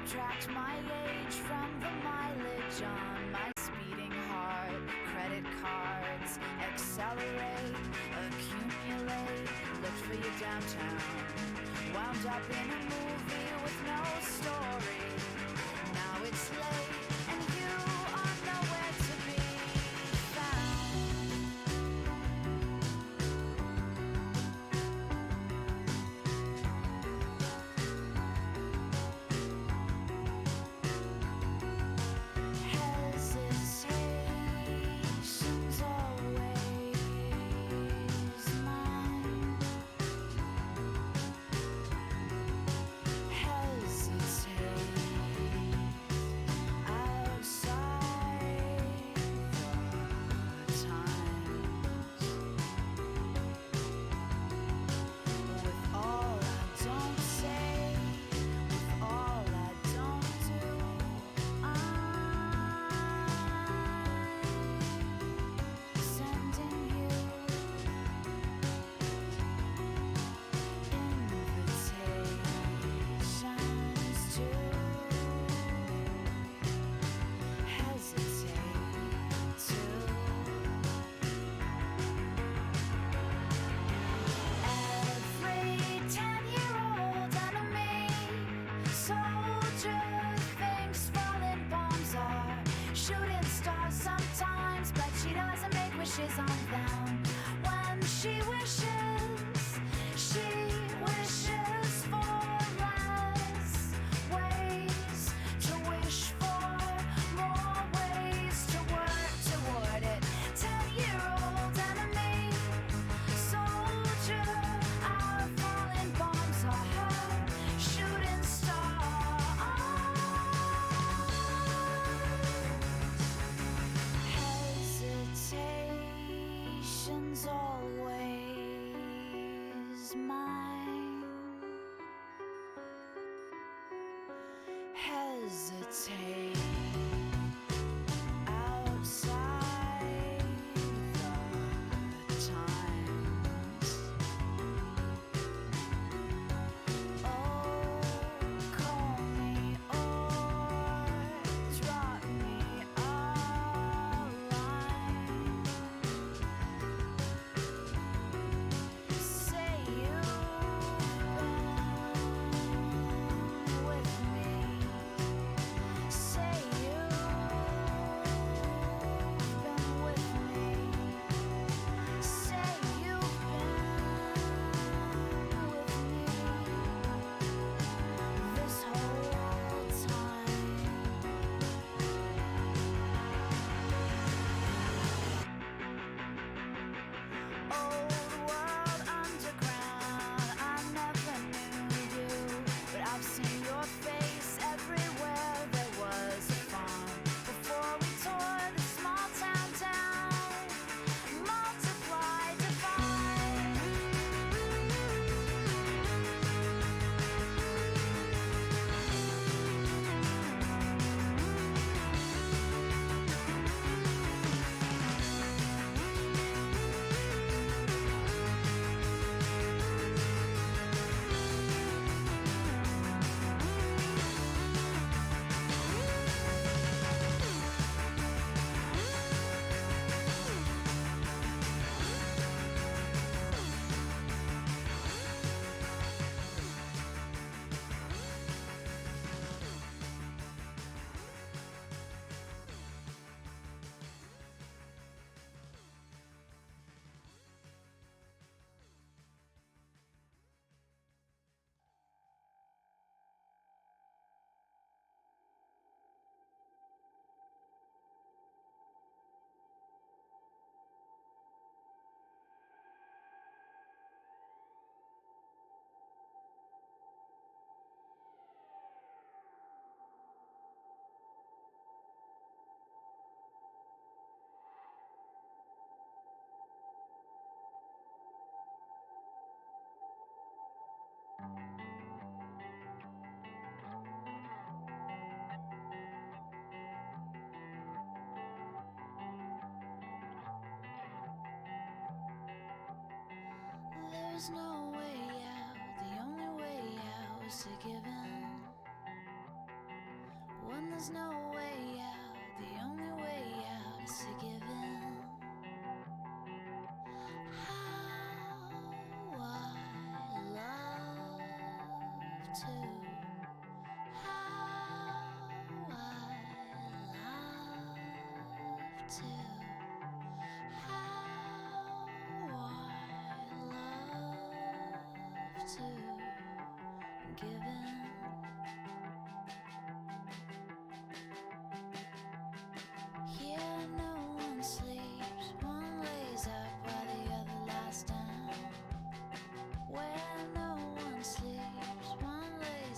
Subtract my age from the mileage on my speeding heart. Credit cards, accelerate, accumulate. Looked for you downtown. Wound up in a movie with no story. Now it's late and you are nowhere to be found. Hesitation's always mine. Hesitate outside the times. With all I don't say, with all I don't do, I'm sending you invitations to hesitate to. Every 10-year-old enemy soldier thinks falling bombs are shooting stars sometimes, but she doesn't make wishes on them. When she wishes for less ways to wish for, more ways to work toward it. 10-year-old enemy soldier, our falling bombs are her shooting stars. Hesitation's always mine. Hesitate outside the times. Oh, call me or drop me a line. Say you've been with me. Say you've been with me. Say you've been with me this whole time. Old world underground, I never knew you, but I've seen your face everywhere there was a farm. Before we tore the small town down, multiply, divide. There's no way out, the only way out is to give in. there's no way out, the only way out is to give in. How I love to, how I love to, how I love to give in. Here no one sleeps, one lays up while the other lies down. Where no one sleeps, one lays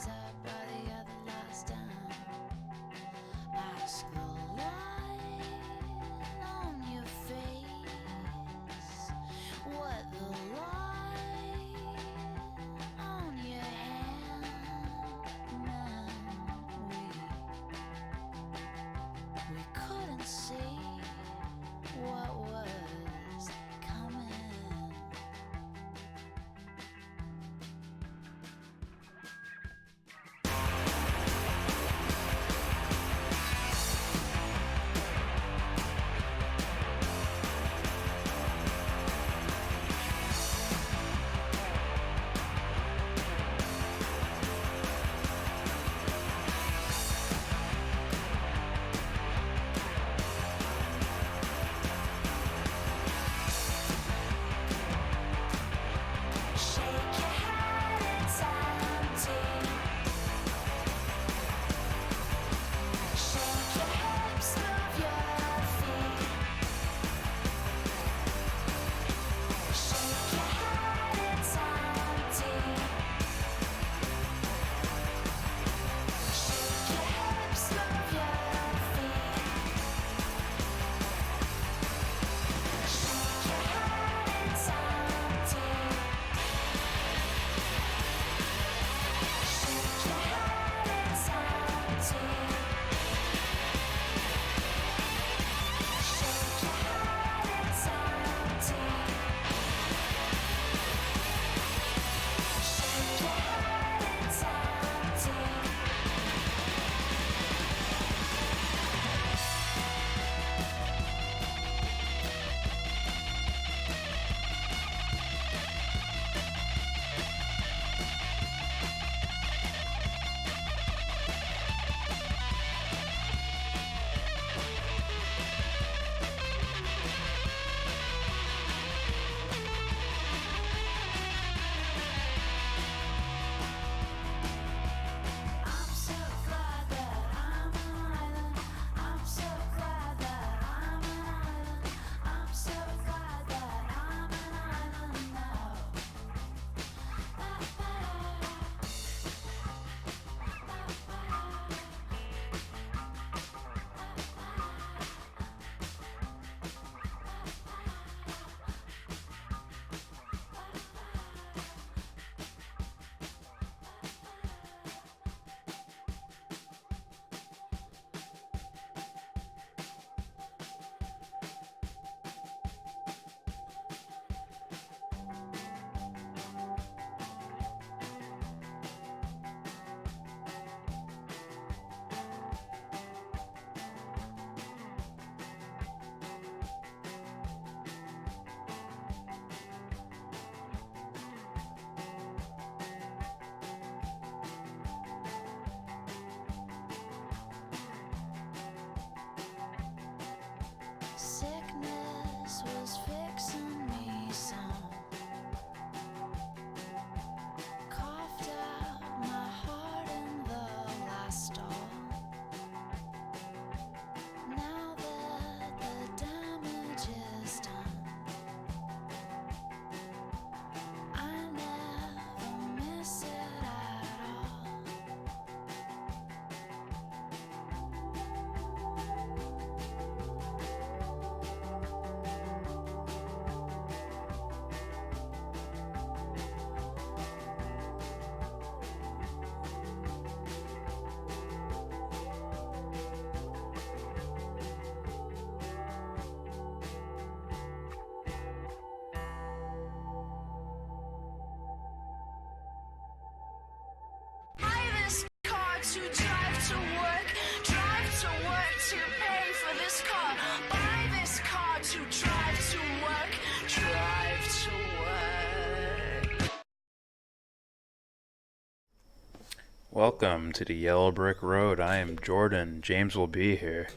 Welcome to the Yellow Brick Road. I am Jordan. James will be here.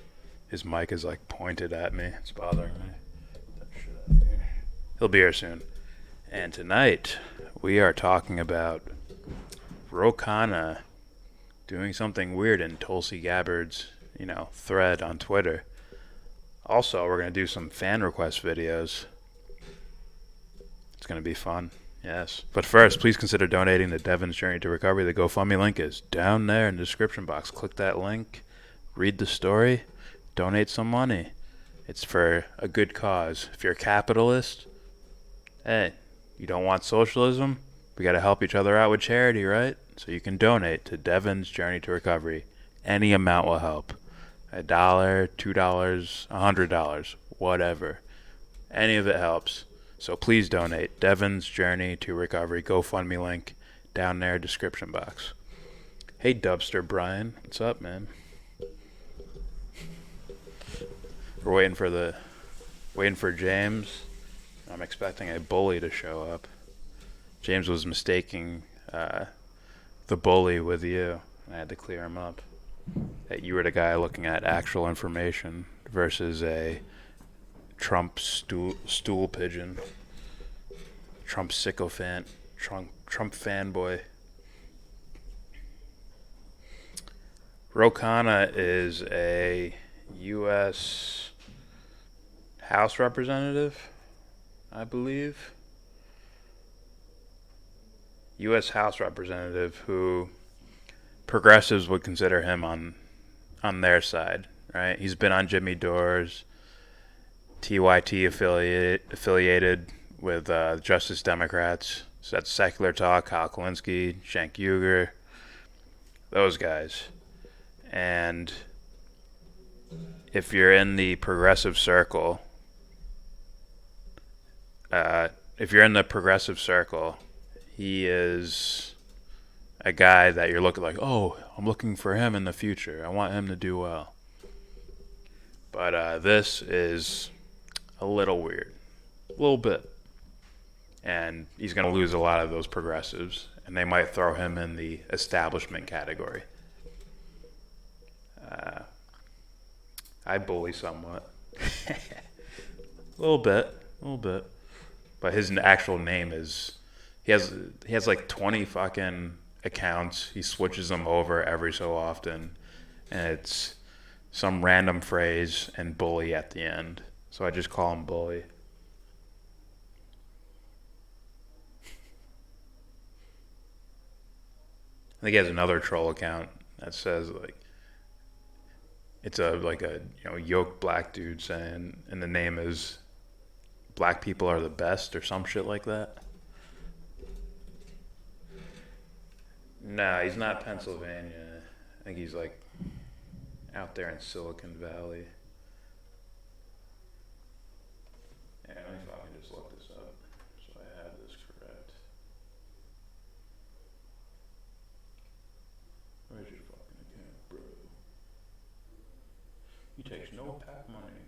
His mic is like pointed at me. It's bothering me. He'll be here soon. And tonight we are talking about Khanna doing something weird in Tulsi Gabbard's, thread on Twitter. Also, we're going to do some fan request videos. It's going to be fun. Yes. But first, please consider donating to Devon's Journey to Recovery. The GoFundMe link is down there in the description box. Click that link, read the story, donate some money. It's for a good cause. If you're a capitalist, hey, you don't want socialism? We got to help each other out with charity, right? So you can donate to Devon's Journey to Recovery. Any amount will help. $1, $2, $100, whatever. Any of it helps. So please donate. Devon's Journey to Recovery. GoFundMe link down there, description box. Hey, Dubster Brian. What's up, man? We're waiting for James. I'm expecting a bully to show up. James was mistaking the bully with you. I had to clear him up. That you were the guy looking at actual information versus a Trump stool pigeon, Trump sycophant, Trump fanboy. Khanna is a U.S. House representative, I believe. U.S. House representative who progressives would consider him on their side, right? He's been on Jimmy Dore's, TYT affiliated with Justice Democrats. So that's Secular Talk, Kyle Kalinske, Cenk Uygur, those guys. And if you're in the progressive circle, he is a guy that you're looking like, oh, I'm looking for him in the future. I want him to do well. But this is a little weird. A little bit. And he's going to lose a lot of those progressives, and they might throw him in the establishment category. I bully somewhat. A little bit. But his actual name is, he has like 20 fucking accounts. He switches them over every so often, and it's some random phrase and bully at the end. So I just call him Bully. I think he has another troll account that says like it's a yoked black dude saying, and the name is "Black people are the best" or some shit like that. Nah, he's not Pennsylvania. I think he's like out there in Silicon Valley. Yeah, let me fucking just look this up so I have this correct. Where's your fucking account, bro? He takes no pack money.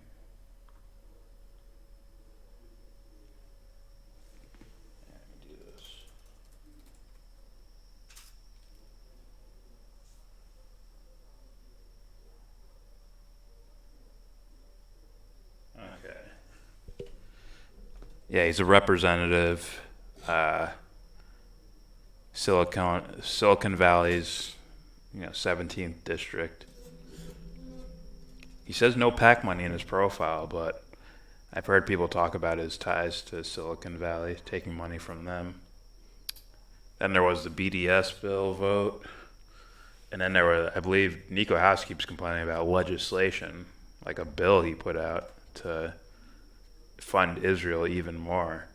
Yeah, let me do this. Okay. Yeah, he's a representative. Silicon Valley's, 17th district. He says no PAC money in his profile, but I've heard people talk about his ties to Silicon Valley, taking money from them. Then there was the BDS bill vote. And then there were, I believe, Nico House keeps complaining about legislation, like a bill he put out to fund Israel even more.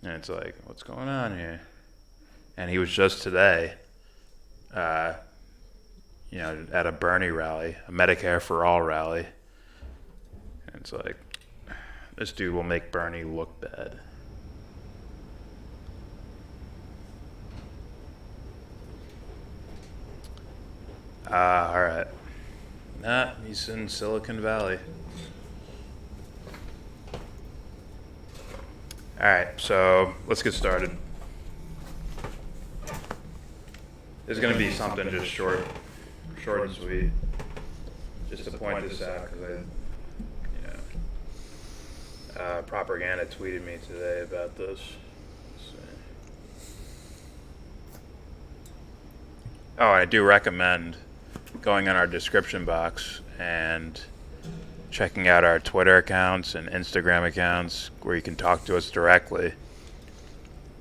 And it's like, what's going on here? And he was just today, at a Bernie rally, a Medicare for All rally. And it's like, this dude will make Bernie look bad. All right. Nah, he's in Silicon Valley. All right, so let's get started. There's gonna be something just short and sweet. Just to point this out, because Propaganda tweeted me today about this. Oh, I do recommend going on our description box and checking out our Twitter accounts and Instagram accounts where you can talk to us directly.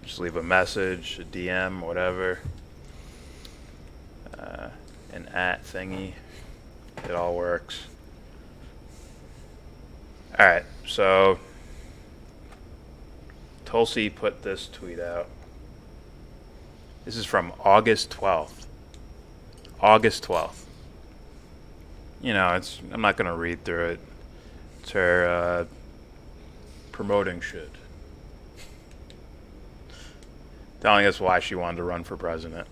Just leave a message, a DM, whatever. An @ thingy. It all works. Alright, so Tulsi put this tweet out. This is from August 12th. August 12th. You know, I'm not going to read through it. It's her promoting shit. Telling us why she wanted to run for president.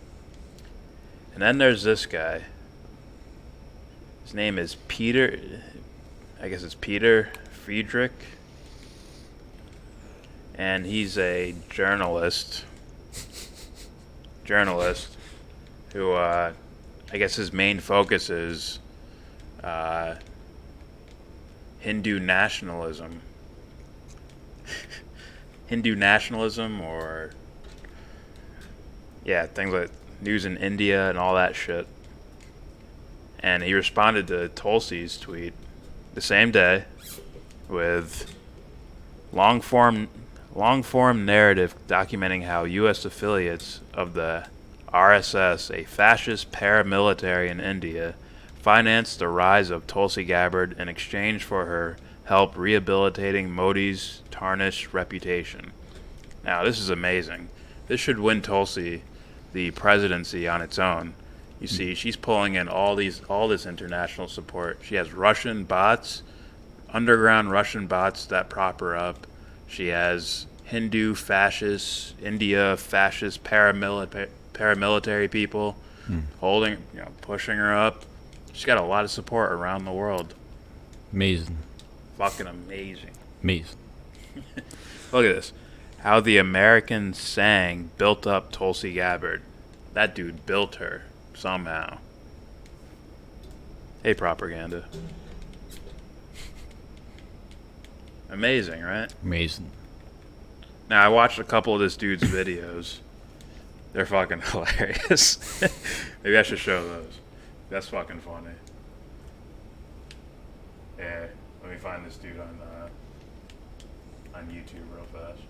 And then there's this guy. His name is Peter. I guess it's Peter Friedrich. And he's a journalist. Who, I guess his main focus is Hindu nationalism. Hindu nationalism, or things like news in India and all that shit. And he responded to Tulsi's tweet the same day with long form narrative documenting how U.S. affiliates of the RSS, a fascist paramilitary in India, financed the rise of Tulsi Gabbard in exchange for her help rehabilitating Modi's tarnished reputation. Now, this is amazing. This should win Tulsi the presidency on its own. You see, she's pulling in all this international support. She has Russian bots, underground Russian bots that prop her up. She has Hindu fascists, India fascist paramilitary people holding, pushing her up. She's got a lot of support around the world. Amazing. Fucking amazing. Amazing. Look at this. How the American Sang built up Tulsi Gabbard. That dude built her somehow. Hey, Propaganda. Amazing, right? Amazing. Now, I watched a couple of this dude's videos. They're fucking hilarious. Maybe I should show those. That's fucking funny. Yeah, let me find this dude on YouTube real fast.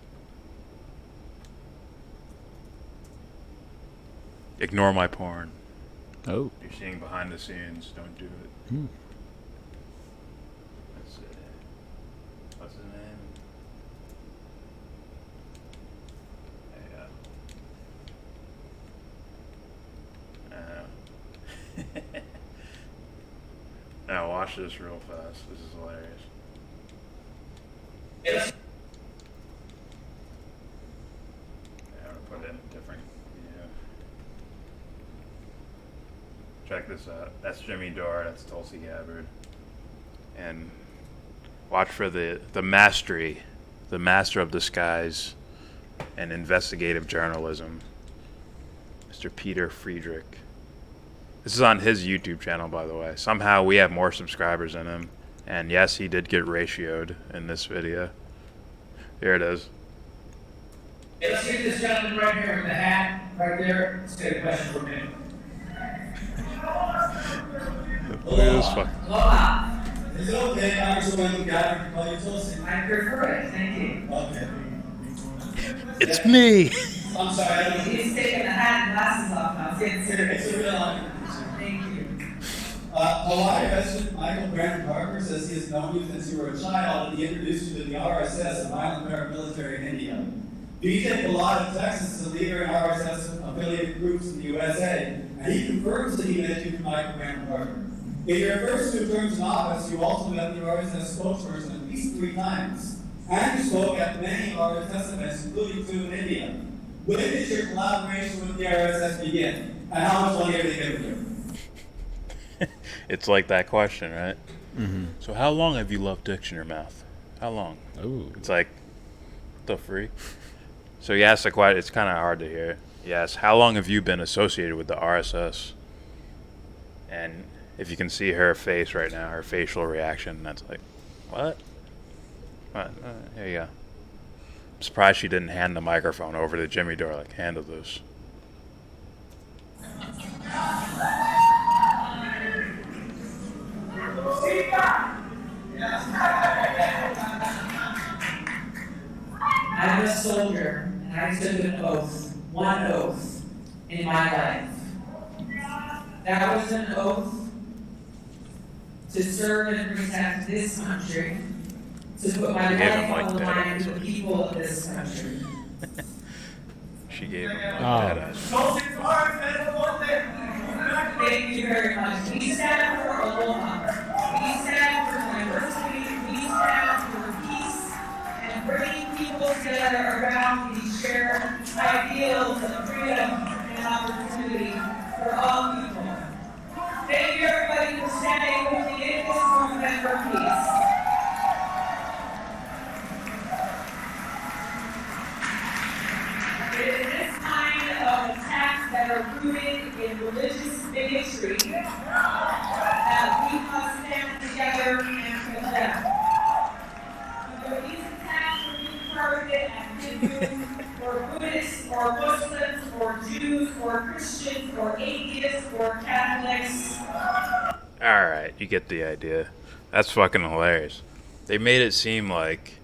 Ignore my porn. Oh. You're seeing behind the scenes. Don't do it. Let's see. What's his name? Now watch this real fast. This is hilarious. Yeah, I'm gonna put it in a different video. Check this out. That's Jimmy Dore. That's Tulsi Gabbard. And watch for the mastery, the master of disguise and investigative journalism, Mr. Peter Friedrich. This is on his YouTube channel, by the way. Somehow we have more subscribers than him. And yes, he did get ratioed in this video. Here it is. Hey, let's get this gentleman right here with the hat, right there. Let's get a question from him. Look at this fuck. Aloha. Is it okay, Congresswoman Gabbard, to call you Tulsi? I prefer it, thank you. Okay. It's me. I'm sorry. He's taking the hat and glasses off now. It's getting serious. It's a real honor. Thank you. Hawaii resident Michael Brandon Parker says he has known you since you were a child and he introduced you to the RSS, a violent paramilitary in India. BJ Balad of Texas is a leader in RSS affiliated groups in the USA, and he confirms that he met you through Michael Brandon Parker. In your first 2 terms in office, you also met the RSS spokesperson at least 3 times, and you spoke at many RSS events, including 2 in India. When did your collaboration with the RSS begin, and how much money are they giving you? It's like that question, right? Mm-hmm. So how long have you left dicks in your mouth? How long? Oh. It's like, what the freak? So he asked the question. It's kind of hard to hear. Yes. How long have you been associated with the RSS? And if you can see her face right now, her facial reaction, that's like, what? What? Here you go. I'm surprised she didn't hand the microphone over to Jimmy Dore, like, handle this. I'm a soldier, and I took an oath, one oath, in my life. That was an oath to serve and protect this country, to put my life on the line for the people of this country. She gave him Oh. Thank you very much. We stand for aloha. We stand for diversity. We stand for peace and bringing people together around these shared ideals of freedom and opportunity for all people. Thank you, everybody, for standing with me in this movement for peace. It is this kind of attacks that are rooted in religious bigotry that we must stand together and condemn. Whether these attacks are being targeted at Hindus, or Buddhists, or Muslims, or Jews, or Christians, or atheists, or Catholics. Alright, you get the idea. That's fucking hilarious. They made it seem like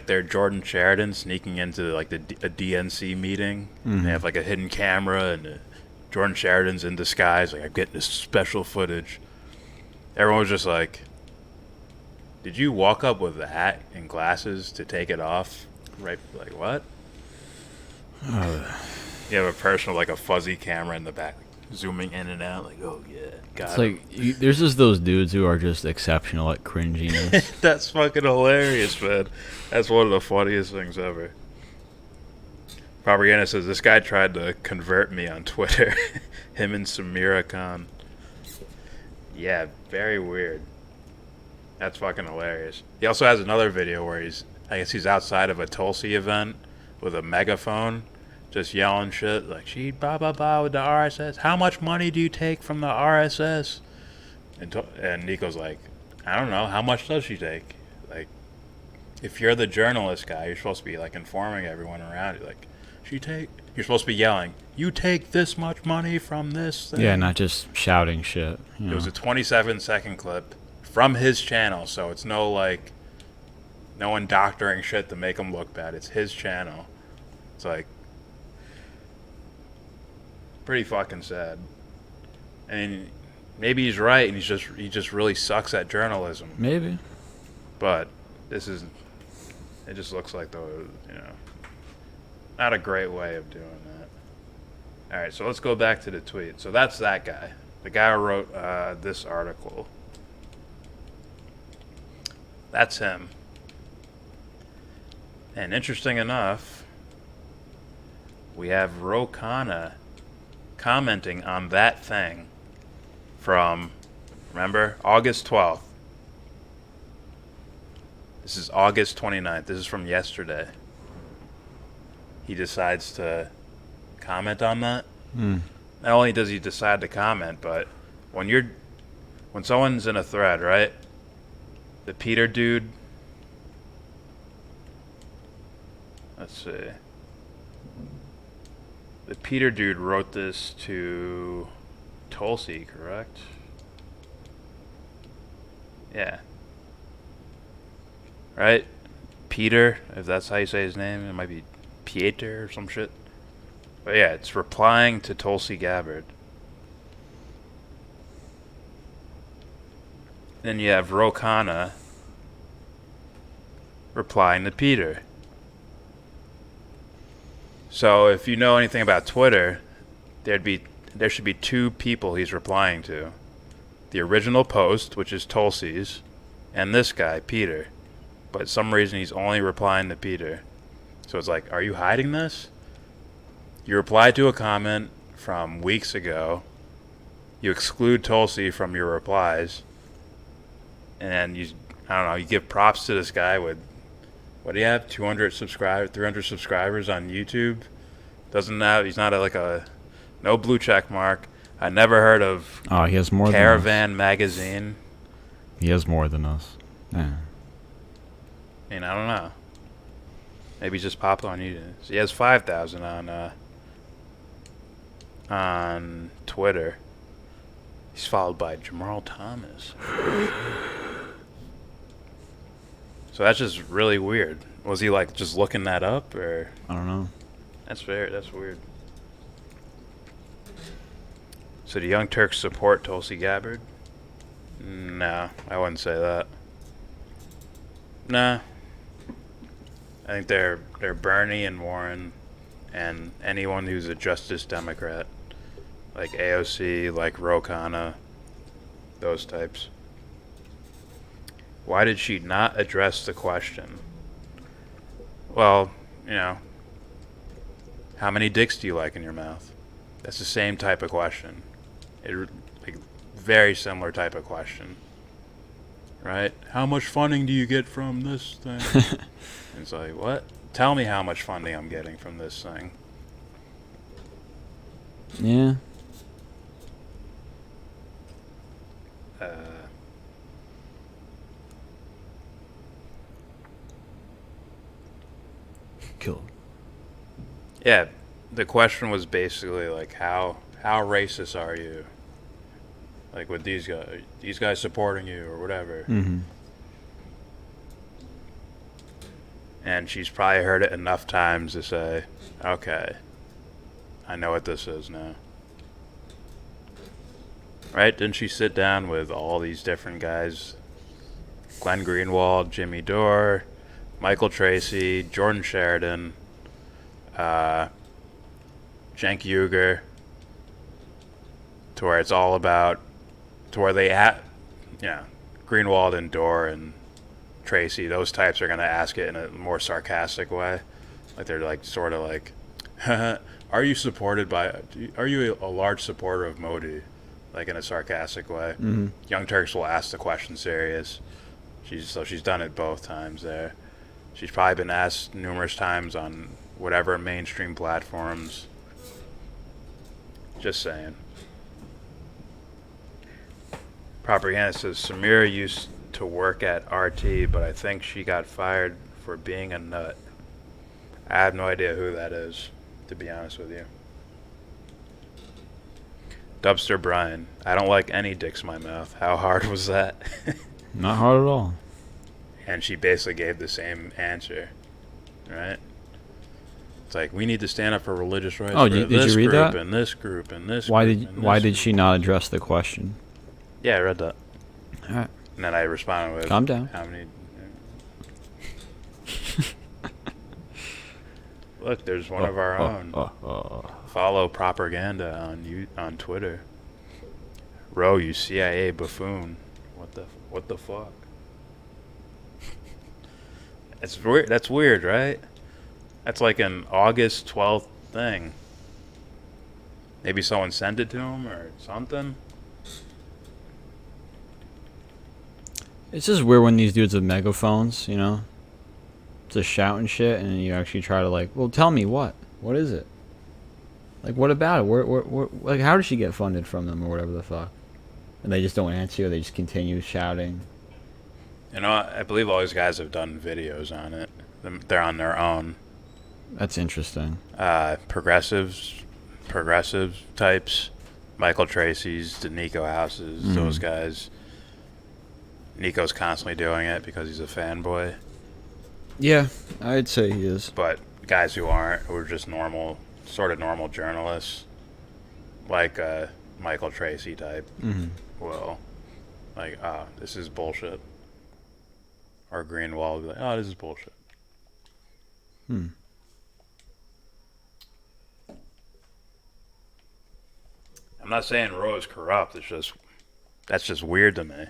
they're Jordan Sheridan sneaking into like a DNC meeting. Mhm. They have like a hidden camera and Jordan Sheridan's in disguise. Like, I'm getting this special footage. Everyone was just like, did you walk up with a hat and glasses to take it off? Right? Like, what? You have a person with like a fuzzy camera in the back, zooming in and out. Like, oh yeah, got It's him. like there's just those dudes who are just exceptional at cringiness. That's fucking hilarious, man. That's one of the funniest things ever. Propaganda says, this guy tried to convert me on Twitter. Him and Samira Khan. Yeah, very weird. That's fucking hilarious. He also has another video where I guess he's outside of a Tulsi event with a megaphone, just yelling shit like, she blah blah blah with the RSS. How much money do you take from the RSS? And Nico's like, I don't know. How much does she take? Like, if you're the journalist guy, you're supposed to be like informing everyone around you. Like, you're supposed to be yelling, you take this much money from this thing. Yeah, not just shouting shit. It was a 27-second clip from his channel, so it's no one doctoring shit to make him look bad. It's his channel. It's like pretty fucking sad. And maybe he's right, and he just really sucks at journalism. Maybe. But it just looks like not a great way of doing that. All right, so let's go back to the tweet. So that's that guy, the guy who wrote this article. That's him. And interesting enough, we have Khanna commenting on that thing from, remember, August 12th. This is August 29th. This is from yesterday. He decides to comment on that. Not only does he decide to comment, but when someone's in a thread, right? The Peter dude. Let's see. The Peter dude wrote this to Tulsi, correct? Yeah. Right? Peter, if that's how you say his name. It might be Pieter or some shit. But yeah, it's replying to Tulsi Gabbard. Then you have Khanna replying to Peter. So if you know anything about Twitter, there should be two people he's replying to. The original post, which is Tulsi's, and this guy, Peter. But for some reason he's only replying to Peter. So it's like, are you hiding this? You replied to a comment from weeks ago. You exclude Tulsi from your replies. And you give props to this guy with, what do you have, 300 subscribers on YouTube? Doesn't have. He's not no blue check mark. I never heard of Oh, he has more than us. Caravan Magazine. He has more than us. Yeah. I mean, I don't know. Maybe he's just popular on YouTube. So he has 5,000 on Twitter. He's followed by Jamal Thomas. So that's just really weird. Was he like just looking that up, or? I don't know. That's fair. That's weird. So the Young Turks support Tulsi Gabbard? No, I wouldn't say that. Nah. I think they're Bernie and Warren and anyone who's a Justice Democrat. Like AOC, like Khanna, those types. Why did she not address the question? Well, how many dicks do you like in your mouth? That's the same type of question. Very similar type of question. Right? How much funding do you get from this thing? It's like, what? Tell me how much funding I'm getting from this thing. Yeah. Cool. Yeah, the question was basically like, how racist are you? Like with these guys supporting you or whatever. Mm-hmm. And she's probably heard it enough times to say, okay, I know what this is now. Right? Didn't she sit down with all these different guys? Glenn Greenwald, Jimmy Dore, Michael Tracy, Jordan Sheridan, Cenk Uygur, to where it's all about, to where they Greenwald and Dore and Tracy, those types are going to ask it in a more sarcastic way. Like they're like, sort of like, are you a large supporter of Modi? Like in a sarcastic way. Mm-hmm. Young Turks will ask the question serious. She's done it both times there. She's probably been asked numerous times on whatever mainstream platforms. Just saying. Propaganda says Samira used to work at RT, but I think she got fired for being a nut. I have no idea who that is, to be honest with you. Dubster Brian, I don't like any dicks in my mouth. How hard was that? Not hard at all. And she basically gave the same answer, right? It's like, we need to stand up for religious rights. Oh, for did this you read group that? and this group and this Why group did and why this did group. she not address the question? Yeah, I read that. All right. And then I responded with, Calm down. How many? Look, there's one of our own. Follow propaganda on Twitter. Ro, you CIA buffoon. What the fuck? It's weird. That's weird, right? That's like an August 12th thing. Maybe someone sent it to him or something. It's just weird when these dudes with megaphones, just shouting shit, and you actually try to like, well, tell me what is it? Like, what about it? Where like, how did she get funded from them or whatever the fuck? And they just don't answer. They just continue shouting. I believe all these guys have done videos on it. They're on their own. That's interesting. Progressive types. Michael Tracy's, the Nico Houses, those guys. Nico's constantly doing it because he's a fanboy. Yeah, I'd say he is. But guys who aren't, who are just normal journalists, like Michael Tracy type, will like, this is bullshit. Or Greenwald will be like, this is bullshit. I'm not saying Roe is corrupt. That's just weird to me.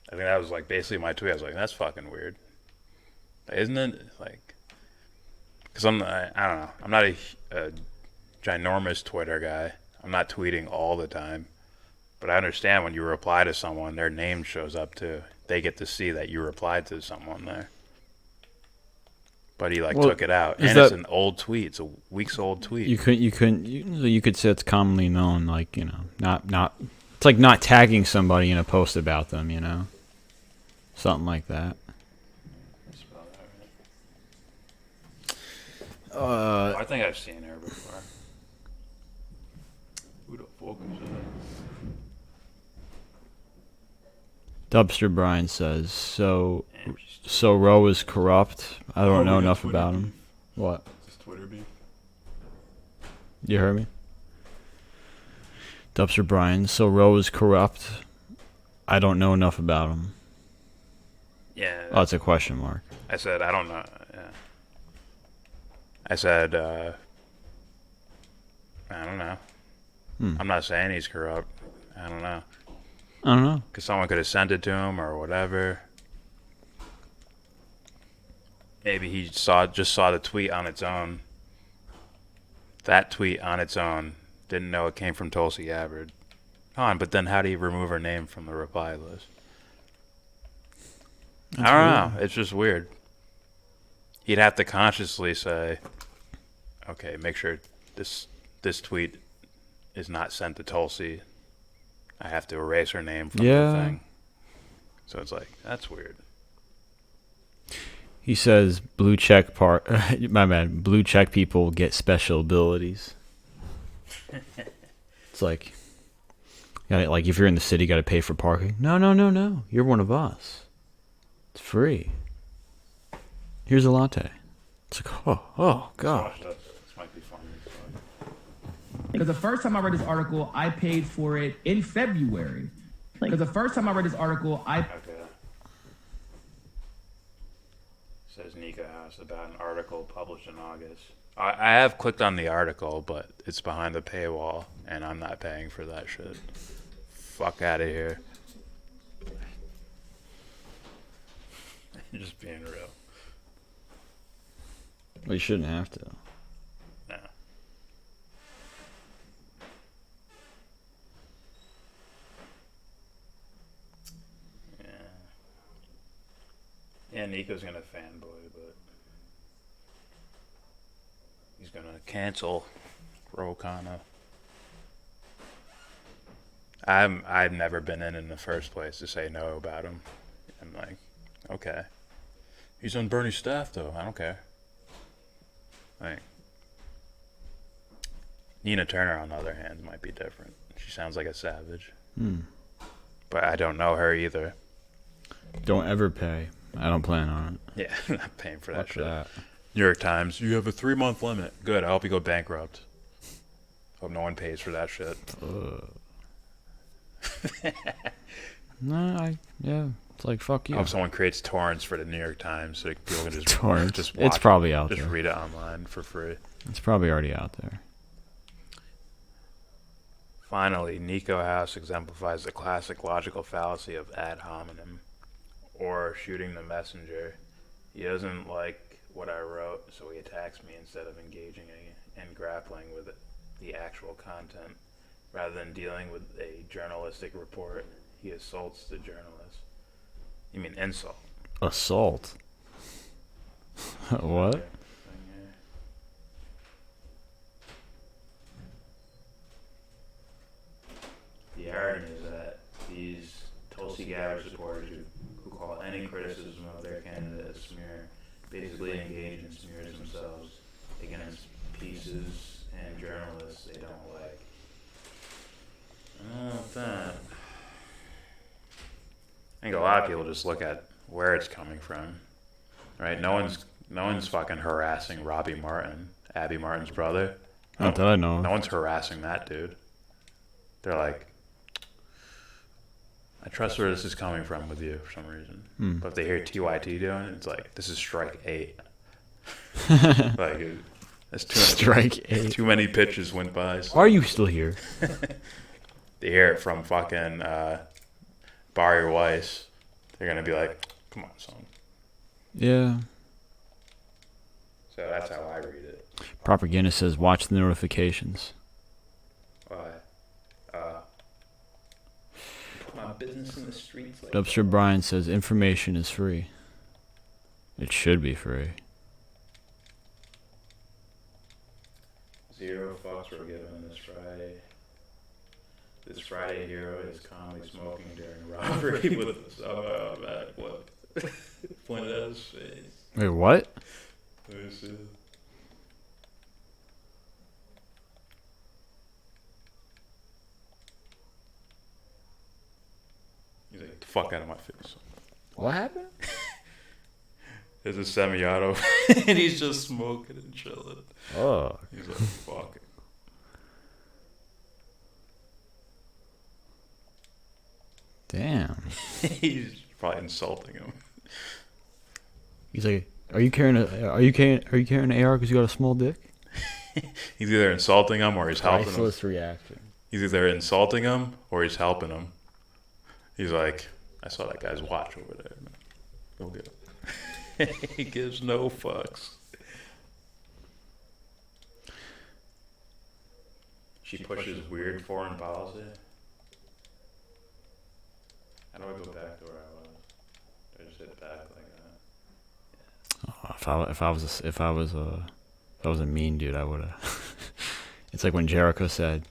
I think that was like basically my tweet. I was like, that's fucking weird. Isn't it? Like, because I don't know. I'm not a ginormous Twitter guy. I'm not tweeting all the time. But I understand when you reply to someone, their name shows up too. They get to see that you replied to someone there. but he Well, took it out, is and it's that- an old tweet. It's a weeks old tweet. You could say it's commonly known, like, not. It's like not tagging somebody in a post about them, something like that. I think I've seen her before. Who the fuck is that? Dubster Brian says, so Roe is corrupt. I don't know enough about him. What? Is this Twitter beef? You heard me? Dubster Brian, so Roe is corrupt. I don't know enough about him. Yeah. Oh, it's a question mark. I said, I don't know. Yeah. I said, I don't know. I'm not saying he's corrupt. I don't know. I don't know. Because someone could have sent it to him or whatever. Maybe he just saw the tweet on its own. That tweet on its own. Didn't know it came from Tulsi Gabbard. But then how do you remove her name from the reply list? I don't know. It's just weird. He'd have to consciously say, okay, make sure this tweet is not sent to Tulsi. I have to erase her name from the thing. So it's like, that's weird. He says blue check blue check people get special abilities. It's like if you're in the city, you got to pay for parking. No. You're one of us. It's free. Here's a latte. It's like, oh God. This might be funny. Because the first time I read this article, I paid for it in February. Because the first time I read this article, Okay. Says Nico House about an article published in August. I have clicked on the article, but it's behind the paywall, and I'm not paying for that shit. Fuck out of here. Just being real. Well, you shouldn't have to. No. Yeah, Nico's gonna fanboy, but he's gonna cancel Khanna. I've never been in the first place to say no about him. I'm like, okay. He's on Bernie's staff though. I don't care. Like, Nina Turner, on the other hand, might be different. She sounds like a savage. But I don't know her either. Don't ever pay. I don't plan on it. Yeah, I'm not paying for that Fuck shit. that. New York Times, you have a 3-month limit. Good, I hope you go bankrupt. Hope no one pays for that shit. It's like, fuck I you. hope someone creates torrents for the New York Times so people can just Torrents. just watch It's probably out just there. read it online for free. It's probably already out there. Finally, Nico House exemplifies the classic logical fallacy of ad hominem, or shooting the messenger. He doesn't like what I wrote, so he attacks me instead of engaging and grappling with the actual content. Rather than dealing with a journalistic report, he assaults the journalist. You mean insult? Assault? What? The irony is that these Tulsi Gabbard supporters who call any criticism of their candidate a smear basically engage in smears themselves against pieces and journalists they don't like. I think a lot of people just look at where it's coming from, right? No one's fucking harassing Robbie Martin, Abby Martin's brother. Not that I know of. No one's harassing that dude. They're like, I trust where this is coming from with you for some reason. But if they hear TYT doing it, it's like, this is strike 8. Like, that's Strike 8. Too many pitches went by. So Why are you still here? they hear it from fucking Barry Weiss. They're going to be like, come on, son. Yeah. So that's how I read it. Propaganda says watch the notifications. Why? Put my business in the streets. Like Dubster Brian says information is free. It should be free. 0 fucks were given this Friday. This Friday hero is calmly smoking during robbery with a sub-automatic weapon pointed at his face. Wait, what? Let me see. He's like, "Get the fuck out of my face." What happened? There's a semi-auto, and he's just smoking and chilling. Oh. He's like, "Fuck it." Damn. He's probably insulting him. He's like, "Are you carrying an AR because you got a small dick?" He's either insulting him or he's helping him. Priceless reaction. He's either insulting him or he's helping him. He's like, "I saw that guy's watch over there. Go get him." He gives no fucks. She pushes weird foreign policy. How do I go back to where I was? I just hit back like that. Oh, if I was a mean dude, I would have. It's like when Jericho said,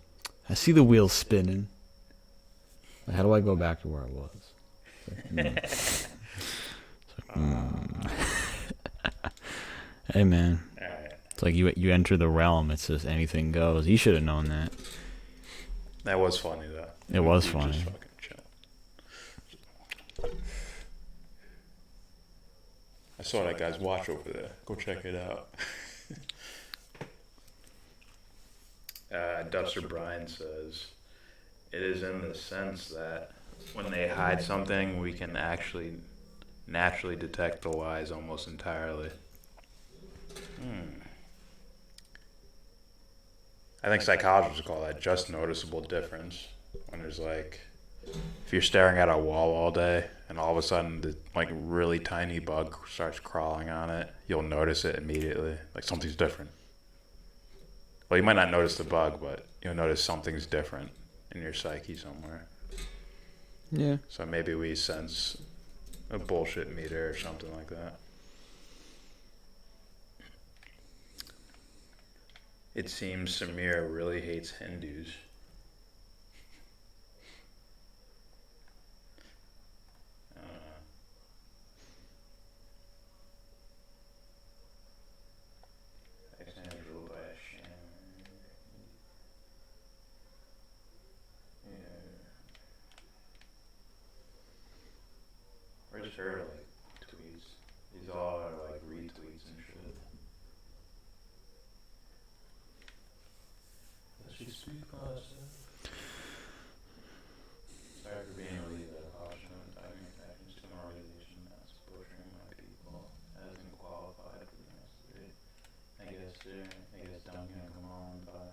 "I see the wheels spinning." Like, how do I go back to where I was? It's like, Hey man, it's like you enter the realm. It's just anything goes. You should have known that. That was funny though. It was You funny. just fucking chill. I saw that guy's watch over there. Go check it out. Dubster Bryan says, "It is in the sense that when they hide something, we can actually naturally detect the lies almost entirely." I think psychologists call that just noticeable difference. When there's like, if you're staring at a wall all day and all of a sudden the like really tiny bug starts crawling on it, you'll notice it immediately. Like something's different. Well, you might not notice the bug, but you'll notice something's different in your psyche somewhere. Yeah. So maybe we sense a bullshit meter or something like that. It seems Samir really hates Hindus. I just heard like tweets. These all are like retweets and shit. Does she speak positive? Sorry for being a lead that caution and timing actions to an organization that's butchering my people hasn't qualified for the next three. I guess Duncan, come on, but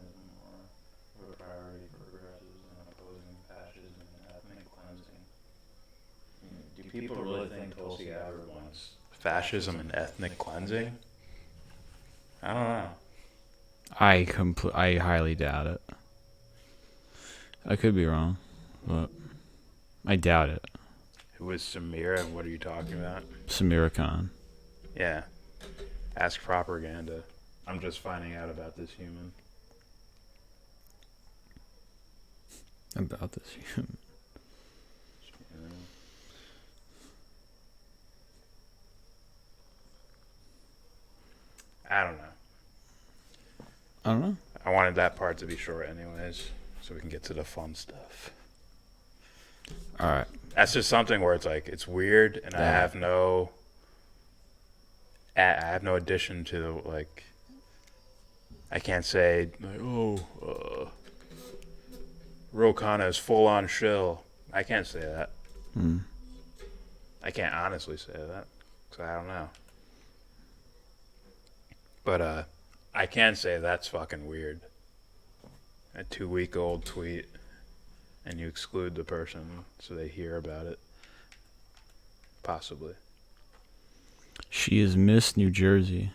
more of a priority for progressives and opposing fascism and ethnic cleansing. Do people really think Tulsi Gabbard wants fascism and ethnic cleansing? I don't know. I highly doubt it. I could be wrong, but I doubt it. Who is Samira? What are you talking about? Samira Khan. Yeah. Ask propaganda. I'm just finding out about this human. About this human. I don't know. I don't know. I wanted that part to be short anyways, so we can get to the fun stuff. All right. That's just something where it's like, it's weird, and I have no addition to, like, I can't say, like, Khanna is full on shill. I can't say that. I can't honestly say that, because I don't know. But I can say that's fucking weird. A 2-week-old tweet, and you exclude the person so they hear about it. Possibly. She is Miss New Jersey.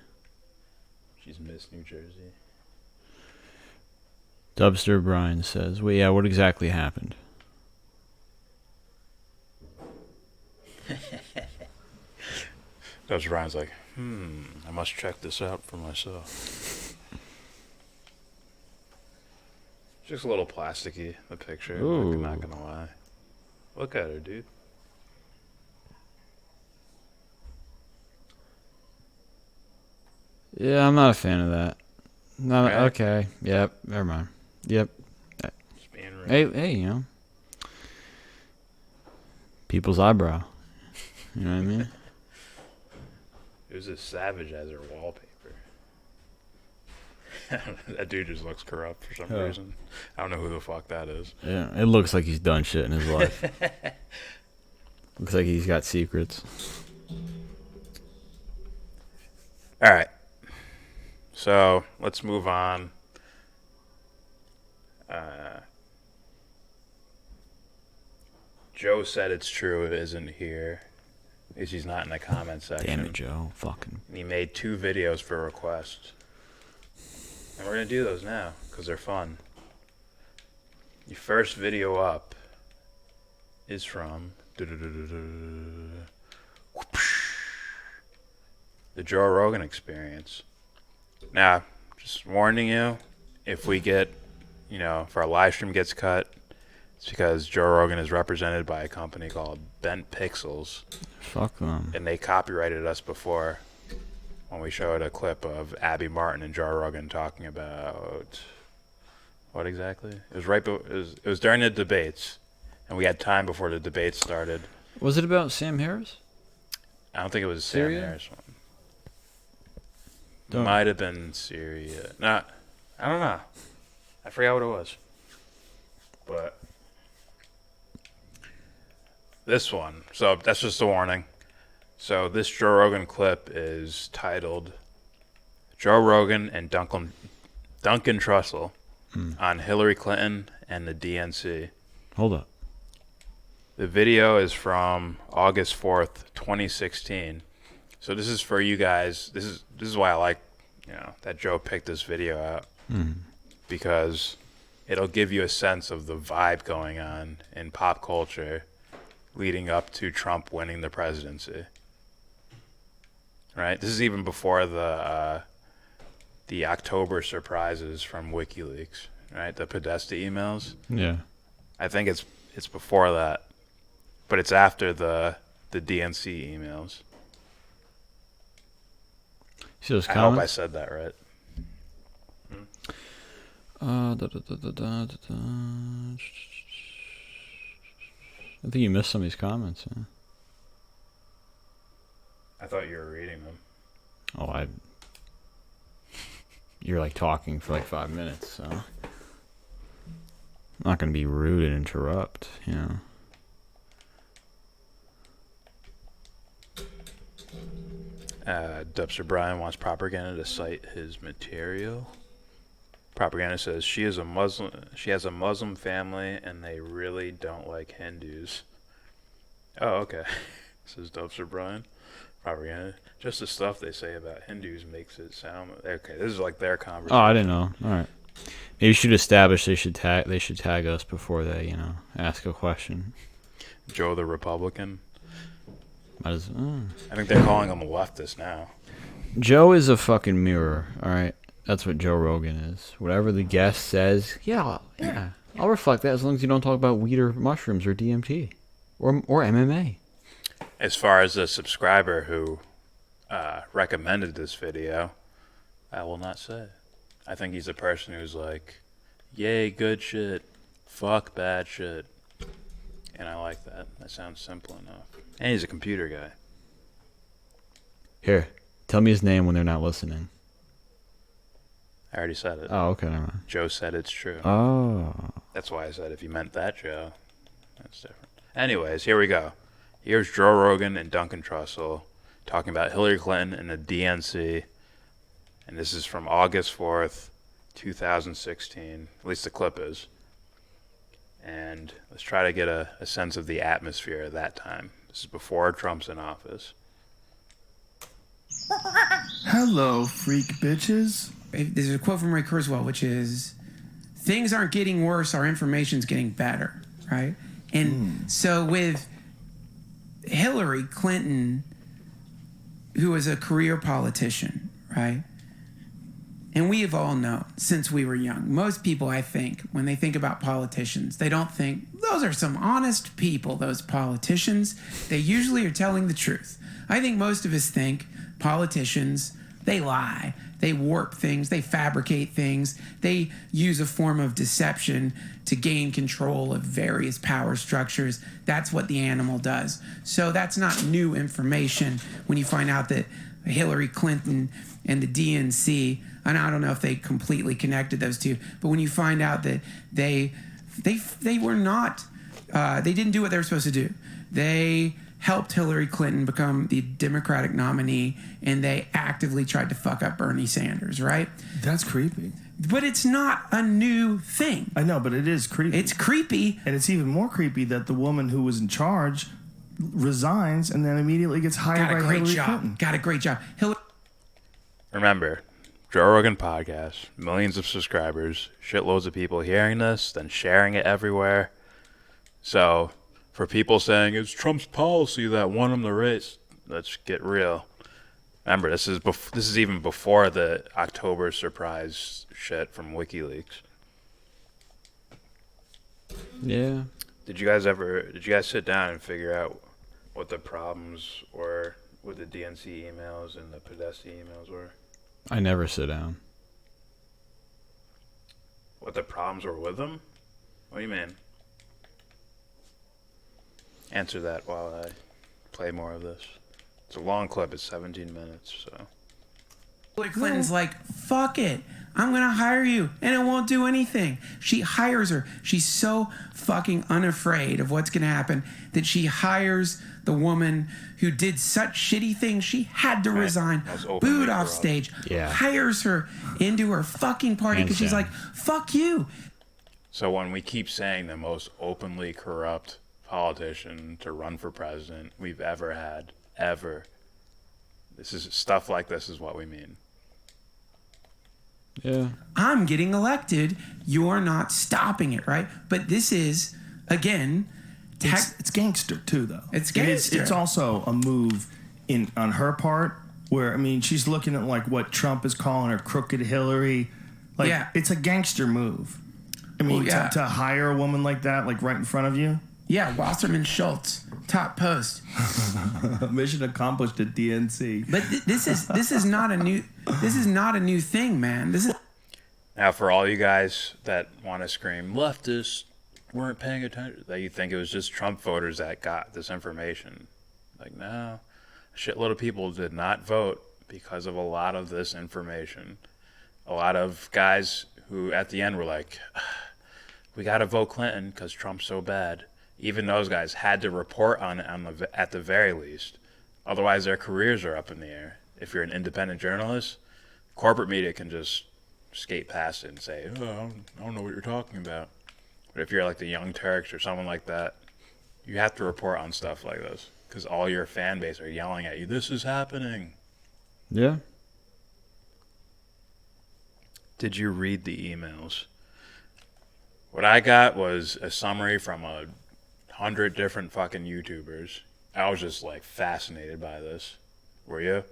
She's Miss New Jersey. Dubster Bryan says, "Well, yeah, what exactly happened?" Dubster Bryan's like, I must check this out for myself. Just a little plasticky, the picture. Ooh. I'm not gonna lie. Look at her, dude. Yeah, I'm not a fan of that. Not Okay. okay. Yep. Never mind. Yep. Just being real. Hey, you know, people's eyebrow. You know what I mean? It was as savage as her wallpaper. That dude just looks corrupt for some reason. I don't know who the fuck that is. Yeah, it looks like he's done shit in his life. Looks like he's got secrets. All right. So let's move on. Joe said it's true. It isn't here. He's not in the comment section. Damn it, Joe. Fucking. And he made 2 videos for request. And we're going to do those now because they're fun. The first video up is from the Joe Rogan Experience. Now, just warning you, if we get, if our live stream gets cut, it's because Joe Rogan is represented by a company called Bent Pixels. Fuck them. And they copyrighted us before when we showed a clip of Abby Martin and Joe Rogan talking about what exactly? It was it was during the debates, and we had time before the debates started. Was it about Sam Harris? I don't think it was Syria? Sam Harris one. Might have been Syria. I don't know. I forgot what it was. But this one. So that's just a warning. So this Joe Rogan clip is titled Joe Rogan and Duncan Trussell on Hillary Clinton and the DNC. Hold up. The video is from August 4th, 2016. So this is for you guys. This is why I like, that Joe picked this video out. Because it'll give you a sense of the vibe going on in pop culture leading up to Trump winning the presidency. Right? This is even before the October surprises from WikiLeaks, right? The Podesta emails. Yeah. I think it's before that, but it's after the DNC emails. See those I comments? hope I said that right. I think you missed some of these comments. Yeah. I thought you were reading them. Oh, you're like talking for like 5 minutes, so I'm not gonna be rude and interrupt, Dubster Brian wants propaganda to cite his material. Propaganda says she has a Muslim family and they really don't like Hindus. Oh, okay. Says Dubster Brian. Propaganda. Just the stuff they say about Hindus makes it sound okay. This is like their conversation. Oh, I didn't know. All right. Maybe you should establish they should tag us before they, ask a question. Joe the Republican. I think they're calling him a leftist now. Joe is a fucking mirror, all right? That's what Joe Rogan is. Whatever the guest says, yeah, I'll reflect that as long as you don't talk about weed or mushrooms or DMT or MMA. As far as the subscriber who recommended this video, I will not say. I think he's a person who's like, yay, good shit, fuck bad shit. And I like that. That sounds simple enough. And he's a computer guy. Here, tell me his name when they're not listening. I already said it. Oh, okay. Never mind. Joe said it's true. Oh. That's why I said if you meant that, Joe, that's different. Anyways, here we go. Here's Joe Rogan and Duncan Trussell talking about Hillary Clinton and the DNC. And this is from August 4th, 2016. At least the clip is. And let's try to get a sense of the atmosphere at that time. This is before Trump's in office. Hello, freak bitches. There's a quote from Ray Kurzweil, which is, things aren't getting worse, our information's getting better, right? And so with Hillary Clinton, who was a career politician, right? And we have all known since we were young. Most people, I think, when they think about politicians, they don't think, those are some honest people, those politicians. They usually are telling the truth. I think most of us think politicians, they lie. They warp things. They fabricate things. They use a form of deception to gain control of various power structures. That's what the animal does. So that's not new information when you find out that Hillary Clinton and the DNC, and I don't know if they completely connected those two, but when you find out that they were not, they didn't do what they were supposed to do. They helped Hillary Clinton become the Democratic nominee, and they actively tried to fuck up Bernie Sanders, right? That's creepy. But it's not a new thing. I know, but it is creepy. It's creepy. And it's even more creepy that the woman who was in charge resigns and then immediately gets hired by Hillary Clinton. Got a great job. Remember, Joe Rogan podcast, millions of subscribers, shitloads of people hearing this, then sharing it everywhere. So, for people saying it's Trump's policy that won him the race, let's get real. Remember, this is even before the October surprise shit from WikiLeaks. Yeah. Did you guys sit down and figure out what the problems were with the DNC emails and the Podesta emails were? I never sit down. What the problems were with them? What do you mean? Answer that while I play more of this. It's a long clip. It's 17 minutes, so. Hillary Clinton's like, fuck it. I'm going to hire you, and it won't do anything. She hires her. She's so fucking unafraid of what's going to happen that she hires the woman who did such shitty things she had to resign, booed off stage, hires her into her fucking party because she's like, fuck you. So when we keep saying the most openly corrupt politician to run for president we've ever had, this is stuff like this is what we mean. Yeah. I'm getting elected. You're not stopping it, right? But this is, again, it's gangster too, though. It's gangster. It's also a move on her part where, I mean, she's looking at like what Trump is calling her crooked Hillary. Like, it's a gangster move. I mean, to hire a woman like that, like right in front of you. Yeah, Wasserman Schultz, top post. Mission accomplished at DNC. But this is not a new thing, man. This is now for all you guys that want to scream leftists weren't paying attention, that you think it was just Trump voters that got this information. Like, no, a shitload of people did not vote because of a lot of this information. A lot of guys who at the end were like, we got to vote Clinton because Trump's so bad. Even those guys had to report on it at the very least. Otherwise, their careers are up in the air. If you're an independent journalist, corporate media can just skate past it and say, oh, I don't know what you're talking about. But if you're like the Young Turks or someone like that, you have to report on stuff like this because all your fan base are yelling at you, this is happening. Yeah. Did you read the emails? What I got was a summary from 100 different fucking YouTubers. I was just like fascinated by this. Were you,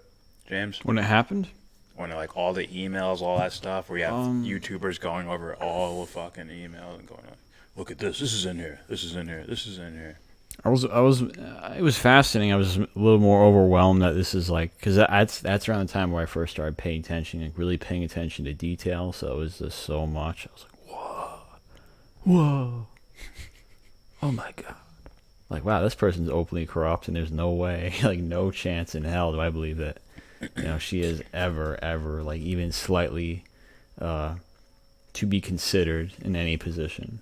James? When it happened? When like all the emails, all that stuff, where you have YouTubers going over all the fucking emails and going like, look at this. This is in here. This is in here. This is in here. It was fascinating. I was a little more overwhelmed that this is like, because that's around the time where I first started paying attention, like really paying attention to detail. So it was just so much. I was like, whoa, oh my god, like wow, this person's openly corrupt, and there's no way, like no chance in hell do I believe that, she is ever like even slightly to be considered in any position.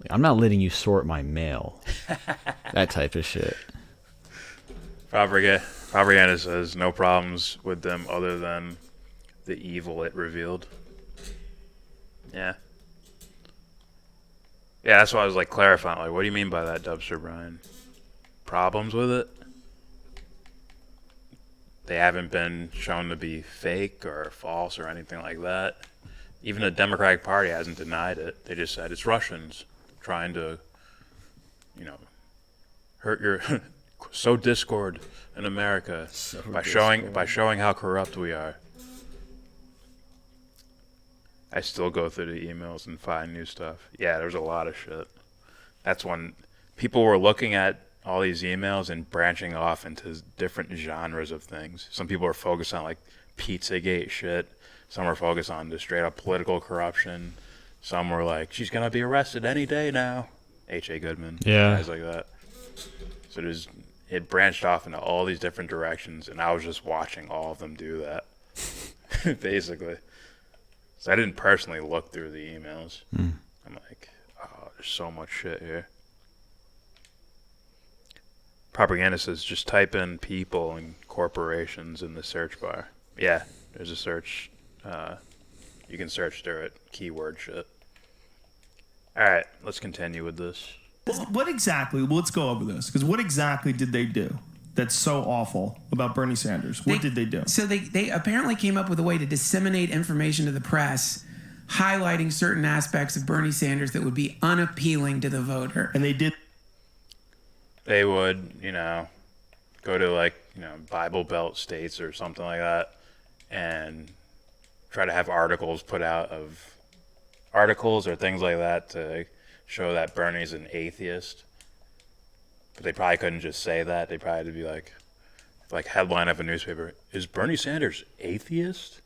Like, I'm not letting you sort my mail. That type of shit. Propaganda says no problems with them other than the evil it revealed. Yeah. Yeah, that's why I was like clarifying. Like, what do you mean by that, Dubster Brian? Problems with it? They haven't been shown to be fake or false or anything like that. Even the Democratic Party hasn't denied it. They just said it's Russians trying to, hurt your sow discord in America by showing how corrupt we are. I still go through the emails and find new stuff. Yeah, there's a lot of shit. That's when people were looking at all these emails and branching off into different genres of things. Some people are focused on like Pizzagate shit. Some are focused on just straight up political corruption. Some were like, she's gonna be arrested any day now. H.A. Goodman. Yeah. Guys like that. So it branched off into all these different directions, and I was just watching all of them do that. Basically. So I didn't personally look through the emails. I'm like, oh, there's so much shit here. Propaganda says just type in people and corporations in the search bar. Yeah, there's a search. You can search through it. Keyword shit. All right, let's continue with this. What exactly? Well, let's go over this. Because what exactly did they do that's so awful about Bernie Sanders? What did they do? So they apparently came up with a way to disseminate information to the press, highlighting certain aspects of Bernie Sanders that would be unappealing to the voter. And they did. They would, go to like, Bible Belt states or something like that and try to have articles put out of articles or things like that to show that Bernie's an atheist. But they probably couldn't just say that. They probably had to be like headline of a newspaper, is Bernie Sanders atheist?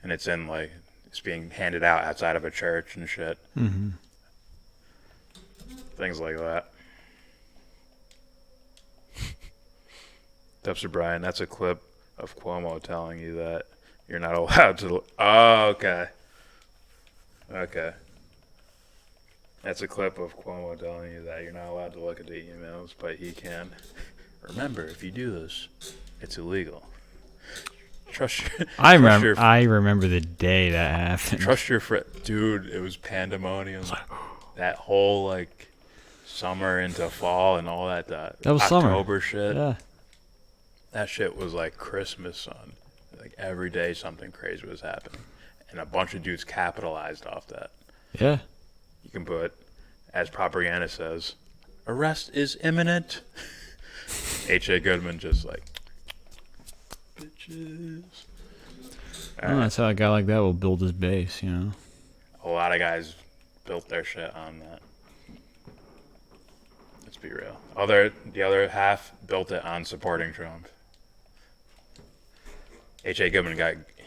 And it's in like, it's being handed out outside of a church and shit. Mm-hmm. Things like that. Dubster Brian, that's a clip of Cuomo telling you that you're not allowed to. Oh, okay. Okay. That's a clip of Cuomo telling you that you're not allowed to look at the emails, but he can. Remember, if you do this, it's illegal. I remember the day that happened. Trust your friend. Dude, it was pandemonium. That whole, like, summer into fall and all that, that was October summer. Shit. Yeah. That shit was like Christmas, son. Like, every day something crazy was happening. And a bunch of dudes capitalized off that. Yeah. You can put, as propaganda says, arrest is imminent. H.A. Goodman just like, bitches. Well, that's how a guy like that will build his base, A lot of guys built their shit on that. Let's be real. The other half built it on supporting Trump. H.A. Goodman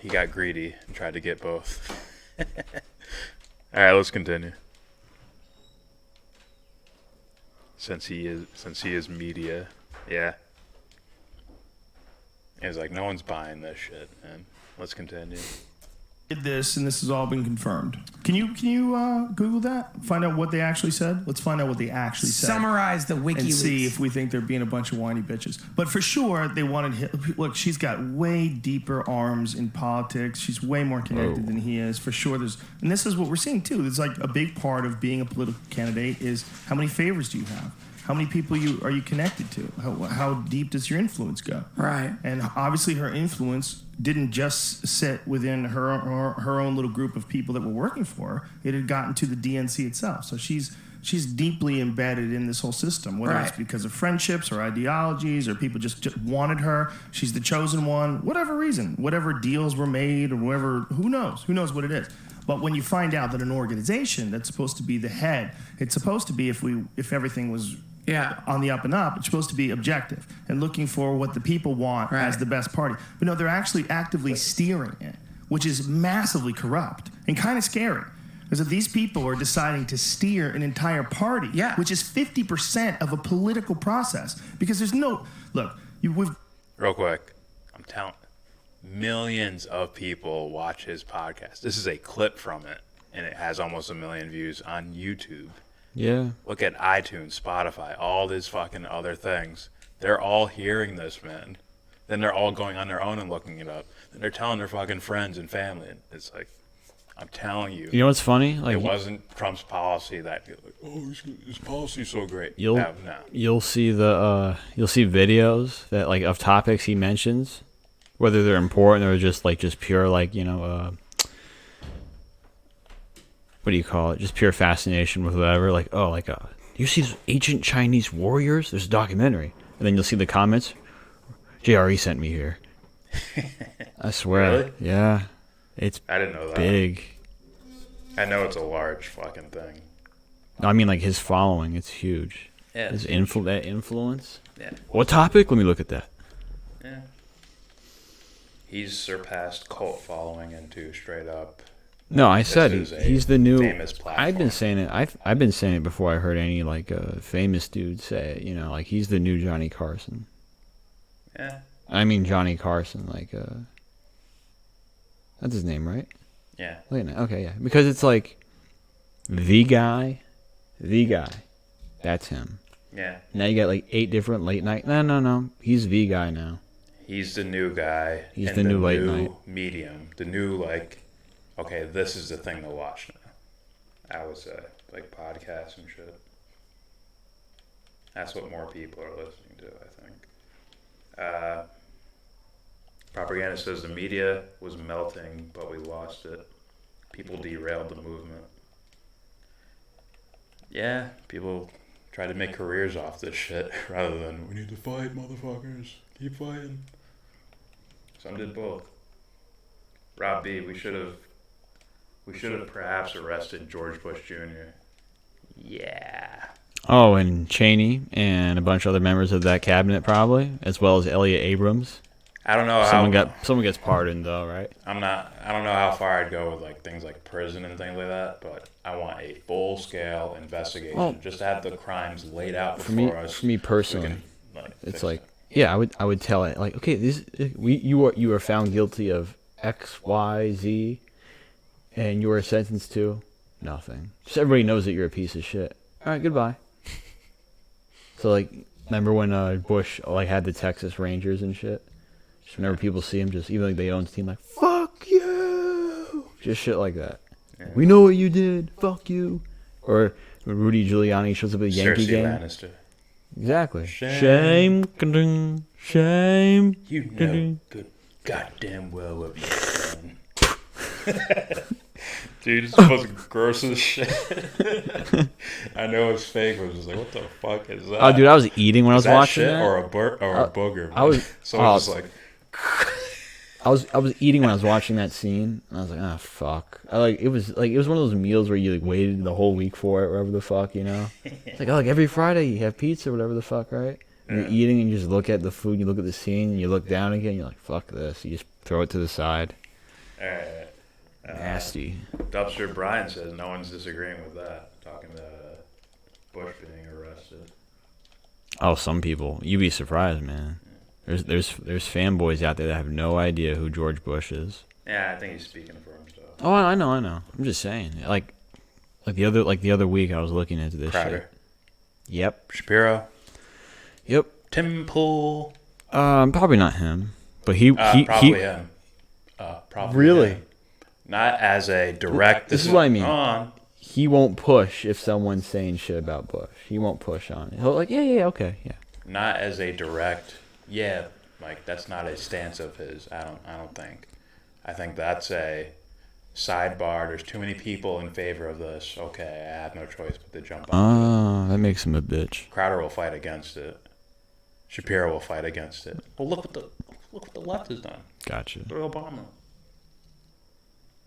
got greedy and tried to get both. All right, let's continue. Since he is media, yeah. He's like, no one's buying this shit, man. Let's continue. Did this, and this has all been confirmed. Can you Google that? Find out what they actually said. Let's find out what they actually said. Summarize the WikiLeaks. And see if we think they're being a bunch of whiny bitches. But for sure, they wanted. Look, she's got way deeper arms in politics. She's way more connected than he is. For sure, and this is what we're seeing too. It's like a big part of being a political candidate is how many favors do you have? How many people are you connected to? How deep does your influence go? Right. And obviously, her influence didn't just sit within her own little group of people that were working for her. It had gotten to the DNC itself. So she's deeply embedded in this whole system, whether it's because of friendships or ideologies or people just wanted her. She's the chosen one, whatever reason, whatever deals were made or whatever, who knows what it is. But when you find out that an organization that's supposed to be the head, it's supposed to be if everything was on the up and up, it's supposed to be objective and looking for what the people want as the best party. But no, they're actually actively steering it, which is massively corrupt and kind of scary. Because if these people are deciding to steer an entire party, which is 50% of a political process, because there's no real quick, I'm telling millions of people watch his podcast. This is a clip from it, and it has almost 1 million views on YouTube. Yeah. Look at iTunes, Spotify, all these fucking other things. They're all hearing this, man. Then they're all going on their own and looking it up. Then they're telling their fucking friends and family. And it's like, I'm telling you. You know what's funny? Like, it wasn't Trump's policy that, his policy's so great. You'll see videos that like of topics he mentions, whether they're important or just pure what do you call it? Just pure fascination with whatever. You see those ancient Chinese warriors? There's a documentary. And then you'll see the comments. JRE sent me here. I swear. Really? Yeah. I didn't know that. Big. I know it's a large fucking thing. I mean, like his following, it's huge. Yeah. His that influence. Yeah. What topic? Let me look at that. Yeah. He's surpassed cult following into straight up. No, I said he's the new. Famous platform. I've been saying it. I've been saying it before I heard any like famous dude say it. You know, like he's the new Johnny Carson. Yeah. I mean Johnny Carson, like that's his name, right? Yeah. Wait a minute. Okay, yeah, because it's like the guy, that's him. Yeah. Now you got like 8 different late night. No. He's the guy now. He's the new guy. He's the new late night medium. The new like, okay, this is the thing to watch now. I would say like podcasts and shit. That's what more people are listening to, I think. Propaganda says the media was melting, but we lost it. People derailed the movement. Yeah, people try to make careers off this shit rather than we need to fight, motherfuckers. Keep fighting. Some did both. Rob B, we should have perhaps arrested George Bush Jr. Yeah. Oh, and Cheney and a bunch of other members of that cabinet probably, as well as Elliot Abrams. I don't know someone gets pardoned though, right? I don't know how far I'd go with like things like prison and things like that, but I want a full scale investigation. Just to have the crimes laid out before us. For me personally, it's like I would tell it like, okay, you are found guilty of X, Y, Z, and you are sentenced to nothing. Just everybody knows that you're a piece of shit. All right, goodbye. So like, remember when Bush like had the Texas Rangers and shit? Just whenever people see him, just even like they own his team, like fuck you, just shit like that. Yeah. We know what you did. Fuck you. Or when Rudy Giuliani shows up at a Yankee game. Lannister. Exactly. Shame. Shame. You know good goddamn well what you've done. Dude, it's the most grossest shit. I know it's fake, but I was just like, what the fuck is that? Oh, dude, I was eating when I was watching shit that. Or a booger. I was. Someone was like. I was eating when I was watching that scene, and I was like, ah, fuck. It was one of those meals where you like waited the whole week for it, whatever the fuck, you know. It's like, every Friday you have pizza, or whatever the fuck, right? And you're eating, and you just look at the food, you look at the scene, and you look down again, and you're like, fuck this. You just throw it to the side. Nasty. Dubster Brian says no one's disagreeing with that. Talking to Bush being arrested. Oh, some people. You'd be surprised, man. There's fanboys out there that have no idea who George Bush is. Yeah, I think he's speaking for himself. Oh, I know. I'm just saying. Like the other week, I was looking into this Crowder. shit. Yep. Shapiro. Yep. Tim Pool. Probably not him, but he probably him. Probably really. Him. Not as a direct. This is what I mean. He won't push if someone's saying shit about Bush. He won't push on it. He'll like, yeah, okay, yeah. Not as a direct. Yeah, like that's not a stance of his. I don't think. I think that's a sidebar. There's too many people in favor of this. Okay, I have no choice but to jump on. That makes him a bitch. Crowder will fight against it. Shapiro will fight against it. Well, look what the left has done. Gotcha. Look at Obama.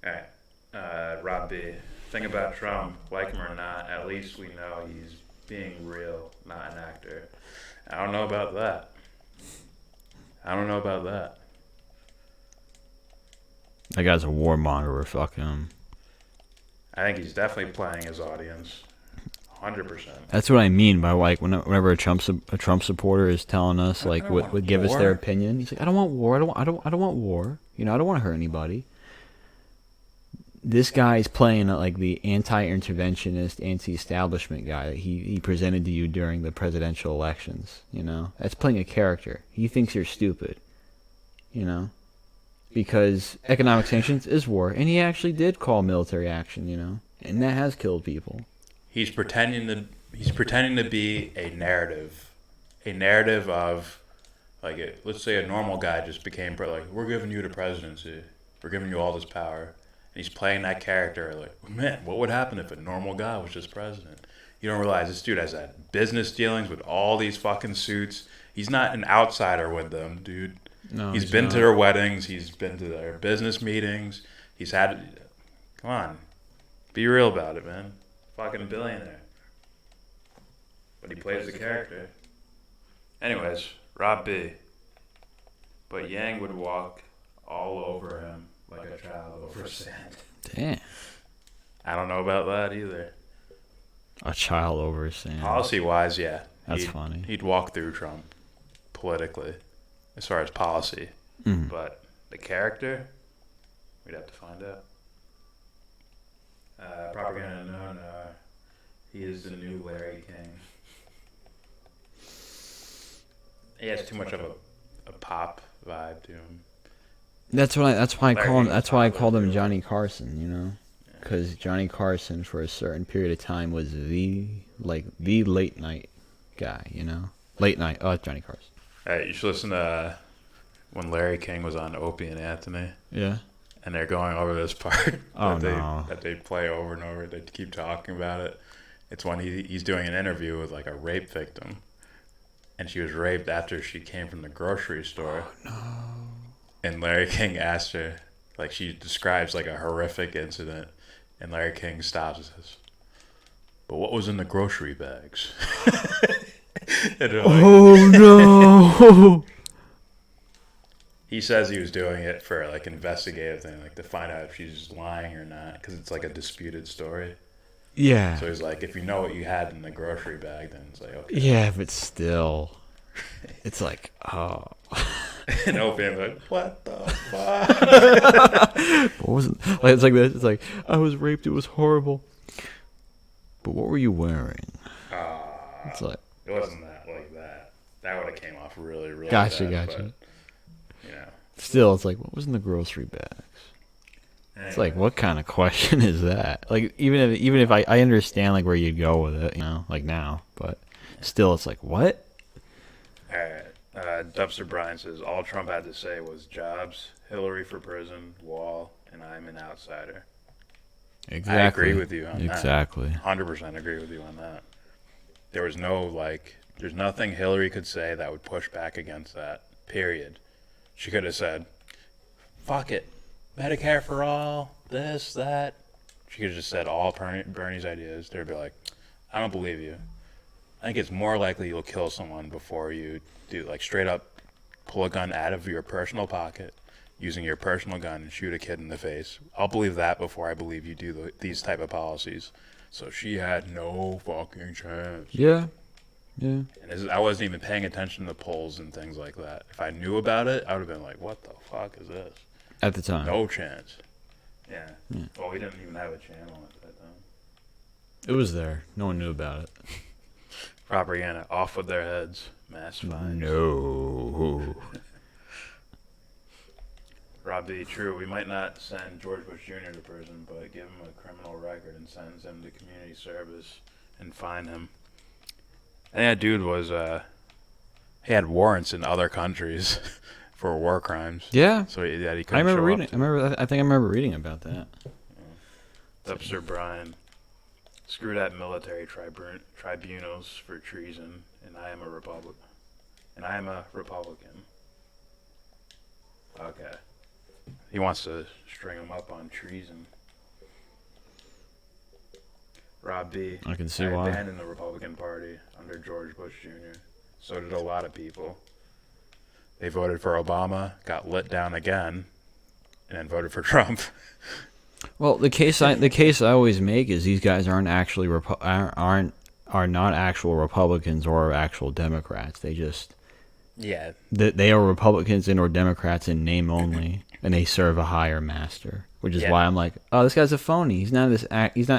All right, Rob B. Thing about Trump, like him or not, at least we know he's being real, not an actor. I don't know about that. That guy's a warmonger. Fuck him. I think he's definitely playing his audience, 100%. That's what I mean by like whenever a Trump supporter is telling us like would give us their opinion. He's like, I don't want war. I don't want war. You know, I don't want to hurt anybody. This guy's playing like the anti-interventionist, anti-establishment guy that he presented to you during the presidential elections. You know, that's playing a character. He thinks you're stupid. You know, because economic sanctions is war, and he actually did call military action. You know, and that has killed people. He's pretending to be a narrative of like let's say a normal guy just became like, we're giving you the presidency, we're giving you all this power. And he's playing that character like, man, what would happen if a normal guy was just president? You don't realize this dude has had business dealings with all these fucking suits. He's not an outsider with them, dude. No, he's been to their weddings. He's been to their business meetings. He's had, come on. Be real about it, man. Fucking billionaire. But he plays the character. Anyways, Rob B. But Yang would walk all over him like a child over sand. Damn. I don't know about that either. A child over sand. Policy-wise, yeah. That's funny. He'd walk through Trump politically, as far as policy. Mm. But the character, we'd have to find out. Propaganda, no. He is the new Larry King. He has too much of a pop vibe to him. That's why I call him. That's why I called him Larry. Johnny Carson. You know, because Johnny Carson for a certain period of time was the late night guy. You know, late night. Oh, it's Johnny Carson. Hey, you should listen to when Larry King was on Opie and Anthony. Yeah. And they're going over this part no. that they play over and over. They keep talking about it. It's when he's doing an interview with like a rape victim, and she was raped after she came from the grocery store. Oh, no. And Larry King asked her, like she describes like a horrific incident, and Larry King stops and says, "But what was in the grocery bags?" And they're like, oh no. He says he was doing it for like investigative thing, like to find out if she's lying or not, because it's like a disputed story. Yeah. So he's like, if you know what you had in the grocery bag, then it's like, okay. Yeah, but still, it's like, oh. And Opie's like, what the fuck? What was it? Like, it's like this. It's like, I was raped. It was horrible. But what were you wearing? It's like, it wasn't that like that. That would have came off really, really gotcha. bad. But, you know. Still, it's like, what was in the grocery bags? Anyway. It's like, what kind of question is that? Like, even if I understand like where you'd go with it, you know, like now, but still, it's like, what? All right. Dumpster Brian says all Trump had to say was jobs, Hillary for prison, wall, and I'm an outsider. Exactly. I agree with you on that. Exactly. 100% agree with you on that. There was no there's nothing Hillary could say that would push back against that. Period. She could have said, "Fuck it, Medicare for all, this, that." She could have just said all Bernie's ideas. They'd be like, "I don't believe you. I think it's more likely you'll kill someone before you do like straight up pull a gun out of your personal pocket using your personal gun and shoot a kid in the face. I'll believe that before I believe you do these type of policies." So she had no fucking chance. Yeah. Yeah. And I wasn't even paying attention to polls and things like that. If I knew about it, I would have been like, what the fuck is this? At the time. No chance. Yeah. Well, we didn't even have a channel at that time. It was there. No one knew about it. Propaganda. Off with their heads. Mass fines. No. Rob B. True. We might not send George Bush Jr. to prison, but give him a criminal record and send him to community service and fine him. And that dude was, he had warrants in other countries for war crimes. Yeah. So he couldn't I remember show reading. up I think I remember reading about that. Dumpster Brian. Screw that military tribunals for treason, and I am a Republican. Okay. He wants to string him up on treason. Rob B. I can see I why. abandoned the Republican Party under George Bush Jr. So did a lot of people. They voted for Obama, got lit down again, and then voted for Trump. Well, the case I always make is these guys aren't actually are not actual Republicans or actual Democrats. They just they are Republicans and or Democrats in name only, and they serve a higher master. Which is why I'm like, oh, this guy's a phony. He's not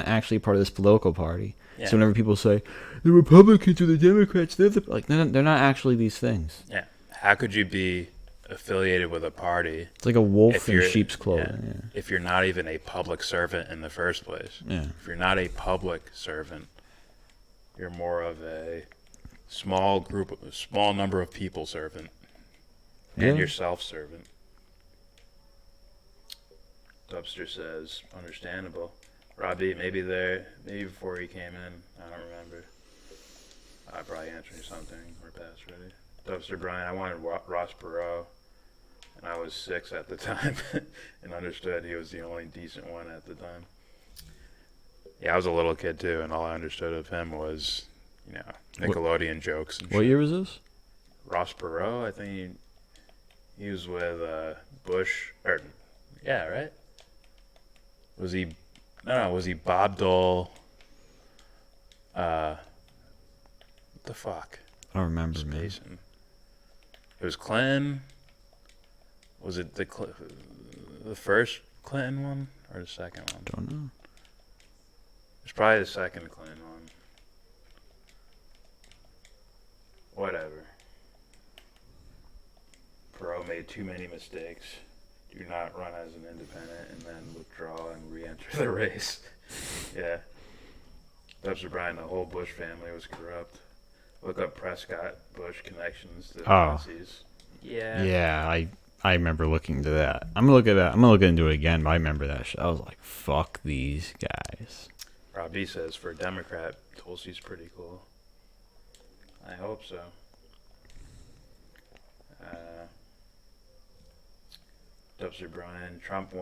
actually part of this political party. Yeah. So whenever people say the Republicans or the Democrats, they're not actually these things. Yeah. How could you be affiliated with a party? It's like a wolf in sheep's clothing. Yeah. If you're not even a public servant in the first place. Yeah. If you're not a public servant, you're more of a small number of people servant. And yourself servant. Dubster says, understandable. Robbie, maybe before he came in, I don't remember. I probably answered something or passed ready. Dubster Brian, I wanted Ross Perot, and I was 6 at the time, and understood he was the only decent one at the time. Yeah, I was a little kid too, and all I understood of him was, you know, Nickelodeon jokes. And What year was this? Ross Perot, I think he was with Bush, or yeah, right? Was he? No, was he Bob Dole? What the fuck? I don't remember, man. Spacing. It was Clinton. Was it the first Clinton one or the second one? Don't know. It's probably the second Clinton one. Whatever. Perot made too many mistakes. Do not run as an independent and then withdraw and re-enter the race. Yeah. Dubs Brian, the whole Bush family was corrupt. Look up Prescott Bush connections to Nazis. Yeah. Yeah, I remember looking to that. I'm gonna look at that. I'm gonna look into it again, but I remember that shit. I was like, fuck these guys. Rob B says, for a Democrat, Tulsi's pretty cool. I hope so. Dubster Brian, Trump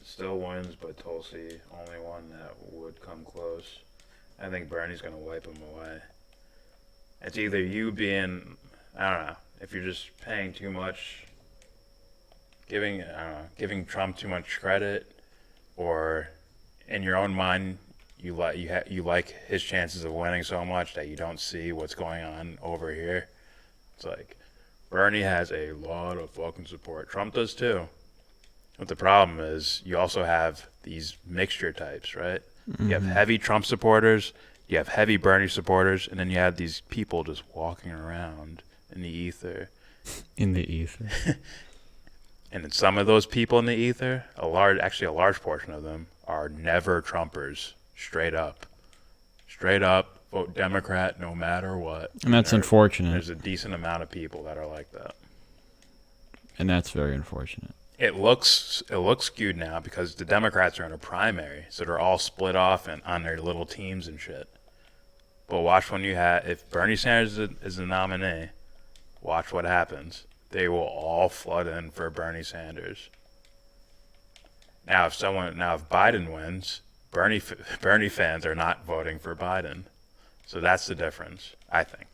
still wins, but Tulsi, only one that would come close. I think Bernie's going to wipe him away. It's either you being, I don't know, if you're just paying too much, giving Trump too much credit, or in your own mind, you like his chances of winning so much that you don't see what's going on over here. It's like, Bernie has a lot of fucking support. Trump does too. But the problem is you also have these mixture types, right? Mm-hmm. You have heavy Trump supporters, you have heavy Bernie supporters, and then you have these people just walking around in the ether. In the ether. And then some of those people in the ether, a large portion of them, are never Trumpers, straight up. Straight up, vote Democrat no matter what. And that's unfortunate. There's a decent amount of people that are like that. And that's very unfortunate. It looks skewed now because the Democrats are in a primary, so they're all split off and on their little teams and shit. But watch if Bernie Sanders is the nominee, watch what happens. They will all flood in for Bernie Sanders. Now, if Biden wins, Bernie fans are not voting for Biden, so that's the difference, I think.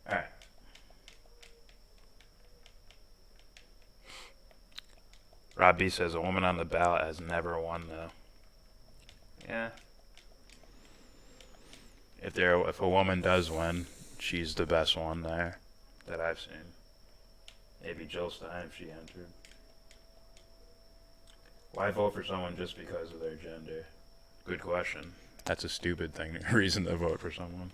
All right. Rob B says a woman on the ballot has never won though. Yeah. If a woman does win, she's the best one there that I've seen. Maybe Jill Stein if she entered. Why vote for someone just because of their gender? Good question. That's a stupid reason to vote for someone.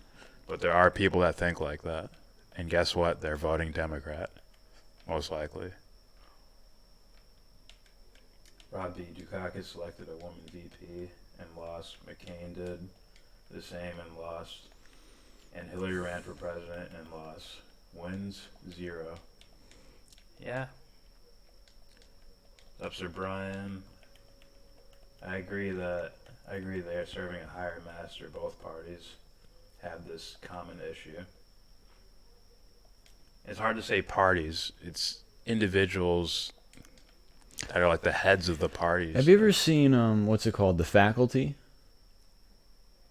But there are people that think like that. And guess what? They're voting Democrat. Most likely. Rob B. Dukakis selected a woman VP and lost. McCain did the same and lost. And Hillary ran for president and lost. Wins 0. Yeah. Sir Brian. I agree they are serving a higher master. Both parties have this common issue. It's hard to say parties. It's individuals that are like the heads of the parties. Have you ever seen what's it called, The Faculty?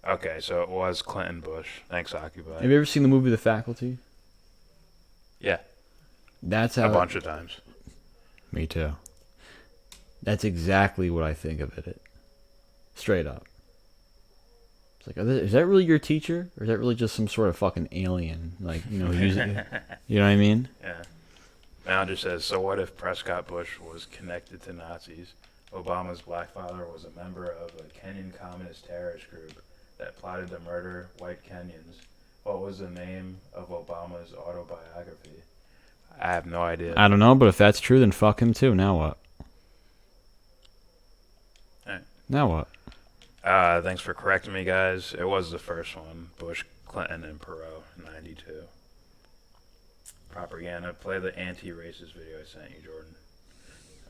Okay, so it was Clinton Bush. Thanks, Occupy. Have you ever seen the movie The Faculty? Yeah. That's how a bunch of times. Me too. That's exactly what I think of it. Straight up. It's like, is that really your teacher, or is that really just some sort of fucking alien? Like, you know, you know what I mean? Yeah. Mounder says, so what if Prescott Bush was connected to Nazis? Obama's black father was a member of a Kenyan communist terrorist group that plotted to murder white Kenyans. What was the name of Obama's autobiography? I have no idea. I don't know, but if that's true, then fuck him too. Now what? Right. Now what? Thanks for correcting me, guys. It was the first one. Bush, Clinton, and Perot, 92. Propaganda. Play the anti-racist video I sent you, Jordan.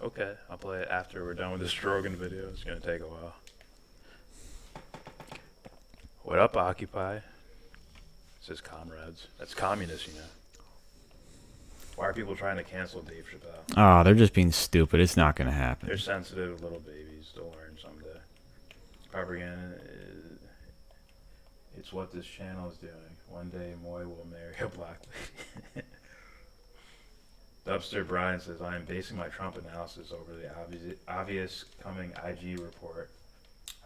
Okay, I'll play it after we're done with this Rogan video. It's going to take a while. What up, Occupy? It says comrades. That's communist, you know. Why are people trying to cancel Dave Chappelle? Oh, they're just being stupid. It's not going to happen. They're sensitive little babies. They'll learn someday. Propaganda. It's what this channel is doing. One day, Moy will marry a black lady. Dubster Brian says, I am basing my Trump analysis over the obvious coming IG report,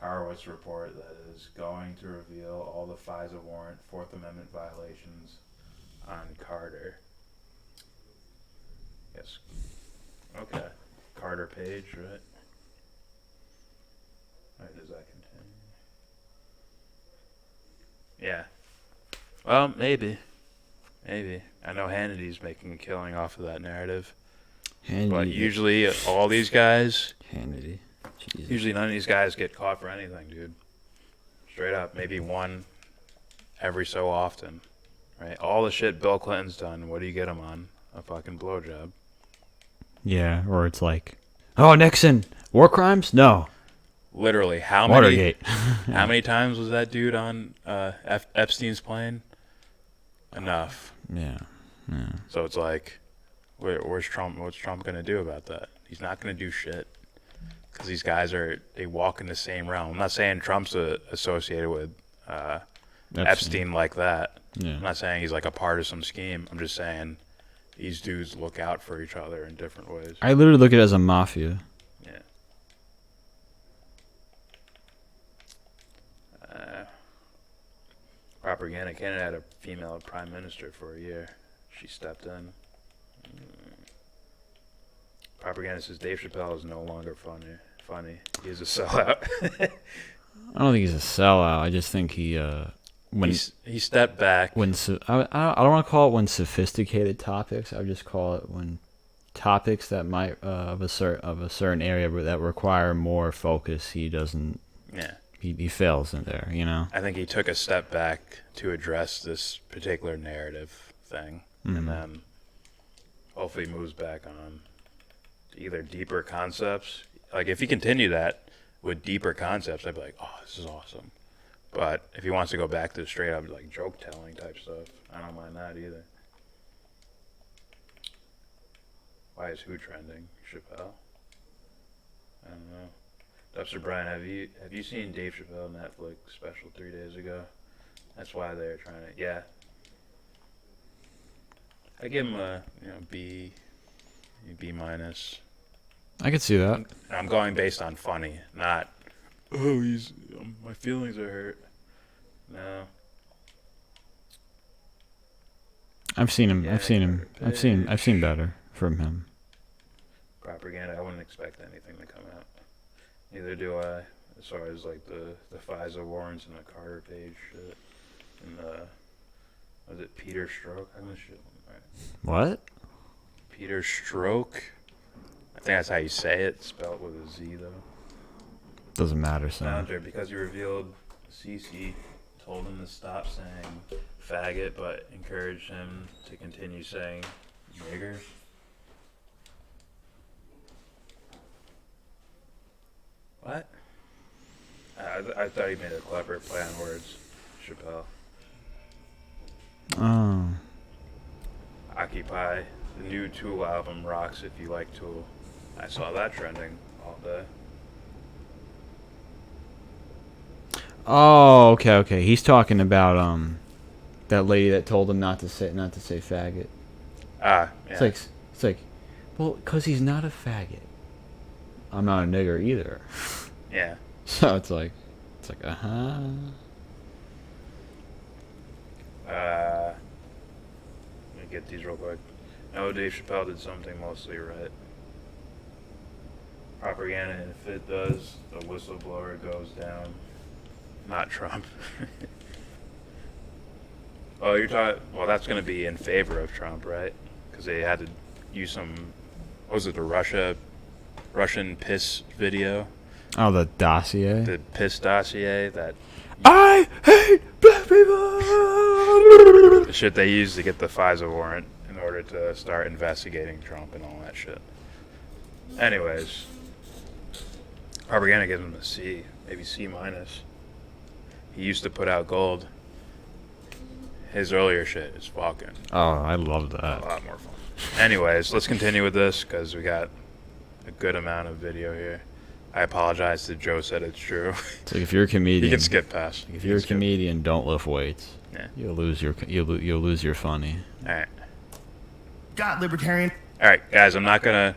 Horowitz report, that is going to reveal all the FISA warrant Fourth Amendment violations on Carter. Yes. Okay. Carter Page, right? Alright, does that continue? Yeah. Well, maybe. Maybe. I know Hannity's making a killing off of that narrative. Hannity. But usually all these guys... Hannity. Jesus. Usually none of these guys get caught for anything, dude. Straight up. Maybe one every so often. Right? All the shit Bill Clinton's done, what do you get him on? A fucking blowjob. Yeah, or it's like, oh, Nixon, war crimes? No. Literally, how Watergate. how many times was that dude on Epstein's plane? Enough. Yeah. Yeah. So it's like, where's Trump? What's Trump gonna do about that? He's not gonna do shit. Because these guys they walk in the same realm. I'm not saying Trump's associated with Epstein like that. Yeah. I'm not saying he's like a part of some scheme. I'm just saying these dudes look out for each other in different ways. I literally look at it as a mafia. Yeah. Propaganda. Canada had a female prime minister for a year. She stepped in. Propaganda says Dave Chappelle is no longer funny. He's a sellout. I don't think he's a sellout. I just think he he stepped back. I don't want to call it when sophisticated topics. I would just call it when topics that might of a certain area that require more focus. He doesn't. Yeah. He fails in there. You know. I think he took a step back to address this particular narrative thing, and then hopefully moves back on either deeper concepts. Like if he continued that with deeper concepts, I'd be like, oh, this is awesome. But if he wants to go back to straight up like joke telling type stuff, I don't mind that either. Why is who trending? Chappelle? I don't know. Dubster Brian, have you seen Dave Chappelle Netflix special 3 days ago? That's why they're trying to. Yeah. I give him a B minus. I could see that. I'm going based on funny, not. Oh, he's my feelings are hurt. No. I've seen him. Yeah, I've seen better from him. Propaganda. I wouldn't expect anything to come out. Neither do I. As far as like the FISA warrants and the Carter Page shit, and was it Peter Stroke? I'm gonna shit. Right. What? Peter Stroke. I think that's how you say it. Spelled with a Z though. Doesn't matter, son. Founder, because he revealed Cece told him to stop saying faggot, but encouraged him to continue saying nigger. What? I thought he made a clever play on words, Chappelle. Oh. Occupy. The new Tool album rocks if you like Tool. I saw that trending all day. Oh, okay. He's talking about that lady that told him not to say faggot. Ah, yeah. It's like, well, 'cause he's not a faggot. I'm not a nigger either. Yeah. So it's like, Let me get these real quick. No, Dave Chappelle did something mostly right. Propaganda, and if it does, the whistleblower goes down. Not Trump. Oh, you're talking. Well, that's going to be in favor of Trump, right? Because they had to use some. What was it? The Russian piss video. oh, the dossier. The piss dossier that. I hate black people. The shit they used to get the FISA warrant in order to start investigating Trump and all that shit. Anyways, Propaganda gives him a C, maybe C minus. He used to put out gold. His earlier shit is fucking Oh, I love that. a lot more fun. Anyways, let's continue with this because we got a good amount of video here. I apologize that Joe said it's true. It's like if you're a comedian, You can skip past. If you're a comedian, don't lift weights. Yeah. You'll lose your funny. All right. Got libertarian. All right, guys. I'm not gonna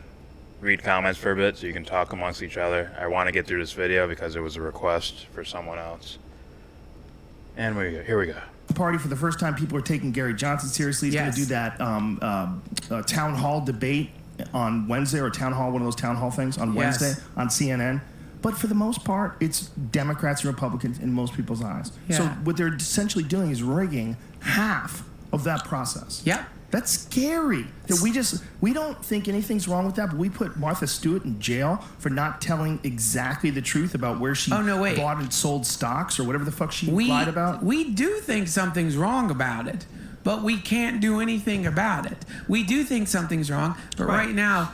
read comments for a bit, so you can talk amongst each other. I want to get through this video because it was a request for someone else. And here we go. Party for the first time. People are taking Gary Johnson seriously. He's going to do that town hall debate on Wednesday, or town hall, one of those town hall things on Wednesday on CNN. But for the most part, it's Democrats and Republicans in most people's eyes. Yeah. So what they're essentially doing is rigging half of that process. Yep. That's scary. That we don't think anything's wrong with that, but we put Martha Stewart in jail for not telling exactly the truth about where she bought and sold stocks or whatever the fuck she lied about. We do think something's wrong about it, but we can't do anything about it. We do think something's wrong, but right now,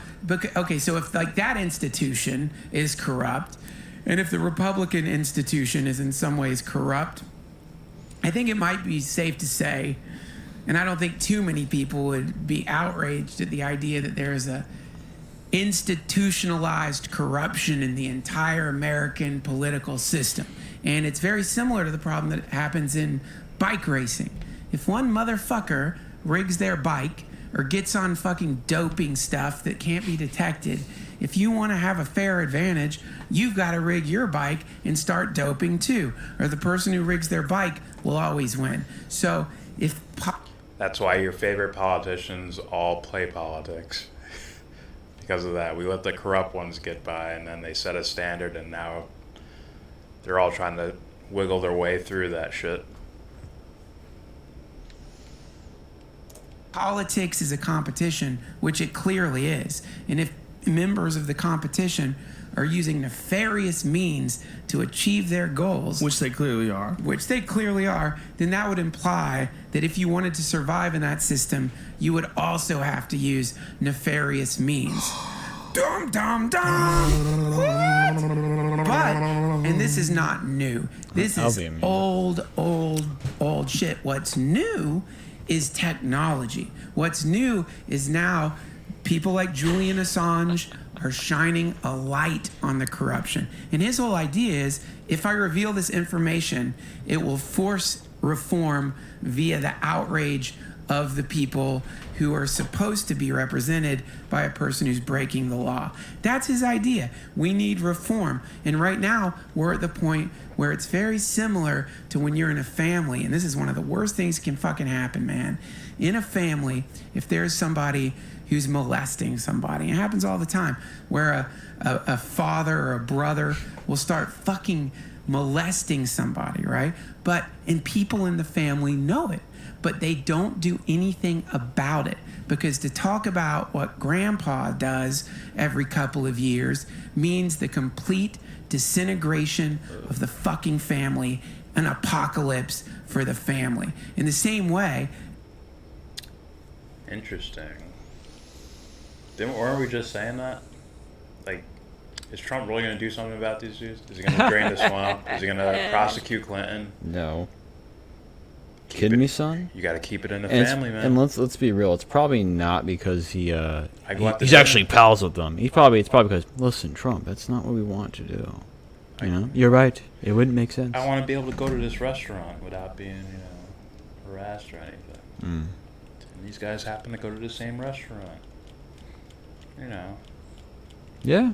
okay, so if like that institution is corrupt, and if the Republican institution is in some ways corrupt, I think it might be safe to say, and I don't think too many people would be outraged at the idea that there is a institutionalized corruption in the entire American political system. And it's very similar to the problem that happens in bike racing. If one motherfucker rigs their bike or gets on fucking doping stuff that can't be detected, if you want to have a fair advantage, you've got to rig your bike and start doping too. Or the person who rigs their bike will always win. So if... That's why your favorite politicians all play politics. Because of that. We let the corrupt ones get by, and then they set a standard, and now they're all trying to wiggle their way through that shit. Politics is a competition, which it clearly is. And if members of the competition are using nefarious means to achieve their goals, which they clearly are, then that would imply that if you wanted to survive in that system, you would also have to use nefarious means. Dum dum dum. What? But, and this is not new. This is old shit. What's new is technology. What's new is now people like Julian Assange are shining a light on the corruption. And his whole idea is, if I reveal this information, it will force reform via the outrage of the people who are supposed to be represented by a person who's breaking the law. That's his idea. We need reform. And right now, we're at the point where it's very similar to when you're in a family. And this is one of the worst things that can fucking happen, man. In a family, if there's somebody who's molesting somebody, it happens all the time, where a father or a brother will start fucking molesting somebody, right? And people in the family know it, but they don't do anything about it, because to talk about what grandpa does every couple of years means the complete disintegration of the fucking family, an apocalypse for the family. In the same way. Interesting. Weren't we just saying that? Like, is Trump really going to do something about these dudes? Is he going to drain the swamp? Is he going to prosecute Clinton? No. Kidding me, son? You got to keep it in the family, man. And let's be real. It's probably not because he's actually pals with them. It's probably because, listen, Trump, that's not what we want to do. You know, you're right. It wouldn't make sense. I want to be able to go to this restaurant without being, harassed or anything. And these guys happen to go to the same restaurant. Yeah.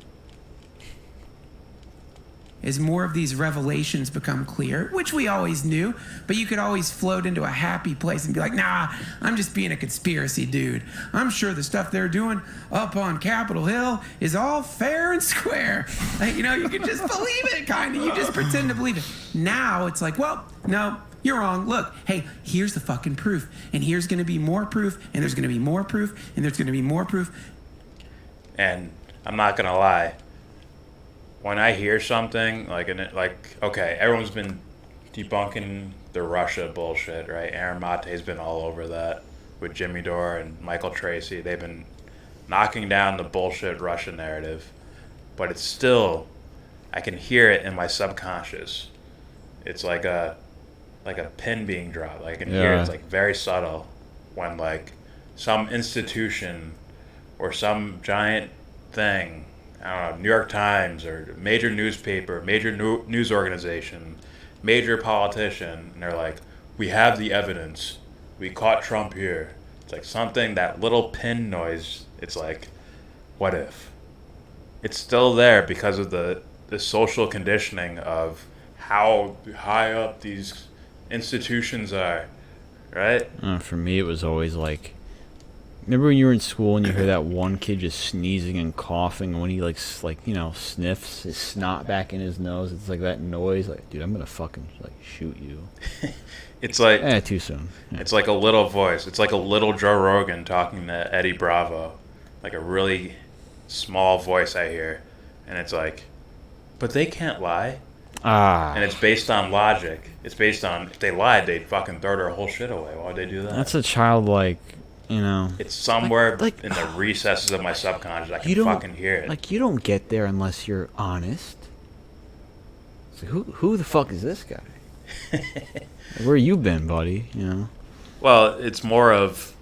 As more of these revelations become clear, which we always knew, but you could always float into a happy place and be like, nah, I'm just being a conspiracy dude. I'm sure the stuff they're doing up on Capitol Hill is all fair and square. Like, you can just believe it, kind of. You just pretend to believe it. Now it's like, well, no, you're wrong. Look, hey, here's the fucking proof. And here's going to be more proof. And there's going to be more proof. And there's going to be more proof. And I'm not going to lie. When I hear something, okay, everyone's been debunking the Russia bullshit, right? Aaron Mate's been all over that with Jimmy Dore and Michael Tracy. They've been knocking down the bullshit Russia narrative. But it's still, I can hear it in my subconscious. It's like a pin being dropped. I can hear it. It's like very subtle when some institution or some giant thing I don't know, New York Times or major newspaper, major news organization, major politician, and they're like, we have the evidence. We caught Trump here. It's like something, that little pin noise, it's like, what if? It's still there because of the social conditioning of how high up these institutions are, right? For me, it was always like, remember when you were in school and you hear that one kid just sneezing and coughing, and when he sniffs his snot back in his nose, it's like that noise. Like, dude, I'm gonna fucking shoot you. It's like too soon. Yeah. It's like a little voice. It's like a little Joe Rogan talking to Eddie Bravo, like a really small voice I hear, and it's like, but they can't lie. And it's based on logic. It's based on, if they lied, they'd fucking throw their whole shit away. Why would they do that? That's a childlike, It's somewhere in the recesses of my subconscious. I can fucking hear it. Like, you don't get there unless you're honest. So who the fuck is this guy? Where you been, buddy? Well, it's more of,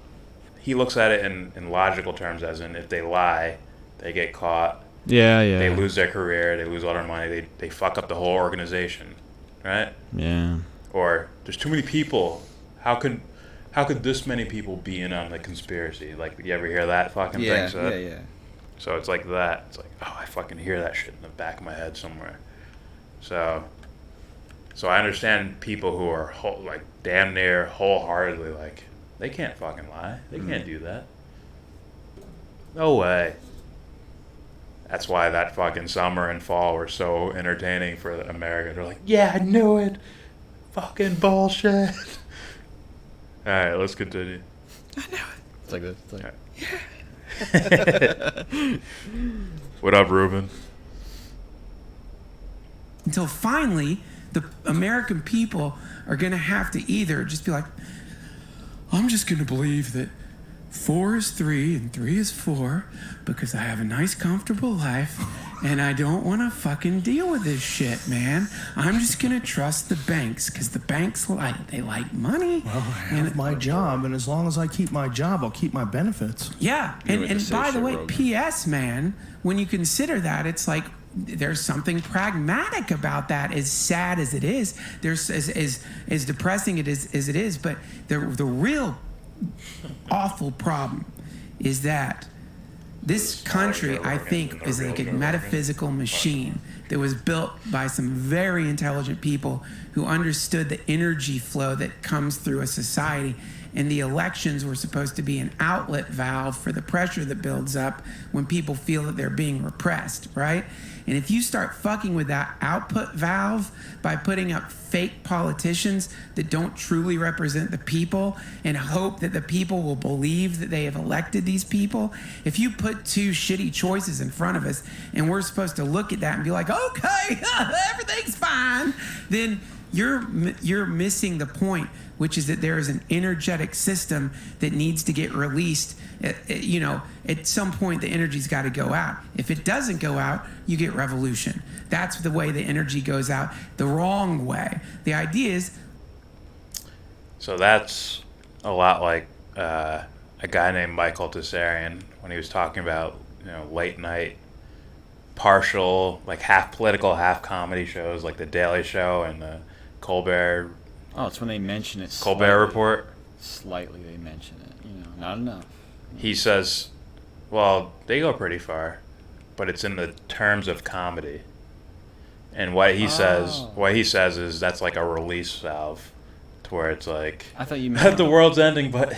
he looks at it in logical terms, as in, if they lie, they get caught. Yeah. They lose their career. They lose all their money. They fuck up the whole organization, right? Yeah. Or there's too many people. How could this many people be in on the conspiracy? Like, you ever hear that fucking thing? Yeah. So it's like that. It's like, oh, I fucking hear that shit in the back of my head somewhere. So I understand people who are damn near wholeheartedly like, they can't fucking lie. They can't do that. No way. That's why that fucking summer and fall were so entertaining for America. They're like, yeah, I knew it. Fucking bullshit. All right, let's continue. I know it. It's like this. It's like, yeah. What up, Ruben? Until finally, the American people are going to have to either just be like, I'm just going to believe that 4 is 3 and 3 is 4 because I have a nice, comfortable life and I don't want to fucking deal with this shit, man. I'm just going to trust the banks because the banks like money. Well, I have my job, and as long as I keep my job, I'll keep my benefits. Yeah, and by the way, Rogan. P.S., man, when you consider that, it's like, there's something pragmatic about that, as sad as it is. There's as depressing as it is, but the real awful problem is that this country, I think, is like a metaphysical machine that was built by some very intelligent people who understood the energy flow that comes through a society. And the elections were supposed to be an outlet valve for the pressure that builds up when people feel that they're being repressed, right? And if you start fucking with that output valve by putting up fake politicians that don't truly represent the people and hope that the people will believe that they have elected these people, if you put two shitty choices in front of us and we're supposed to look at that and be like, okay, everything's fine, then you're missing the point, which is that there is an energetic system that needs to get released. At some point the energy's got to go out. If it doesn't go out, you get revolution. That's the way the energy goes out, the wrong way. The idea is... So that's a lot like a guy named Michael Tessarian when he was talking about late night, partial, like half political, half comedy shows like The Daily Show and the Colbert. Oh, it's when they mention it. Colbert Report. Slightly, they mention it. Not enough. He says, well, they go pretty far, but it's in the terms of comedy. And what he says is that's like a release valve, to where it's like, I thought you meant the world's ending, but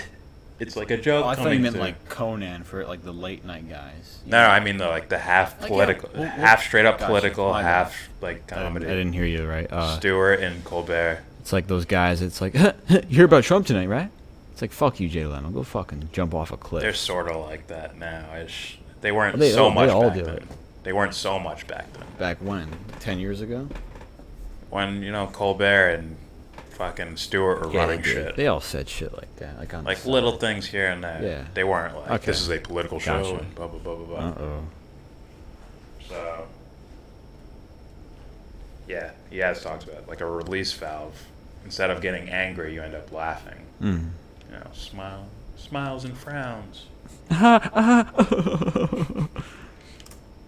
it's like a joke. I thought you meant like Conan for like the late night guys. No, I mean the half political, half straight up political, half like comedy. I didn't hear you right. Stewart and Colbert. It's like those guys. It's like, you hear about Trump tonight, right? It's like, fuck you, Jay Leno. Go fucking jump off a cliff. They're sort of like that now. They weren't so much back then. They weren't so much back then. Back when? 10 years ago? When, Colbert and fucking Stewart were running shit. They all said shit like that. Like little things here and there. Yeah. They weren't like, this is a political show Gotcha. and blah, blah, blah, blah, blah. Uh-oh. So, yeah, he has talks about it, like a release valve. Instead of getting angry, you end up laughing. Mm. Smiles and frowns.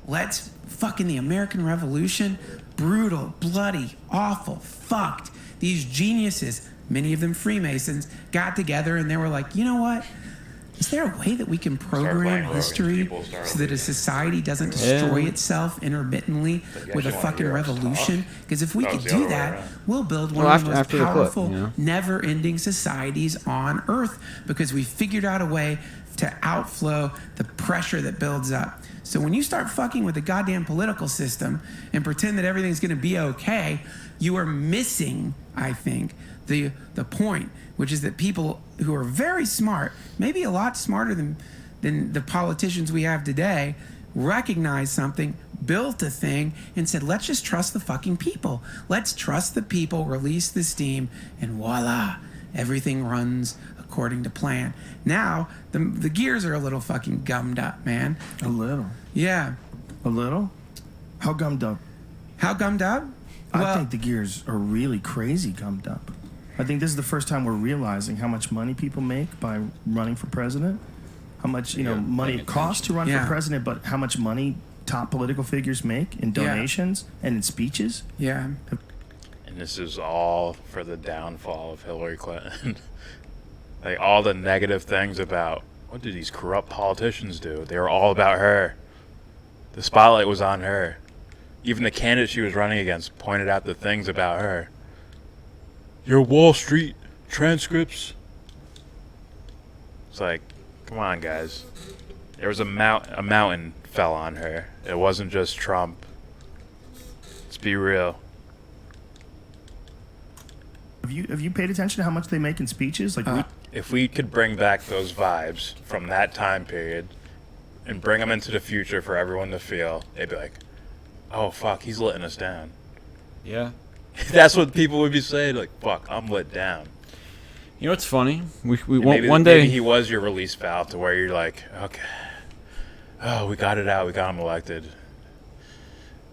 Let's fucking the American Revolution, brutal, bloody, awful, fucked. These geniuses, many of them Freemasons, got together and they were like, you know what? Is there a way that we can program history so that a society doesn't destroy itself intermittently with a fucking revolution? Because if we could do that, we'll build one of the most powerful, never-ending societies on Earth because we figured out a way to outflow the pressure that builds up. So when you start fucking with the goddamn political system and pretend that everything's going to be okay, you are missing, I think, the point, which is that people who are very smart, maybe a lot smarter than the politicians we have today, recognized something, built a thing, and said, let's just trust the fucking people. Let's trust the people, release the steam, and voila, everything runs according to plan. Now, the gears are a little fucking gummed up, man. A little. Yeah. A little? How gummed up? How gummed up? I think the gears are really crazy gummed up. I think this is the first time we're realizing how much money people make by running for president. How much, money it costs to run for president, but how much money top political figures make in donations and in speeches. Yeah. And this is all for the downfall of Hillary Clinton. Like, all the negative things about, what did these corrupt politicians do? They were all about her. The spotlight was on her. Even the candidate she was running against pointed out the things about her. Your Wall Street transcripts. It's like, come on, guys. There was a mountain fell on her. It wasn't just Trump. Let's be real. Have you paid attention to how much they make in speeches? Like, if we could bring back those vibes from that time period and bring them into the future for everyone to feel, they'd be like, oh fuck, he's letting us down. Yeah. That's what people would be saying, like, fuck, I'm let down. You know what's funny? We maybe, one day maybe he was your release valve to where you're like, okay, oh, we got it out, we got him elected.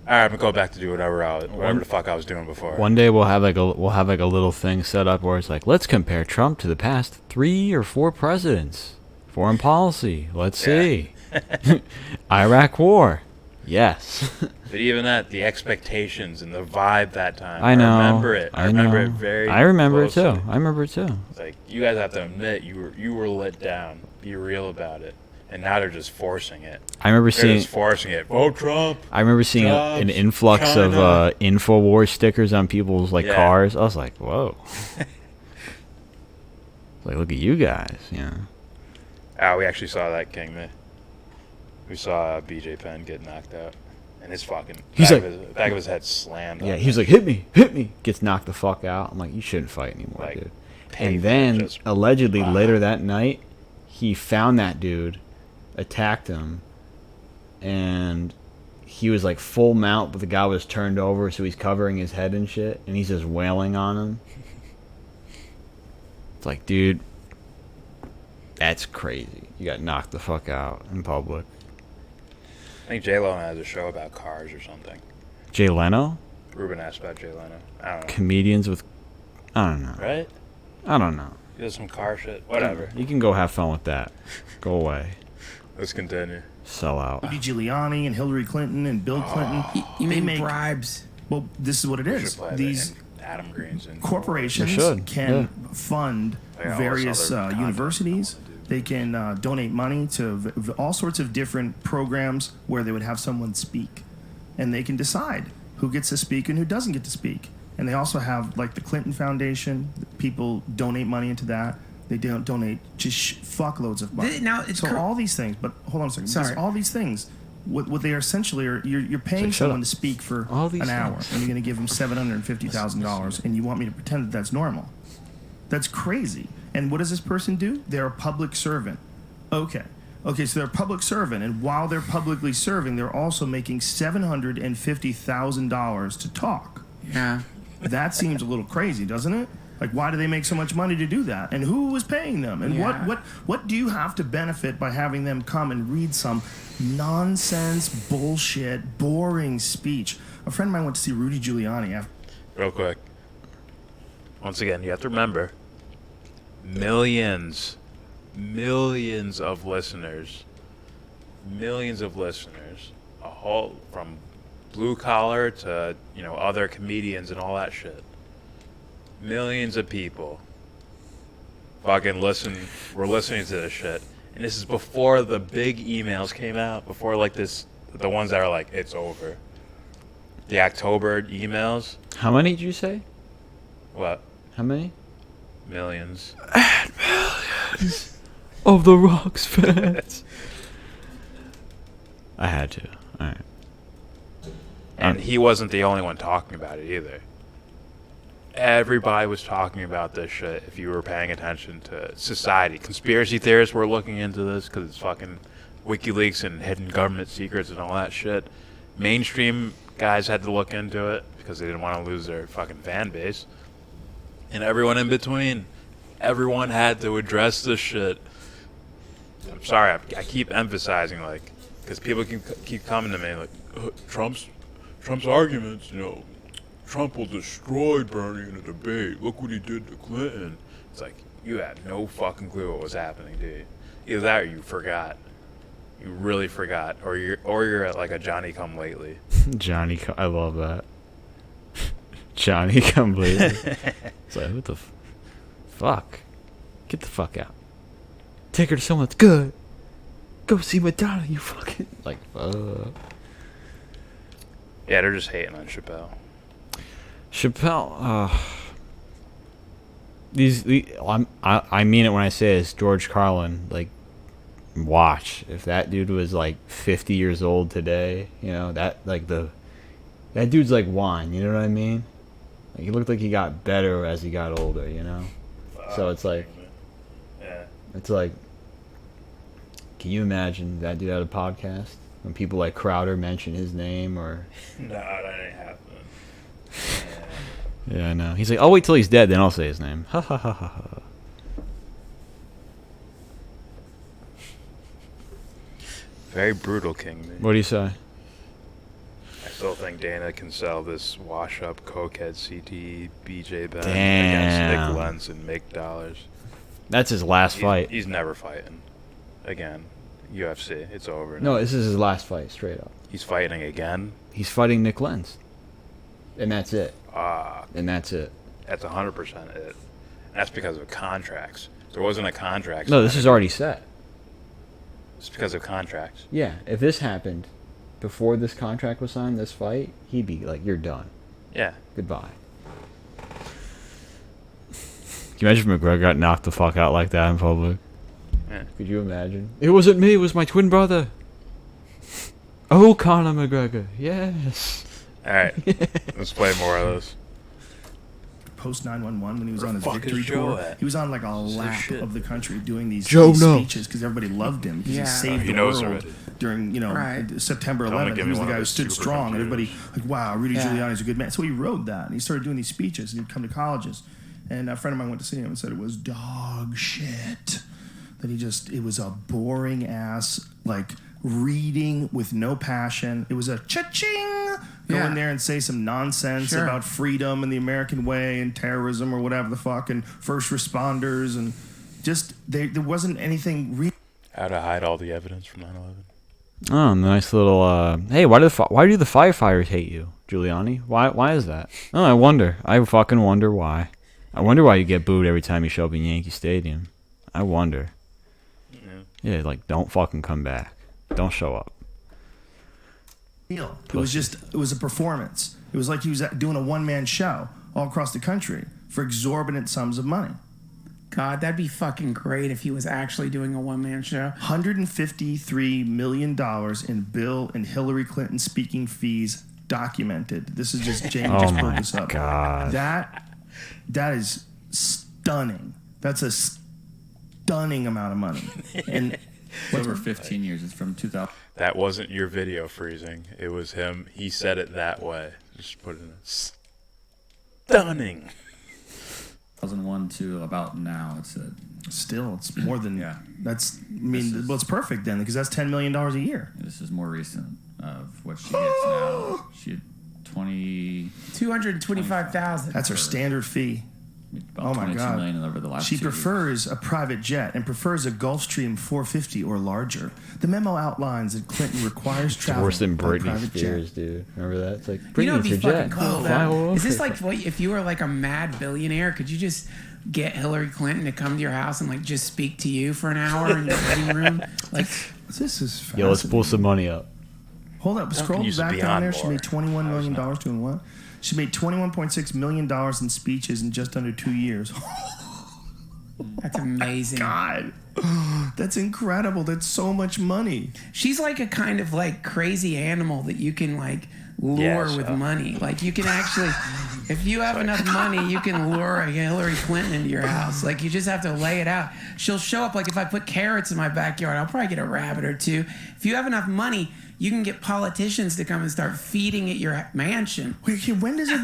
All right, I'm gonna go back to do whatever the fuck I was doing before. One day we'll have like a little thing set up where it's like, let's compare Trump to the past 3 or 4 presidents. Foreign policy, let's see. Iraq War, yes. But even that, the expectations and the vibe that time. I know. I remember it. I remember it very. I remember closely. it too. I remember it too. It's like, you guys have to admit you were let down. Be real about it. And now they're just forcing it. I remember seeing just forcing it. Vote Trump. I remember seeing an influx China. of InfoWars stickers on people's cars. I was like, whoa. Like, look at you guys, Oh, we actually saw that, King. We saw BJ Penn get knocked out, and his fucking back of his head slammed. Yeah, he was like, hit me. Gets knocked the fuck out. I'm like, you shouldn't fight anymore, dude. And then allegedly later that night, he found that dude, attacked him, and he was like full mount, but the guy was turned over, so he's covering his head and shit, and he's just wailing on him. It's like, dude, that's crazy. You got knocked the fuck out in public. I think J Lo has a show about cars or something. Jay Leno? Ruben asked about Jay Leno. I don't know. Comedians with, I don't know. Right? I don't know. He does some car shit. Whatever. You can go have fun with that. Go away. Let's continue. Sell out. Rudy Giuliani and Hillary Clinton and Bill Clinton. You make bribes. Well, this is what it is. These Adam Green's corporations can fund various universities. They can donate money to all sorts of different programs where they would have someone speak. And they can decide who gets to speak and who doesn't get to speak. And they also have, like, the Clinton Foundation. People donate money into that. They don't donate just fuckloads of money. All these things, but hold on a second. Sorry. All these things, what they are essentially are, you're paying someone to speak for an hour, and you're going to give them $750,000, and you want me to pretend that that's normal. That's crazy. And what does this person do? They're a public servant. Okay, so they're a public servant, and while they're publicly serving, they're also making $750,000 to talk. Yeah. That seems a little crazy, doesn't it? Like, why do they make so much money to do that? And who was paying them? And what do you have to benefit by having them come and read some nonsense, bullshit, boring speech? A friend of mine went to see Rudy Giuliani. Real quick. Once again, you have to remember, millions of listeners a whole from blue collar to other comedians and all that shit. Millions of people fucking we're listening to this shit, and this is before the big emails came out, before like the ones that are like it's over, the October emails. How many did you say? What? How many? Millions. And millions of the Rock's fans. I had to. All right. And he wasn't the only one talking about it either. Everybody was talking about this shit if you were paying attention to society. Conspiracy theorists were looking into this because it's fucking WikiLeaks and hidden government secrets and all that shit. Mainstream guys had to look into it because they didn't want to lose their fucking fan base. And everyone in between. Everyone had to address this shit. I'm sorry, I keep emphasizing, like, because people can keep coming to me, like, Trump's arguments, Trump will destroy Bernie in a debate. Look what he did to Clinton. It's like, you had no fucking clue what was happening, dude. Either that or you forgot. You really forgot. Or you're at like a Johnny Come Lately. I love that. Johnny Come Lately. It's like, what the fuck? Get the fuck out. Take her to someone that's good. Go see Madonna, you fucking... Like, fuck. Yeah, they're just hating on Chappelle. I mean it when I say this. George Carlin, like, watch. If that dude was like 50 years old today, that dude's like wine. You know what I mean? Like, he looked like he got better as he got older. So it's like, yeah. It's like, can you imagine that dude had a podcast when people like Crowder mention his name or? No, that ain't happening. Yeah, I know. He's like, I'll wait till he's dead, then I'll say his name. Ha ha ha ha ha. Very brutal, King. Man. What do you say? I still think Dana can sell this wash-up cokehead CTE BJ Ben Damn. against Nick Lentz and make dollars. That's his last fight. He's never fighting again. UFC, it's over. No, this is his last fight, straight up. He's fighting again? He's fighting Nick Lentz. And that's it. And that's it. That's 100% it. That's because of contracts. There wasn't a contract. No, this is already set. It's because of contracts. Yeah, if this happened before this contract was signed, this fight, he'd be like, you're done. Yeah. Goodbye. Can you imagine if McGregor got knocked the fuck out like that in public? Yeah. Could you imagine? It wasn't me, it was my twin brother. Oh, Conor McGregor. Yes. Alright. Let's play more of those. Post 911 when he was on his victory tour. He was on like a lap of the country doing these speeches because everybody loved him because he saved the world during September 11th. He was the guy who stood strong and everybody like, wow, Rudy Giuliani's a good man. So he wrote that and he started doing these speeches and he'd come to colleges. And a friend of mine went to see him and said it was dog shit. That it was a boring ass like reading with no passion. It was a cha-ching. Go in there and say some nonsense about freedom and the American way and terrorism or whatever the fuck and first responders and just there wasn't anything How to hide all the evidence from 9/11. Oh, nice little. Hey, why do the firefighters hate you, Giuliani? Why is that? Oh, I wonder. I fucking wonder why. I wonder why you get booed every time you show up in Yankee Stadium. I wonder. Yeah, like, don't fucking come back. Don't show up. It was a performance. It was like he was doing a one-man show all across the country for exorbitant sums of money. God, that'd be fucking great if he was actually doing a one-man show. $153 million in Bill and Hillary Clinton speaking fees documented. This is just Jamie just pulled this up. God. That is stunning. That's a stunning amount of money. And it's over 15 years. It's from 2000. That wasn't your video freezing. It was him. He said it that way. Just put it in. Stunning. 2001 to about now. It's more than it's perfect then because that's $10 million a year. This is more recent of what she gets now. She had 225,000. That's her standard fee. About 22 million over the last She 2 years. prefers a private jet and prefers a Gulfstream 450 or larger. The memo outlines that Clinton requires It's travel worse than by Britney private Spears, jet. dude. Remember that? It's like, You know, Britney's it'd be your fucking jet. cool. Fly all Is this over. like what if you were like a mad billionaire? Could you just get Hillary Clinton to come to your house and like just speak to you for an hour in your living room? Like, This is Yo, let's pull some money up. Hold up, scroll use to back be down on there. She more. made $21 million doing what? She made $21.6 million in speeches in just under 2 years. that's amazing. God, that's incredible. That's so much money. She's like a kind of like crazy animal that you can like lure Yeah, with so- money. Like you can actually, if you have enough money, you can lure a Hillary Clinton into your house. Like you just have to lay it out. She'll show up. Like if I put carrots in my backyard, I'll probably get a rabbit or two. If you have enough money, you can get politicians to come and start feeding at your mansion. Wait, okay, when does it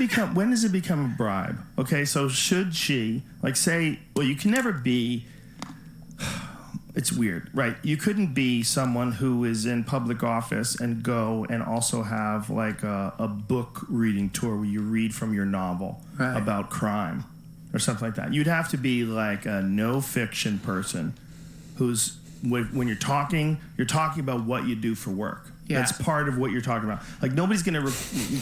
become a bribe? Okay, so should she like say, well, you can never be. It's weird, right? You couldn't be someone who is in public office and go and also have like a book reading tour where you read from your novel about crime or something like that. You'd have to be like a no fiction person who's when you're talking about what you do for work. Yeah. That's part of what you're talking about. Like nobody's going to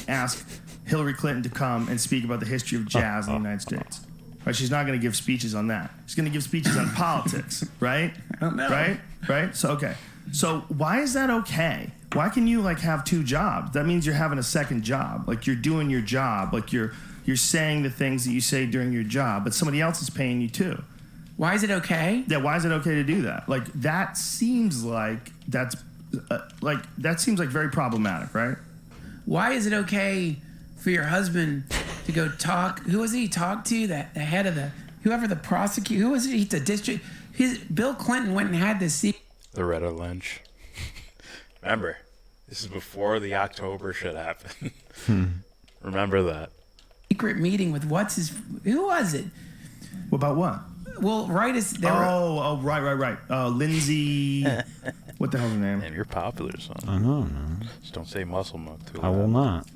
ask Hillary Clinton to come and speak about the history of jazz in the United States. Right? She's not going to give speeches on that. She's going to give speeches on politics, right? I don't know. Right? So, okay. So why is that okay? Why can you like have two jobs? That means you're having a second job. Like you're doing your job. Like you're saying the things that you say during your job, but somebody else is paying you too. Why is it okay? Yeah, why is it okay to do that? Like that seems like that seems like very problematic, right? Why is it okay for your husband to go talk? Who was it he talked to? The head of whoever the prosecutor. Who was it? The district. Bill Clinton went and had this Loretta Lynch. Remember, this is before the October shit happened. Remember that. secret meeting with who was it? About what? Well, right as they were. Right. Lindsay. What the hell's her name? Man, you're popular, son. I know, man. Just don't say muscle milk too I loud. will not.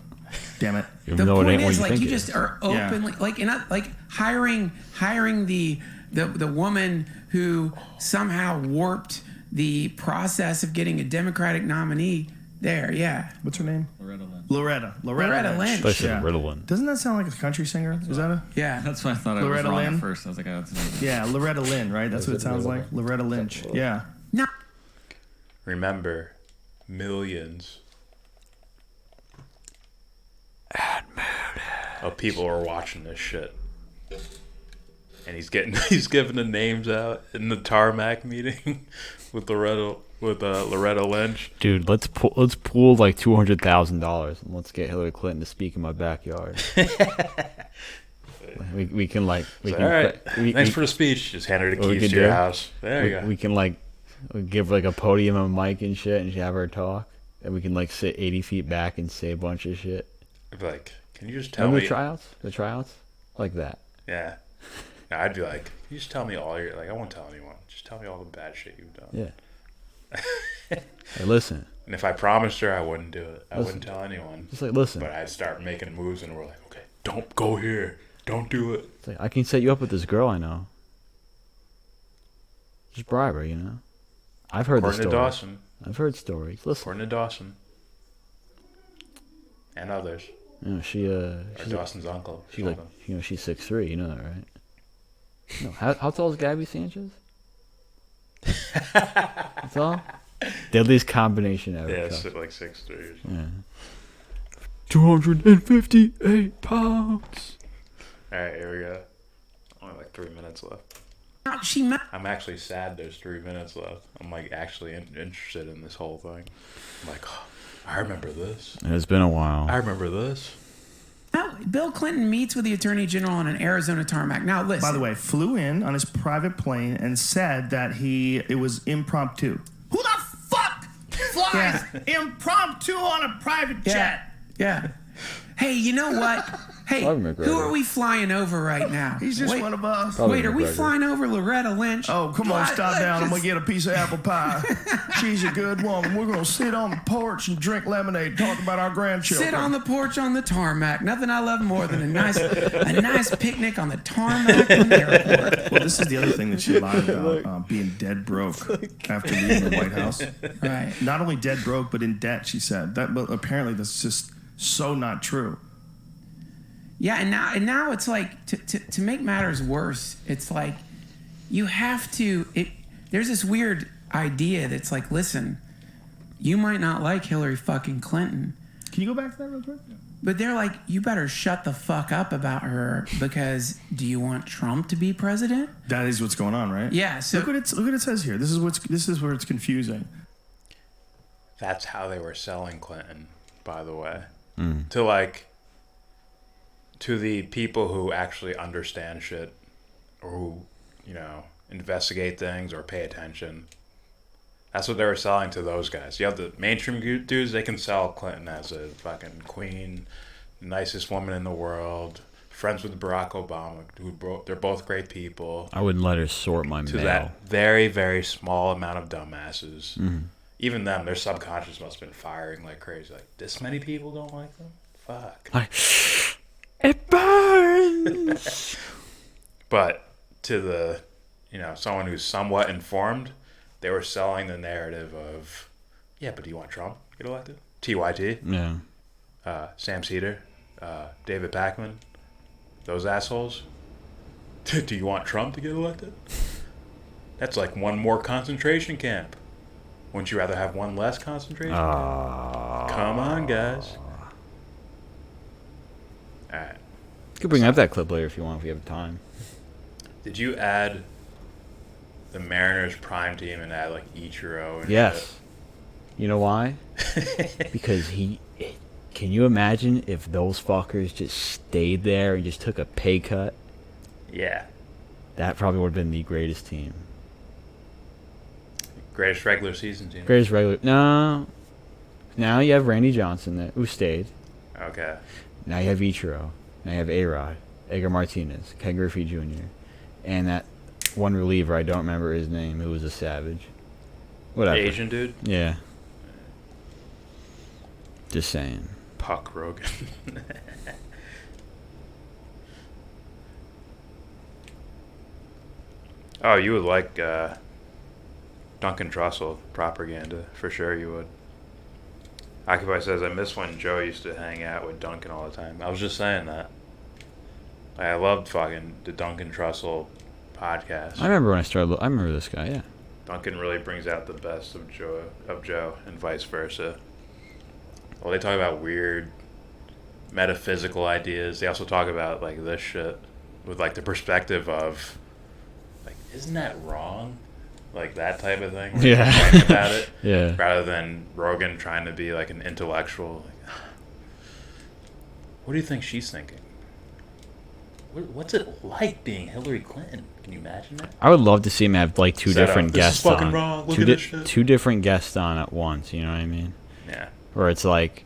Damn it. Even The though it point ain't what is, you like, think you it just is. are openly, like hiring the woman who somehow warped the process of getting a Democratic nominee. There, yeah. What's her name? Loretta Lynch. Loretta Lynch. Especially Yeah. Ritalin. Doesn't that sound like a country singer? Is that a? Yeah. That's why I thought I was Loretta wrong Lynn? at first. I was like, oh, it's Yeah, Loretta Lynn, right? That's what it it sounds Loretta? like. Loretta Lynch. Yeah. No. Remember, millions of people are watching this shit, and he's giving the names out in the tarmac meeting with Loretta Lynch. Dude, let's pool like $200,000 and let's get Hillary Clinton to speak in my backyard. we can like we So, can all right, we, thanks we, for the speech. Just hand her the what we keys could to your do- house. There you go. we can like give like a podium and a mic and shit and have her talk, and we can like sit 80 feet back and say a bunch of shit. I'd be like, can you just tell Remember me? the tryouts like that. Yeah. I'd be like, can you just tell me all your, like, I won't tell anyone. Just tell me all the bad shit you've done. Yeah. Hey, listen. And if I promised her, I wouldn't do it. I Listen. wouldn't tell anyone. Just like listen. But I'd start making moves, and we're like, okay, don't go here. Don't do it. It's like, I can set you up with this girl I know. Just bribe her, you know. I've heard the According to stories. Dawson. I've heard stories. Listen, According to Dawson. And others. you know, she's Dawson's uncle. she like, you know, she's 6'3". You know that, right? No, how tall is Gabby Sanchez? That's all. Deadliest combination ever. Yeah, Chuck. like 6'3" or something. Yeah. 258 pounds. Alright, here we go. Only like 3 minutes left. She met. I'm actually sad there's 3 minutes left. I'm like actually interested in this whole thing. I'm like, oh, I remember this. It's been a while. I remember this. Now, Bill Clinton meets with the Attorney General on an Arizona tarmac. Now, listen. By the way, flew in on his private plane and said that it was impromptu. Who the fuck flies impromptu on a private jet? Yeah. Hey, you know what? Hey, Probably who McGregor. are we flying over right now? He's just one of us. Probably Wait, are we McGregor. flying over Loretta Lynch? Oh, come on, What? stop down. I'm Let's going to get a piece of apple pie. She's a good woman. We're going to sit on the porch and drink lemonade, talk about our grandchildren. sit on the porch on the tarmac. Nothing I love more than a nice picnic on the tarmac in the airport. Well, this is the other thing that she lied about, being dead broke after leaving the White House. Right. Not only dead broke, but in debt, she said. But apparently that's just so not true. Yeah, and now it's like to make matters worse, it's like you have to. There's this weird idea that's like, listen, you might not like Hillary fucking Clinton. Can you go back to that real quick? But they're like, you better shut the fuck up about her because do you want Trump to be president? That is what's going on, right? Yeah. So look what it says here. This is where it's confusing. That's how they were selling Clinton, by the way. Mm. To the people who actually understand shit or who, investigate things or pay attention. That's what they were selling to those guys. You have the mainstream dudes, they can sell Clinton as a fucking queen, nicest woman in the world, friends with Barack Obama, they're both great people. I wouldn't let her sort my To mail. that very, very small amount of dumbasses. Mhm. Even them, their subconscious must have been firing like crazy. Like, this many people don't like them? Fuck. It burns. But to the, someone who's somewhat informed, they were selling the narrative of, yeah, but do you want Trump to get elected? TYT, Yeah. Sam Cedar, David Pakman, those assholes. Do you want Trump to get elected? That's like one more concentration camp. Wouldn't you rather have one less concentration camp? Come on, guys. All right. You could bring up that clip later if you want, if we have time. Did you add the Mariners prime team and add like Ichiro? And Yes. You know why? Because can you imagine if those fuckers just stayed there and just took a pay cut? Yeah. That probably would have been the greatest team. Greatest regular season team. Greatest regular. No. Now you have Randy Johnson who stayed. Okay. Now you have Ichiro. Now you have A-Rod, Edgar Martinez, Ken Griffey Jr., and that one reliever, I don't remember his name, who was a savage. Whatever. Asian dude? Yeah. Just saying. Puck Rogan. Oh, you would like Duncan Trussell propaganda. For sure you would. Occupy says, I miss when Joe used to hang out with Duncan all the time. I was just saying that. I loved fucking the Duncan Trussell podcast. I remember when I started. I remember this guy. Yeah. Duncan really brings out the best of Joe, and vice versa. Well, they talk about weird metaphysical ideas. They also talk about like this shit with like the perspective of like, isn't that wrong? Like that type of thing. Yeah. Talking about it. Yeah. Rather than Rogan trying to be like an intellectual. Like, what do you think she's thinking? What's it like being Hillary Clinton? Can you imagine that? I would love to see him have like two Set different up. This is guests fucking on. wrong. Look at this shit. Two different guests on at once. You know what I mean? Yeah. Where it's like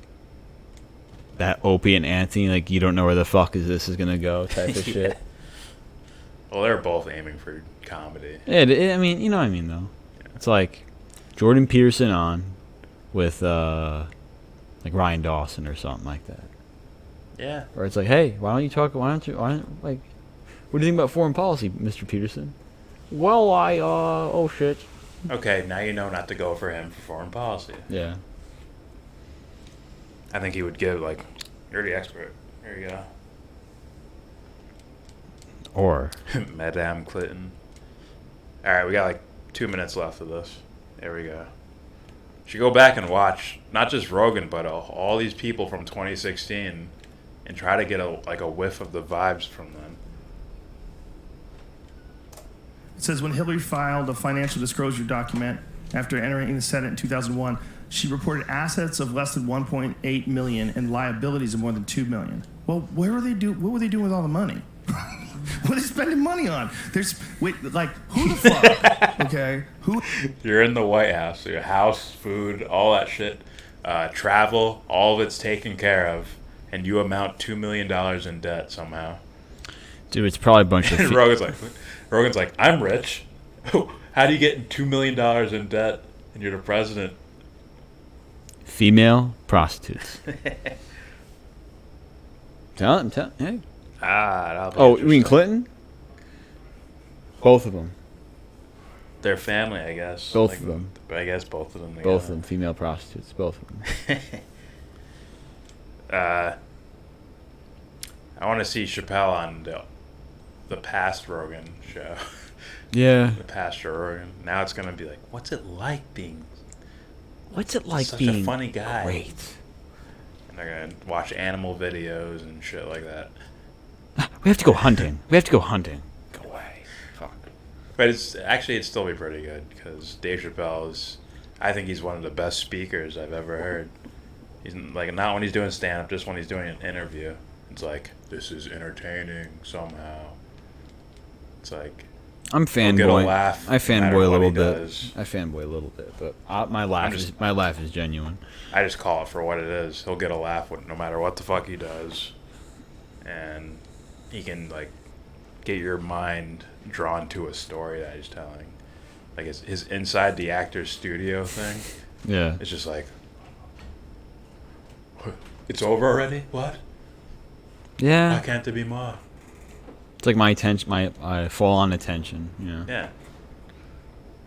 that Opie and Anthony, like you don't know where the fuck this is gonna go type of shit. Well, they're both aiming for comedy. I mean, you know what I mean though. Yeah. It's like Jordan Peterson on with like Ryan Dawson or something like that. Yeah. Or it's like, hey, what do you think about foreign policy, Mr. Peterson? Well, oh shit. Okay, now you know not to go for him for foreign policy. Yeah. I think he would give like, you're the expert. Here you go. Or Madame Clinton. All right, we got like 2 minutes left of this. There we go. You should go back and watch not just Rogan, but all these people from 2016, and try to get a whiff of the vibes from them. It says when Hillary filed a financial disclosure document after entering the Senate in 2001, she reported assets of less than 1.8 million and liabilities of more than 2 million. Well, what were they doing with all the money? What are they spending money on? Who the fuck? Okay, who? You're in the White House, so your house, food, all that shit, travel, all of it's taken care of. and you amount $2 million in debt somehow. Dude, it's probably a bunch of. And Rogan's like, I'm rich. How do you get $2 million in debt and you're the president? Female prostitutes. Tell him. Hey. That'll be Oh, you mean interesting. Clinton? Both of them. Their family, I guess. Both of them. I guess both of them. Both of them. Female prostitutes. Both of them. I want to see Chappelle on the past Rogan show. Yeah. The past Rogan. Now it's gonna be like, what's it like being? What's it like such being a funny guy? Great. And they're gonna watch animal videos and shit like that. We have to go hunting. Go away. Fuck. But it's still be pretty good because Dave Chappelle I think he's one of the best speakers I've ever heard. He's like not when he's doing stand up, just when he's doing an interview. It's like, this is entertaining somehow. It's like, I'm fanboy. get a laugh I no fanboy matter a what little he bit. does. I fanboy a little bit, but my laugh is genuine. I just call it for what it is. He'll get a laugh no matter what the fuck he does, and he can like get your mind drawn to a story that he's telling. Like his inside the actor's studio thing. Yeah. It's just like, it's over already? What? Yeah. Why can't there be more? It's like my attention, my full on attention. Yeah. Yeah.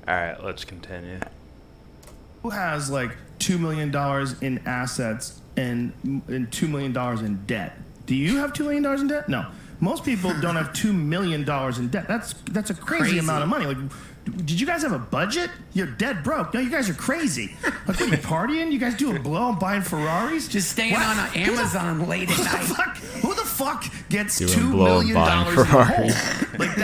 All right, let's continue. Who has like $2 million in assets and $2 million in debt? Do you have $2 million in debt? No. Most people don't have $2 million in debt. That's a crazy amount of money. Like, did you guys have a budget? You're dead broke. No, you guys are crazy. Like, what are you partying? You guys doing blow and buying Ferraris? Just staying on Amazon late at night. Who the fuck gets Doing $2 blow and million buying in the Ferraris. hole? Like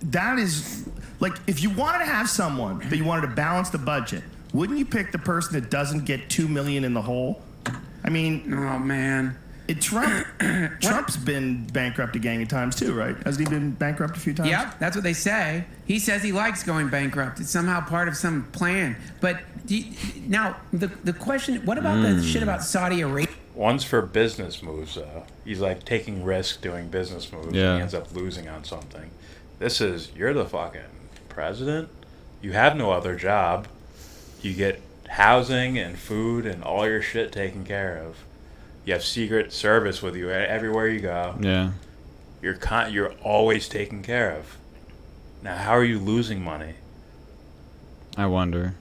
that is like if you wanted to have someone that you wanted to balance the budget, wouldn't you pick the person that doesn't get $2 million in the hole? I mean, Oh man. Trump's been bankrupt a gang of times too, right? Hasn't he been bankrupt a few times? Yep, that's what they say. He says he likes going bankrupt. It's somehow part of some plan. But now the question: what about the shit about Saudi Arabia? One's for business moves, though. He's like taking risks doing business moves. Yeah. And he ends up losing on something. This is, you're the fucking president. You have no other job. You get housing and food and all your shit taken care of. You have Secret Service with you everywhere you go. Yeah. You're always taken care of. Now, how are you losing money? I wonder.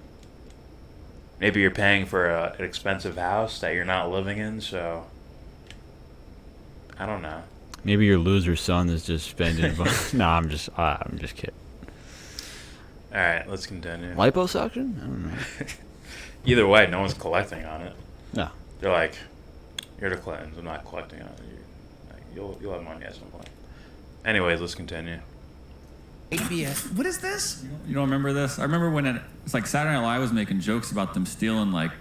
Maybe you're paying for an expensive house that you're not living in, so I don't know. Maybe your loser son is just spending. No, I'm just kidding. All right, let's continue. Liposuction? I don't know. Either way, no one's collecting on it. No. They're like, you're the Clintons. I'm not collecting on it. You'll have money at some point. Anyways, let's continue. What is this? You don't remember this? I remember when it's like Saturday Night Live was making jokes about them stealing like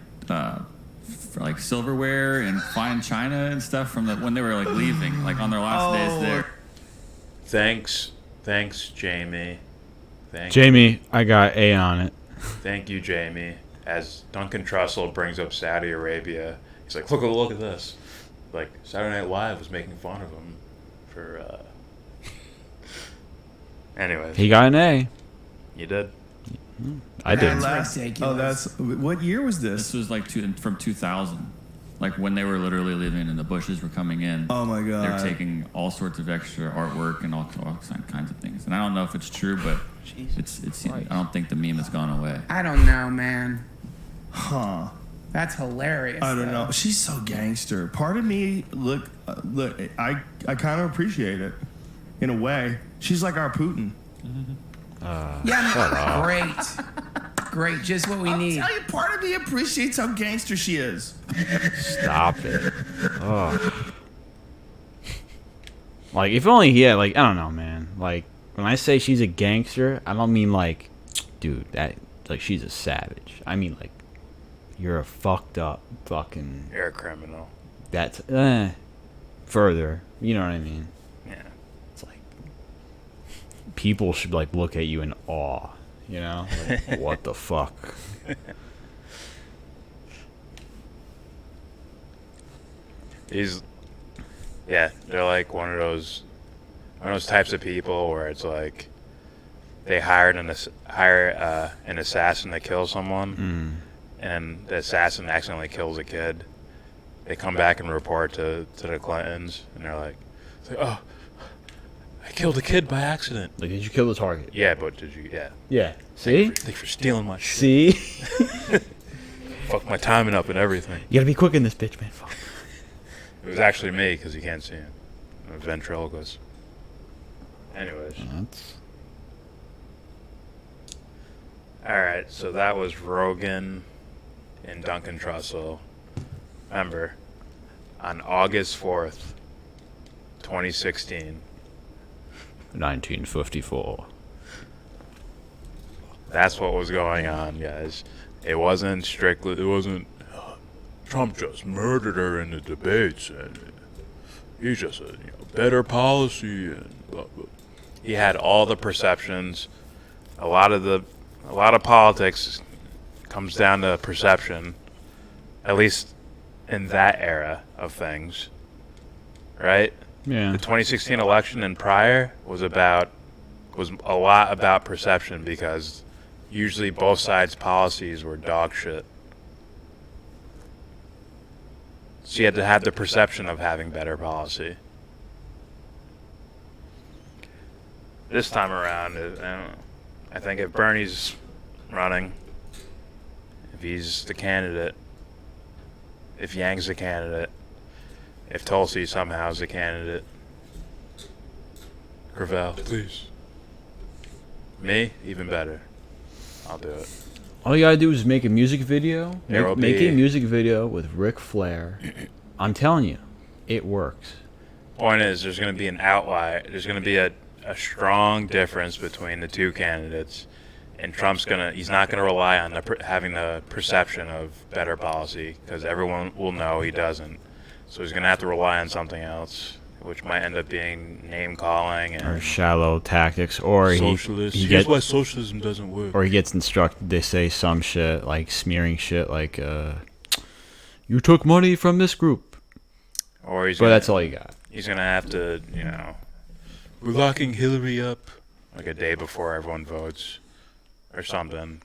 like silverware and fine china and stuff from when they were like leaving, like on their last days there. Thanks, Jamie. Jamie, I got A on it. Thank you, Jamie. As Duncan Trussell brings up Saudi Arabia, he's like, look at this. Like, Saturday Night Live was making fun of him for, Anyways. He got an A. You did? I did. That's ridiculous. What year was This this? was like from 2000, like when they were literally leaving and the Bushes were coming in. Oh my god. They're taking all sorts of extra artwork and all kinds of things. And I don't know if it's true, but it's. I don't think the meme has gone away. I don't know, man. Huh. That's hilarious. I don't though. know. She's so gangster. Part of me, look, I kind of appreciate it, in a way. She's like our Putin. Yeah, great, just what we need. I'll tell you, part of me appreciates how gangster she is. Stop it. Oh. Like, if only he had, like, I don't know, man. Like, when I say she's a gangster, I don't mean, like, dude, that, like, she's a savage. I mean, like, you're a fucked up fucking... You're a criminal. That's, further. You know what I mean? Yeah. It's like, people should, like, look at you in awe. You know? Like, what the fuck? Yeah, they're like one of those types of people where it's like they hire an assassin to kill someone, and the assassin accidentally kills a kid. They come back and report to the Clintons, and they're like, "Oh, I killed a kid by accident." Like, did you kill the target? Yeah, but did you? Yeah. Yeah. See? Thank you for stealing my shit. See? Fuck my timing up and everything. You gotta be quick in this bitch, man. Fuck. It was actually me, because you can't see him. I'm a ventriloquist. Anyways. Alright, so that was Rogan and Duncan Trussell. Remember, on August 4th, 2016. 1954. That's what was going on, guys. It wasn't Trump just murdered her in the debates, and he's just a better policy, and blah, blah. He had all the perceptions. A lot of politics comes down to perception, at least in that era of things, right? Yeah. The 2016 election and prior was a lot about perception, because usually both sides' policies were dog shit. So you had to have the perception of having better policy. This time around, I don't know. I think if Bernie's running, if he's the candidate, if Yang's the candidate, if Tulsi somehow is the candidate, Gravel, please. Me, even better. I'll do it. All you gotta do is make a music video. Make a be- music video with Ric Flair. I'm telling you, it works. Point is, there's going to be an outlier. There's going to be a strong difference between the two candidates, and he's not going to rely on having the perception of better policy, because everyone will know he doesn't. So he's going to have to rely on something else, which might end up being name calling Or and shallow tactics, or socialist. he Here's gets, why socialism doesn't work. or he gets instructed to say some shit like smearing shit, like you took money from this group. Or he's But that's all you got. He's going to have to, we're locking Hillary up like a day before everyone votes or something.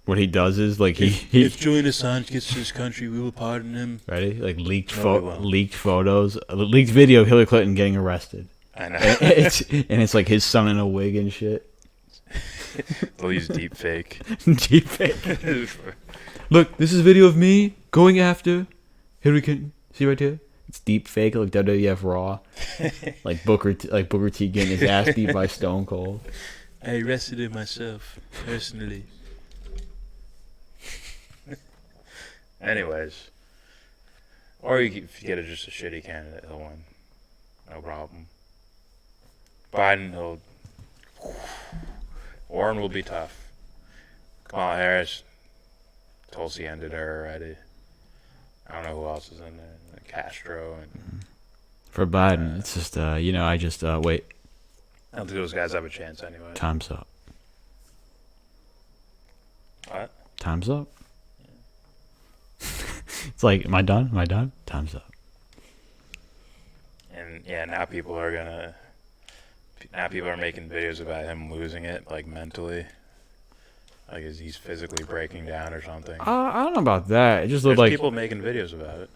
What he does is like If Julian Assange gets to this country, we will pardon him. ready, like leaked No, we won't. leaked photos, leaked video of Hillary Clinton getting arrested. I know. It's like his son in a wig and shit. They'll use deep fake. Deep fake. Look, this is a video of me going after Hillary Clinton. See right here? It's deep fake, like WWF Raw. like Booker T getting his ass beat by Stone Cold. I arrested him myself, personally. Anyways. Or if you get just a shitty candidate, he'll win. No problem. Biden, Warren will be tough. Kamala Harris, Tulsi ended her already. I don't know who else is in there. Castro and For Biden, it's just I just wait. I don't think those guys have a chance anyway. Time's up. What? Time's up. It's like, am I done? Am I done? Time's up. And yeah, now people are making videos about him losing it, like mentally. Like he's physically breaking down or something. I don't know about that. It just looked There's like. people making videos about it.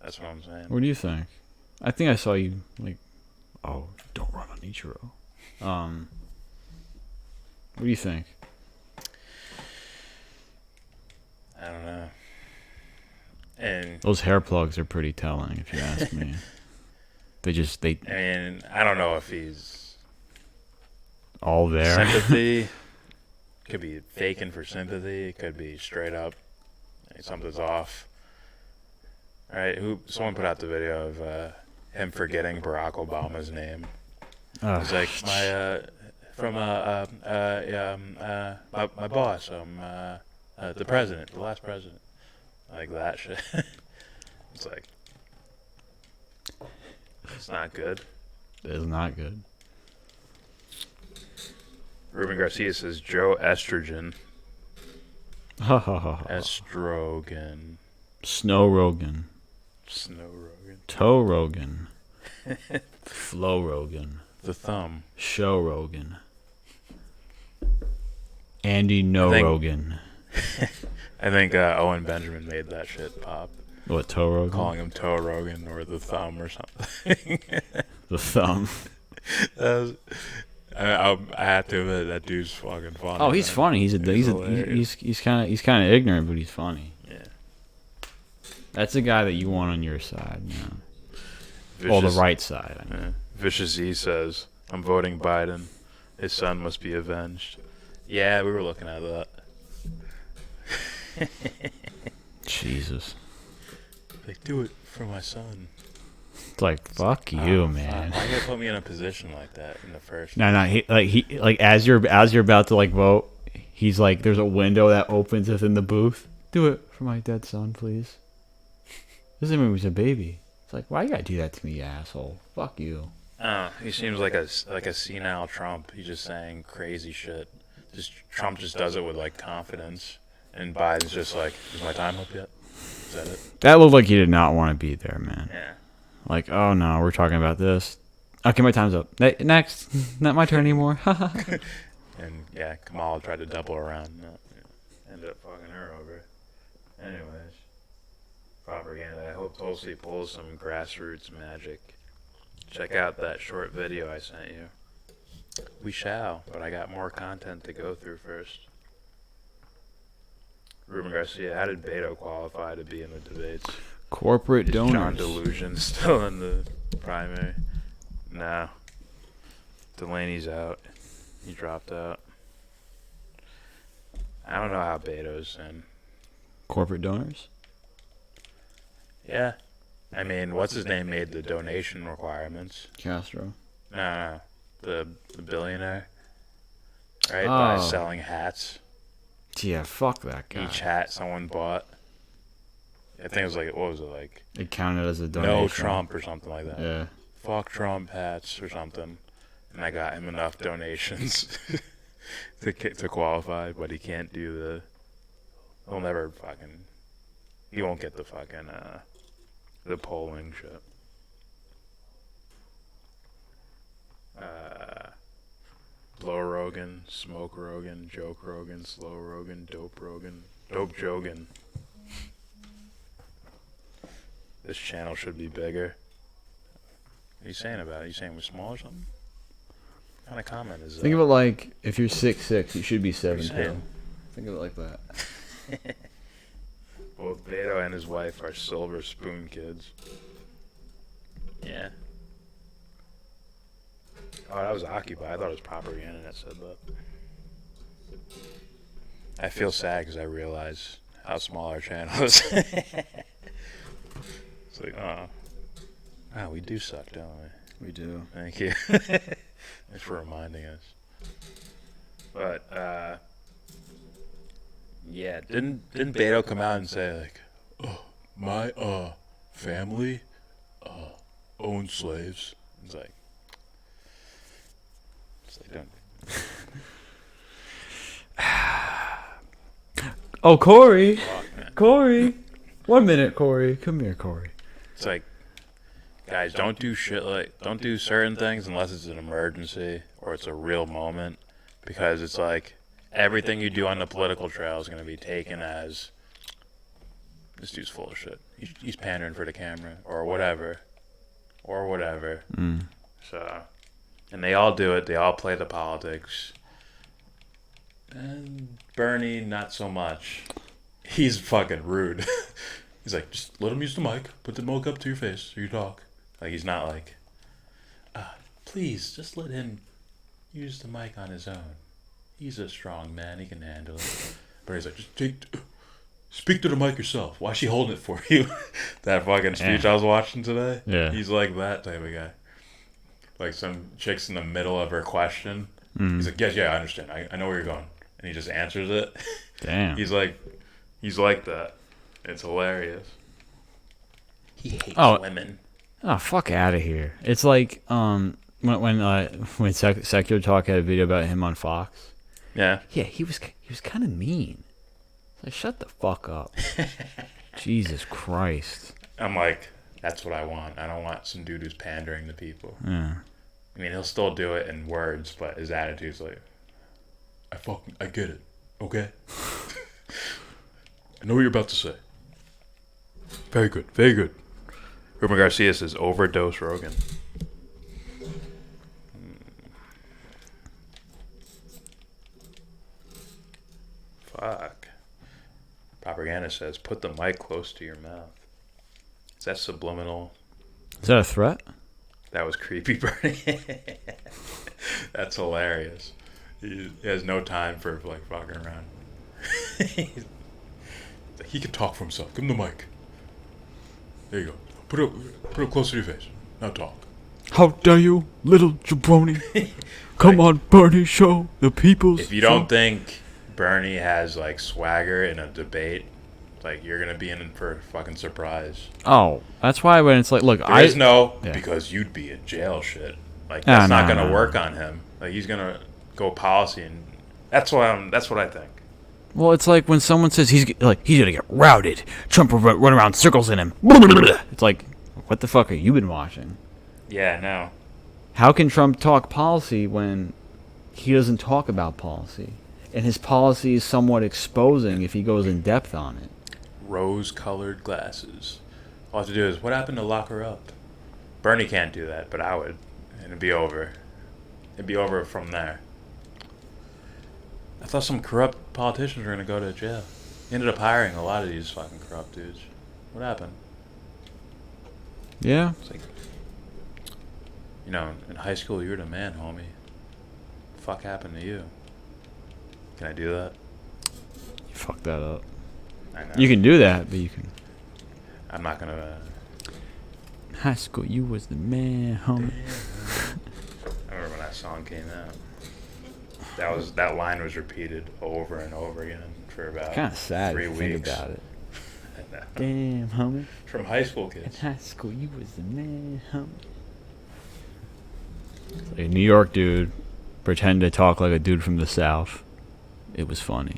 That's what I'm saying. What do you think? I think I saw you like. Oh, don't run on Ichiro. What do you think? I don't know. And Those hair plugs are pretty telling, if you ask me. They I mean, I don't know if he's all there. sympathy. Could be faking for sympathy. Could be straight up something's off. All right, someone put out the video of him forgetting Barack Obama's name. He's like my boss, the president, the last president, like that shit. It's like it's not good. It's not good. Ruben Garcia says Joe Estrogen. Ha ha ha. Estrogen. Snow Rogan. Snow Rogan. Toe Rogan. Flow Rogan. The thumb. Show Rogan. Andy No Rogan. I think Owen Benjamin made that shit pop. What, Toe Rogan? Calling him Toe Rogan or the thumb or something. The thumb. I had to admit that dude's fucking funny. Oh, he's funny. He's kind of ignorant, but he's funny. Yeah. That's a guy that you want on your side, you know. Vicious, the right side. I mean. Yeah. Vicious Z says, "I'm voting Biden. His son must be avenged." Yeah, we were looking at that. Jesus. Like, do it for my son. It's like, fuck you, man. Why you gotta put me in a position like that in the first? No, he as you're about to like vote, he's like, there's a window that opens within the booth. Do it for my dead son, please. This is when he was a baby. It's like, why you gotta do that to me, you asshole? Fuck you. He seems like a senile Trump. He's just saying crazy shit. Trump just does it with like confidence, and Biden's just like, "Is my time up yet? Is that it?" That looked like he did not want to be there, man. Yeah. Like, oh no, we're talking about this. Okay, my time's up. Next, not my turn anymore. And yeah, Kamala tried to double around. Ended up fucking her over. Anyways, propaganda. I hope Tulsi pulls some grassroots magic. Check out that short video I sent you. We shall, but I got more content to go through first. Ruben Garcia, how did Beto qualify to be in the debates? Corporate donors. John Delusion still in the primary? No. Delaney's out. He dropped out. I don't know how Beto's in. Corporate donors? Yeah. I mean, what's his name made the donation requirements? Castro. No. The billionaire. Right? By selling hats. Yeah, fuck that guy. Each hat someone bought. I think it was like, what was it like? It counted as a donation. No Trump or something like that. Yeah. Fuck Trump hats or something. And I got him enough donations to qualify, but he can't do the... He'll never fucking... He won't get the fucking, the polling shit. Blow Rogan, Smoke Rogan, Joke Rogan, Slow Rogan, Dope Rogan, Dope Jogan. This channel should be bigger. What are you saying about it? You saying we're small or something? What kind of comment is that? Think of it like, if you're 6'6", you should be 7'2". Think of it like that. Both Beto and his wife are silver spoon kids. Yeah. Oh, that was Occupy. I thought it was propaganda that said that. I feel sad because I realize how small our channel is. It's like, oh. Wow, we do suck, don't we? We do. Thank you. Thanks for reminding us. But, yeah, didn't Beto come out and say, like, oh, my, family, owned slaves? It's like, don't. Oh, Corey. Corey. 1 minute, Corey. Come here, Corey. It's like, guys, don't do certain things unless it's an emergency or it's a real moment, because it's like everything you do on the political trail is going to be taken as this dude's full of shit. He's pandering for the camera or whatever. So, and they all do it. They all play the politics. And Bernie, not so much. He's fucking rude. He's like, just let him use the mic. Put the mic up to your face so you talk. Like, he's not like, please, just let him use the mic on his own. He's a strong man. He can handle it. But he's like, just speak to the mic yourself. Why is she holding it for you? That fucking speech I was watching today. Yeah. He's like that type of guy. Like some chick's in the middle of her question. He's like, yeah, I understand. I know where you're going. And he just answers it. Damn. He's like that. It's hilarious. He hates women. Oh, fuck out of here. It's like when Secular Talk had a video about him on Fox. Yeah. Yeah, he was kind of mean. Like, shut the fuck up. Jesus Christ. I'm like, That's what I want. I don't want some dude who's pandering to people. Yeah. I mean, he'll still do it in words, but his attitude's like, I get it, okay? I know what you're about to say. Very good, very good. Ruben Garcia says, overdose Rogan. Fuck. Propaganda says, put the mic close to your mouth. Is that subliminal? Is that a threat? That was creepy, Bernie. That's hilarious. He has no time for like fucking around. He can talk for himself. Give him the mic. There you go. Put it close to your face. Now talk. How dare you, little jabroni? Come on, Bernie, show the people's. If you don't think Bernie has like swagger in a debate, like you're gonna be in for a fucking surprise. Oh, that's why when it's like, look, there is no yeah. Because you'd be in jail shit. Like that's not gonna work on him. Like he's gonna go policy, and that's what I think. Well, it's like when someone says he's gonna get routed. Trump will run around circles in him. It's like, what the fuck have you been watching? Yeah, no. How can Trump talk policy when he doesn't talk about policy? And his policy is somewhat exposing if he goes in depth on it. Rose-colored glasses. All I have to do is, what happened to lock her up? Bernie can't do that, but I would. And it'd be over. It'd be over from there. I thought some corrupt politicians were going to go to jail. He ended up hiring a lot of these fucking corrupt dudes. What happened? Yeah. It's like, you know, in high school you were the man, homie. The fuck happened to you? Can I do that? You fucked that up. I know. You can do that, but you can. I'm not going to... High school, you was the man, homie. I remember when that song came out. That line was repeated over and over again for about Kind of sad 3 if you weeks. think about it. Damn, homie. From high school kids. In high school, you was the man, homie. A New York dude pretend to talk like a dude from the South. It was funny.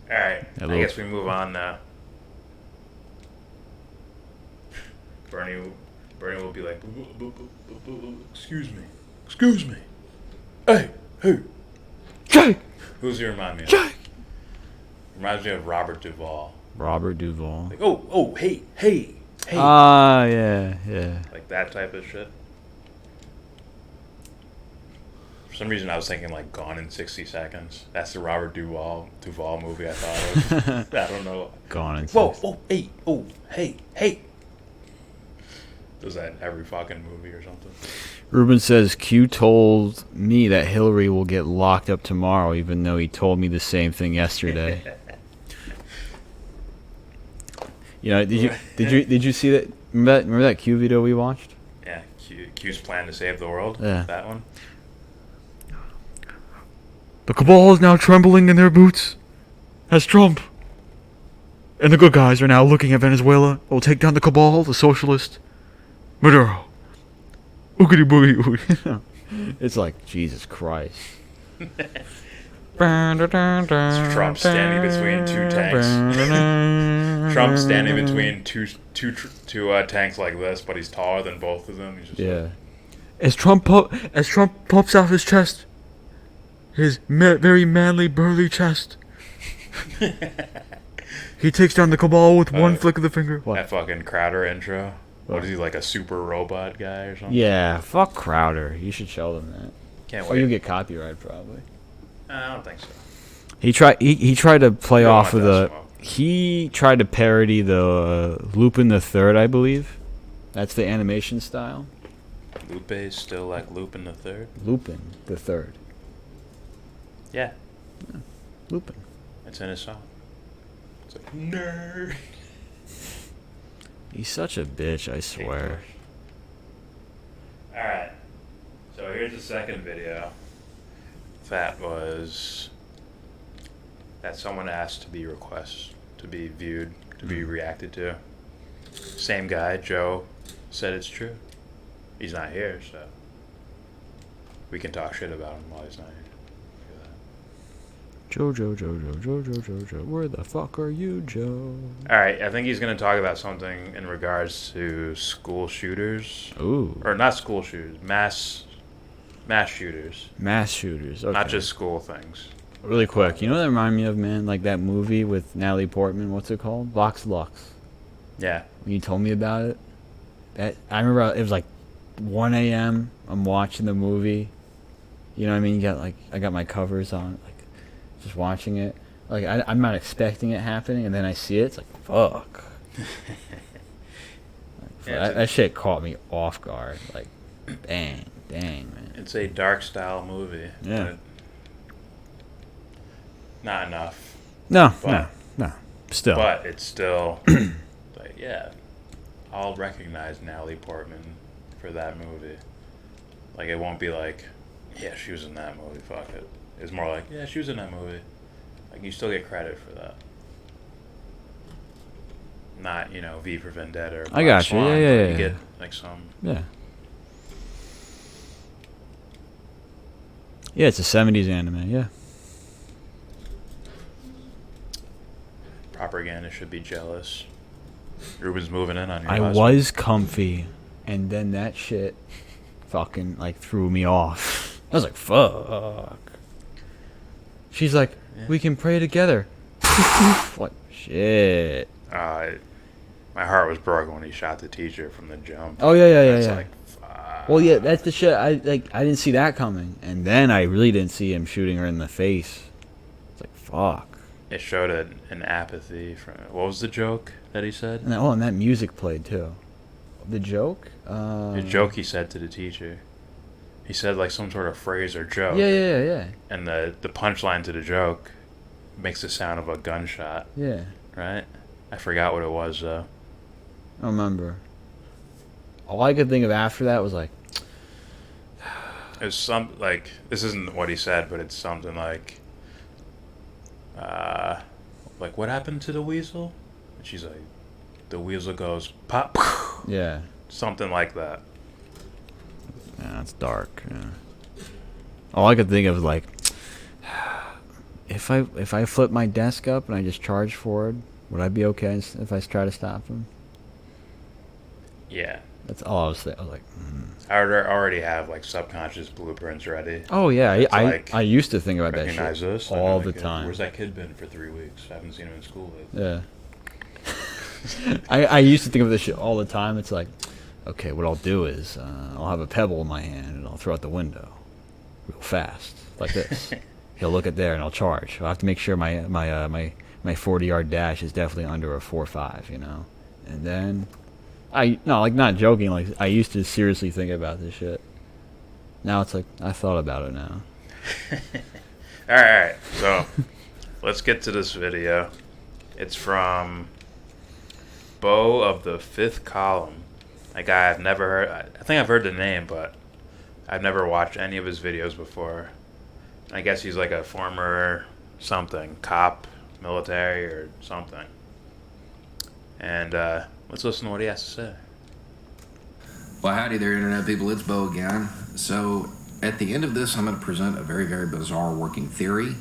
All right, I guess we move on now. Bernie will be like, excuse me. Hey, Jake! Who's he remind me of? Jake! Reminds me of Robert Duvall. Robert Duvall. Like, oh, hey. Ah, yeah. Like that type of shit. For some reason, I was thinking like Gone in 60 Seconds. That's the Robert Duvall movie I thought of. I don't know. Gone in 60. Hey. Does that in every fucking movie or something? Ruben says, Q told me that Hillary will get locked up tomorrow, even though he told me the same thing yesterday. You know, did you see that? Remember that Q video we watched? Yeah, Q's plan to save the world. Yeah. That one. The cabal is now trembling in their boots as Trump and the good guys are now looking at Venezuela. Will take down the cabal, the socialist, Maduro. Oogity boogie oogie. It's like, Jesus Christ. Trump standing between two tanks. Trump standing between two tanks like this, but he's taller than both of them. He's just Yeah. As Trump pops out his chest, his very manly, burly chest, he takes down the cabal with one flick of the finger. What? That fucking Crowder intro. What is he, like a super robot guy or something? Yeah, fuck Crowder. You should show them that. Can't Or wait. you'll get copyright probably. I don't think so. He tried to play You don't off of want that the. smoke. He tried to parody the Lupin the Third, I believe. That's the animation style. Lupe's still like Lupin the Third. Lupin the Third. Yeah, Lupin. it's in his song. It's like nerd. He's such a bitch, I swear. All right. So here's the second video. That was that someone asked to be viewed, to be reacted to. Same guy, Joe, said it's true. He's not here, so we can talk shit about him while he's not here. Joe, where the fuck are you, Joe? All right, I think he's going to talk about something in regards to school shooters. Ooh. Or not school shooters, mass shooters. Mass shooters, okay. Not just school things. Really quick, you know what that reminded me of, man? Like that movie with Natalie Portman, what's it called? Vox Lux. Yeah. When you told me about it, I remember it was like 1 a.m. I'm watching the movie. You know what I mean? I got my covers on, like, just watching it. Like, I'm not expecting it happening, and then I see it, it's like, fuck. That shit caught me off guard. Like, dang, man. It's a dark style movie. Yeah. Not enough. No. Still. But it's still, like, yeah, I'll recognize Natalie Portman for that movie. Like, it won't be like, yeah, she was in that movie, fuck it. It's more like, yeah, she was in that movie. Like, you still get credit for that. Not, V for Vendetta or I got you. Swan, Yeah. You get, like, some... Yeah. Yeah, it's a 70s anime, yeah. Propaganda should be jealous. Ruben's moving in on your I husband. was comfy, and then that shit fucking, like, threw me off. I was like, fuck. She's like, we can pray together. Like, shit. My heart was broken when he shot the teacher from the jump. Oh, yeah. Like, fuck. Well, yeah, that's the shit. I didn't see that coming. And then I really didn't see him shooting her in the face. It's like, fuck. It showed an apathy from... What was the joke that he said? And that music played, too. The joke? The joke he said to the teacher. He said, like, some sort of phrase or joke. Yeah. And the punchline to the joke makes the sound of a gunshot. Yeah. Right? I forgot what it was, though. I don't remember. All I could think of after that was, like... It was like... This isn't what he said, but it's something like... like, what happened to the weasel? And she's like... The weasel goes, pop. Yeah. Something like that. Yeah, that's dark. Yeah. All I could think of was like, if I flip my desk up and I just charge forward, would I be okay if I try to stop him? Yeah. That's all I was thinking. I was like, I already have, like, subconscious blueprints ready. oh yeah, Like, I used to think about that recognize shit this all the kid. time. Where's that kid been for 3 weeks? I haven't seen him in school lately. Yeah. I used to think of this shit all the time. It's like, okay, what I'll do is I'll have a pebble in my hand and I'll throw it out the window real fast, like this. He'll look at there and I'll charge. I'll have to make sure my 40-yard dash is definitely under a 4.5, And then, not joking, like, I used to seriously think about this shit. Now it's like, I thought about it now. Alright, so let's get to this video. It's from Beau of the Fifth Column. A guy I've never heard. I think I've heard the name, but I've never watched any of his videos before. I guess he's like a former something, cop, military, or something. And let's listen to what he has to say. Well, howdy there, Internet people. It's Beau again. So, at the end of this, I'm going to present a very, very bizarre working theory.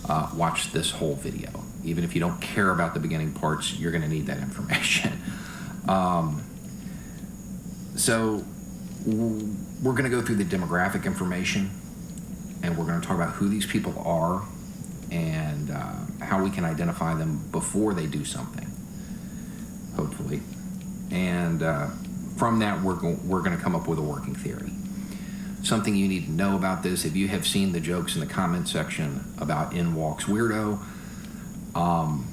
Watch this whole video. Even if you don't care about the beginning parts, you're going to need that information. So, we're going to go through the demographic information, and we're going to talk about who these people are and how we can identify them before they do something, hopefully. And from that, we're going to come up with a working theory. Something you need to know about this, if you have seen the jokes in the comment section about In Walks Weirdo,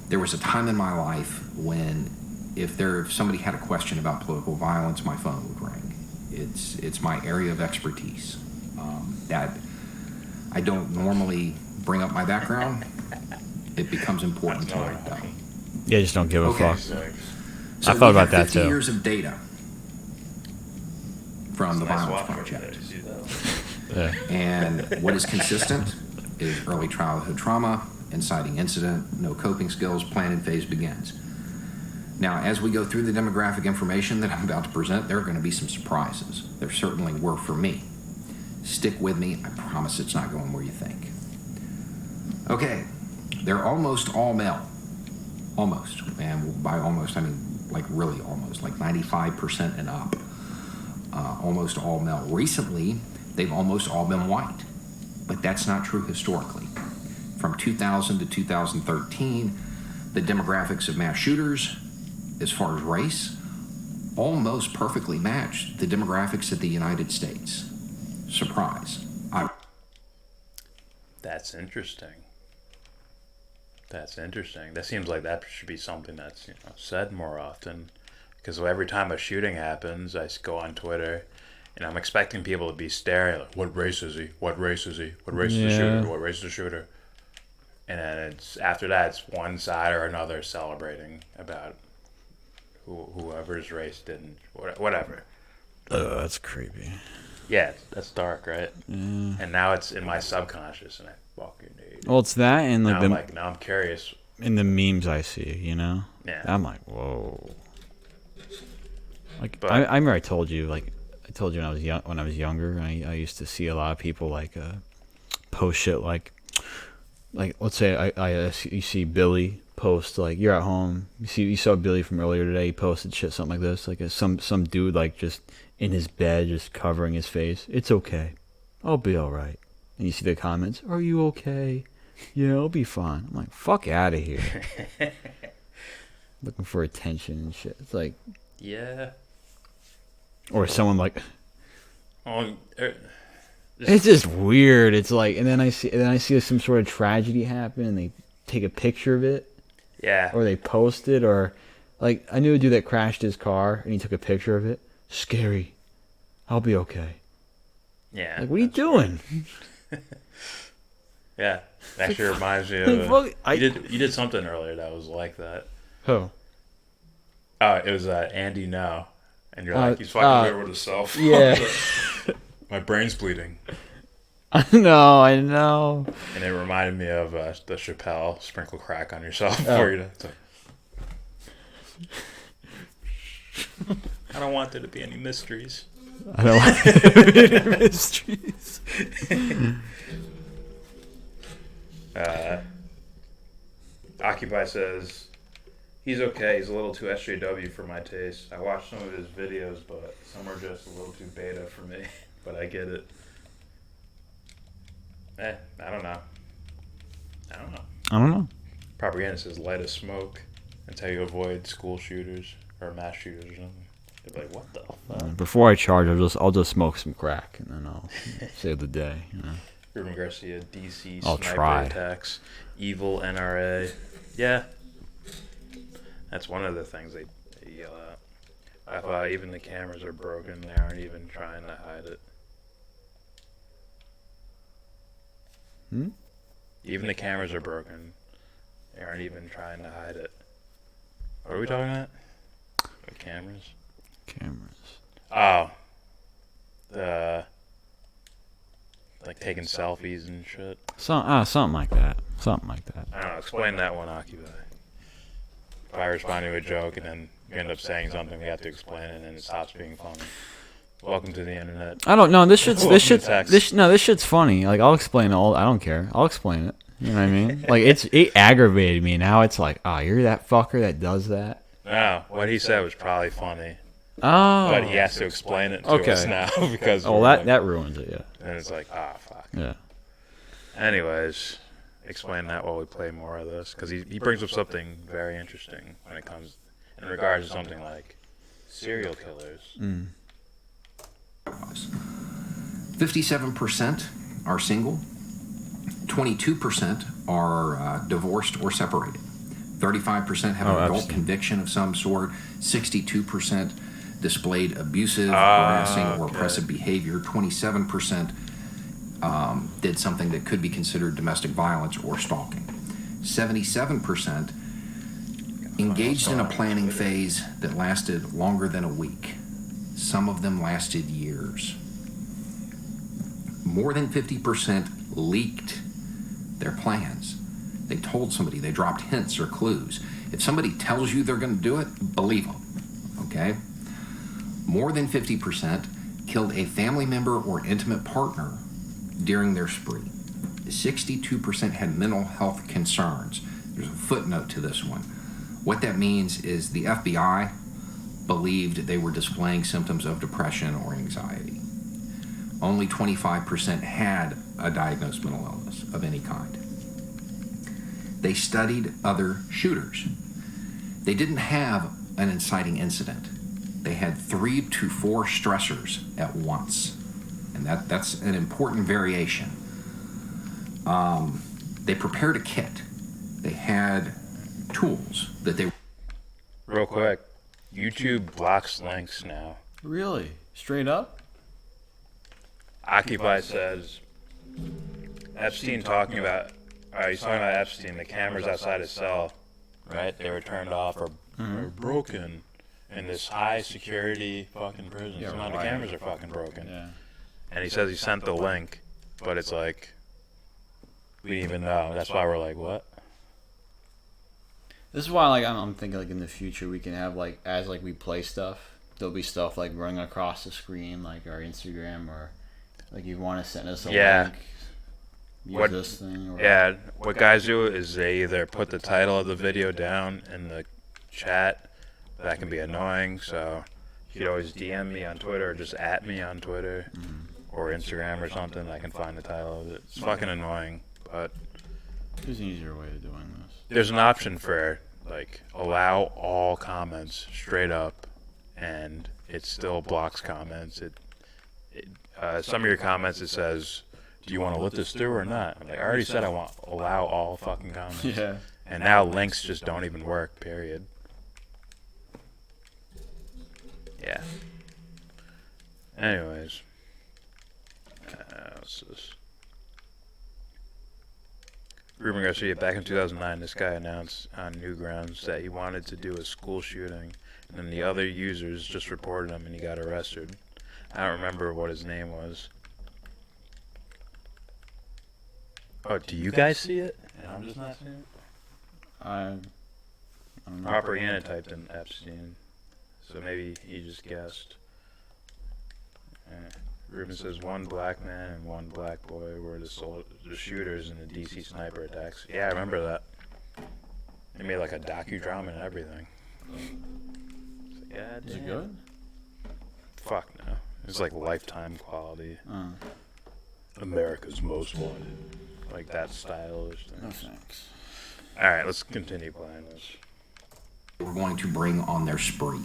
there was a time in my life when if somebody had a question about political violence, my phone would ring. It's my area of expertise. That I don't normally bring up my background. It becomes important tonight, though. Yeah, just don't give a fuck. So I thought about that 50 too. years of data from the Violence Project. Yeah. And what is consistent is early childhood trauma, inciting incident, no coping skills, planning phase begins. Now, as we go through the demographic information that I'm about to present, there are going to be some surprises. There certainly were for me. Stick with me. I promise it's not going where you think. Okay, they're almost all male. Almost. And by almost, I mean like really almost, like 95% and up. Almost all male. Recently, they've almost all been white. But that's not true historically. From 2000 to 2013, the demographics of mass shooters, as far as race, almost perfectly matched the demographics of the United States. Surprise. That's interesting. That's interesting. That seems like that should be something that's said more often. Because every time a shooting happens, I go on Twitter, and I'm expecting people to be staring like, "What race is he? What race is he? What race is the shooter? What race is the shooter?" And then it's after that, it's one side or another celebrating about whoever's race didn't, whatever. That's creepy. Yeah, that's dark, right? And now it's in my subconscious, and I fucking hate it. Well, it's that and like now I'm curious. In the memes I see, Yeah. I'm like, whoa. Like I remember I told you when I was younger, I used to see a lot of people like post shit like let's say you see Billy post like you're at home, you saw Billy from earlier today, he posted shit something like this, like some dude like just in his bed just covering his face. It's okay, I'll be all right. And you see the comments, are you okay? Yeah, I'll be fine. I'm like, fuck out of here. Looking for attention and shit. It's like, yeah. Or someone like, oh, it's just weird. It's like, and then I see some sort of tragedy happen, and they take a picture of it. Yeah. Or they post it, or like I knew a dude that crashed his car, and he took a picture of it. Scary. I'll be okay. Yeah. Like, what are you doing? Yeah. Actually reminds me of you did something earlier that was like that. Who? Oh, it was Andy No. And you're like, he's fucking weird with himself. Yeah. My brain's bleeding. I know. And it reminded me of the Chappelle sprinkle crack on yourself before you. I don't want there to be any mysteries. I don't want there to be any mysteries. Occupy says he's okay. He's a little too SJW for my taste. I watched some of his videos, but some are just a little too beta for me. But I get it. I don't know. Propaganda says light a smoke. That's how you avoid school shooters or mass shooters or something. They're like, what the fuck? Before I charge, I'll just smoke some crack and then I'll save the day. Ruben Garcia, DC I'll sniper try. attacks, evil NRA. Yeah, that's one of the things they yell at. I thought even the cameras are broken. They aren't even trying to hide it. Even the cameras are broken. They aren't even trying to hide it. What are we talking about? What cameras? Oh. Like taking selfies and shit. Something like that. I don't know. Explain that one, Occupy. If I respond to a joke and then you end up saying something, we have to explain it and then it stops being funny. Welcome to the internet. I don't know. This shit's funny. Like, I'll explain all. I don't care. I'll explain it. You know what I mean? Like, it aggravated me. Now it's like, you're that fucker that does that. No, what he said was probably funny. Oh. But he has to explain it to us now because. Oh, that ruins it. Yeah. And it's like, fuck. Yeah. Anyways, explain that while we play more of this, because he brings up something very interesting when it comes in regards to something like serial killers. 57% are single, 22% are divorced or separated, 35% have an adult conviction of some sort, 62% displayed abusive, harassing, or oppressive behavior, 27% did something that could be considered domestic violence or stalking, 77% engaged in a planning phase that lasted longer than a week. Some of them lasted years. More than 50% leaked their plans. They told somebody, they dropped hints or clues. If somebody tells you they're going to do it, believe them, okay? More than 50% killed a family member or intimate partner during their spree. 62% had mental health concerns. There's a footnote to this one. What that means is the FBI believed they were displaying symptoms of depression or anxiety. Only 25% had a diagnosed mental illness of any kind. They studied other shooters. They didn't have an inciting incident. They had 3 to 4 stressors at once. And that's an important variation. They prepared a kit. They had tools that they... Real quick, YouTube blocks links now. Really? Straight up? Occupy says Epstein talking about... he's talking about Epstein. The cameras outside his cell, right? They were turned off or broken in this high security fucking prison. Yeah, Some of the cameras are fucking broken. Yeah. And he says he sent the link, but it's like, we didn't even know. That's why we're like, what? This is why, like, I'm thinking, like, in the future we can have, like, as, like, we play stuff, there'll be stuff, like, running across the screen, like our Instagram, or, like, you want to send us a link, use this thing. Or, yeah, what guys do is they either put the title of the video down in the chat. That can be annoying, so you could always DM me on Twitter or just at me on Twitter or Instagram or something. I can find the title of it. It's fucking annoying, but there's an easier way of doing this. There's an option for, like, allow all comments straight up, and it still blocks comments. Some of your comments, it says, do you want to let this through or not? I'm like, I already said I want allow all fucking comments. Yeah. And now links just don't even work, period. Yeah. Anyways. What's this? Ruben Garcia, back in 2009, this guy announced on Newgrounds that he wanted to do a school shooting, and then the other users just reported him and he got arrested. I don't remember what his name was. Oh, do you guys see it? And I'm just not seeing it? I don't know. Propaganda typed in Epstein, so maybe he just guessed. Ruben says 1 black man and 1 black boy were the shooters in the DC sniper attacks. Yeah, I remember that. They made like a docudrama and everything. Yeah, is it good? Fuck no. It's like Lifetime quality. America's Most Wanted. Like that stylish thing. No thanks. Alright, let's continue playing this. They were going to bring on their spree.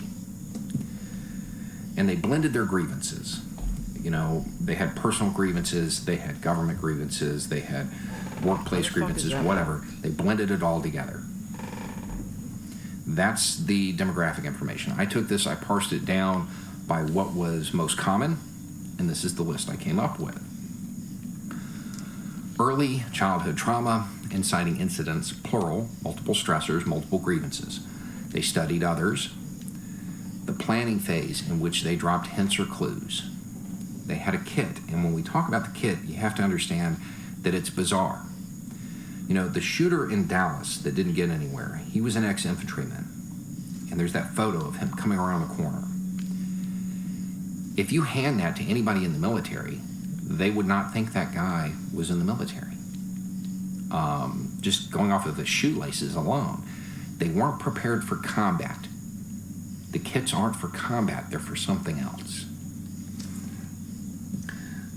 And they blended their grievances. You know, they had personal grievances, they had government grievances, they had workplace grievances, whatever. They blended it all together. That's the demographic information. I took this, I parsed it down by what was most common, and this is the list I came up with. Early childhood trauma, inciting incidents, plural, multiple stressors, multiple grievances. They studied others. The planning phase in which they dropped hints or clues. They had a kit, and when we talk about the kit, you have to understand that it's bizarre. You know, the shooter in Dallas that didn't get anywhere, he was an ex-infantryman, and there's that photo of him coming around the corner. If you hand that to anybody in the military, they would not think that guy was in the military. Just going off of the shoelaces alone, they weren't prepared for combat. The kits aren't for combat, they're for something else.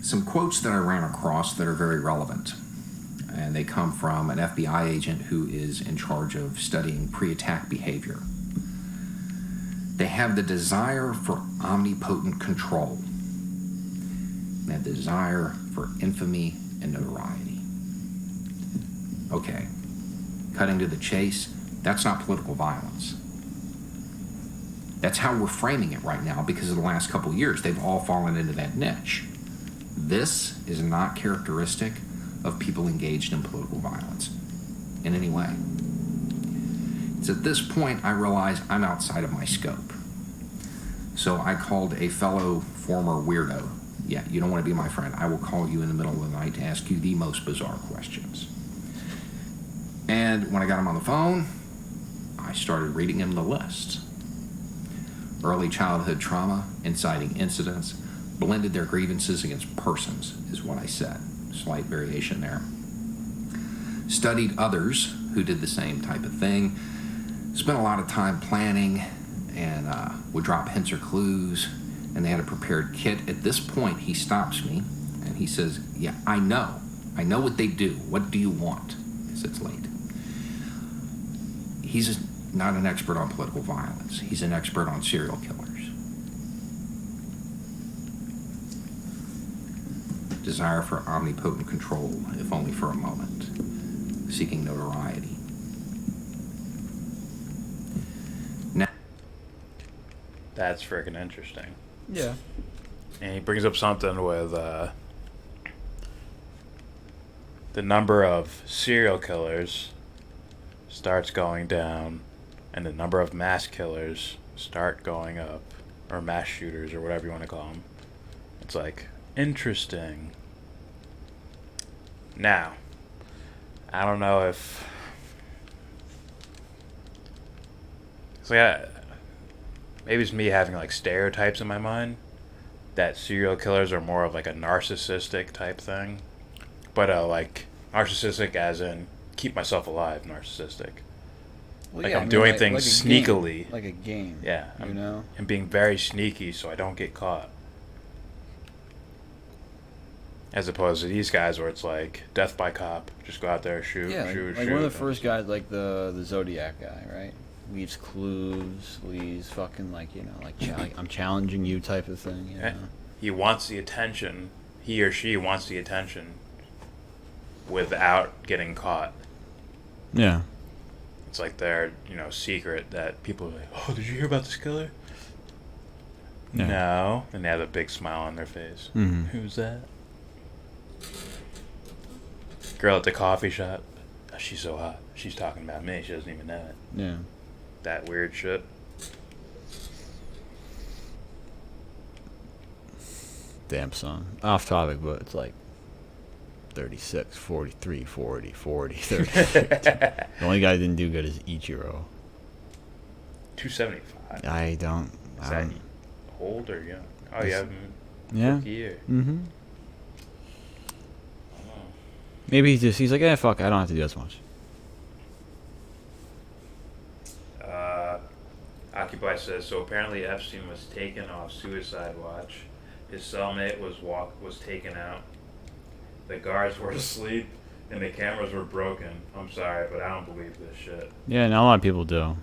Some quotes that I ran across that are very relevant, and they come from an FBI agent who is in charge of studying pre-attack behavior. They have the desire for omnipotent control, and that desire for infamy and notoriety. Okay, cutting to the chase, that's not political violence. That's how we're framing it right now because of the last couple of years. They've all fallen into that niche. This is not characteristic of people engaged in political violence in any way. It's at this point I realize I'm outside of my scope. So I called a fellow former weirdo. Yeah, you don't want to be my friend. I will call you in the middle of the night to ask you the most bizarre questions. And when I got him on the phone, I started reading him the list. Early childhood trauma, inciting incidents, blended their grievances against persons, is what I said. Slight variation there. studied others who did the same type of thing, spent a lot of time planning, and would drop hints or clues, and they had a prepared kit. At this point, he stops me, and he says, yeah, I know what they do. What do you want? Because it's late. He's not an expert on political violence. He's an expert on serial killers. Desire for omnipotent control, if only for a moment. Seeking notoriety. Now, That's freaking interesting. Yeah. And he brings up something with the number of serial killers starts going down, and the number of mass killers start going up, or mass shooters, or whatever you want to call them. It's like, interesting. Now, I don't know if... It's like maybe it's me having like stereotypes in my mind that serial killers are more of like a narcissistic type thing. But like narcissistic as in keep myself alive narcissistic. Well, like yeah, I'm doing things like a sneakily. game, like a game. Yeah. You know? I'm being very sneaky so I don't get caught. As opposed to these guys where it's like death by cop. Just go out there, shoot, Yeah, shoot. like one of the first guys, like the Zodiac guy, right? Leaves clues, leaves fucking like, you know, like I'm challenging you type of thing, you know? He wants the attention. He or she wants the attention without getting caught. Yeah. It's like their, you know, secret that people are like, oh, did you hear about this killer? Yeah. No. And they have a big smile on their face. Mm-hmm. Who's that? Girl at the coffee shop. Oh, she's so hot. She's talking about me. She doesn't even know it. Yeah. That weird shit. Damn, son. Off topic, but it's like 36, 43, 40, 40, 30. The only guy that didn't do good is Ichiro. 275. I don't... Is that old or young? Oh, yeah. Yeah. Rookie year. Mm-hmm. Maybe he's like, fuck, I don't have to do as much. Occupy says, so apparently Epstein was taken off suicide watch. His cellmate was taken out. The guards were asleep and the cameras were broken. I'm sorry, but I don't believe this shit. Yeah, not a lot of people do.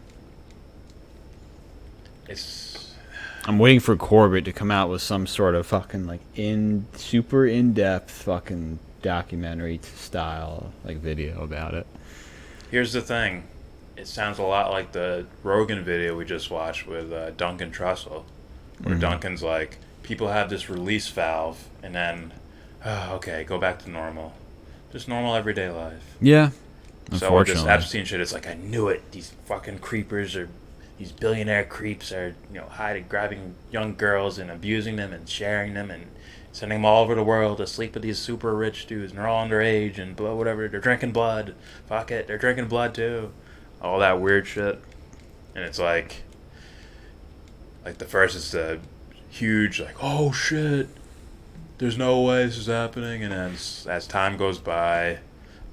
I'm waiting for Corbett to come out with some sort of fucking like super in-depth fucking documentary style like video about it. Here's the thing. It sounds a lot like the Rogan video we just watched with Duncan Trussell, where Duncan's like, people have this release valve, and then, okay, go back to normal. Just normal everyday life. Yeah. So with this Epstein shit, it's like, I knew it. These fucking creepers are, these billionaire creeps are, you know, grabbing young girls and abusing them and sharing them and sending them all over the world to sleep with these super rich dudes, and they're all underage and blah, whatever. They're drinking blood. Fuck it, they're drinking blood too. All that weird shit. And it's like the first is the huge, like, oh shit, there's no way this is happening. And then as time goes by,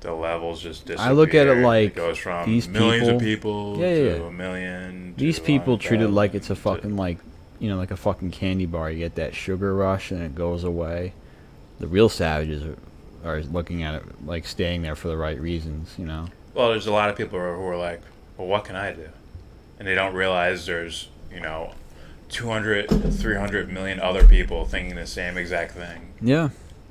the levels just disappear. I look at it like it goes from these millions people, of people to a million. These people treat it like it's a fucking like, you know, like a fucking candy bar. You get that sugar rush and it goes away. The real savages are looking at it like staying there for the right reasons, you know. Well, there's a lot of people who are like, well, what can I do? And they don't realize there's, you know, 200, 300 million other people thinking the same exact thing. Yeah.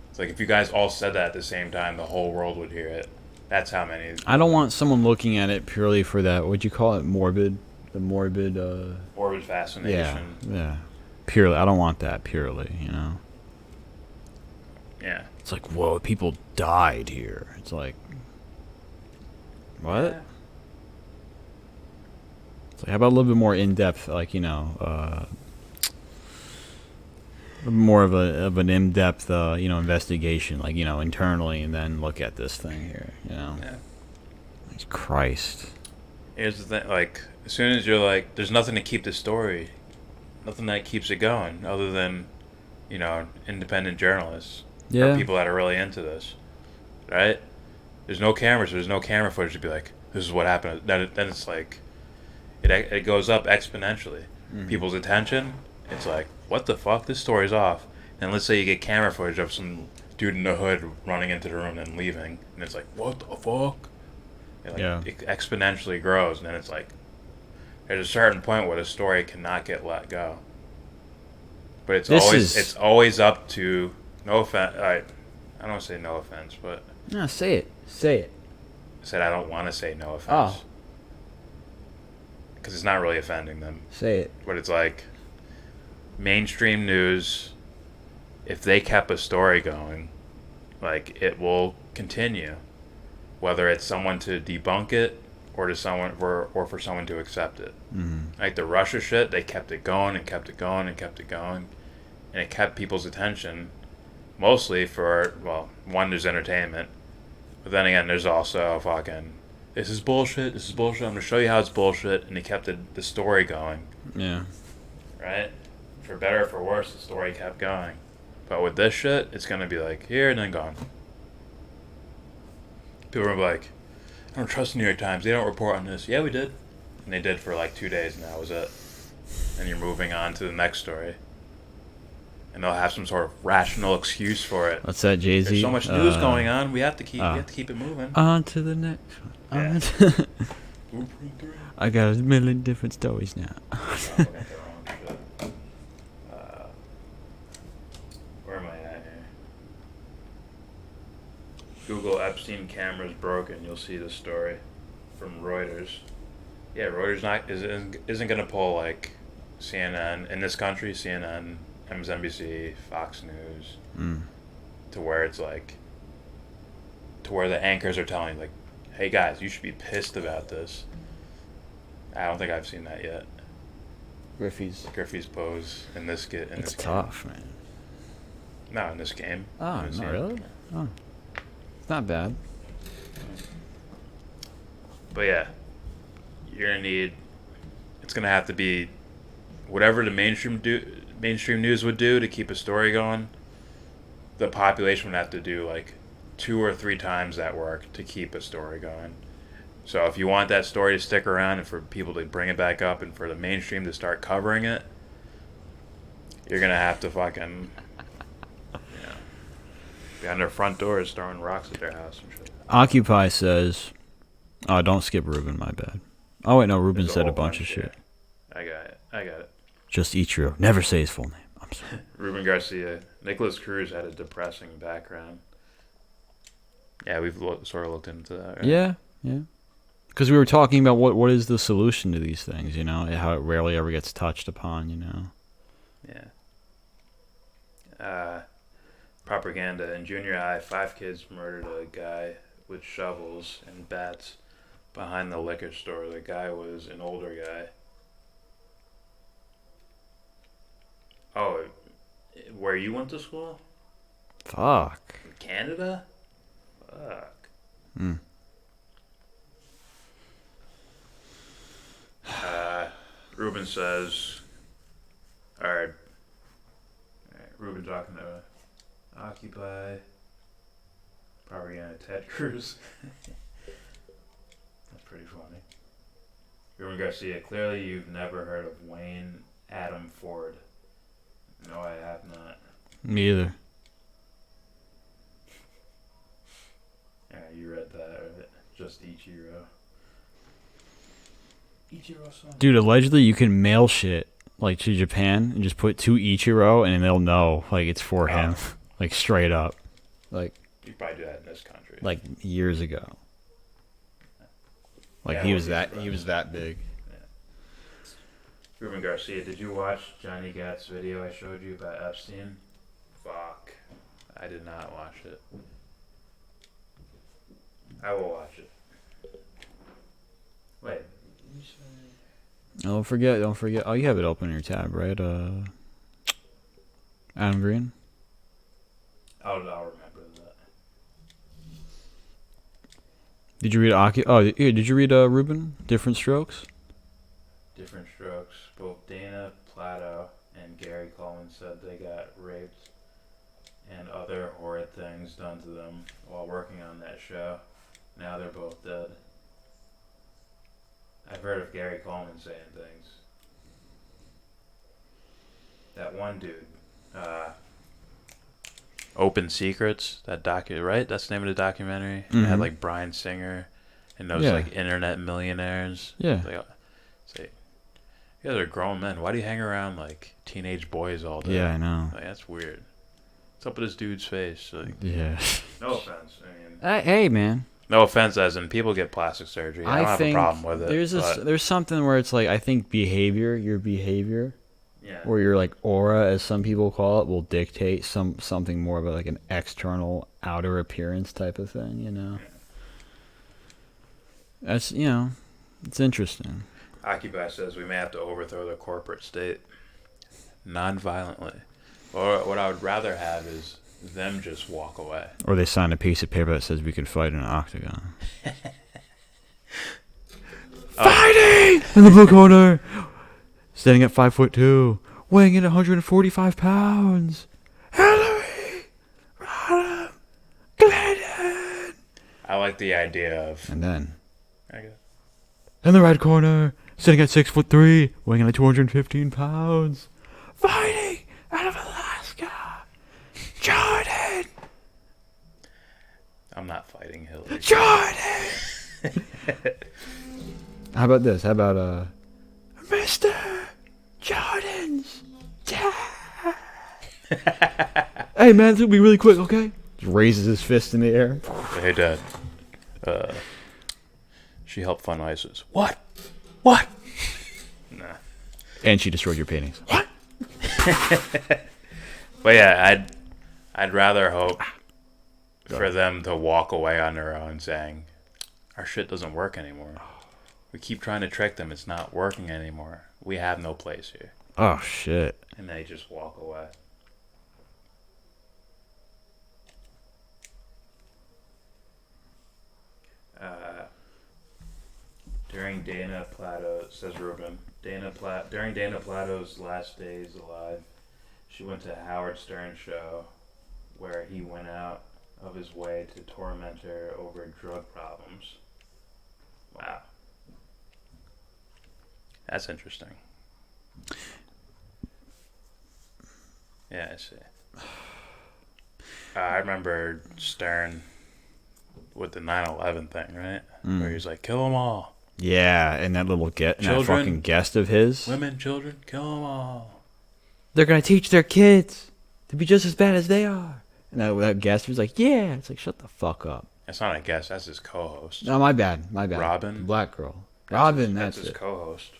It's like if you guys all said that at the same time, the whole world would hear it. That's how many. I don't want someone looking at it purely for that, what'd you call it, morbid? The morbid, morbid fascination. Yeah. Purely, I don't want that purely, you know. Yeah. It's like, whoa, people died here. It's like, what? Yeah. It's like, how about a little bit more in-depth, like, you know, more of an in-depth, you know, investigation, like, you know, internally, and then look at this thing here, you know. Yeah. Christ. Here's the thing, like, as soon as you're like, there's nothing to keep the story, nothing that keeps it going, other than, you know, independent journalists. Yeah. Or people that are really into this, right? there's no cameras, so there's no camera footage to be like, this is what happened. Then it's like, it goes up exponentially. People's attention, it's like, what the fuck? This story's off. And let's say you get camera footage of some dude in the hood running into the room and leaving, and it's like, what the fuck? It exponentially grows, and then it's like, there's a certain point where the story cannot get let go. But it's always up to, no offense, I don't want to say no offense, but no, say it. Say it. I said I don't want to say no offense. Oh. Because it's not really offending them. Say it. But it's like, mainstream news, if they kept a story going, like, it will continue. Whether it's someone to debunk it or to someone or for someone to accept it. Like the Russia shit, they kept it going and kept it going and kept it going. And it kept people's attention mostly for, well, one, there's entertainment. But then again, there's also fucking, this is bullshit, I'm going to show you how it's bullshit. And they kept the story going. Yeah. Right? For better or for worse, the story kept going. But with this shit, it's going to be like, here and then gone. People are like, I don't trust the New York Times. They don't report on this. Yeah, we did. And they did for like 2 days, and that was it. And you're moving on to the next story. And they'll have some sort of rational excuse for it. What's that, Jay-Z? There's so much news going on. We have to keep it moving. On to the next one. Yeah. I got a million different stories now. Where am I at here? Google Epstein cameras broken. You'll see the story from Reuters. Yeah, Reuters isn't gonna pull like CNN in this country. CNN, MSNBC, Fox News, to where it's like, to where the anchors are telling like, hey guys, you should be pissed about this. I don't think I've seen that yet. Griffey's pose in this It's game. tough, man. No, in this game. Oh, not really? Oh. It's not bad. But yeah, you're gonna need, it's gonna have to be whatever the mainstream news would do to keep a story going. The population would have to do like 2 or 3 times that work to keep a story going. So if you want that story to stick around and for people to bring it back up and for the mainstream to start covering it, you're gonna have to fucking, be on their front doors throwing rocks at their house and shit. Occupy says, oh, don't skip Ruben, my bad. Oh, wait, no, Ruben said a bunch of shit. I got it. Just Ichiro. Never say his full name. I'm sorry. Ruben Garcia. Nicholas Cruz had a depressing background. Yeah, we've sort of looked into that, right? Yeah. Because we were talking about what is the solution to these things, you know, how it rarely ever gets touched upon, you know. Yeah. Propaganda. In junior high, 5 kids murdered a guy with shovels and bats behind the liquor store. The guy was an older guy. Oh, where you went to school? Fuck. Canada? Fuck. Ruben says, alright, Ruben talking to Occupy, propaganda, Ted Cruz. That's pretty funny. Ruben Garcia, clearly you've never heard of Wayne Adam Ford. No, I have not. Me either. Yeah, you read that, right? Just Ichiro. Dude, allegedly you can mail shit like to Japan and just put 2 Ichiro and they'll know like it's for him. Like straight up. Like you probably do that in this country. Like years ago. Like yeah, he was that big. Yeah. Ruben Garcia, did you watch Johnny Gat's video I showed you about Epstein? Fuck. I did not watch it. I will watch it. Wait. Don't forget. Oh, you have it open in your tab, right? Adam Green? I'll remember that. Did you read did you read Ruben? Different Strokes? Different Strokes. Both Dana Plato and Gary Coleman said they got raped and other horrid things done to them while working on that show. Now they're both dead. I've heard of Gary Coleman saying things. That one dude, Open Secrets, that right? That's the name of the documentary. It had like Bryan Singer and those like internet millionaires. Yeah. Say, you guys are grown men. Why do you hang around like teenage boys all day? Yeah, I know. Like, that's weird. What's up with this dude's face? Like, yeah. No offense. I mean, hey, man. No offense, as in people get plastic surgery. I don't have a problem with it. There's something where it's like, I think your behavior, yeah, or your like aura, as some people call it, will dictate something more about like an external outer appearance type of thing. You know. Yeah. That's it's interesting. Occupy says we may have to overthrow the corporate state non-violently. Or what I would rather have is them just walk away. Or they sign a piece of paper that says we can fight in an octagon. Fighting! In the blue corner! Standing at 5'2", weighing in 145 pounds. Hillary! Rodham! Clinton! I like the idea of... And then... Okay. In the red corner, sitting at 6'3", weighing in at 215 pounds. Fighting out of Alaska! Jordan! I'm not fighting Hillary. Jordan! How about this? How about, Mr. Jordan's dad? Hey, man, this will be really quick, okay? Just raises his fist in the air. Hey, Dad. She helped fund ISIS. What? What? Nah. And she destroyed your paintings. What? But yeah, I'd rather hope for them to walk away on their own saying, our shit doesn't work anymore. We keep trying to trick them. It's not working anymore. We have no place here. Oh, shit. And they just walk away. During Dana Plato, says Ruben, during Dana Plato's last days alive, she went to Howard Stern's show where he went out of his way to torment her over drug problems. Wow. That's interesting. Yeah, I see. I remember Stern with the 9/11 thing, right? Where he's like, kill them all. Yeah, and that little that fucking guest of his. Women, children, kill them all. They're going to teach their kids to be just as bad as they are. And that guest was like, yeah. It's like, shut the fuck up. That's not a guest. That's his co-host. No, my bad. Robin? The black girl. Robin, that's his co-host.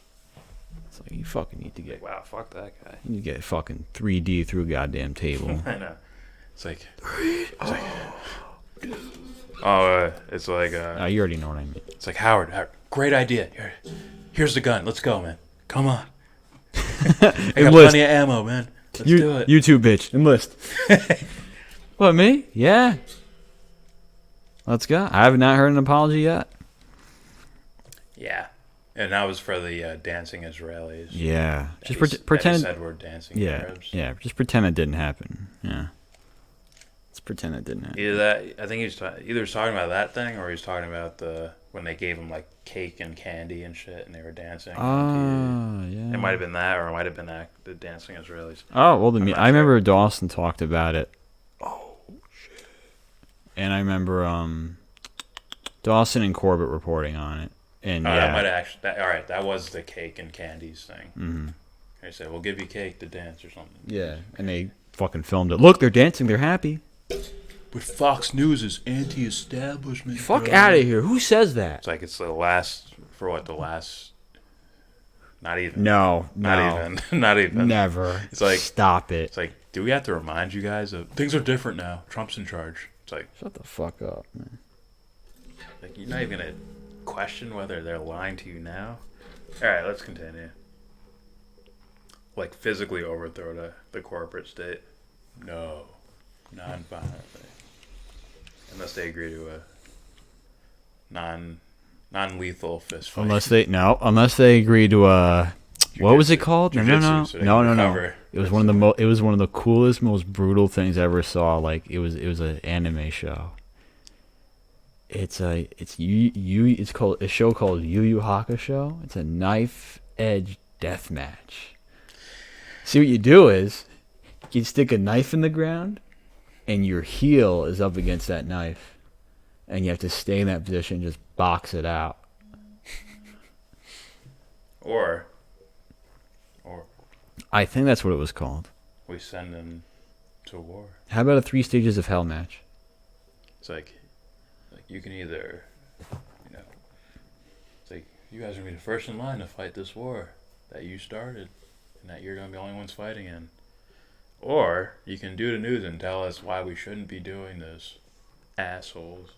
It's like, you fucking need to get... Wow, fuck that guy. You need to get fucking 3D through a goddamn table. I know. It's like... It's like... you already know what I mean. It's like, Howard, great idea. Here's the gun. Let's go, man. Come on. I got plenty of ammo, man. Let's do it. You too, bitch. Enlist. What, me? Yeah. Let's go. I have not heard an apology yet. Yeah. And that was for the dancing Israelis. Yeah. Just pretend. said we're dancing Arabs. Yeah. Just pretend it didn't happen. Yeah. Let's pretend it didn't happen. Either that, I think either he was talking about that thing, or he was talking about when they gave him like cake and candy and shit, and they were dancing. Oh, yeah. It might have been that, or it might have been the dancing Israelis. Oh well, I remember Dawson talked about it. Oh shit. And I remember Dawson and Corbett reporting on it. And yeah, that might have actually. All right, that was the cake and candies thing. Mm-hmm. They said, "We'll give you cake to dance or something." Yeah, and they fucking filmed it. Look, they're dancing. They're happy. But Fox News is anti-establishment. Fuck out of here. Who says that? It's like it's the last. Not even. No. Not even. Never. It's like, stop it. It's like, do we have to remind you guys of things are different now? Trump's in charge. It's like, shut the fuck up, man. Like, you're not even gonna question whether they're lying to you now. All right, let's continue. Like, physically overthrow the corporate state? No, non-violently, unless they agree to a non-lethal fist fight. Unless they agree to a what was it called? No. It was one of the coolest, most brutal things I ever saw. Like it was an anime show. It's called a show called Yu Yu Hakusho. It's a knife edge death match. See, what you do is you stick a knife in the ground, and your heel is up against that knife, and you have to stay in that position and just box it out. Or I think that's what it was called. we send them to war. How about a 3 stages of hell match? It's like you can either, it's like you guys are gonna be the first in line to fight this war that you started, and that you're gonna be the only ones fighting in. Or you can do the news and tell us why we shouldn't be doing this, assholes.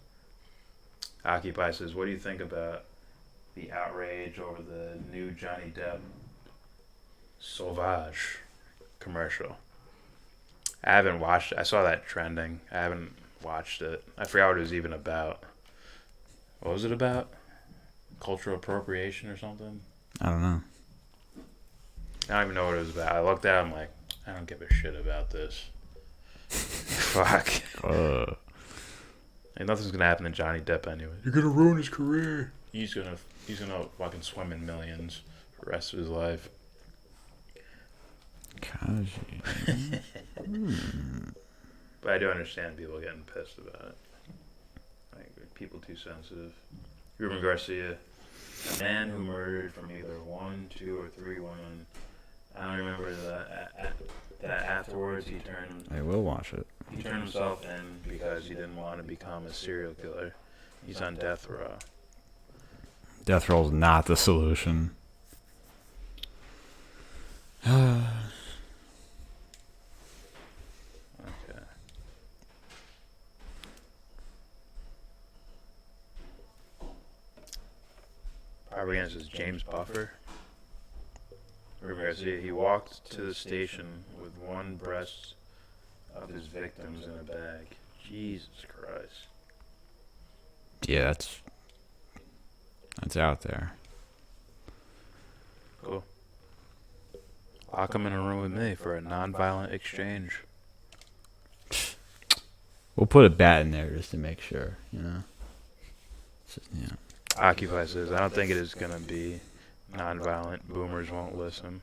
Occupy says, what do you think about the outrage over the new Johnny Depp Sauvage commercial? I haven't watched it. I saw that trending. I haven't watched it. I forgot what it was even about. What was it about? Cultural appropriation or something? I don't know. I don't even know what it was about. I looked at it, I'm like, I don't give a shit about this. Fuck. Like, nothing's gonna happen to Johnny Depp anyway. You're gonna ruin his career. He's gonna fucking swim in millions for the rest of his life. But I do understand people getting pissed about it. Like, people too sensitive. Ruben Garcia, a man who murdered from either 1, 2, or 3 women. I don't remember that afterwards he turned. I will watch it. He turned himself in because he didn't want to become a serial killer. He's on death row. Death row is not the solution. Okay. Propaganda says James Buffer. Garcia, he walked to the station with one breast of his victims in a bag. Jesus Christ. Yeah, that's out there. Cool. Lock him in a room with me for a non-violent exchange. We'll put a bat in there just to make sure, Yeah. Occupy says, I don't think it is going to be non-violent. Boomers won't listen.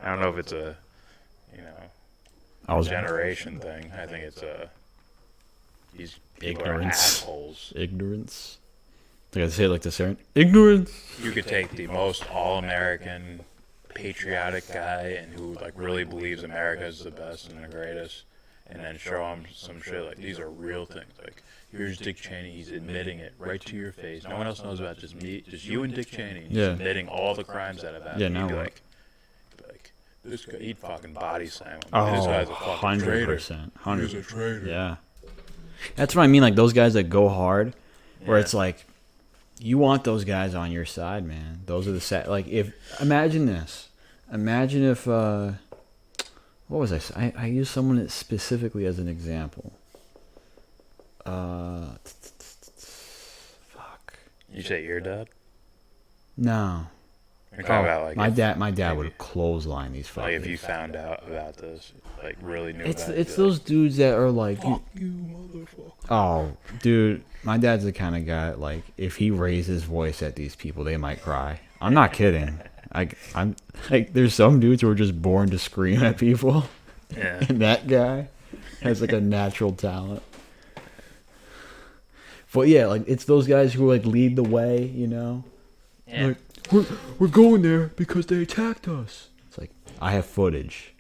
I don't know if it's a, generation thing. I think it's these people are assholes. Ignorance. Like I say, like this, ignorance. You could take the most all-American, patriotic guy and who really believes America is the best and the greatest, and then show him some shit like these are real things. Like, here's Dick Cheney. He's admitting it right to your face. No one else knows about it. Just me, just you and Dick Cheney. He's admitting all the crimes that have happened. Yeah, now He'd be what? like, this guy, he'd fucking body slam him. Oh, This guy's a fucking traitor. 100%. He's a traitor. Yeah. That's what I mean. Like those guys that go hard, where it's like, you want those guys on your side, man. Those are the like. Imagine this. Imagine if what was I used someone specifically as an example. Fuck. You say your dad? No. You're talking about my dad would clothesline these fuckers. Like if you found out about this, really knew it's about it's those dudes that are like, fuck you, motherfucker. Oh, dude, my dad's the kind of guy like if he raised his voice at these people, they might cry. I'm not kidding. I'm like, there's some dudes who are just born to scream at people. Yeah. And that guy has like a natural talent. But yeah, like it's those guys who lead the way, Yeah. Like, we're going there because they attacked us. It's like, I have footage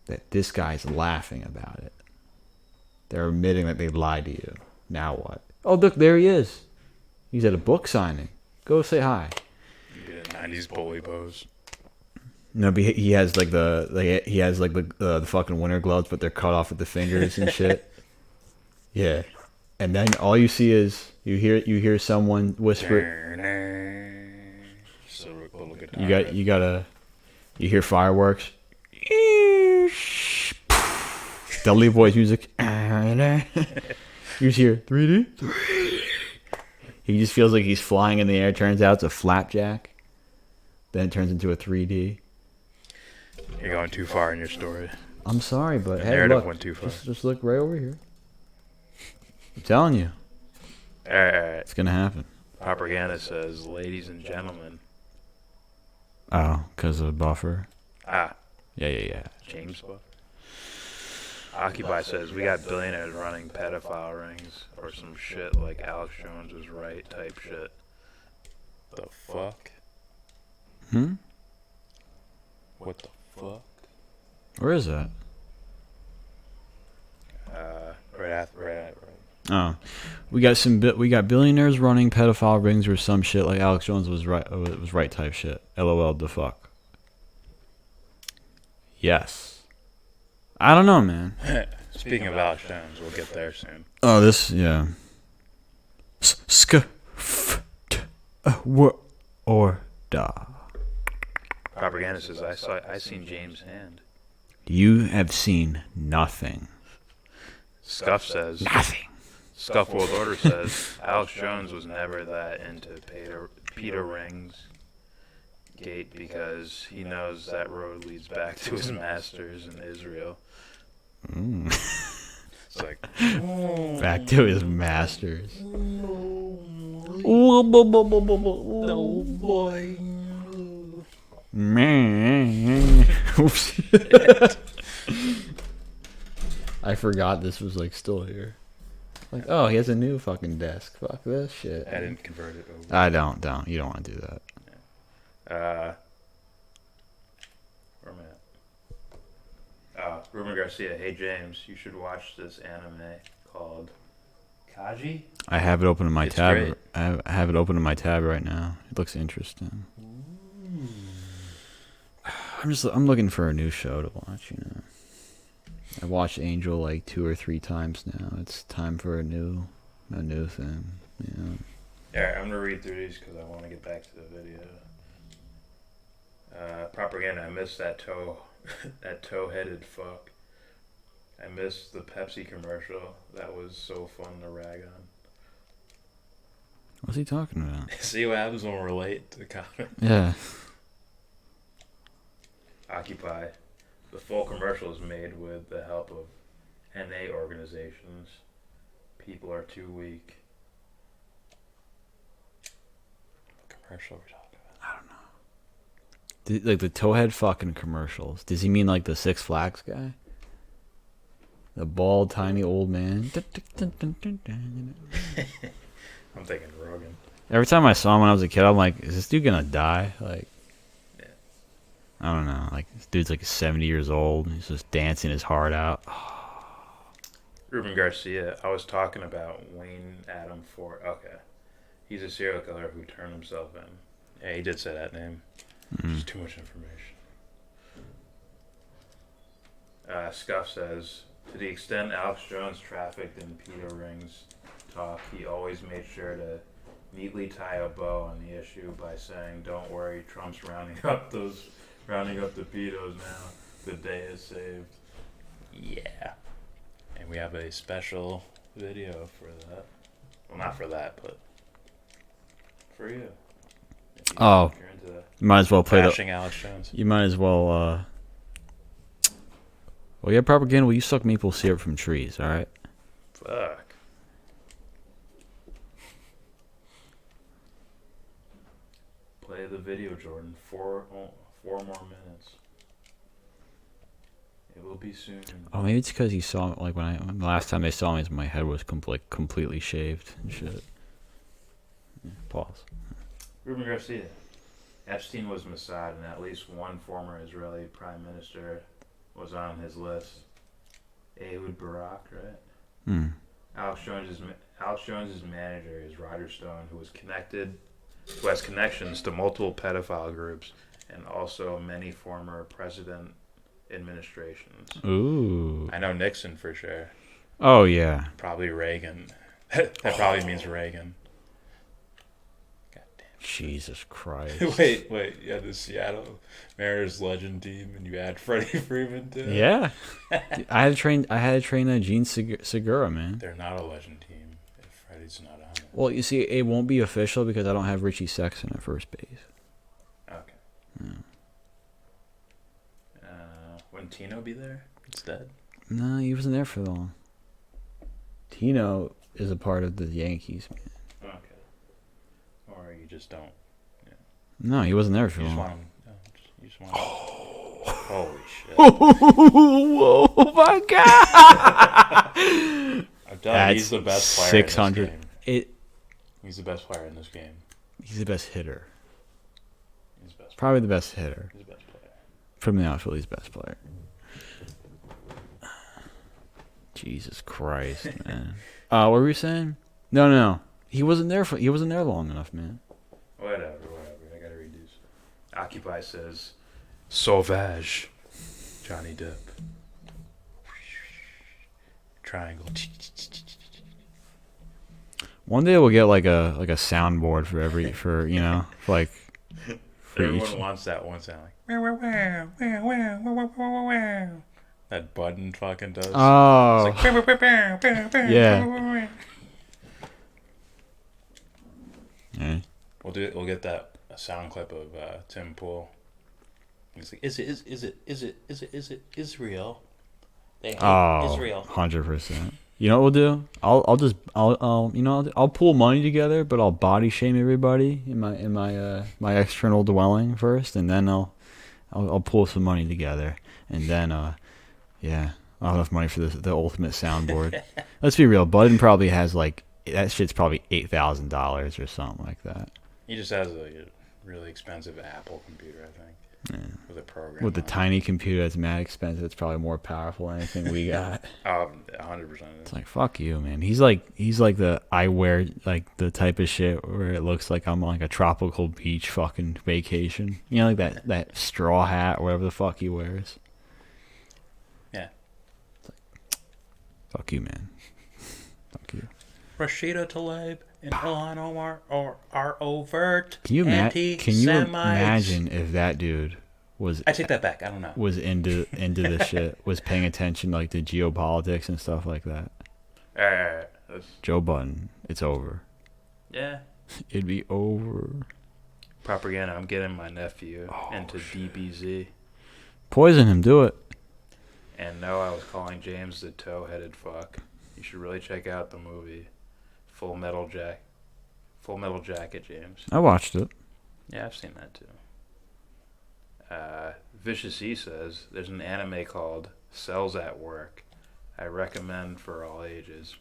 that this guy's laughing about it. They're admitting that they lied to you. Now what? Oh, look, there he is. He's at a book signing. Go say hi. You did a 90s bully pose. No, but he has the fucking winter gloves, but they're cut off at the fingers and shit. Yeah. And then all you see is you hear someone whisper. You hear fireworks. Dudley Boy's music. You just hear 3D. He just feels like he's flying in the air. Turns out it's a flapjack. Then it turns into a 3D. You're going too far in your story. I'm sorry, but The hey, narrative look, went too far. Just look right over here. telling you. All right. It's going to happen. Propaganda says, ladies and gentlemen. Oh, because of Buffer? Ah. Yeah. James Buffer. Occupy says, we got billionaires running pedophile rings or some shit like Alex Jones was right type shit. The fuck? What the fuck? Where is that? Right. Oh, we got billionaires running pedophile rings or some shit like Alex Jones was right type shit. LOL the fuck. Yes. I don't know, man. Speaking of Alex Jones, we'll get there soon. Oh, this yeah. Or da. Propaganda says, I seen James' hand. You have seen nothing. Scuff says nothing. Scuff World Order says Alex Jones was never that into Peter Rings gate because he knows that road leads back to his masters in Israel. It's like back to his masters. Oh boy. Man. Oops. I forgot this was like still here. Like, oh, he has a new fucking desk. Fuck this shit. I didn't convert it over. I don't. You don't want to do that. Where am I at? Ruben Garcia. Hey James, you should watch this anime called Kaji. I have it open in my tab. Great. I have it open in my tab right now. It looks interesting. I'm looking for a new show to watch, you know. I watched Angel like 2 or 3 times now. It's time for a new thing, you know. Yeah, I'm gonna read through these because I want to get back to the video. Propaganda. I missed that toe-headed fuck. I missed the Pepsi commercial. That was so fun to rag on. What's he talking about? See what happens when we're late to the comment. Yeah. Occupy. The full commercial is made with the help of NA organizations. People are too weak. What commercial are we talking about? I don't know. Like the towhead fucking commercials. Does he mean like the Six Flags guy? The bald, tiny old man. I'm thinking Rogan. Every time I saw him when I was a kid, I'm like, is this dude gonna die? Like, yeah. I don't know. Like, this dude's like 70 years old. And he's just dancing his heart out. Ruben Garcia. I was talking about Wayne Adam Ford. Okay. He's a serial killer who turned himself in. Yeah, he did say that name. It's too much information. Scuff says, to the extent Alex Jones trafficked in Peter Rings talk, he always made sure to neatly tie a bow on the issue by saying, don't worry, Trump's rounding up the pedos now. The day is saved. Yeah. And we have a special video for that. Well, not for that, but for you. Oh. If you're into that. You might as well play bashing Alex Jones. You might as well, well, yeah, propaganda. Well, you suck maple syrup from trees, all right? Fuck. Play the video, Jordan. Four more minutes. It will be soon. Oh, maybe it's because he saw like when the last time they saw me, my head was completely shaved and shit. Yeah, pause. Ruben Garcia. Epstein was Mossad, and at least one former Israeli prime minister was on his list. Ehud Barak, right? Alex Jones's manager is Roger Stone, who has connections to multiple pedophile groups and also many former president administrations. Ooh. I know Nixon for sure. Oh yeah. Probably Reagan. That probably means Reagan. Jesus Christ. Wait, you had the Seattle Mariners legend team and you add Freddie Freeman to it? Yeah. I had to train Gene Segura, man. They're not a legend team if Freddie's not on it. Well, you see, it won't be official because I don't have Richie Sexton at first base. Okay. Yeah. Wouldn't Tino be there instead? No, he wasn't there for long. Tino is a part of the Yankees, man. Okay. Or you just don't. Yeah. No, he wasn't there for You just long. want him. You just want him. Holy shit. Oh my god! I'm telling you, he's the best player 600. in this game. He's the best player in this game. He's the best hitter. He's the best Probably the best hitter. He's the best player. From the outfield, he's the best player. Jesus Christ, man. What were we saying? No. He wasn't there long enough, man. Whatever. I gotta read these. Occupy says, Sauvage. Johnny Depp. Triangle. One day we'll get like a soundboard for Everyone each. wants that one sound like that button fucking does. Oh. It's like, Yeah. Yeah. We'll get that a sound clip of Tim Pool. He's like, is it Israel? They hate Israel. 100%. You know what we'll do? I'll pool money together, but I'll body shame everybody in my external dwelling first, and then I'll pull some money together, and then I'll have enough money for the ultimate soundboard. Let's be real, Budden probably has that shit's probably $8,000 or something like that. He just has a really expensive Apple computer, I think. Yeah. With a program. With the tiny computer that's mad expensive, it's probably more powerful than anything we got. 100%. It's like, fuck you, man. He's like the I wear the type of shit where it looks like I'm on like a tropical beach fucking vacation. You know, like that straw hat or whatever the fuck he wears. Yeah. It's like, fuck you, man. Fuck you. Rashida Tlaib and Ilhan Omar are overt Can you anti-Semites. imagine if that dude was... I take that back. I don't know. Was into this shit, was paying attention to geopolitics and stuff like that. Joe Budden, it's over. Yeah. It'd be over. Propaganda. I'm getting my nephew into DBZ. Poison him, do it. And no, I was calling James the toe-headed fuck. You should really check out the movie Full Metal Jacket, James. I watched it. Yeah, I've seen that too. Vicious E says there's an anime called Cells at Work. I recommend for all ages.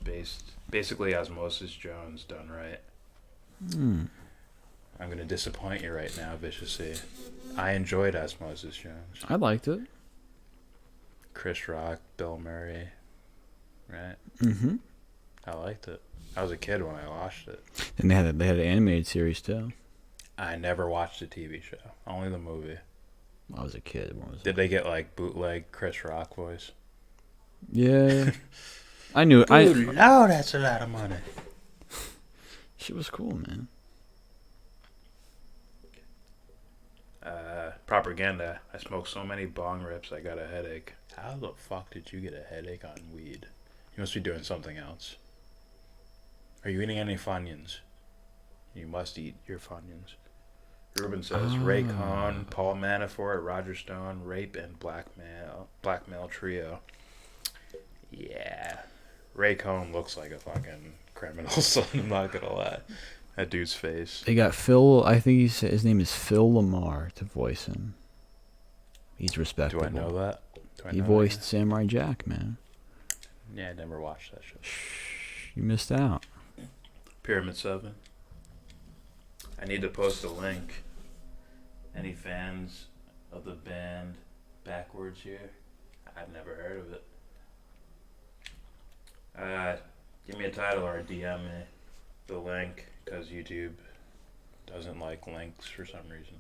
Basically Osmosis Jones done right. I'm gonna disappoint you right now, Vicious E. I enjoyed Osmosis Jones. I liked it. Chris Rock, Bill Murray, right? Mm-hmm. I liked it. I was a kid when I watched it. And they had an animated series too. I never watched the TV show. Only the movie. I was a kid. Did they get bootleg Chris Rock voice? Yeah. I knew. Oh, that's a lot of money. She was cool, man. Propaganda. I smoked so many bong rips I got a headache. How the fuck did you get a headache on weed? You must be doing something else. Are you eating any Funyuns? You must eat your Funyuns. Ruben says Ray Cohn, Paul Manafort, Roger Stone, rape and blackmail trio. Yeah. Ray Cohn looks like a fucking criminal, so I'm not gonna lie. That dude's face. They got Phil. I think his name is Phil Lamar to voice him. He's respectable. Do I know that? He voiced Samurai Jack, man. Yeah, I never watched that show. Shh, you missed out. Pyramid 7. I need to post a link. Any fans of the band Backwards here? I've never heard of it. Give me a title or DM me the link, because YouTube doesn't like links for some reason.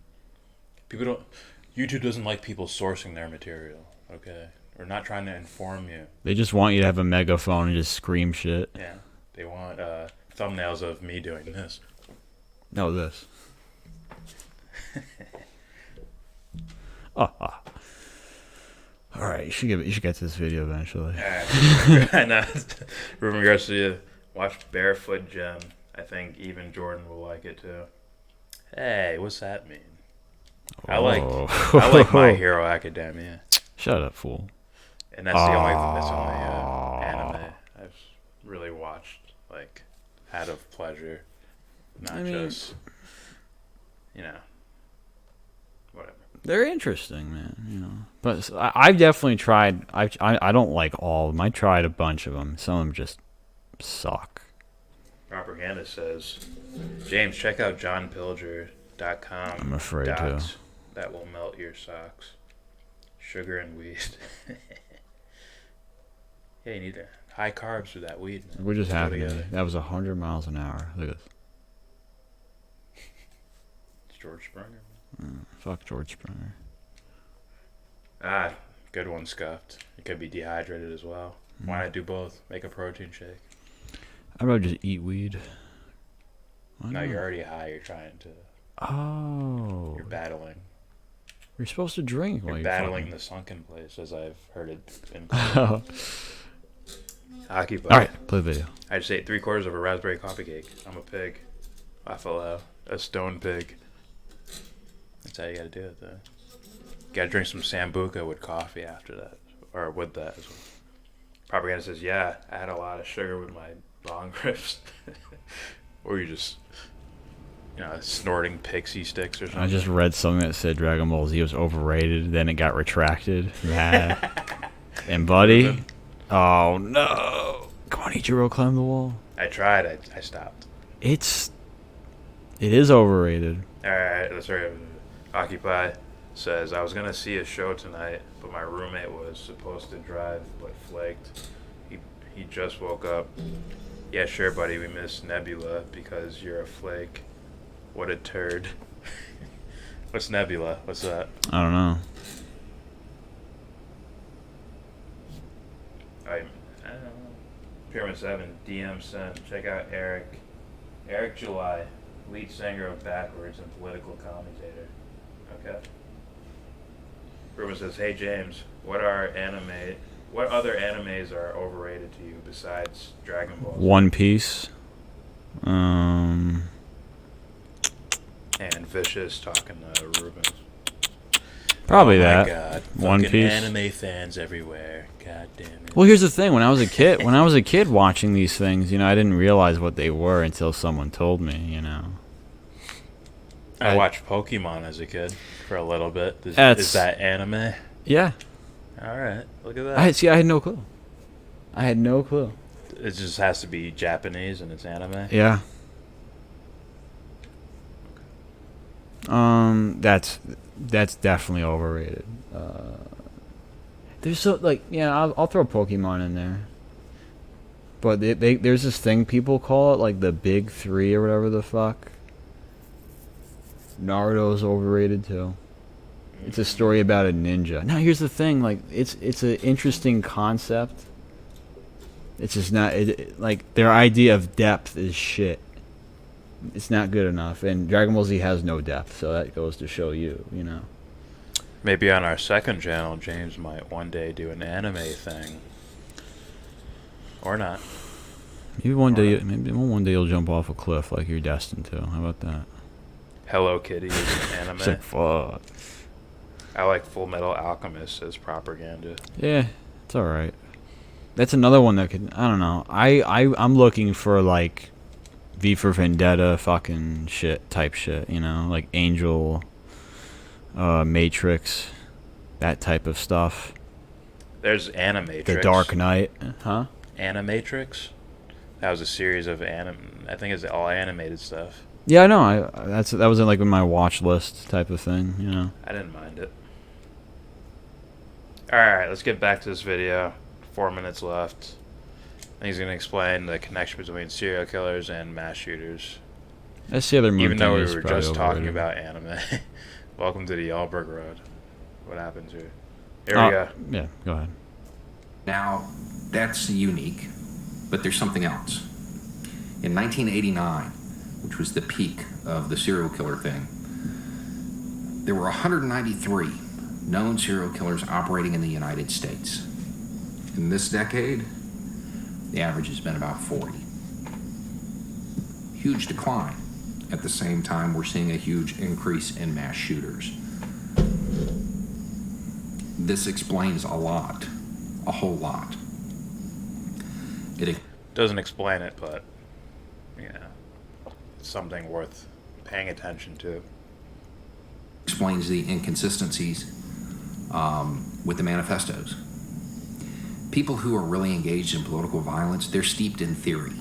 YouTube doesn't like people sourcing their material, okay? We're not trying to inform you. They just want you to have a megaphone and just scream shit. Yeah. They want thumbnails of me doing this. No, this. All right, you should get to this video eventually. I know. Ruben Garcia, watch Barefoot Gem. I think even Jordan will like it too. Hey, what's that mean? I like My Hero Academia. Shut up, fool. And that's the only anime I've really watched like out of pleasure, not I mean, just, you know, whatever. They're interesting, man. You know, but I've definitely tried. I don't like all of them. I tried a bunch of them. Some of them just suck. Propaganda says, James, check out johnpilger.com. I'm afraid to. That will melt your socks. Sugar and weed. Yeah, you need high carbs with that weed. Man. What just happened? That was 100 miles an hour. Look at this. It's George Springer. Fuck George Springer. Ah, good one, Scuffed. You could be dehydrated as well. Why not do both? Make a protein shake. I'd rather just eat weed. No, you're already high. You're trying to. Oh. You're battling. You're supposed to drink while You're you're battling fucking. the sunken place, as I've heard it. All right, play the video. I just ate 3/4 of a raspberry coffee cake. I'm a pig. Buffalo. A stone pig. That's how you gotta do it, though. You gotta drink some Sambuca with coffee after that. Or with that as well. Propaganda says, yeah, I had a lot of sugar with my bong rips. Or you just, you know, snorting pixie sticks or something. I just read something that said Dragon Ball Z was overrated, then it got retracted. Yeah. And buddy, oh no. Come on, Ichiro, climb the wall. I tried, I stopped. It is overrated. Alright, let's hurry up. Occupy says, I was gonna see a show tonight, but my roommate was supposed to drive, but flaked. He just woke up. Yeah, sure, buddy, we missed Nebula because you're a flake. What a turd. What's Nebula? What's that? I don't know. I don't know. Pyramid 7, DM sent. Check out Eric. Eric July, lead singer of Backwards and political commentator. Okay. Ruben says, hey James, what other animes are overrated to you besides Dragon Ball? One Piece. And Vicious talking to Ruben. Probably oh that. My God. One Fucking Piece. Anime fans everywhere. God damn it. Well, here's the thing. When I was a kid watching these things, you know, I didn't realize what they were until someone told me, you know. I watched Pokemon as a kid for a little bit. Is that anime? Yeah. All right. Look at that. I had no clue. It just has to be Japanese and it's anime? Yeah. That's definitely overrated. There's so like I'll throw Pokemon in there. But there's this thing people call it like the big three or whatever the fuck. Naruto's overrated too. It's a story about a ninja. Now here's the thing, like it's an interesting concept. It's just not like their idea of depth is shit. It's not good enough, and Dragon Ball Z has no depth, so that goes to show you, you know. Maybe on our second channel, James might one day do an anime thing, or not. Maybe one day you'll jump off a cliff like you're destined to. How about that? Hello Kitty is an anime. It's like, fuck. I like Full Metal Alchemist as propaganda. Yeah, it's all right. That's another one that could. I don't know. I'm looking for like V for Vendetta fucking type shit. You know, like Angel, Matrix, that type of stuff. There's Animatrix. The Dark Knight, huh? Animatrix. That was a series of I think it's all animated stuff. Yeah, I know. That was in like in my watch list type of thing. You know. I didn't mind it. All right, let's get back to this video. 4 minutes left. And he's gonna explain the connection between serial killers and mass shooters. That's the other movie. Even though we were just talking about anime. Welcome to the YellBRo Road. What happens here? Here we go. Yeah, go ahead. Now, that's unique, but there's something else. In 1989, which was the peak of the serial killer thing, there were 193 known serial killers operating in the United States. In this decade, the average has been about 40. Huge decline. At the same time, we're seeing a huge increase in mass shooters. This explains a lot, a whole lot. It doesn't explain it, but something worth paying attention to. Explains the inconsistencies with the manifestos. People who are really engaged in political violence, they're steeped in theory.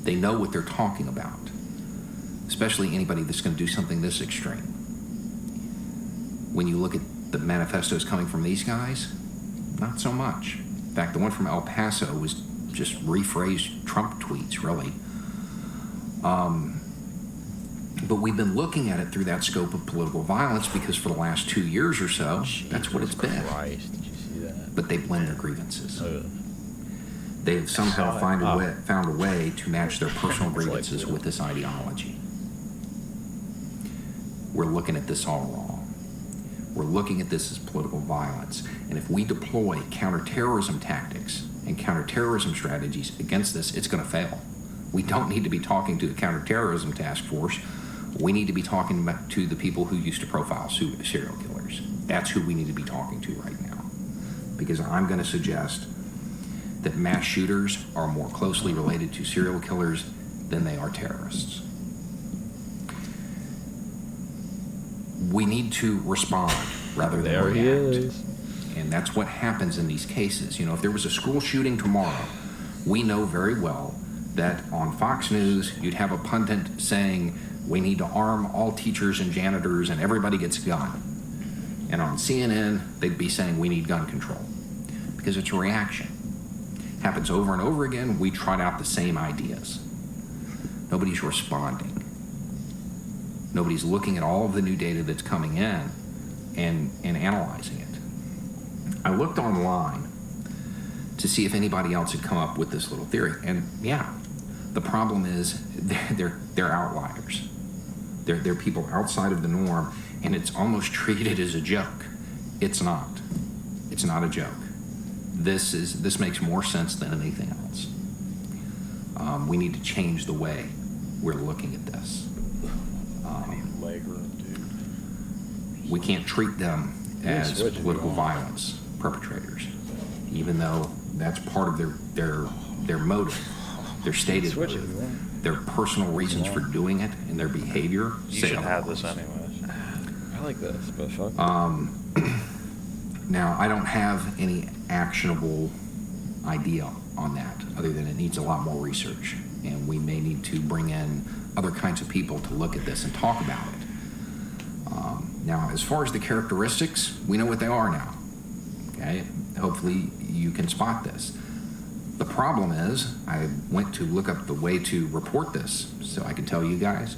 They know what they're talking about, especially anybody that's going to do something this extreme. When you look at the manifestos coming from these guys, not so much. In fact, the one from El Paso was just rephrased Trump tweets, really. But we've been looking at it through that scope of political violence because for the last 2 years or so, that's what it's been. Christ, did you see that? But they blend their grievances. They've somehow found a way to match their personal grievances with this ideology. We're looking at this all wrong. We're looking at this as political violence. And if we deploy counterterrorism tactics and counterterrorism strategies against this, it's going to fail. We don't need to be talking to the counterterrorism task force. We need to be talking to the people who used to profile serial killers. That's who we need to be talking to right now. Because I'm going to suggest that mass shooters are more closely related to serial killers than they are terrorists. We need to respond rather than react. There he is. And that's what happens in these cases. You know, if there was a school shooting tomorrow, we know very well that on Fox News, you'd have a pundit saying, we need to arm all teachers and janitors and everybody gets a gun. And on CNN, they'd be saying we need gun control. Because it's a reaction. It happens over and over again. We trot out the same ideas. Nobody's responding. Nobody's looking at all of the new data that's coming in and analyzing it. I looked online to see if anybody else had come up with this little theory. And yeah, the problem is they're outliers. They're people outside of the norm, and it's almost treated as a joke. It's not. It's not a joke. This makes more sense than anything else. We need to change the way we're looking at this. We can't treat them as political violence perpetrators, even though that's part of their motive, their stated motive, their personal reasons for doing it, and their behavior. You should have this anyways. I like this, but fuck. Now, I don't have any actionable idea on that, other than it needs a lot more research, and we may need to bring in other kinds of people to look at this and talk about it. Now, as far as the characteristics, we know what they are now. Okay? Hopefully you can spot this. The problem is, I went to look up the way to report this, so I can tell you guys,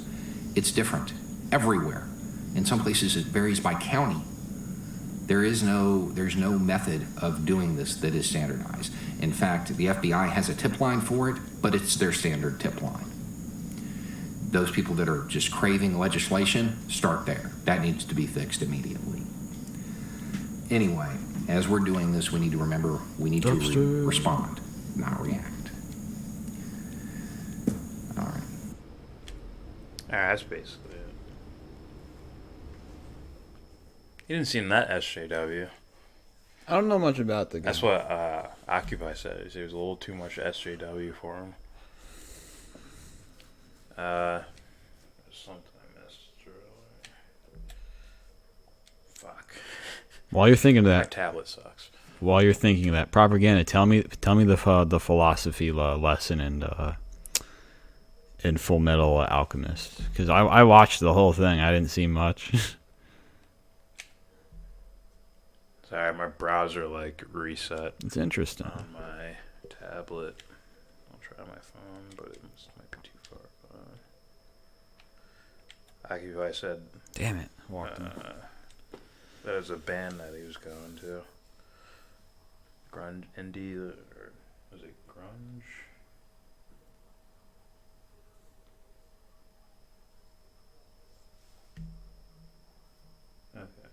it's different everywhere. In some places it varies by county. There's no method of doing this that is standardized. In fact, the FBI has a tip line for it, but it's their standard tip line. Those people that are just craving legislation, start there. That needs to be fixed immediately. Anyway, as we're doing this, we need to remember we need to respond, not react. All right. That's basically it. You didn't seem that SJW. I don't know much about the guy. That's what Occupy said. It was a little too much SJW for him. Something I missed earlier. Fuck. While you're thinking of that, my tablet sucks. While you're thinking of that propaganda, tell me the philosophy lesson in Full Metal Alchemist, because I watched the whole thing. I didn't see much. Sorry, my browser reset. It's interesting. On my tablet. I'll try my phone, but it might be too far. Occupy said. Damn it! Walked in. That was a band that he was going to. Grunge indie, or was it grunge? Okay.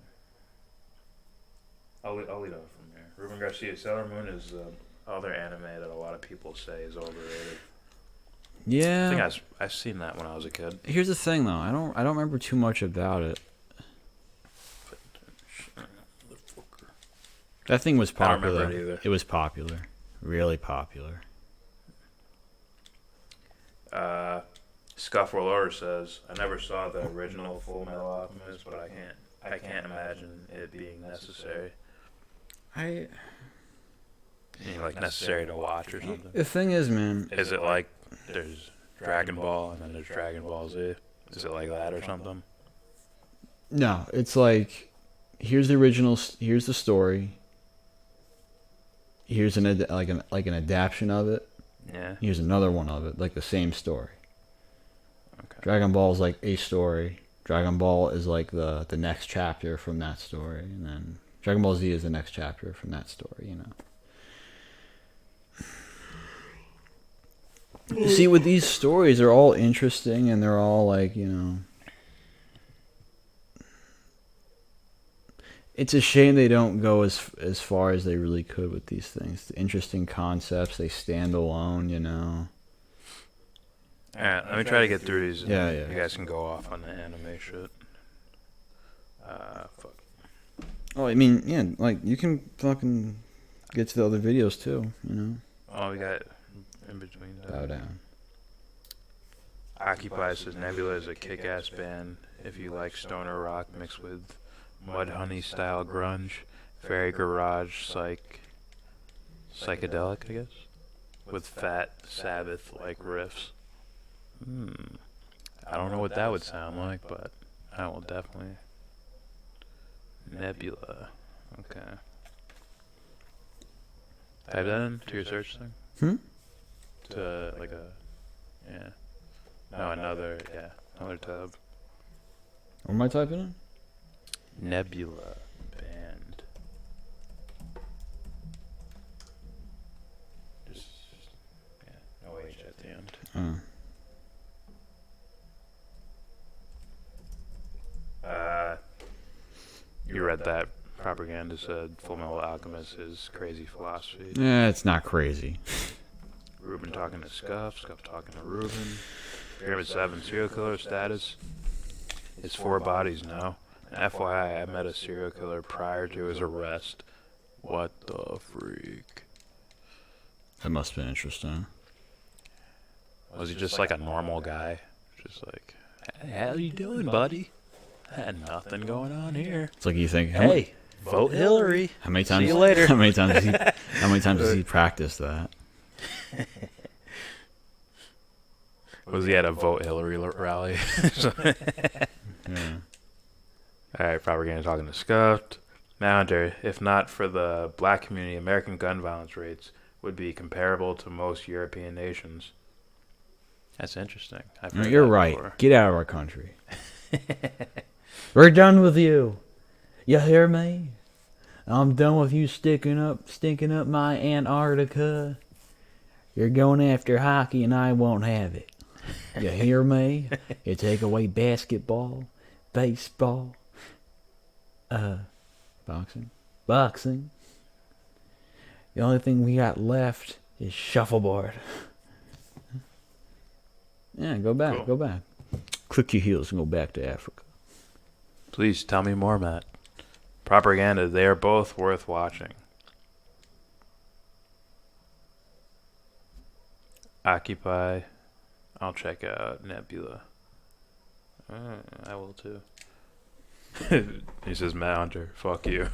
I'll lead off from here. Ruben Garcia, Sailor Moon is the other anime that a lot of people say is overrated. Yeah. I think I've seen that when I was a kid. Here's the thing, though. I don't remember too much about it. That thing was popular. I don't remember it either. It was popular. Really popular. Scuffle Order says, I never saw the original Full Metal Alchemist, but I can't imagine it being necessary. Like necessary to watch or something. The thing is, man. Is it like there's Dragon Ball and then there's Dragon Ball Z? Is it like that or something? No, it's like, here's the original. Here's the story. Here's an adaptation of it. Yeah. Here's another one of it, like the same story. Okay. Dragon Ball is like a story. Dragon Ball is like the next chapter from that story, and then Dragon Ball Z is the next chapter from that story. You know. See, with these stories, they're all interesting, and they're all like, you know. It's a shame they don't go as far as they really could with these things. The interesting concepts, they stand alone, you know. Alright, let me try to get through these. Yeah. You guys can go off on the anime shit. Fuck. Oh, I mean, yeah, like, you can fucking get to the other videos too, you know. Oh, we got in between. Bow down. Occupy says Nebula is a kick-ass band if you like stoner rock mixed with Mudhoney style grunge, very garage psychedelic, I guess, with fat Sabbath like riffs. I don't know what that would sound like, but I will definitely. Nebula. Okay. Type that into your search thing. To like a, yeah. No, another tab. What am I typing in? Nebula band. Just no H at the end. You read that propaganda said Full Metal Alchemist is crazy philosophy. Yeah, it's not crazy. Ruben talking to Scuff talking to Ruben. Pyramid 7 serial killer status. It's 4 bodies now. FYI, I met a serial killer prior to his arrest. What the freak? That must have been interesting. Was he just like a normal guy? Just like, hey, how you doing, buddy? Had nothing going on here. It's like you think, hey, vote Hillary. How many times? See you later. How many times does he practice that? Was he at a vote Hillary rally? Yeah. Alright, propaganda talking to Scuffed. Manhunter, if not for the black community, American gun violence rates would be comparable to most European nations. That's interesting. You're right. Before. Get out of our country. We're done with you. You hear me? I'm done with you stinking up my Antarctica. You're going after hockey and I won't have it. You hear me? You take away basketball, baseball, boxing. The only thing we got left is shuffleboard. Yeah, go back, cool. Go back. Click your heels and go back to Africa. Please tell me more, Matt. Propaganda, they are both worth watching. Occupy. I'll check out Nebula. I will too. He says, Matt Hunter, fuck you.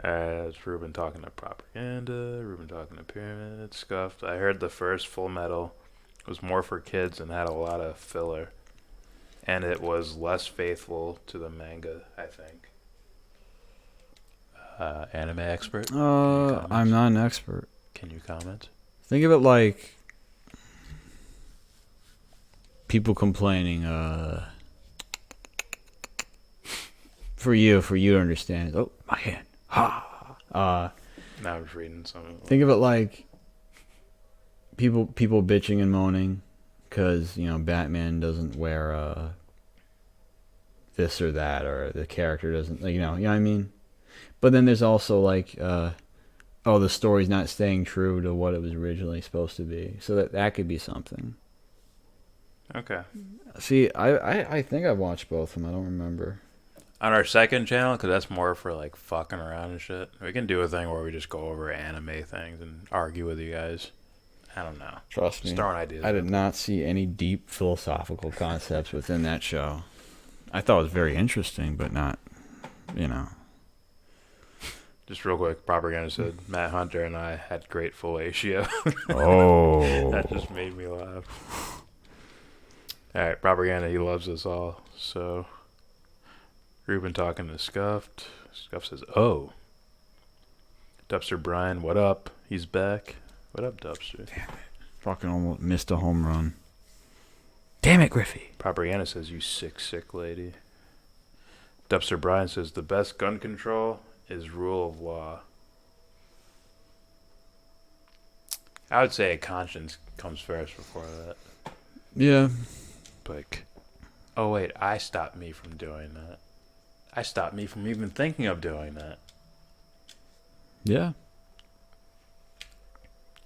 It's Ruben talking to propaganda. Ruben talking to pyramid. Scuffed. I heard the first Full Metal was more for kids and had a lot of filler. And it was less faithful to the manga, I think. Anime expert? I'm not an expert. Can you comment? Think of it like people complaining, for you to understand. Oh, my hand. Ha. Now I was reading something. Think of it like people bitching and moaning because, you know, Batman doesn't wear this or that, or the character doesn't, you know what I mean? But then there's also like, the story's not staying true to what it was originally supposed to be. So that could be something. Okay. See, I think I've watched both of them. I don't remember. On our second channel, because that's more for like fucking around and shit, we can do a thing where we just go over anime things and argue with you guys. I don't know. Trust me. Just throwing ideas. I did not see any deep philosophical concepts within that show. I thought it was very interesting, but not, Just real quick, Propaganda said Matt Hunter and I had great fellatio. Oh. That just made me laugh. All right, Propaganda, he loves us all. So, Ruben talking to Scuffed. Scuff says, oh. Dubster Brian, what up? He's back. What up, Dubster? Damn it. Fucking almost missed a home run. Damn it, Griffey. Propaganda says, you sick lady. Dubster Brian says, the best gun control is rule of law. I would say conscience comes first before that. Yeah. Like, oh wait, I stopped me from doing that. I stopped me from even thinking of doing that. Yeah.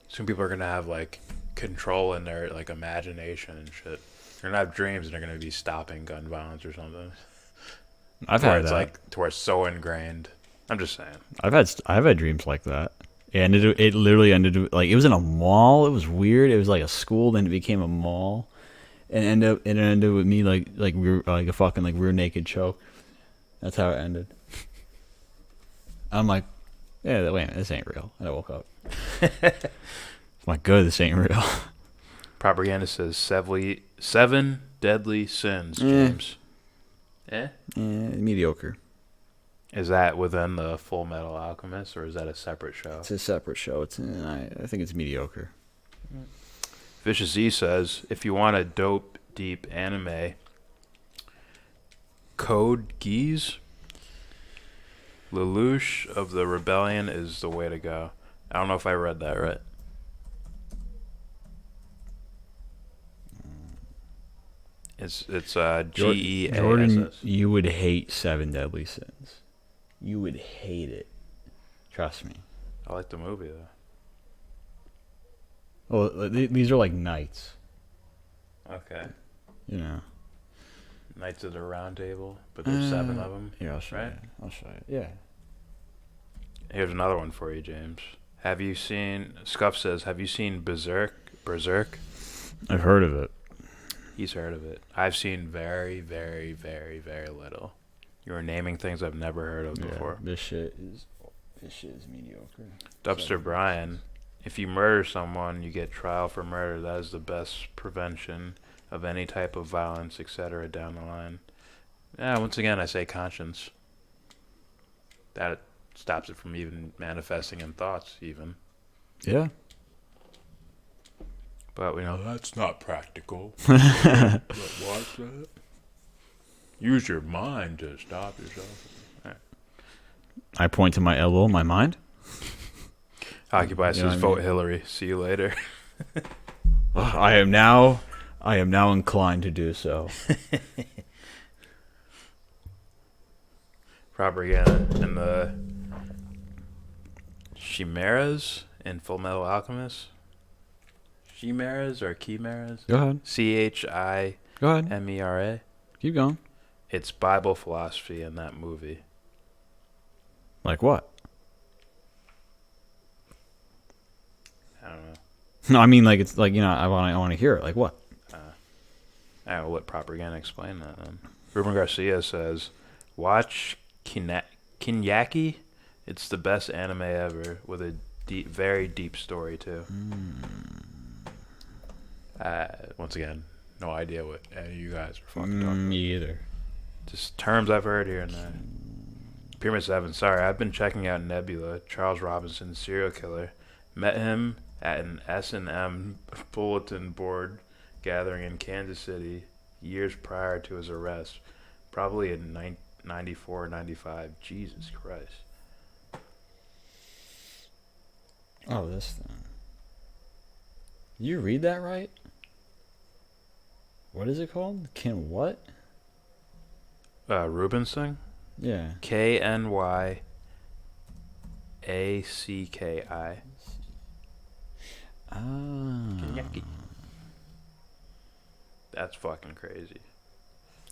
Some people are gonna have like control in their like imagination and shit. They're gonna have dreams and they're gonna be stopping gun violence or something. I've had it's that. Like to where it's so ingrained. I'm just saying. I've had dreams like that. It literally ended like it was in a mall. It was weird. It was like a school, then it became a mall, and it ended with me like we were like a fucking like rear naked choke. That's how it ended. I'm like, yeah, wait a minute, this ain't real. And I woke up. My God, this ain't real. Propaganda says 7 deadly sins, James. Mediocre. Is that within the Full Metal Alchemist, or is that a separate show? It's a separate show. I think it's mediocre. Vicious E says, if you want a dope, deep anime, Code Geass, Lelouch of the Rebellion is the way to go. I don't know if I read that right. It's Geass. Jordan, you would hate 7 Deadly Sins. You would hate it. Trust me. I like the movie though. Well, these are like knights. Okay. Knights of the Round Table, but there's 7 of them. Yeah, I'll show you. I'll show you. Yeah. Here's another one for you, James. Have you seen? Scuff says, have you seen Berserk? I've heard of it. He's heard of it. I've seen very, very, very, very little. You were naming things I've never heard of before. This shit is mediocre. Dubster Brian, if you murder someone, you get trial for murder. That is the best prevention of any type of violence, etc. down the line. Yeah, once again, I say conscience. That stops it from even manifesting in thoughts, even. Yeah. But we know that's not practical. What's that? Use your mind to stop yourself. Right. I point to my elbow, my mind. Occupy says, vote Hillary. See you later. I am now inclined to do so. Propaganda and the Chimeras in Full Metal Alchemist. Chimeras or Chimeras? Go ahead. CHIMERA. Keep going. It's Bible philosophy in that movie. Like what? I don't know. No, I mean like it's like I want to hear it. Like what? I will let Propaganda explain that then. Ruben Garcia says, watch Kinyaki. It's the best anime ever with a very deep story too. Once again, no idea what any of you guys are fucking talking about. Me either. Just terms I've heard here and there. Pyramid 7, sorry, I've been checking out Nebula, Charles Robinson, serial killer. Met him at an S&M bulletin board gathering in Kansas City years prior to his arrest. Probably in 94 or 95. Jesus Christ. Oh, this thing. You read that right? What is it called? What? Rubens thing? Yeah. KNYACKI. Kinyaki. That's fucking crazy.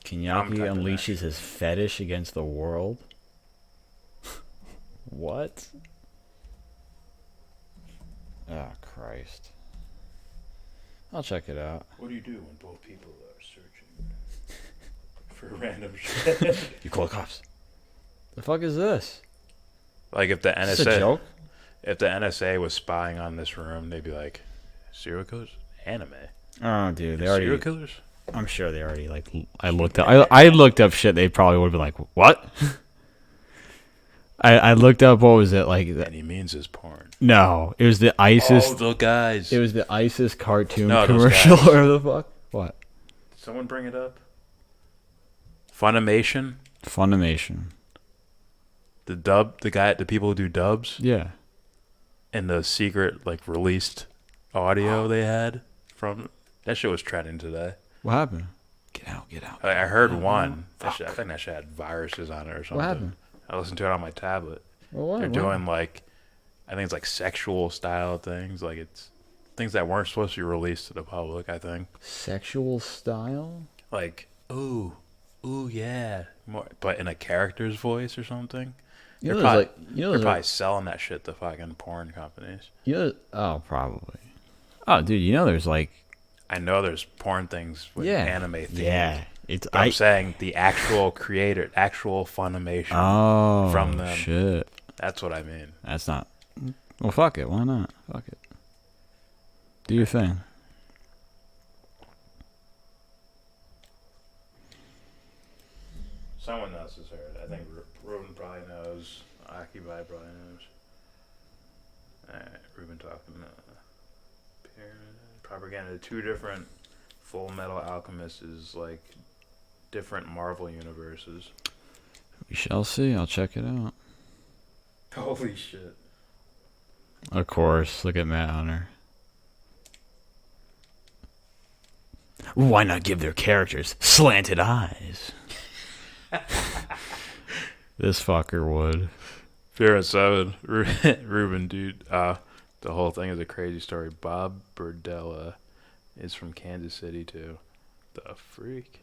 Kinyaki unleashes his fetish against the world? What? Oh, Christ. I'll check it out. What do you do when both people are searching for random shit? You call the cops. The fuck is this? Like if the Is this a NSA, joke? if the NSA was spying on this room, they'd be like, serial killers, anime, Oh, dude, they serial already. killers. I'm sure they already like. I looked up shit. They probably would have been like, "What?" I looked up what was it like? And he means his porn. No, it was the ISIS. Oh, the guys. It was the ISIS cartoon No, those commercial guys. or the fuck? What? Did someone bring it up? Funimation. Funimation. The people who do dubs. Yeah. And the secret like released audio they had from that shit was trending today. What happened? Get out! Get out! I heard one. I think that shit had viruses on it or something. What happened? I listened to it on my tablet. Well, what? They're doing like, I think it's like sexual style things. Like it's things that weren't supposed to be released to the public. I think. Sexual style? Like ooh yeah, more, but in a character's voice or something. You They're know, probably, they're there's probably selling that shit to fucking porn companies. You know, oh, probably. Oh, dude, you know, there's like. I know there's porn things with anime themed. Yeah, I'm saying the actual creator, actual Funimation. Oh, from them. Shit. That's what I mean. That's not. Well, fuck it. Why not? Fuck it. Do your thing. Someone else has heard. I think Ruben probably knows. Akibai probably knows. Alright, Ruben talking. Propaganda. 2 different Full Metal Alchemists is like different Marvel universes. We shall see. I'll check it out. Holy shit. Of course. Look at Matt Hunter. Why not give their characters slanted eyes? This fucker would. Fear and 7. Ruben, dude. The whole thing is a crazy story. Bob Berdella is from Kansas City, too. The freak.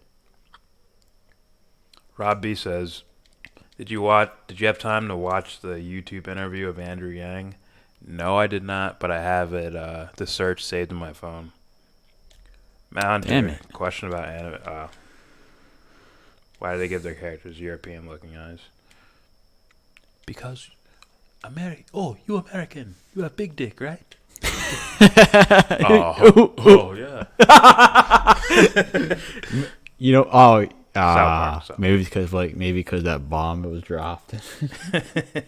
Rob B says, Did you have time to watch the YouTube interview of Andrew Yang? No, I did not, but I have it, the search saved in my phone. Damn it. Question about anime. Why do they give their characters European-looking eyes? Because you American. You have big dick, right? Yeah. You know, maybe because that bomb was dropped. And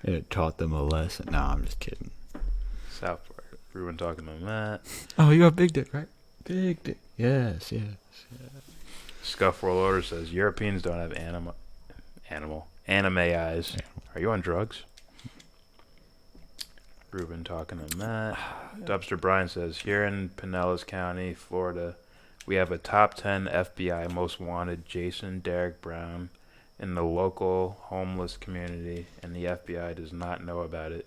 it taught them a lesson. No, I'm just kidding. South Park. Ruben talking about that. Oh, you have big dick, right? Big dick. Yes. Scuff World Order says Europeans don't have anime eyes. Are you on drugs? Ruben talking to Matt. Dubster Brian says, here in Pinellas County, Florida, we have a top 10 FBI most wanted Jason Derek Brown in the local homeless community, and the FBI does not know about it.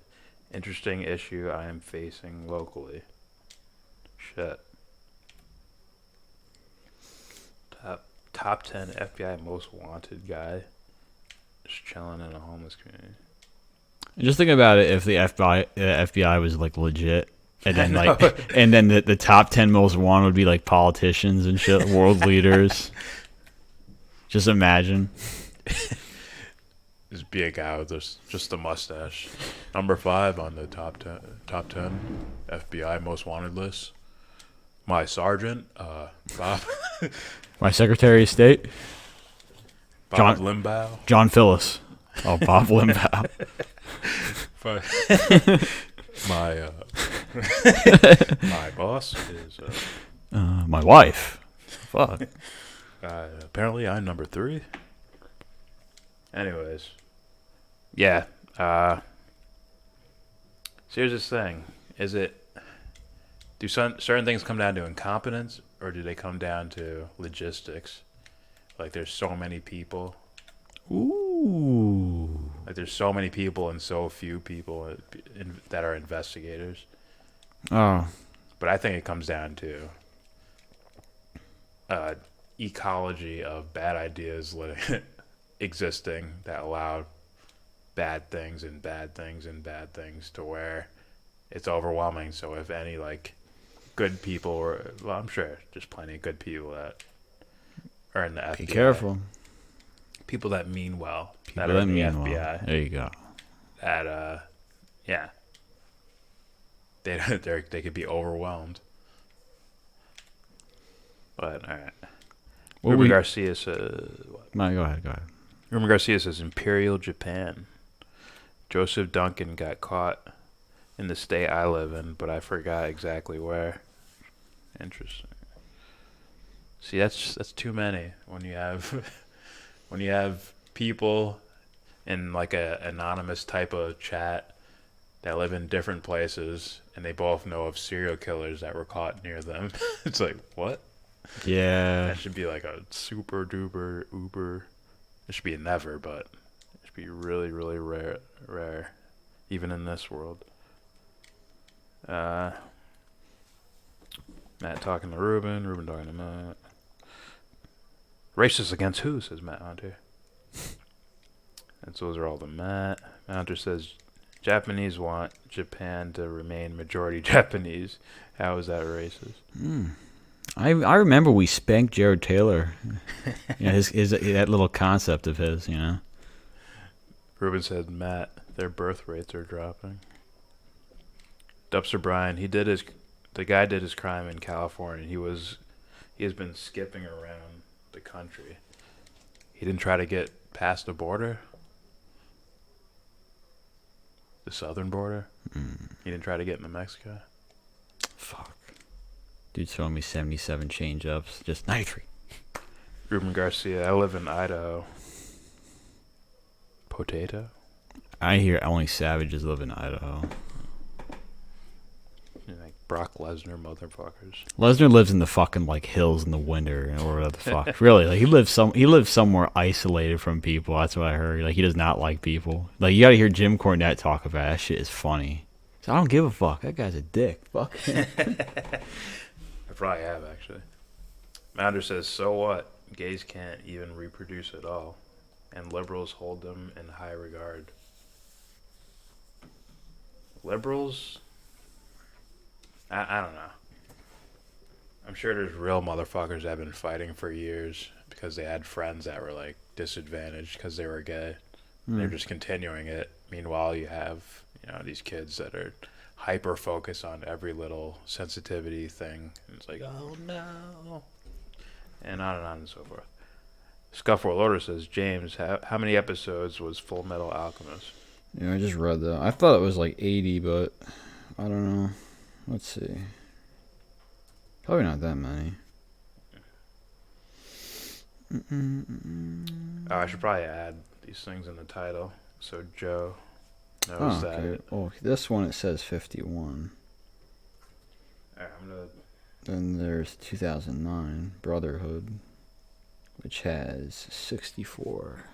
Interesting issue I am facing locally. Shit. Top 10 FBI most wanted guy just chilling in a homeless community. Just think about it. If the FBI was like legit, and then and then the top 10 most wanted would be like politicians and shit, world leaders. Just imagine. Just be a guy with just a mustache. Number 5 on the top 10 FBI most wanted list. My sergeant, Bob. My Secretary of State, Bob Limbaugh. John Phyllis. Oh, Bob Limbaugh. My boss is my wife. Fuck. Apparently, I'm number 3. Anyways, yeah. So here's this thing: do certain things come down to incompetence, or do they come down to logistics? Like, there's so many people. Ooh. Like, there's so many people and so few people that are investigators. Oh. But I think it comes down to ecology of bad ideas existing that allow bad things to where it's overwhelming. So if any, like, good people, or well, I'm sure there's plenty of good people that are in the FBI. Be careful. People that mean well. People that are in the mean FBI. well. There you go. That yeah. They could be overwhelmed. But all right. Ruben Garcia says. No, go ahead. Ruben Garcia says Imperial Japan. Joseph Duncan got caught in the state I live in, but I forgot exactly where. Interesting. See, that's too many when you have people in like a anonymous type of chat that live in different places, and they both know of serial killers that were caught near them. It's like, what? Yeah. That should be like a super duper uber. It should be a never, but it should be really, really rare, even in this world. Matt talking to Ruben talking to Matt. Racist against who, says Matt Hunter. And so those are all the Matt. Matt Hunter says Japanese want Japan to remain majority Japanese. How is that racist? I remember we spanked Jared Taylor. His that little concept of his, Ruben said, Matt, their birth rates are dropping. Dubster Brian, the guy did his crime in California. He has been skipping around the country. He didn't try to get past the border. The southern border. He didn't try to get into Mexico. Fuck. Dude's throwing me 77 change-ups. Just 93. Ruben Garcia, I live in Idaho. Potato? I hear only savages live in Idaho. Like Brock Lesnar motherfuckers. Lesnar lives in the fucking hills in the winter or whatever the fuck. Really, he lives somewhere isolated from people. That's what I heard. He does not like people. You got to hear Jim Cornette talk about it. That shit is funny. So I don't give a fuck. That guy's a dick. Fuck. I probably have, actually. Mounder says, so what? Gays can't even reproduce at all, and liberals hold them in high regard. Liberals? I don't know. I'm sure there's real motherfuckers that have been fighting for years because they had friends that were disadvantaged because they were gay. They're just continuing it. Meanwhile, you have these kids that are hyper focused on every little sensitivity thing. And it's like, oh no, and on and so forth. Scuffle Order says, James, how many episodes was Full Metal Alchemist? Yeah, I just read that. I thought it was 80, but I don't know. Let's see. Probably not that many. Oh, I should probably add these things in the title so Joe knows that. Oh, this one it says 51. Alright, I'm gonna. Then there's 2009 Brotherhood, which has 64.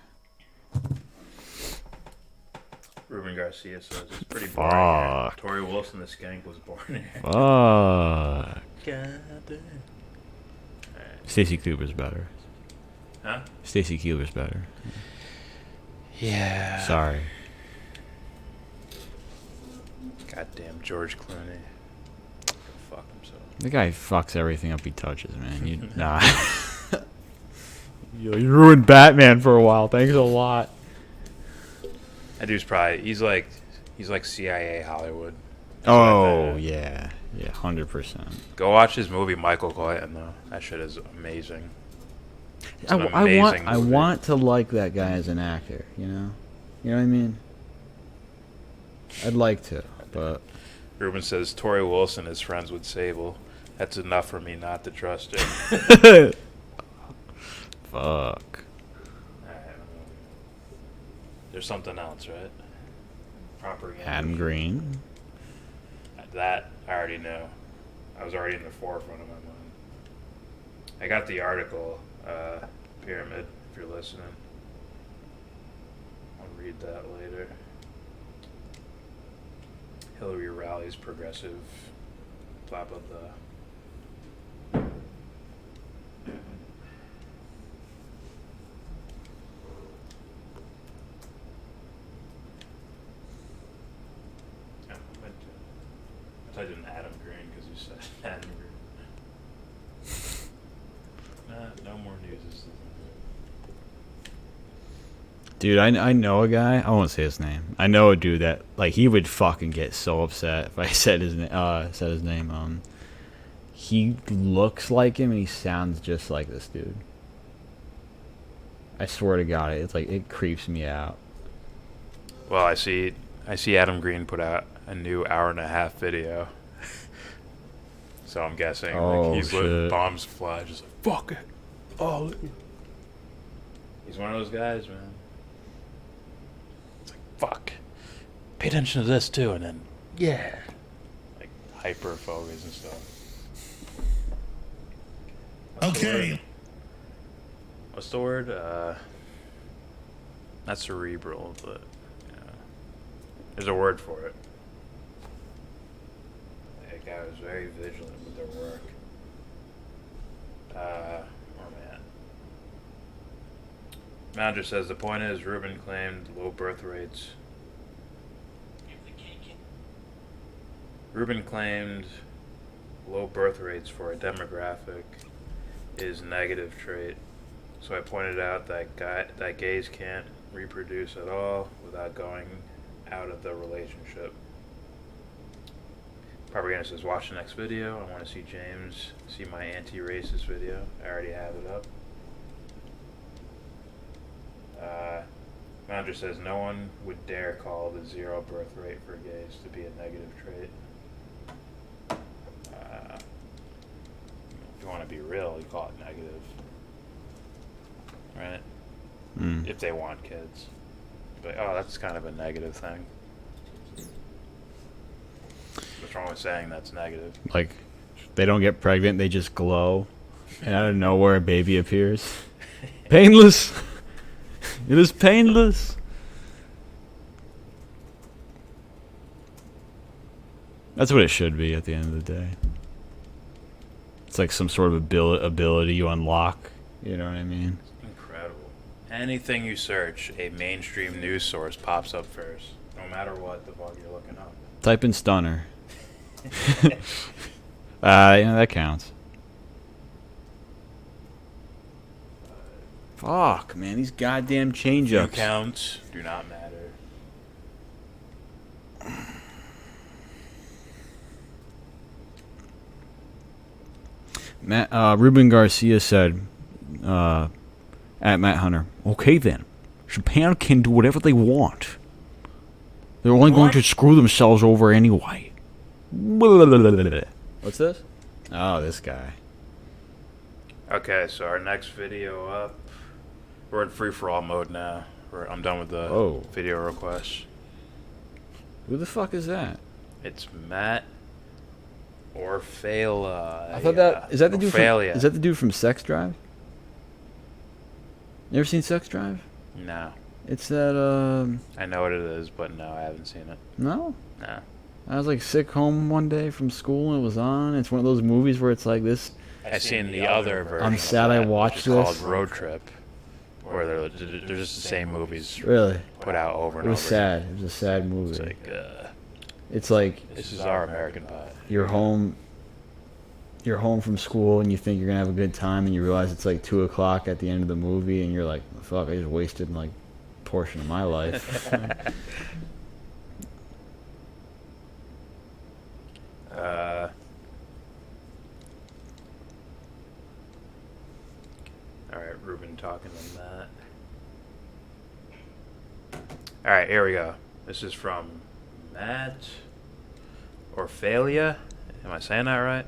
Ruben Garcia says it's pretty boring. Fuck. Tori Wilson, the skank, was born here. Fuck. God damn. Stacy Cooper's better. Huh? Stacy Cooper's better. Yeah. Sorry. Goddamn George Clooney. Go fuck himself. The guy fucks everything up he touches, man. Nah. You ruined Batman for a while. Thanks a lot. That dude's probably he's like CIA Hollywood. Oh yeah, 100%. Go watch his movie Michael Clayton though. That shit is amazing. I want to like that guy as an actor. You know what I mean. I'd like to, but. Ruben says Tori Wilson is friends with Sable. That's enough for me not to trust her. Fuck. There's something else, right? Propaganda. Adam Green. That I already know. I was already in the forefront of my mind. I got the article, Pyramid, if you're listening. I'll read that later. Hillary rallies progressive, blah, blah, blah. I typed in Adam Green because just said Adam Green. No more news. Dude, I know a guy. I won't say his name. I know a dude that like he would fucking get so upset if I said his name. He looks like him and he sounds just like this dude. I swear to God, it's like it creeps me out. Well, I see Adam Green put out a new 1.5-hour video. So I'm guessing like he's letting bombs fly, just like fuck it. Oh, he's one of those guys, man. It's like fuck. Pay attention to this too, and then yeah, like hyper focus and stuff. Okay. What's the word? Not cerebral, but there's a word for it. That guy was very vigilant with their work. Where am I at? Manager says the point is Rubin claimed low birth rates. Rubin claimed low birth rates for a demographic is negative trait. So I pointed out that gays can't reproduce at all without going out of the relationship. Propaganda says watch the next video. I want to see James see my anti-racist video. I already have it up. Manager says no one would dare call the 0 birth rate for gays to be a negative trait. If you want to be real, you call it negative. Right? If they want kids. But, that's kind of a negative thing. What's wrong with saying that's negative? Like, they don't get pregnant, they just glow. And out of nowhere, a baby appears. Painless! It is painless! That's what it should be at the end of the day. It's like some sort of ability you unlock. You know what I mean? Incredible. Anything you search, a mainstream news source pops up first. No matter what the fuck you're looking up. Type in stunner. That counts. Fuck, man, these goddamn change-ups. Few counts do not matter. Ruben Garcia said, at Matt Hunter, okay then, Japan can do whatever they want. They're only going to screw themselves over anyway. What's this? Oh, this guy. Okay, so our next video up. We're in free-for-all mode now. I'm done with the video requests. Who the fuck is that? It's Matt Orfala. I thought is that the dude from Sex Drive? You ever seen Sex Drive? No. It's that I know what it is, but no, I haven't seen it. No? No. I was like sick home one day from school and it was on. It's one of those movies where it's like this. I've seen the other version. I'm sad I watched this. It's called Road Trip, where they're just the same movies. Really? Put out over and over. It was sad. It was a sad movie. It's like this is our American Pie. You're home from school and you think you're gonna have a good time and you realize it's like 2:00 at the end of the movie and you're like, fuck, I just wasted like a portion of my life. Alright, Ruben talking to Matt. Alright, here we go. This is from Matt Orfala. Am I saying that right?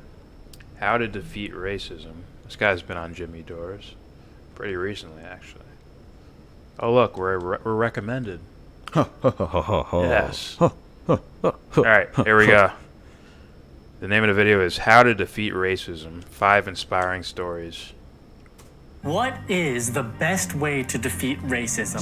How to defeat racism. This guy's been on Jimmy Dore's pretty recently, actually. Oh, look, we're recommended. Yes. Alright, here we go. The name of the video is How to Defeat Racism, 5 Inspiring Stories. What is the best way to defeat racism?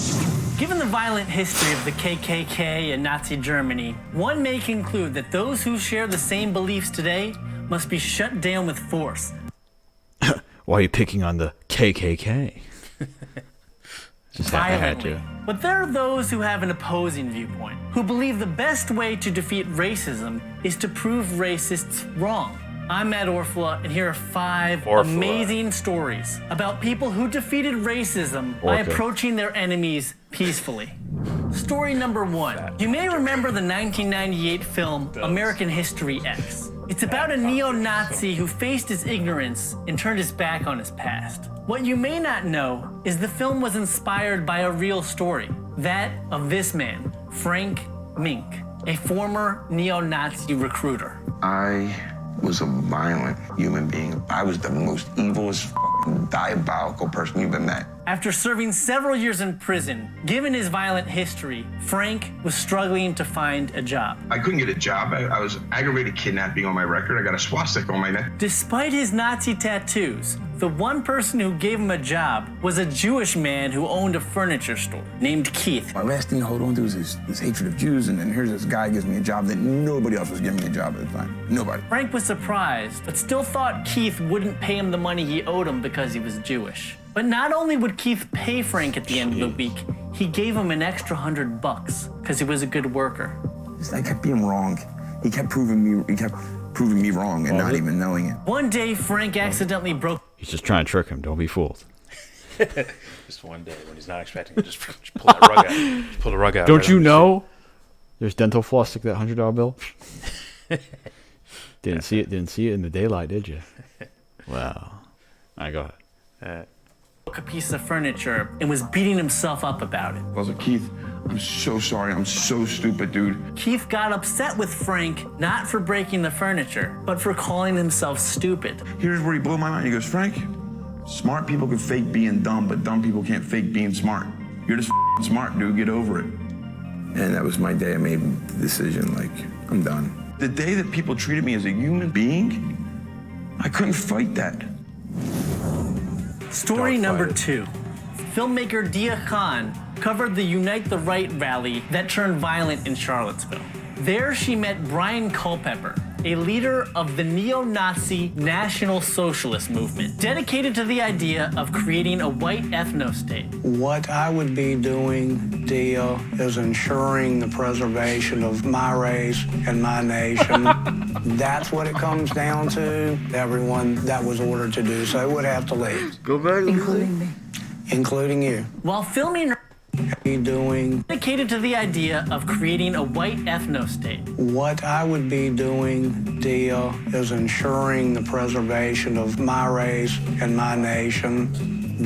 Given the violent history of the KKK and Nazi Germany, one may conclude that those who share the same beliefs today must be shut down with force. Why are you picking on the KKK? Just had to. But there are those who have an opposing viewpoint, who believe the best way to defeat racism is to prove racists wrong. I'm Matt Orfla, and here are 5 amazing stories about people who defeated racism by approaching their enemies peacefully. Story number 1. You may remember the 1998 film American History X. It's about a neo-Nazi who faced his ignorance and turned his back on his past. What you may not know is the film was inspired by a real story, that of this man, Frank Mink, a former neo-Nazi recruiter. I was a violent human being. I was the most evilest, diabolical person you've ever met. After serving several years in prison, given his violent history, Frank was struggling to find a job. I couldn't get a job. I was aggravated kidnapping on my record. I got a swastika on my neck. Despite his Nazi tattoos, the one person who gave him a job was a Jewish man who owned a furniture store named Keith. My last thing to hold on to is this hatred of Jews, and then here's this guy gives me a job that nobody else was giving me a job at the time. Nobody. Frank was surprised, but still thought Keith wouldn't pay him the money he owed him because he was Jewish. But not only would Keith pay Frank at the end of the week, he gave him an extra $100 because he was a good worker. I kept being wrong. He kept proving me wrong and not even knowing it. One day, Frank accidentally broke. He's just trying to trick him. Don't be fooled. Just one day when he's not expecting it, just pull that rug out. Just pull the rug out. Don't you know? There's dental floss like that $100 bill. Didn't see it in the daylight, did you? Wow. All right, go ahead. A piece of furniture and was beating himself up about it. I was like, Keith, I'm so sorry. I'm so stupid, dude. Keith got upset with Frank, not for breaking the furniture, but for calling himself stupid. Here's where he blew my mind. He goes, Frank, smart people can fake being dumb, but dumb people can't fake being smart. You're just smart, dude. Get over it. And that was my day. I made the decision, like, I'm done. The day that people treated me as a human being, I couldn't fight that. Story number 2. Filmmaker Dia Khan covered the Unite the Right rally that turned violent in Charlottesville. There she met Brian Culpepper, a leader of the neo-Nazi National Socialist movement, dedicated to the idea of creating a white ethno-state. What I would be doing, Dia, is ensuring the preservation of my race and my nation. That's what it comes down to. Everyone that was ordered to do so would have to leave. Go back. Including me. Including you. While filming her, doing dedicated to the idea of creating a white ethno-state. What I would be doing, Dia, is ensuring the preservation of my race and my nation.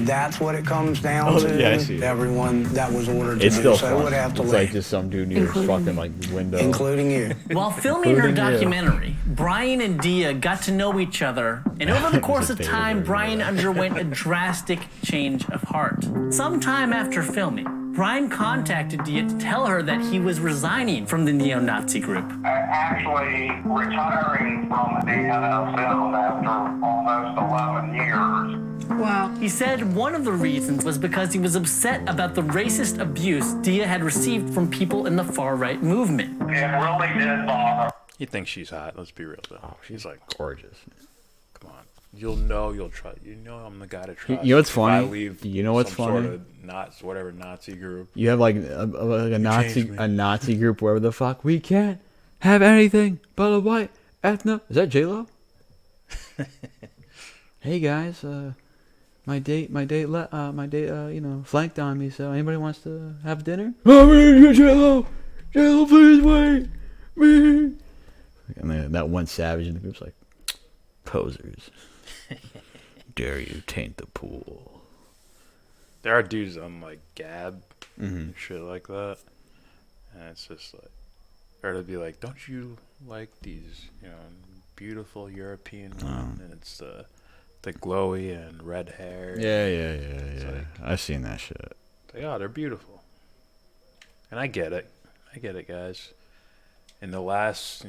That's what it comes down to. Yeah, I see. Everyone that was ordered to It's do still so fun. would have to It's leave. like just some dude near his fucking like window. Including you. While filming her Including you. documentary, Brian and Dia got to know each other, and over the course of time, Brian underwent a drastic change of heart. Sometime after filming, Brian contacted Dia to tell her that he was resigning from the neo-Nazi group. Actually retiring from the NFL after almost 11 years. Wow. He said one of the reasons was because he was upset about the racist abuse Dia had received from people in the far-right movement. It really did bother. You think she's hot? Let's be real though. Oh, She's like gorgeous. Come on, you'll trust. You know I'm the guy to trust. You know what's If funny? I leave You know what's some funny? Sort of whatever Nazi group. You have like a Nazi changed me. a Nazi group, wherever the fuck. We can't have anything but a white ethno. Is that J-Lo? Hey guys, my date, flanked on me. So anybody wants to have dinner? Oh, J-Lo, please wait, me. And then that one savage in the group's like, posers, dare you taint the pool? There are dudes on like Gab Mm-hmm. and shit like that, and it's just like, or to be like, don't you like these, beautiful European women? And it's the glowy and red hair. Yeah. Like, I've seen that shit. they're beautiful, and I get it, guys. In the last,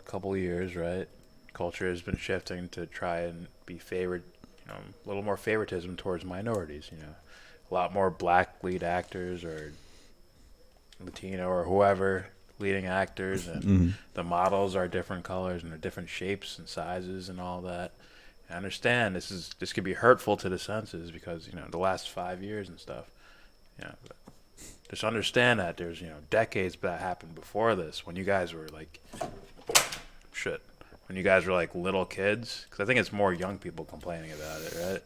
couple of years, right, culture has been shifting to try and be favored, a little more favoritism towards minorities. A lot more black lead actors or Latino or whoever leading actors, and the models are different colors and they're different shapes and sizes and all that. I understand this could be hurtful to the senses because the last 5 years and stuff. But just understand that there's decades that happened before this when you guys were like, shit, when you guys were like little kids? Because I think it's more young people complaining about it, right?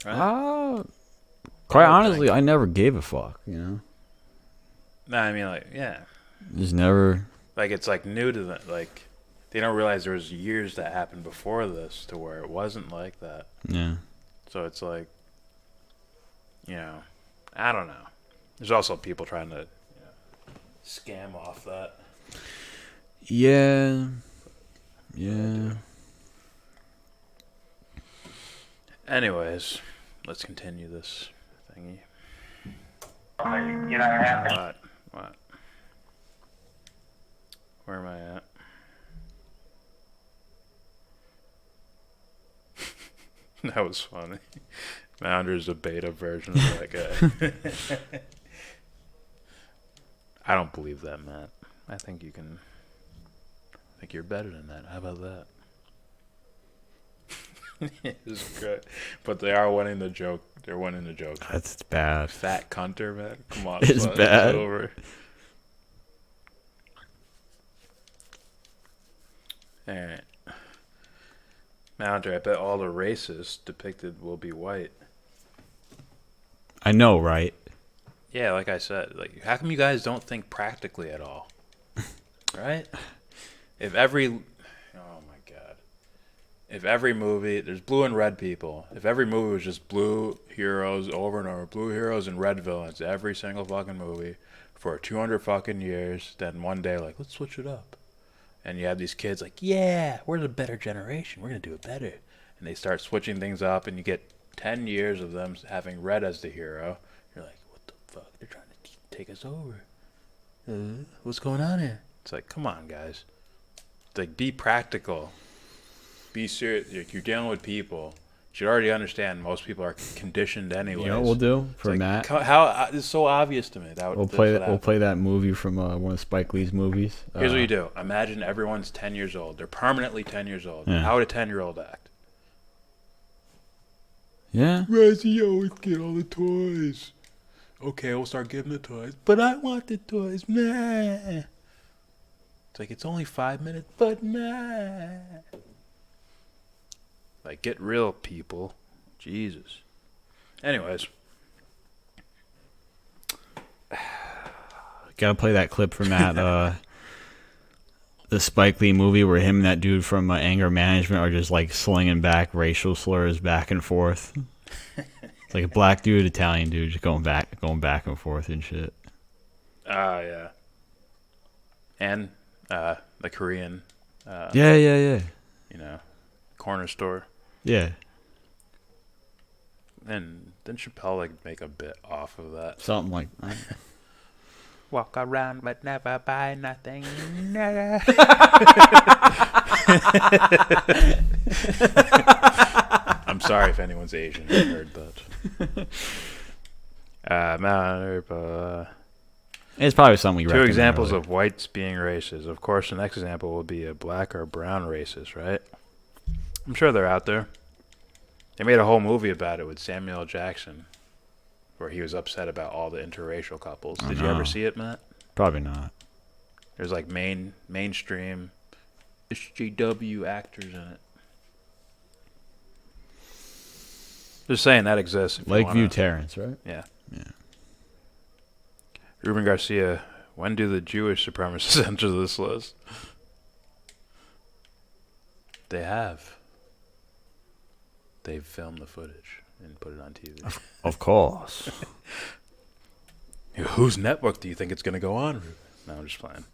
Right? Quite honestly, I never gave a fuck, you know? No, I mean, like, yeah. Just never... Like, it's, like, new to them. Like, they don't realize there was years that happened before this to where it wasn't like that. Yeah. So it's like, you know, I don't know. There's also people trying to scam off that. Yeah. Yeah. Anyways, let's continue this thingy. You know, What? Where am I at? That was funny. Mounder's a beta version of that guy. I don't believe that, Matt. I think you can. I think you're better than that. How about that? It's good. But they are winning the joke. They're winning the joke. That's bad. Fat cunter, man. Come on. It's bad. It's over. Alright. Mounter, I bet all the races depicted will be white. I know, right? Yeah, like I said, like, how come you guys don't think practically at all? Right? If every movie, there's blue and red people. If every movie was just blue heroes over and over, blue heroes and red villains, every single fucking movie for 200 fucking years, then one day, like, let's switch it up. And you have these kids like, yeah, we're the better generation. We're going to do it better. And they start switching things up, and you get 10 years of them having red as the hero. You're like, what the fuck? They're trying to take us over. What's going on here? It's like, come on, guys. It's like, be practical. Be serious. You're dealing with people. You should already understand most people are conditioned anyways. You know what we'll do for like, Matt? How it's so obvious to me. We'll play that movie from one of Spike Lee's movies. Here's what you do. Imagine everyone's 10 years old. They're permanently 10 years old. Yeah. How would a 10-year-old act? Yeah. Reggie always get all the toys. Okay, we'll start giving the toys. But I want the toys. Nah. It's like, it's only 5 minutes. But nah. Like, get real, people. Jesus. Anyways. Gotta play that clip from Matt. The Spike Lee movie where him and that dude from Anger Management are just like slinging back racial slurs back and forth. It's like a black dude, Italian dude, just going back and forth and shit. Yeah. And the Korean. Yeah. You know, corner store. Yeah. And didn't Chappelle like make a bit off of that? Something like that. Walk around but never buy nothing. I'm sorry if anyone's Asian and heard that. It's probably something we Two recommend examples earlier. of whites being racist. Of course, the next example will be a black or brown racist, right? I'm sure they're out there. They made a whole movie about it with Samuel L. Jackson, where he was upset about all the interracial couples. Did you ever see it, Matt? Probably not. There's like mainstream SJW actors in it. Just saying that exists. If Lakeview Terrace, right? Yeah. Yeah. Ruben Garcia, when do the Jewish supremacists enter this list? They have. They've filmed the footage and put it on TV. Of course. Whose network do you think it's going to go on, Ruben? No, I'm just playing.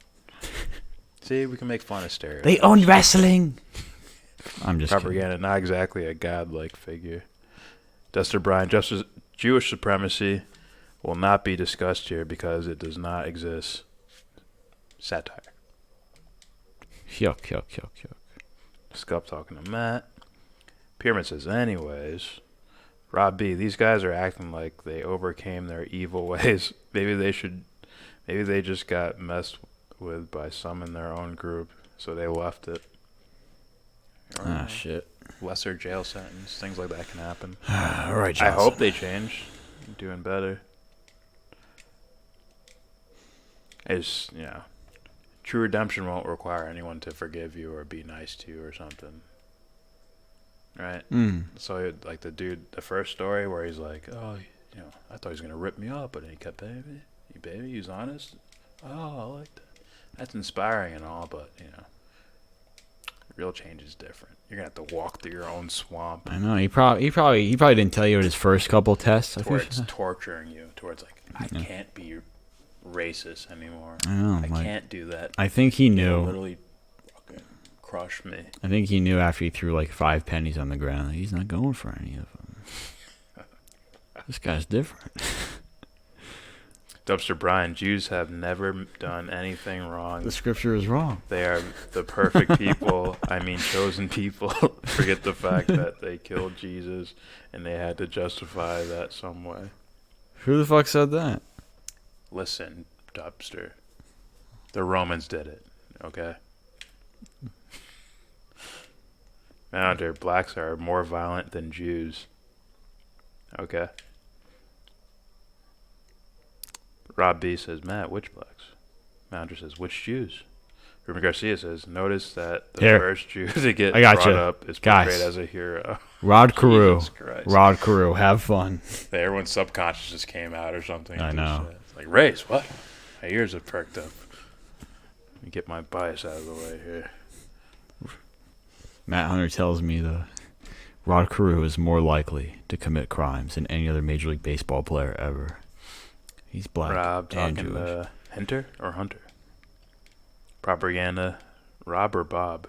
See, we can make fun of stereotypes. They own wrestling. I'm just propaganda, not exactly a godlike figure. Dustin Bryan, Jewish supremacy will not be discussed here because it does not exist. Satire. Yuck. Scup talking to Matt. Pyramid says, anyways, Rob B, these guys are acting like they overcame their evil ways. Maybe they just got messed with by some in their own group, so they left it. Shit. Lesser jail sentence, things like that can happen. All right, I hope they change. Doing better. It's, True redemption won't require anyone to forgive you or be nice to you or something. Right? So, like the dude, the first story where he's like, oh, you know, I thought he was going to rip me up, but he kept paying me. He paid me. He was honest. Oh, I like that. That's inspiring and all, but, you know, real change is different. You're going to have to walk through your own swamp. I know. He probably didn't tell you at his first couple tests. Towards torturing you. Towards, like, I can't be racist anymore. I know. I can't do that. I think he knew. It'll literally fucking crush me. I think he knew after he threw like 5 pennies on the ground that he's not going for any of them. This guy's different. Dumpster Brian, Jews have never done anything wrong. The scripture is wrong. They are the perfect people. I mean, chosen people. Forget the fact that they killed Jesus and they had to justify that some way. Who the fuck said that? Listen, Dumpster. The Romans did it, okay? Now, blacks are more violent than Jews. Okay? Rob B says, Matt, which blacks? Mounder says, which Jews? Ruben Garcia says, notice that the first Jew to get brought up is portrayed as a hero. Rod Carew. Rod Carew, have fun. Everyone's subconscious just came out or something. I know. It's like, race, what? My ears have perked up. Let me get my bias out of the way here. Matt Hunter tells me the Rod Carew is more likely to commit crimes than any other Major League Baseball player ever. He's black Rob and talking Jewish. Hunter or Hunter? Propaganda, Rob or Bob?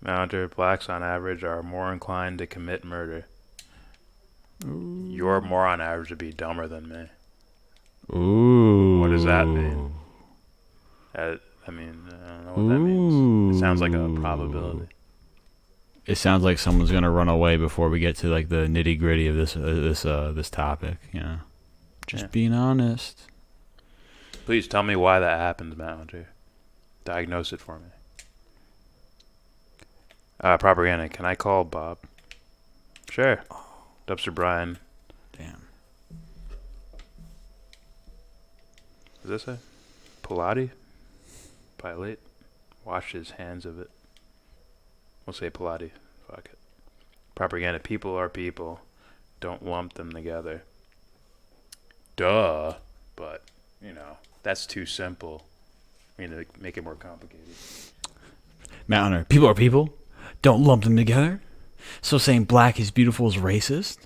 Mounter, blacks on average are more inclined to commit murder. Ooh. You're more on average to be dumber than me. Ooh. What does that mean? I mean, I don't know what that means. It sounds like a probability. It sounds like someone's gonna run away before we get to like the nitty gritty of this topic. You know, just being honest. Please tell me why that happens, Matt Hunter. Diagnose it for me. Propaganda. Can I call Bob? Sure. Dumpster Brian. Damn. Is this a Pilate? Pilate? Wash his hands of it. We'll say Pilate. Fuck it. Propaganda. People are people. Don't lump them together. Duh. But, you know, that's too simple. I mean, to make it more complicated. Matt Hunter. People are people. Don't lump them together. So saying black is beautiful is racist?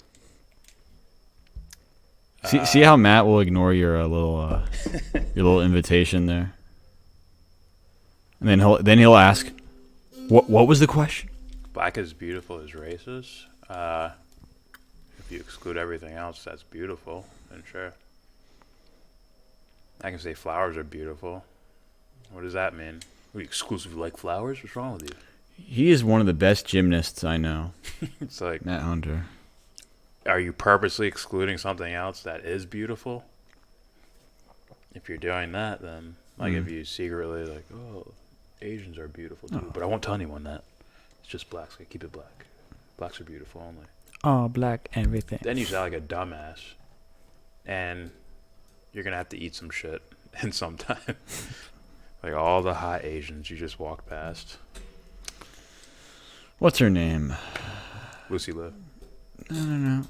See how Matt will ignore your little invitation there, and then he'll ask, "What was the question?" Black is beautiful is racist. If you exclude everything else, that's beautiful. And sure, I can say flowers are beautiful. What does that mean? We exclusively like flowers? What's wrong with you? He is one of the best gymnasts I know. It's like Matt Hunter. Are you purposely excluding something else that is beautiful? If you're doing that, then like if you secretly like, oh, Asians are beautiful too, but I won't tell anyone that. It's just blacks. I keep it black. Blacks are beautiful only. Oh, black everything. Then you sound like a dumbass, and you're gonna have to eat some shit in some time. Like all the hot Asians you just walked past. What's her name? Lucy Liu. No.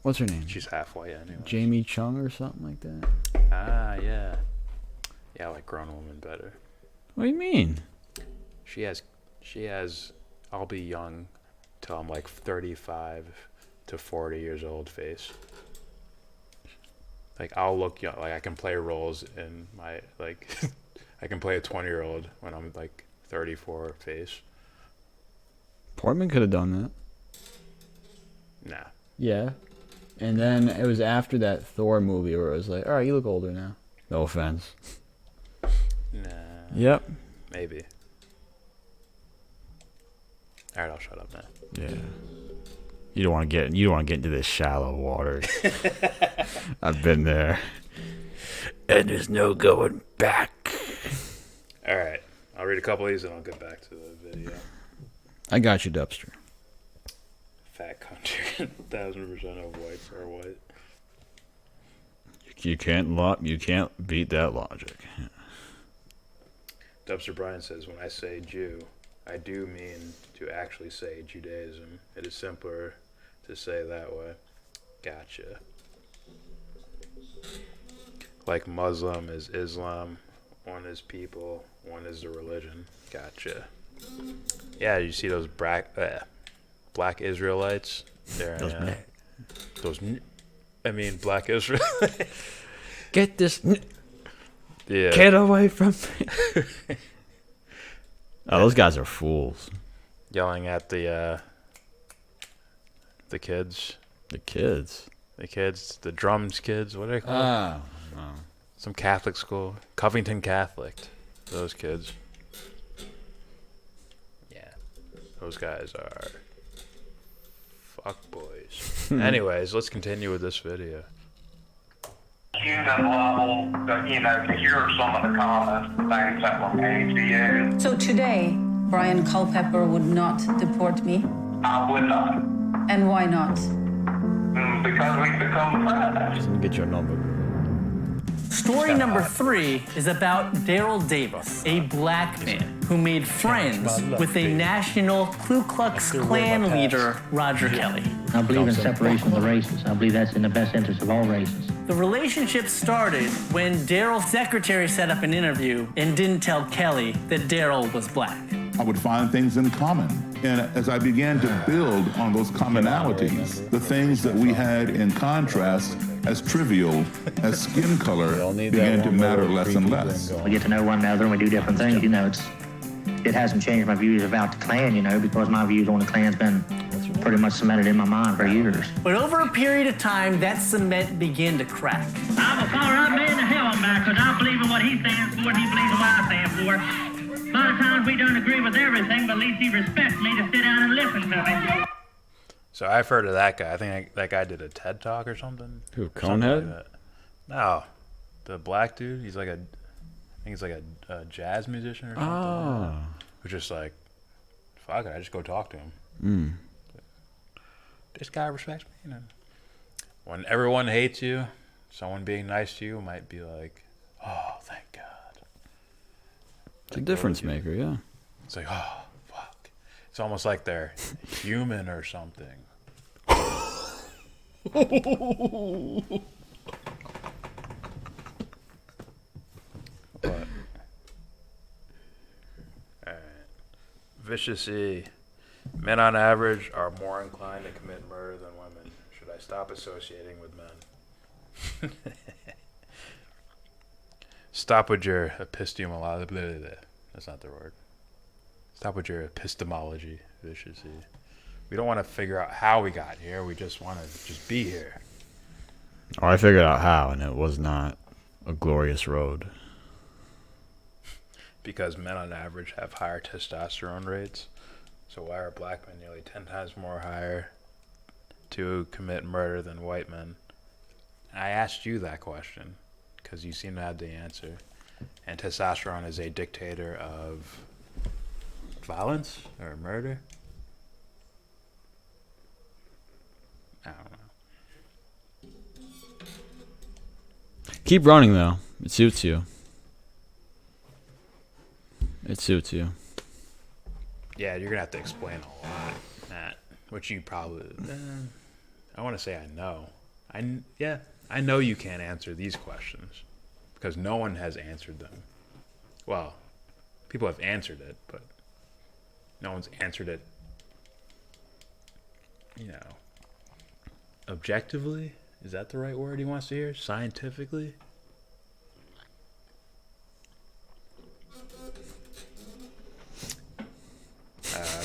What's her name? She's half white anyway. Jamie Chung or something like that. Ah, yeah. Yeah, I like grown woman better. What do you mean? She has. I'll be young till I'm like 35 to 40 years old face. Like I'll look young. Like I can play roles in my like. I can play a 20-year-old when I'm like 34 face. Portman could have done that. Nah. Yeah. And then it was after that Thor movie where it was like, all right, you look older now. No offense. Nah. Yep. Maybe. All right, I'll shut up now. Yeah. You don't want to get into this shallow water. I've been there. And there's no going back. All right. I'll read a couple of these and I'll get back to the video. I got you, Dubster. Fat country. 1,000% of whites are white. You can't beat that logic. Dubster Brian says, when I say Jew, I do mean to actually say Judaism. It is simpler to say that way. Gotcha. Like Muslim is Islam, one is people, one is the religion. Gotcha. Yeah, you see those black Israelites? They're, black Israelites. Get this yeah. kid away from me. Oh, those guys are fools. Yelling at the kids. The kids? The kids, the drums kids, what are they called? Some Catholic school. Covington Catholic. Those kids. Yeah. Those guys are fuck boys. Anyways, let's continue with this video. Human level, to hear some of the comments, the things that were made to you. So today, Brian Culpepper would not deport me? I would not. And why not? Because we've become friends. Get your number. Story number 3 is about Daryl Davis, a black man who made friends with a national Ku Klux Klan leader, Roger Kelly. I believe in separation of the races. I believe that's in the best interest of all races. The relationship started when Daryl's secretary set up an interview and didn't tell Kelly that Daryl was black. I would find things in common. And as I began to build on those commonalities, the things that we had in contrast, as trivial as skin color, began to matter less and less. We get to know one another and we do different things. It hasn't changed my views about the Klan, because my views on the Klan's been pretty much cemented in my mind for years. But over a period of time, that cement began to crack. I'm a far-right man to hell, man, because I believe in what he stands for and he believes in what I stand for. A lot of times we don't agree with everything, but at least he respects me to sit down and listen to me. So I've heard of that guy. I think that guy did a TED Talk or something. Who, Something Conehead? like that. No, the black dude. He's like I think he's like a jazz musician or something. Oh. Who's just like, fuck it, I just go talk to him. Mm. This guy respects me. When everyone hates you, someone being nice to you might be like, oh, thank God. It's a difference maker, yeah. It's like, oh, fuck. It's almost like they're human or something. What? Alright. Vicious E. Men on average are more inclined to commit murder than women. Should I stop associating with men? Stop with your epistemology. That's not the word. Stop with your epistemology, Vicious E. We don't want to figure out how we got here. We just want to just be here. Oh, I figured out how, and it was not a glorious road. Because men on average have higher testosterone rates. So why are black men nearly 10 times more higher to commit murder than white men? I asked you that question because you seem to have the answer. And testosterone is a dictator of violence or murder? I don't know. Keep running, though. It suits you. It suits you. Yeah, you're going to have to explain a lot, Matt. Which you probably... I want to say I know. I know you can't answer these questions. Because no one has answered them. Well, people have answered it, but no one's answered it, objectively? Is that the right word he wants to hear? Scientifically?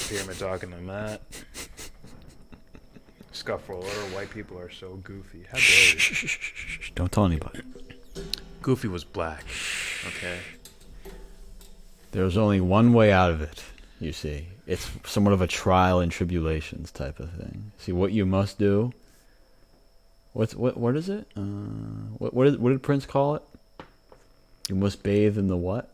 Pyramid talking to Matt. Scuff roller, white people are so goofy. How dare you? Don't tell anybody. Goofy was black, okay? There's only one way out of it, you see. It's somewhat of a trial and tribulations type of thing. See, what you must do... What is it? What did Prince call it? You must bathe in the what?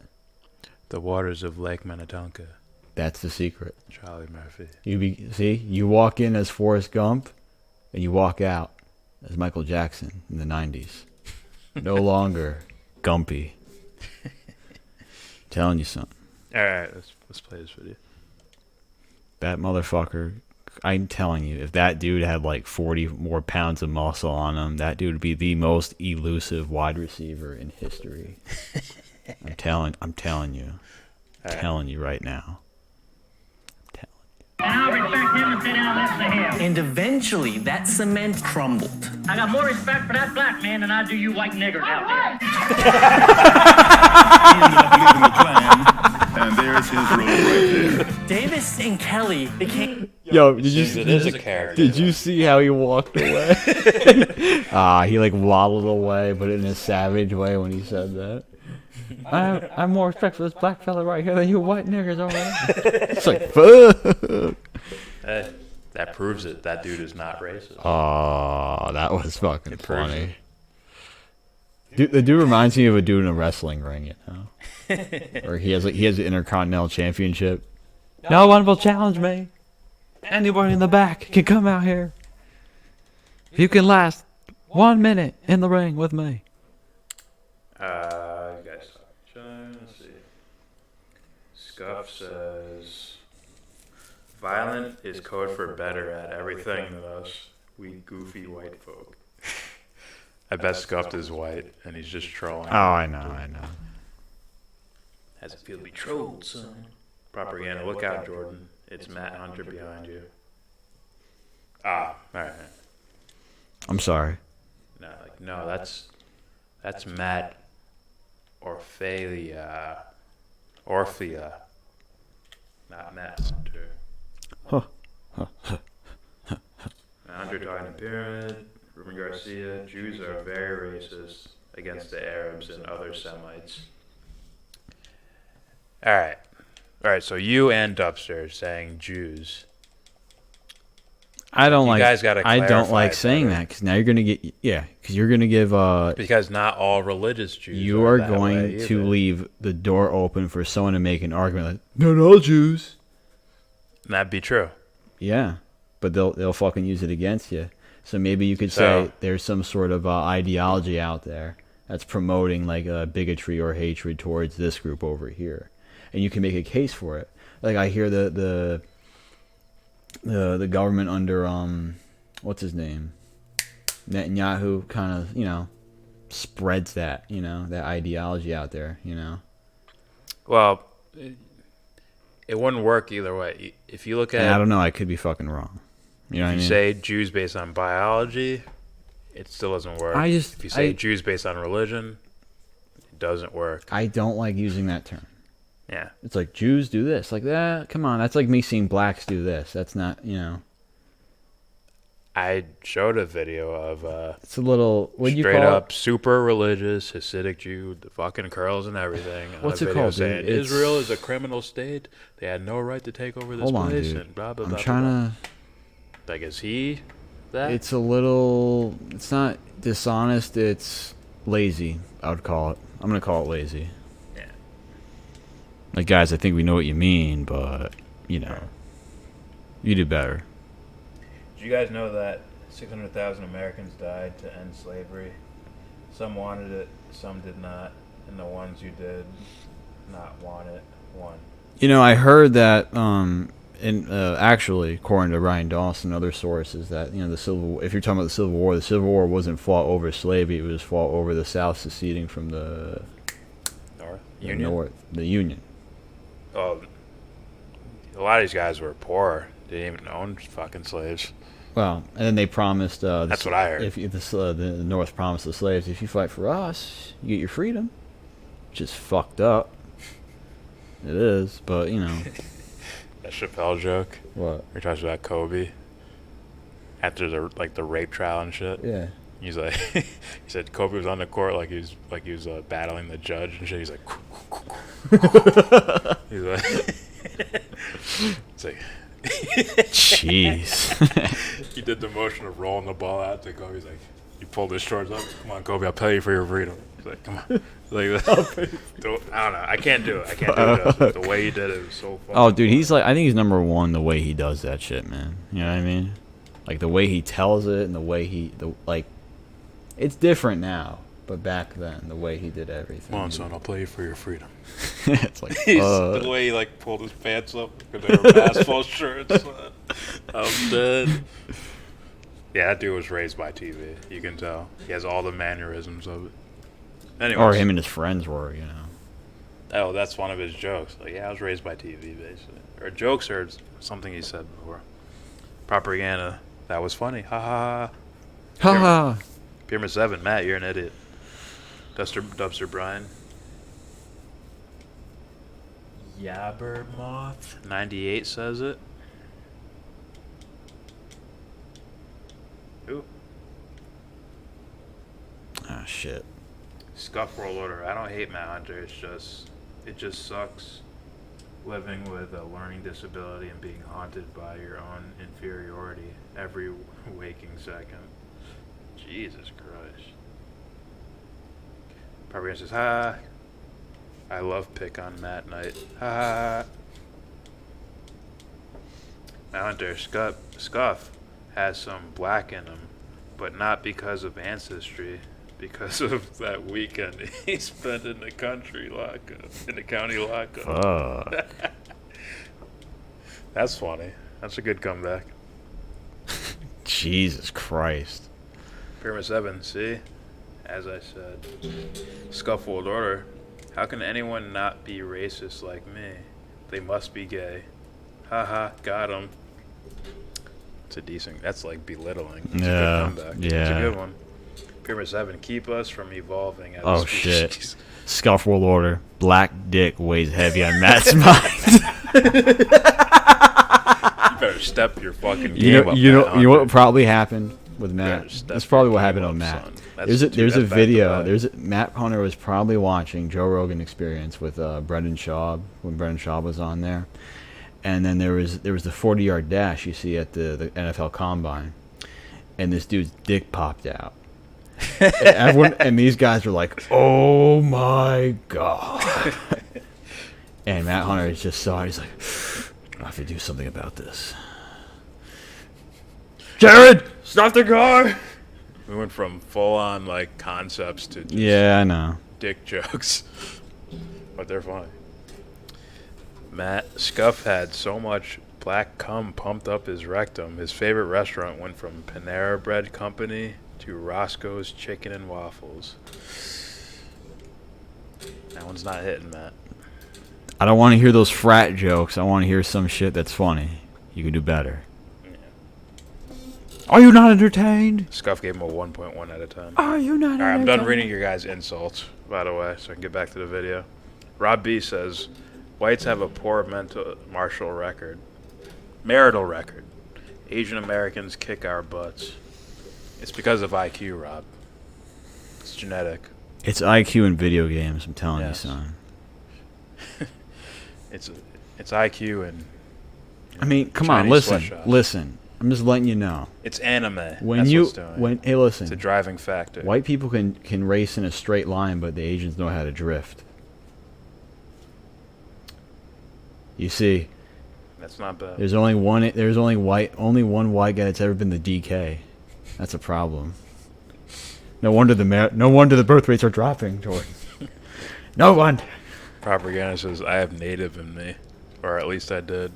The waters of Lake Minnetonka. That's the secret. Charlie Murphy. You walk in as Forrest Gump, and you walk out as Michael Jackson in the 90s. No longer Gumpy. Telling you something. All right, let's play this video. That motherfucker. I'm telling you, if that dude had like 40 more pounds of muscle on him, that dude would be the most elusive wide receiver in history. I'm telling you. I'm telling you right now. And I'll respect him and sit down and listen to him. And eventually, that cement crumbled. I got more respect for that black man than I do you white niggers out there. And there's his road right there. Davis and Kelly became... Yo, did you It is a character. Did you see how he walked away? He like waddled away, but in a savage way when he said that. I have more respect for this black fella right here than you white niggers over there. It's like, fuck. That proves it. That dude is not racist. Oh, that was fucking funny. Dude, the dude reminds me of a dude in a wrestling ring, you know? Or he has an Intercontinental Championship. No one will challenge me. Anybody in the back can come out here. You can last 1 minute in the ring with me. You guys talk. Let's see. Scuff says, violent is code for better at everything than us, we goofy white folk. I bet Scuffed is white, and he's just trolling. Oh, I know. How's it feel to be trolled, son? Propaganda, look out, Jordan. It's Matt Hunter behind you. Alright. I'm sorry. No, that's Matt Orphea, not Matt Hunter. Hunter talking to Pyramid, Ruben Garcia. Jews are very racist against the Arabs and other Semites. All right. So you and Dubster saying Jews. I don't You guys gotta I don't clarify like it saying better. that because now you're gonna get because you're gonna give because not all religious Jews. you are that going way to either. leave the door open for someone to make an argument like not all Jews. That'd be true. Yeah, but they'll fucking use it against you. So maybe you could So- say there's some sort of ideology out there that's promoting like bigotry or hatred towards this group over here, and you can make a case for it. Like I hear the government under what's his name, Netanyahu, kind of spreads that that ideology out there. Well, it wouldn't work either way. If you look at, And I don't know. I could be fucking wrong. You know what I if mean? you say Jews based on biology, it still doesn't work. If you say Jews based on religion, it doesn't work. I don't like using that term. Yeah. It's like Jews do this, like that. Come on, that's like me seeing blacks do this. That's not, I showed a video of It's a little. What do you straight call up super religious Hasidic Jew, the fucking curls and everything. on What's a it video called, dude? saying It's- Israel is a criminal state. They had no right to take over this Hold on, place dude. and blah blah I'm blah. trying blah. to. Like, is he that? It's a little. It's not dishonest. It's lazy. I would call it. I'm gonna call it lazy. Yeah. Like, guys, I think we know what you mean, but you do better. Did you guys know that 600,000 Americans died to end slavery? Some wanted it, some did not, and the ones who did not want it won. I heard that. Actually, according to Ryan Dawson and other sources, that the Civil. If you're talking about the Civil War wasn't fought over slavery. It was fought over the South seceding from the the Union. Oh, a lot of these guys were poor. They didn't even own fucking slaves. Well, and then they promised. That's what I heard. If the North promised the slaves, if you fight for us, you get your freedom. Which is fucked up. It is, but That Chappelle joke. What? He talks about Kobe after the rape trial and shit. Yeah. He's like, he said Kobe was on the court like he was battling the judge and shit. He's like, he's like, it's like, jeez. He did the motion of rolling the ball out to Kobe. He's like, he pulled his shorts up. Come on, Kobe, I'll pay you for your freedom. He's like, come on. Like, I don't know. I can't do it. I can't do it justice. The way he did it was so funny. Oh, dude, he's like, I think he's number one the way he does that shit, man. You know what I mean? Like the way he tells it and the way it's different now. But back then, the way he did everything. Come on, son, I'll play you for your freedom. It's like, the way he like pulled his pants up because they were basketball shirts. I'm dead. Yeah, that dude was raised by TV. You can tell. He has all the mannerisms of it. Anyways. Or him and his friends were, you know. Oh, that's one of his jokes. Like, yeah, I was raised by TV, basically. Or jokes or something he said before. Propaganda. That was funny. Ha ha ha. Ha ha. Pyramid 7. Matt, you're an idiot. Dubster Brian. YellBRo 98 says it. Ooh. Ah, shit. Scuff World Order. I don't hate Matt Hunter. It just sucks living with a learning disability and being haunted by your own inferiority every waking second. Jesus Christ. Propaganda says, ha. I love pick on Matt Knight. Ha. Matt Hunter, Scuff has some black in him, but not because of ancestry. Because of that weekend he spent in the country lockup, in the county lockup. That's funny. That's a good comeback. Jesus Christ. Pyramid 7, see? As I said. Scuff World Order. How can anyone not be racist like me? They must be gay. Haha, got him. It's a decent, that's like belittling. It's a good comeback. Yeah. It's a good one. Pyramid 7, keep us from evolving as a Oh species. shit. Scuff World Order. Black dick weighs heavy on Matt's mind. You better step your fucking game up. You know what probably happened with Matt? That's probably what happened on Matt. There's a video. Matt Hunter was probably watching Joe Rogan Experience with Brendan Schaub when Brendan Schaub was on there, and then there was the 40-yard dash you see at the NFL Combine, and this dude's dick popped out. And these guys were like, "Oh my god!" And Matt Hunter just saw it. He's like, "I have to do something about this." Jared, stop the car! We went from full-on like concepts to just Yeah, I know. dick jokes, but they're funny. Matt Scuff had so much black cum pumped up his rectum. His favorite restaurant went from Panera Bread Company to Roscoe's Chicken and Waffles. That one's not hitting, Matt. I don't want to hear those frat jokes. I want to hear some shit that's funny. You can do better. Are you not entertained? Scuff gave him a 1.1 out of 10. Are you not All right, I'm done entertained? reading your guys' insults, by the way, so I can get back to the video. Rob B says, whites have a poor marital record. Asian Americans kick our butts. It's because of IQ, Rob. It's genetic. It's IQ in video games, I'm telling you, son. It's IQ and I mean, come Chinese on, listen. sweatshops. Listen. I'm just letting you know. It's anime. When That's you what's doing. hey, listen. It's a driving factor. White people can race in a straight line, but the Asians know how to drift. You see, That's not bad. there's only one white guy that's ever been the DK. That's a problem. No wonder the birth rates are dropping, Jordan. No one. Propaganda says, I have native in me. Or at least I did.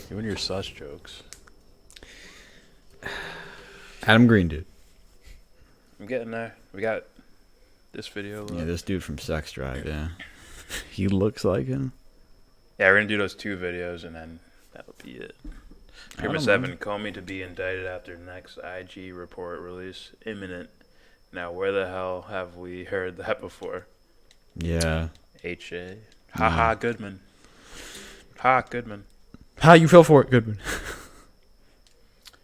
You and your sus jokes. Adam Green, dude. I'm getting there. We got this video. Yeah, this dude from Sex Drive, yeah. He looks like him. Yeah, we're going to do those 2 videos and then that'll be it. Pyramid 7, Comey to be indicted after next IG report release. Imminent. Now, where the hell have we heard that before? Yeah. H.A. Ha Goodman. Ha Goodman. How you fell for it, Goodman?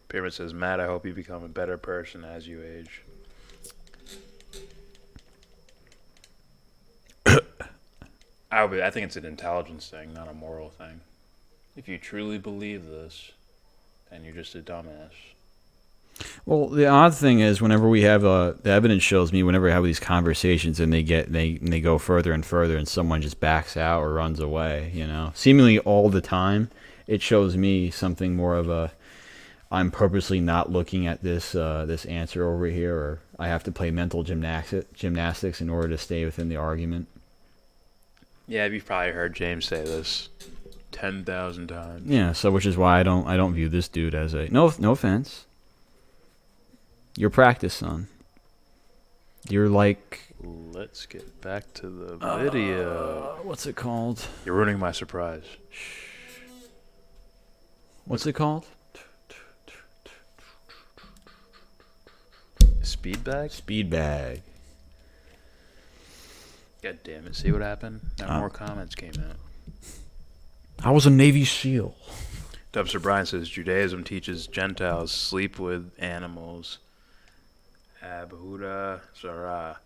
Pyramid says, Matt, I hope you become a better person as you age. I think it's an intelligence thing, not a moral thing. If you truly believe this, then you're just a dumbass. Well, the odd thing is, whenever we have the evidence shows me, whenever I have these conversations and they go further and further, and someone just backs out or runs away, seemingly all the time, it shows me something more of a I'm purposely not looking at this this answer over here, or I have to play mental gymnastics in order to stay within the argument. Yeah, you've probably heard James say this 10,000 times. Yeah, so which is why I don't view this dude as a no offense. Your practice, son. You're like. Let's get back to the video. What's it called? You're ruining my surprise. What's it called? Speed bag? Speed bag. God damn it. See what happened? Now more comments came out. I was a Navy SEAL. Dubster Brian says Judaism teaches Gentiles sleep with animals. Abhuda Zara.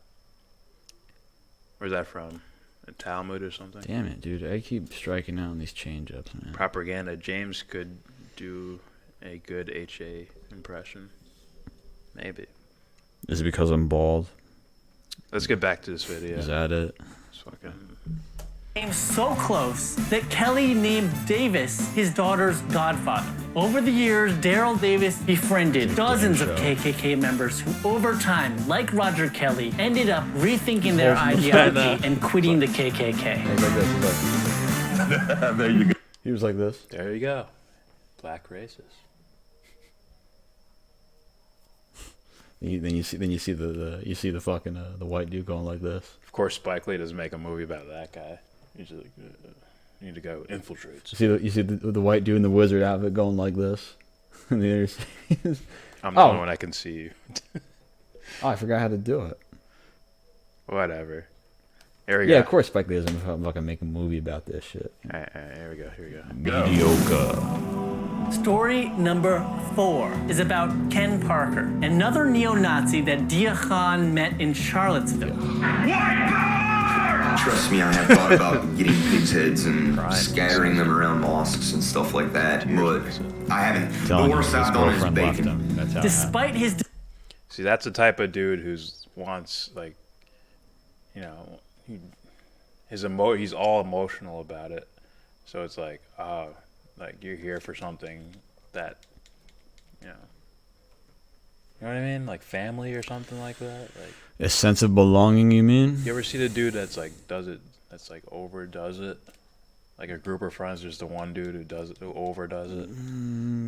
Where's that from? A Talmud or something? Damn it, dude. I keep striking out on these change-ups, man. Propaganda. James could do a good HA impression. Maybe. Is it because I'm bald? Let's get back to this video. Is that it? It's fucking... Came so close that Kelly named Davis his daughter's godfather. Over the years, Daryl Davis befriended dozens of KKK members who, over time, like Roger Kelly, ended up rethinking their ideology and quitting the KKK. There you go. He was like this. There you go. Black racist. Then you see the fucking the white dude going like this. Of course, Spike Lee doesn't make a movie about that guy. He's like, you need to go infiltrate. You see the white dude in the wizard outfit going like this. And the other I'm the only one I can see you. Oh, I forgot how to do it. Whatever. Here we go. Yeah, of course Spike Lee doesn't fucking make a movie about this shit. All right, here we go. Mediocre. Story number 4 is about Ken Parker, another neo-Nazi that Dia Khan met in Charlottesville. Trust me, I have thought about getting pigs' heads and scattering them around mosques and stuff like that, but I haven't. The worst I've done is bacon. Despite his... See, that's the type of dude who's wants, like, you know, he's all emotional about it. So it's like, like you're here for something that, you know what I mean? Like family or something like that. Like a sense of belonging, you mean? You ever see the dude that's like that's like overdoes it? Like a group of friends, there's the one dude who overdoes it.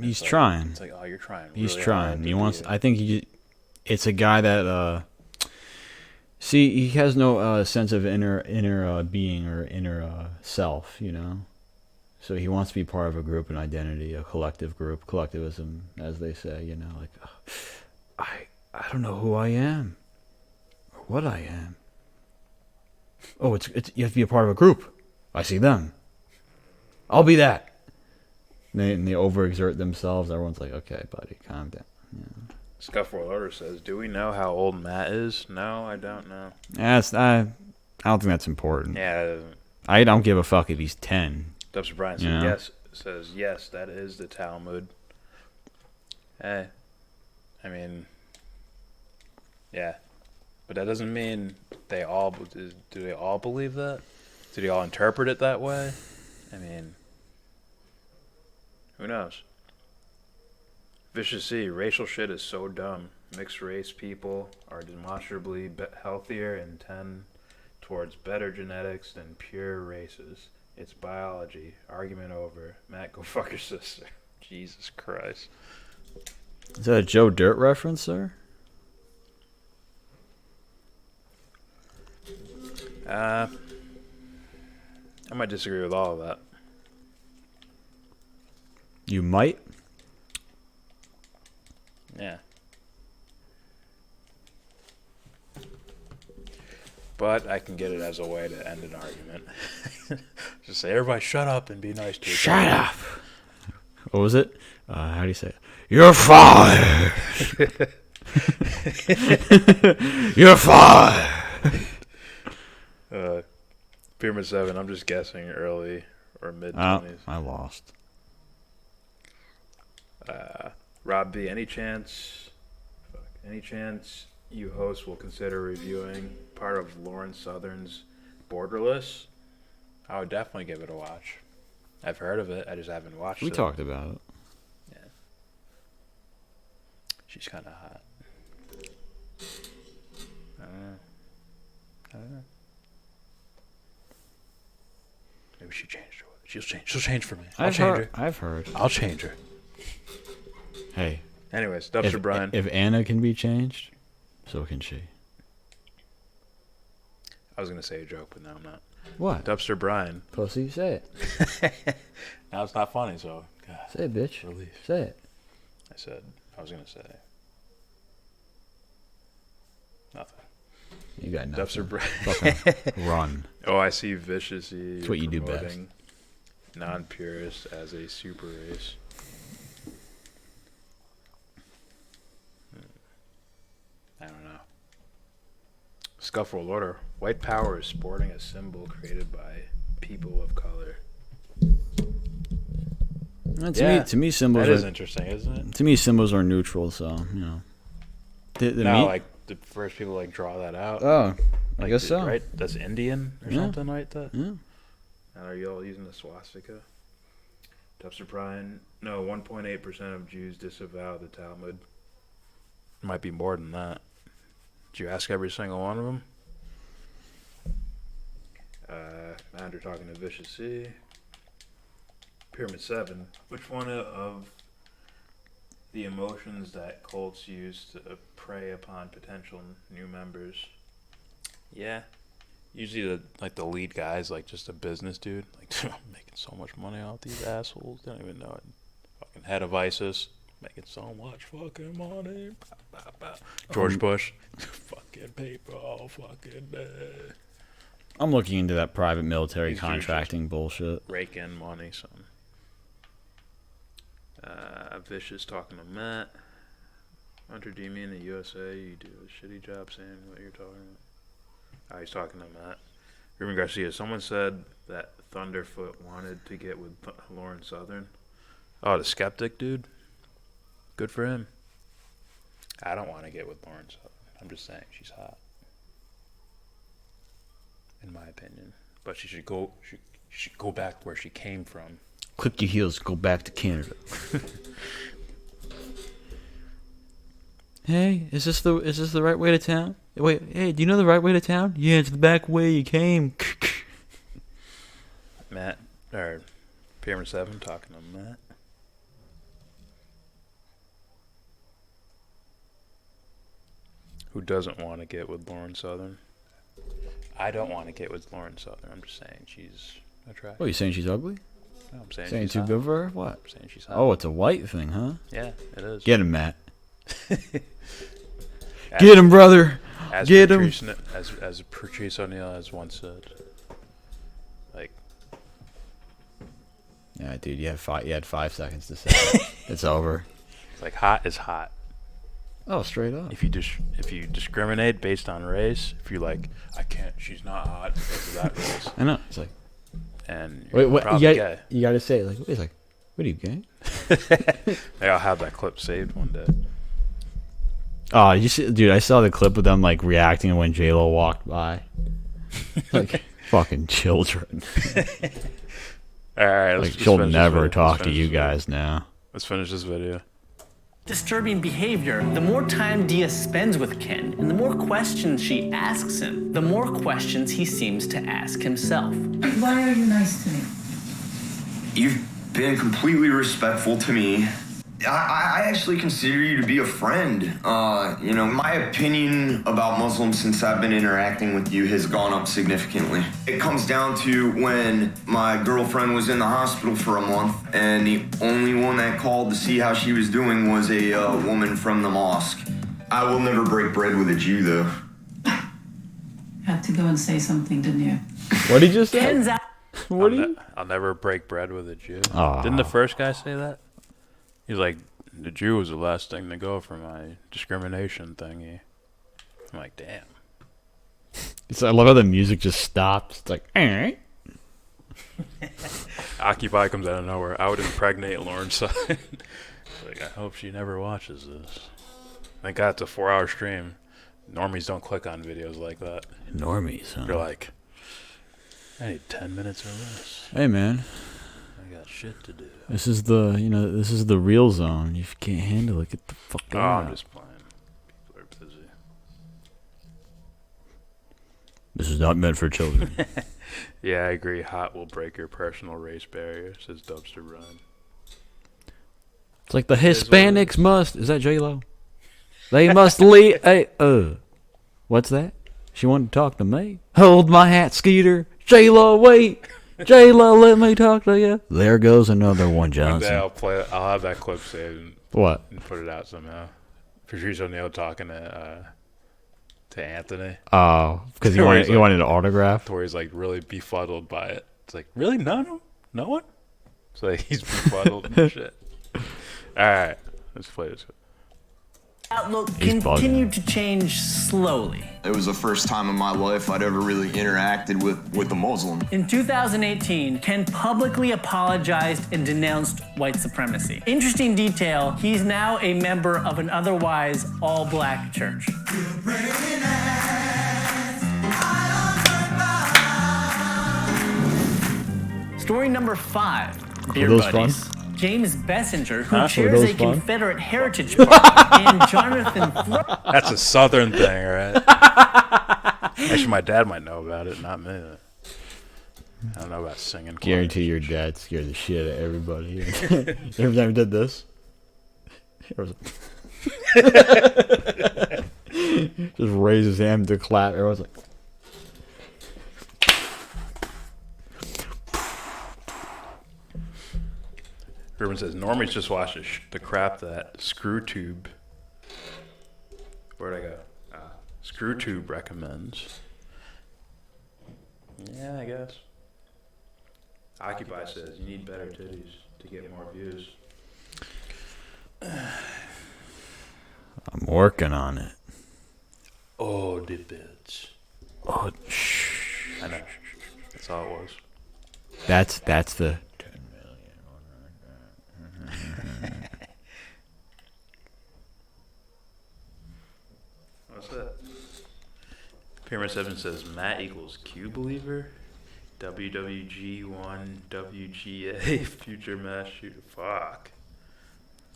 He's like, trying. It's like, oh, you're trying. He's really trying. hard He to wants. be I think it's a guy that. See, he has no sense of inner being or inner self, you know. So he wants to be part of a group, an identity, a collective group, collectivism, as they say, you know. Like, I don't know who I am or what I am. Oh, it's you have to be a part of a group. I see them. I'll be that. And they overexert themselves. Everyone's like, okay, buddy, calm down. Yeah. Scuffle Order says, "Do we know how old Matt is?" No, I don't know. I don't think that's important. Yeah. I don't give a fuck if he's 10. Dubster Brian says yes, that is the Talmud. Hey, I mean, yeah, but that doesn't mean do they all believe that? Do they all interpret it that way? I mean, who knows? Vicious C, racial shit is so dumb. Mixed race people are demonstrably healthier and tend towards better genetics than pure races. It's biology. Argument over. Matt, go fuck your sister. Jesus Christ. Is that a Joe Dirt reference, sir? I might disagree with all of that. You might? Yeah. But I can get it as a way to end an argument. Just say, everybody shut up and be nice to each other. Shut up! What was it? How do you say it? You're fired! You're fired! Pyramid 7, I'm just guessing early or mid-20s. I lost. Rob B, any chance you hosts will consider reviewing part of Lauren Southern's Borderless? I would definitely give it a watch. I've heard of it. I just haven't watched it. We talked about it. Yeah. She's kind of hot. I don't know. Maybe she changed her. She'll change for me. I'll change her. I've heard. I'll change her. Hey. Anyways, Dumpster Brian. If Anna can be changed, so can she. I was gonna say a joke, but now I'm not. What? Dumpster Brian. Pussy, say it. Now it's not funny, so. God, say it, bitch. Relief. Say it. I was gonna say. Nothing. You got nothing. Dumpster Brian. Fucking run. Oh, I see Vicious. That's what you do best. Non-purist as a super race. I don't know. Scuffle order. White power is sporting a symbol created by people of color. To me, symbols. That is interesting, isn't it? To me, symbols are neutral, so you know. Like the first people like draw that out. Oh, I guess so. Right? That's Indian or something like that. Yeah. And are you all using the swastika? Dumpster Brian. No, 1.8% of Jews disavow the Talmud. Might be more than that. Did you ask every single one of them? Mander talking to Vicious C. Pyramid 7. Which one of the emotions that cults use to prey upon potential new members? Yeah. Usually the lead guy's like just a business dude. Like, I'm making so much money off these assholes. They don't even know it. Fucking head of ISIS. Making so much fucking money. George Bush. Fucking paper all fucking day. I'm looking into that private military contracting bullshit. Rake in money, son. Vicious talking to Matt. Hunter, do you mean the USA? You do a shitty job saying what you're talking about. He's talking to Matt. Ruben Garcia. Someone said that Thunderfoot wanted to get with Lauren Southern. Oh, the skeptic dude? Good for him. I don't want to get with Lauren Southern. I'm just saying she's hot. In my opinion. But she should go back where she came from. Click your heels, go back to Canada. Hey, is this the right way to town? Wait, hey, do you know the right way to town? Yeah, it's the back way you came. Matt, or Pyramid 7 talking to Matt. Who doesn't want to get with Lauren Southern? I don't want to get with Lauren Southern. I'm just saying she's attractive. Oh, you saying she's ugly? No, I'm saying she's she's too hot. good for her? What? I'm saying she's hot. Oh, it's a white thing, huh? Yeah, it is. Get him, Matt. Get him, brother. Get him. As Patrice O'Neal has once said. Like. Yeah, dude, you had 5 seconds to say it. It's over. It's like hot is hot. Oh, straight up. If you discriminate based on race, if you're like, I can't, she's not hot because of that race. I know. It's like, and you're wait, probably gay. You gotta say it like, wait, like, what are you gay? Hey, I'll have that clip saved one day. Oh, you see, dude, I saw the clip of them like reacting when J-Lo walked by. Like fucking children. All right, like she'll never talk to you guys now. Let's finish this video. Disturbing behavior, the more time Dia spends with Ken and the more questions she asks him, the more questions he seems to ask himself. Why are you nice to me? You've been completely respectful to me. I actually consider you to be a friend. My opinion about Muslims since I've been interacting with you has gone up significantly. It comes down to when my girlfriend was in the hospital for a month, and the only one that called to see how she was doing was a woman from the mosque. I will never break bread with a Jew, though. Had to go and say something, didn't you? What did you say? I'll never break bread with a Jew. Aww. Didn't the first guy say that? He's like, the Jew was the last thing to go for my discrimination thingy. I'm like, damn. I love how the music just stops. It's like, alright. Occupy comes out of nowhere. I would impregnate Lauren Southern. Like, I hope she never watches this. Thank God it's a 4-hour stream. Normies don't click on videos like that. Normies, huh? They're like, I need 10 minutes or less. Hey, man. I got shit to do. This is the real zone. If you can't handle it, get the fuck Oh, out. I'm just playing. People are busy. This is not meant for children. Yeah, I agree. Hot will break your personal race barrier, says Dubster Run. It's like the Hispanics must. Is that J-Lo? They must leave. Hey, what's that? She wanted to talk to me. Hold my hat, Skeeter. J-Lo, wait. J-Lo, let me talk to you. There goes another one, Johnson. One day I'll have that clip saved. What? And put it out somehow. Patrice O'Neal talking to Anthony. Oh, because he wanted an autograph? Where he's like really befuddled by it. It's like, really? No one? It's like he's befuddled and shit. Alright, let's play this. Outlook continued to change slowly. It was the first time in my life I'd ever really interacted with a Muslim. In 2018, Ken publicly apologized and denounced white supremacy. Interesting detail, he's now a member of an otherwise all-black church. Story number 5, Beer Buddies. Fun? James Bessinger, who chairs a Confederate heritage party, and Jonathan That's a Southern thing, right? Actually, my dad might know about it, not me. I don't know about singing. Guarantee your dad scared the shit out of everybody. Every time he did this, just raise his hand to clap. Everyone's like, Ruben says, Normie's just watched the crap that ScrewTube, where'd I go? ScrewTube recommends. Yeah, I guess. Occupy says, you need better titties to get more views. I'm working on it. Oh, the bitch. Oh, shh. I know. That's all it was. That's the... What's that? Pyramid 7 says Matt equals Q believer. WWG1 WGA future mass shooter. Fuck.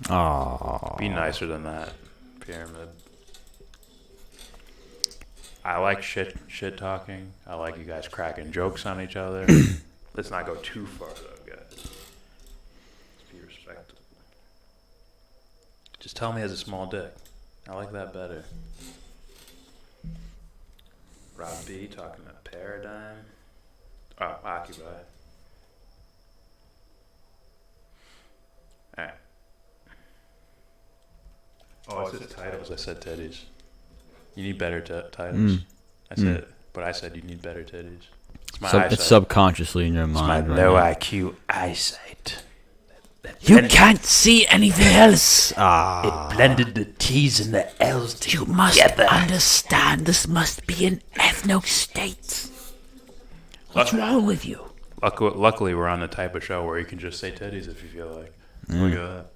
Aww. Be nicer than that, Pyramid. I like shit talking. I like you guys cracking jokes on each other. Let's not go too far though, guys. Let's be respectful. Just tell me he has a small dick. I like that better. Rob B talking about Paradigm. Oh, Occupy. Alright. Oh, it says titles. I said titties. You need better titles. I said you need better titties. It's my eyesight. It's subconsciously in your mind. It's my low IQ eyesight. You can't see anything else. It blended the T's and the L's together. You must understand this must be an ethno state. What's wrong with you? Luckily, we're on the type of show where you can just say titties if you feel like. Look at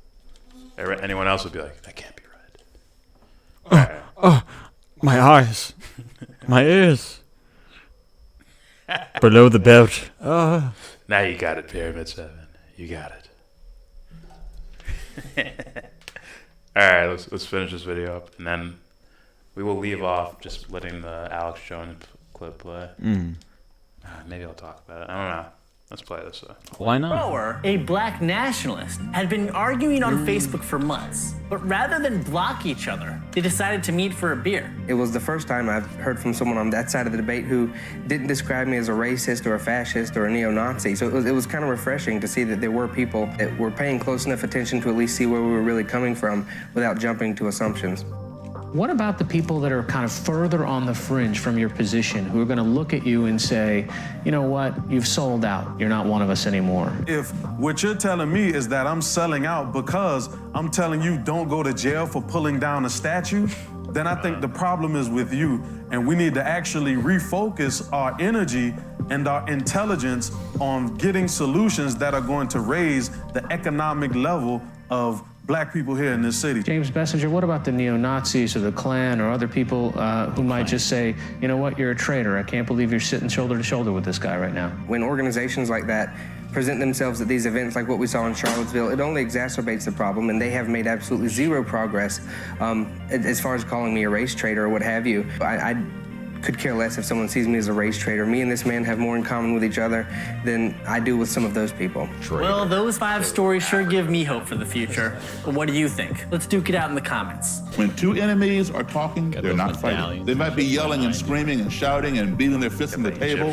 that. Anyone else would be like, that can't be right. Oh, my eyes. My ears. Below the belt. Now you got it, Pyramid 7. You got it. Alright, let's finish this video up, and then we will leave off just letting the Alex Jones clip play. Maybe I'll talk about it. I don't know. Let's play this. Why not? Brower, a black nationalist, had been arguing on Facebook for months, but rather than block each other, they decided to meet for a beer. It was the first time I've heard from someone on that side of the debate who didn't describe me as a racist or a fascist or a neo-Nazi. So it was kind of refreshing to see that there were people that were paying close enough attention to at least see where we were really coming from without jumping to assumptions. What about the people that are kind of further on the fringe from your position who are going to look at you and say, you know what, you've sold out. You're not one of us anymore. If what you're telling me is that I'm selling out because I'm telling you don't go to jail for pulling down a statue, then I think the problem is with you, and we need to actually refocus our energy and our intelligence on getting solutions that are going to raise the economic level of black people here in this city. James Bessinger, what about the neo-Nazis or the Klan or other people who might just say, you know what, you're a traitor. I can't believe you're sitting shoulder to shoulder with this guy right now. When organizations like that present themselves at these events like what we saw in Charlottesville, it only exacerbates the problem, and they have made absolutely zero progress as far as calling me a race traitor or what have you. I could care less if someone sees me as a race traitor. Me and this man have more in common with each other than I do with some of those people. Well, those 5 stories sure give me hope for the future. But what do you think? Let's duke it out in the comments. When two enemies are talking, they're not fighting. They might be yelling and screaming and shouting and beating their fists on the table,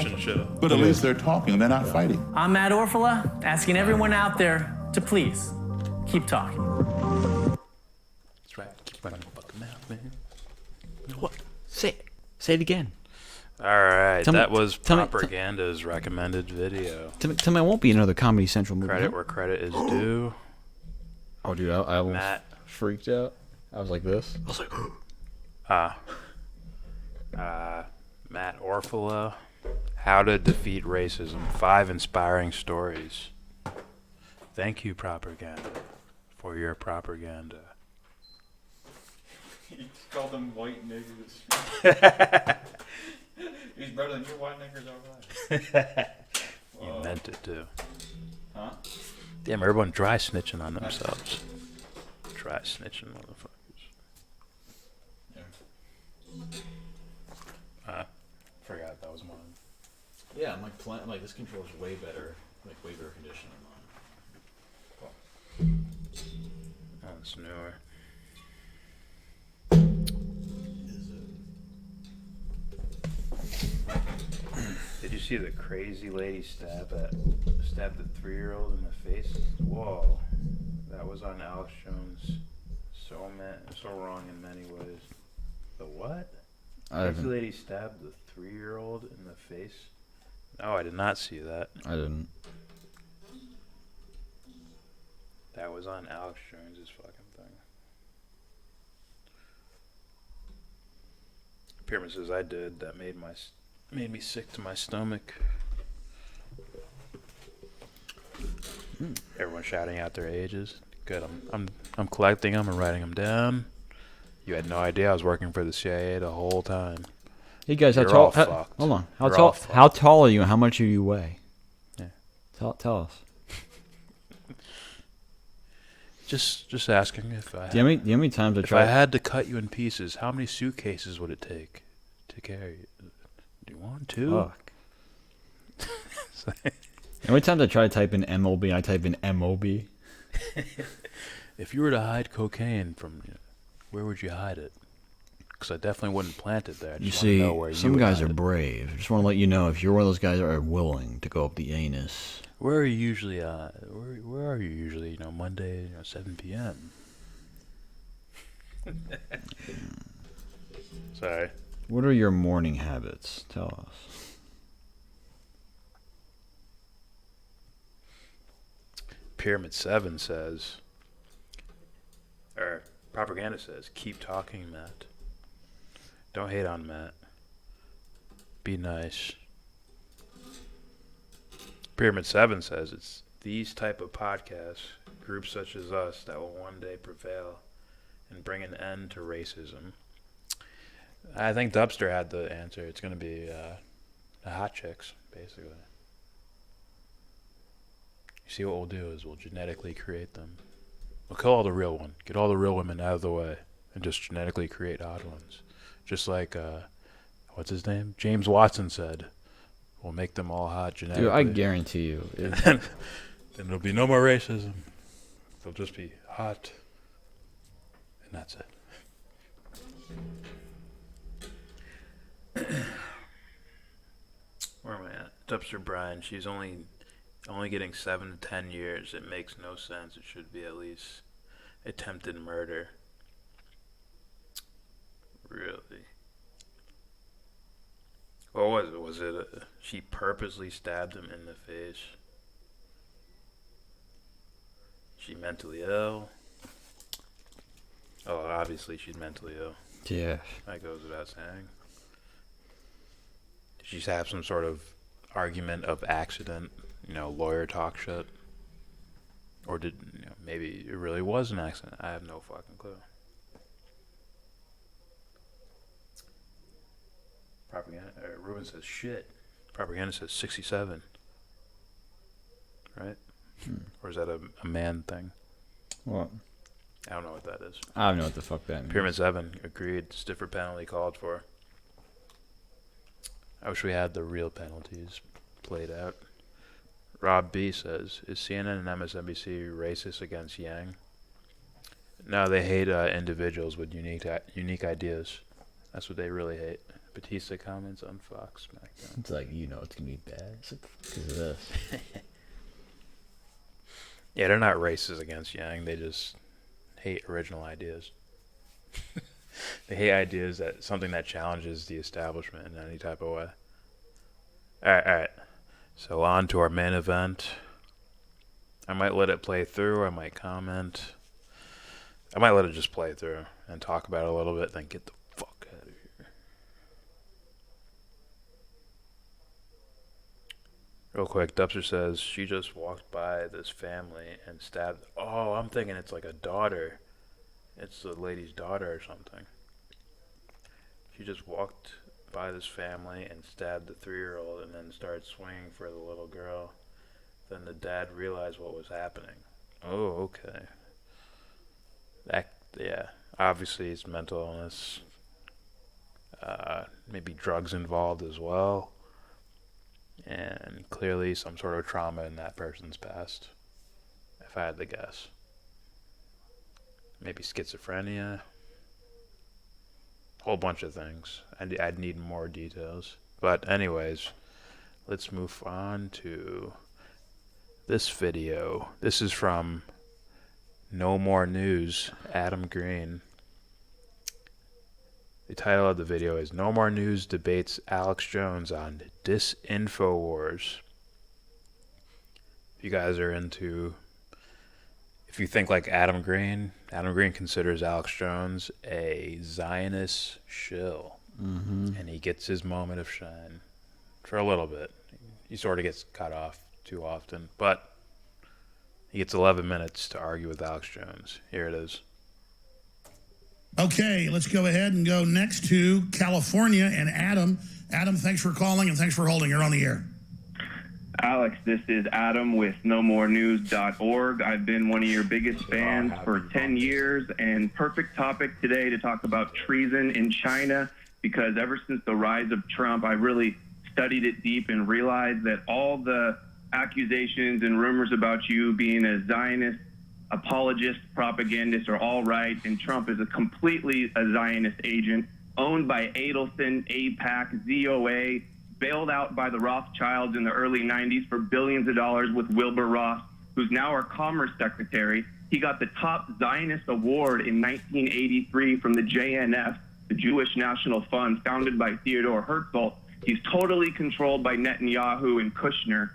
but at least they're talking. They're not fighting. I'm Matt Orfala, asking everyone out there to please keep talking. That's right. Keep running the fucking mouth, man. What? Say it again. All right, that was Propaganda's recommended video. Tell me, it won't be another Comedy Central movie. Credit where credit is due. Oh, dude, I almost Matt freaked out. I was like this. I was like, Matt Orfala, How to Defeat Racism, 5 Inspiring Stories. Thank you, Propaganda, for your propaganda. He called them white niggers. He's better than your white niggers, alright. You meant it too. Huh? Damn, everyone dry snitching on themselves. Dry snitching, motherfuckers. Yeah. Forgot that was mine. Yeah, I'm like this controller's way better, way better condition than mine. Oh, it's newer. Did you see the crazy lady stabbed the 3-year-old in the face? Whoa, that was on Alex Jones. So wrong in many ways. The what? Crazy lady stabbed the 3-year-old in the face. No, I did not see that. I didn't. That was on Alex Jones's fucking thing. Appearances I did that made me sick to my stomach. Everyone shouting out their ages. Good. I'm collecting them and writing them down. You had no idea I was working for the CIA the whole time. Hey guys, You're all fucked. Hold on. You're all fucked. How tall are you and how much do you weigh? Yeah. Tell us. Just asking if I. Do you know how many times if I had to cut you in pieces, how many suitcases would it take to carry you? Do you want 2? Fuck. How many times I try to type in MOB and I type in MOB? If you were to hide cocaine from you, where would you hide it? Because I definitely wouldn't plant it there. I You just wanna see, know where some you guys would are hide it. brave. I just want to let you know if you're one of those guys that are willing to go up the anus. Where are you usually? Where are you usually? You know, Monday, 7 p.m. Sorry. What are your morning habits? Tell us. Pyramid 7 says, or Propaganda says, keep talking, Matt. Don't hate on Matt. Be nice. Pyramid 7 says it's these type of podcasts, groups such as us, that will one day prevail and bring an end to racism. I think Dubster had the answer. It's going to be the hot chicks, basically. You see, what we'll do is we'll genetically create them. We'll kill all the real ones, get all the real women out of the way, and just genetically create odd ones. Just like, what's his name? James Watson said. We'll make them all hot genetically. Dude, I guarantee you. Then there'll be no more racism. They'll just be hot. And that's it. Where am I at? Dubster Brian. She's only getting 7 to 10 years. It makes no sense. It should be at least attempted murder. Really? What was it? Was it she purposely stabbed him in the face? She mentally ill? Oh, obviously she's mentally ill. Yeah. That goes without saying. Did she have some sort of argument of accident? Lawyer talk shit? Or did, maybe it really was an accident? I have no fucking clue. Propaganda. Ruben says shit. Propaganda says 67. right? Or is that a man thing? What? I don't know what that is. I don't know what the fuck that means. Pyramid 7 agreed. Stiffer penalty called for. I wish we had the real penalties played out. Rob B says, is CNN and MSNBC racist against Yang? No, they hate individuals with unique ideas. That's what they really hate. Batista comments on Fox SmackDown. It's like, you know it's going to be bad. It's like, because of this. Yeah, they're not racist against Yang. They just hate original ideas. They hate ideas that something that challenges the establishment in any type of way. All right. So on to our main event. I might let it play through. I might comment. I might let it just play through and talk about it a little bit, then get the fuck out of here. Real quick, Dubster says she just walked by this family and stabbed. Oh, I'm thinking it's like a daughter. It's the lady's daughter or something. She just walked by this family and stabbed the 3-year-old and then started swinging for the little girl. Then the dad realized what was happening. Oh, okay. Yeah, obviously it's mental illness. Maybe drugs involved as well. And clearly some sort of trauma in that person's past, if I had to guess. Maybe schizophrenia. Whole bunch of things. I'd need more details. But anyways, let's move on to this video. This is from No More News, Adam Green. The title of the video is No More News Debates Alex Jones on Disinfowars. If you guys are into, if you think like Adam Green considers Alex Jones a Zionist shill. Mm-hmm. And he gets his moment of shine for a little bit. He sort of gets cut off too often, but he gets 11 minutes to argue with Alex Jones. Here it is. Okay, let's go ahead and go next to California and Adam. Adam, thanks for calling and thanks for holding. You're on the air. Alex, this is Adam with NoMoreNews.org. I've been one of your biggest fans for 10 years, and perfect topic today to talk about treason in China, because ever since the rise of Trump, I really studied it deep and realized that all the accusations and rumors about you being a Zionist apologist, propagandist are all right, and Trump is completely a Zionist agent, owned by Adelson, AIPAC, ZOA, bailed out by the Rothschilds in the early 90s for billions of dollars with Wilbur Ross, who's now our Commerce Secretary. He got the top Zionist award in 1983 from the JNF, the Jewish National Fund, founded by Theodore Herzl. He's totally controlled by Netanyahu and Kushner.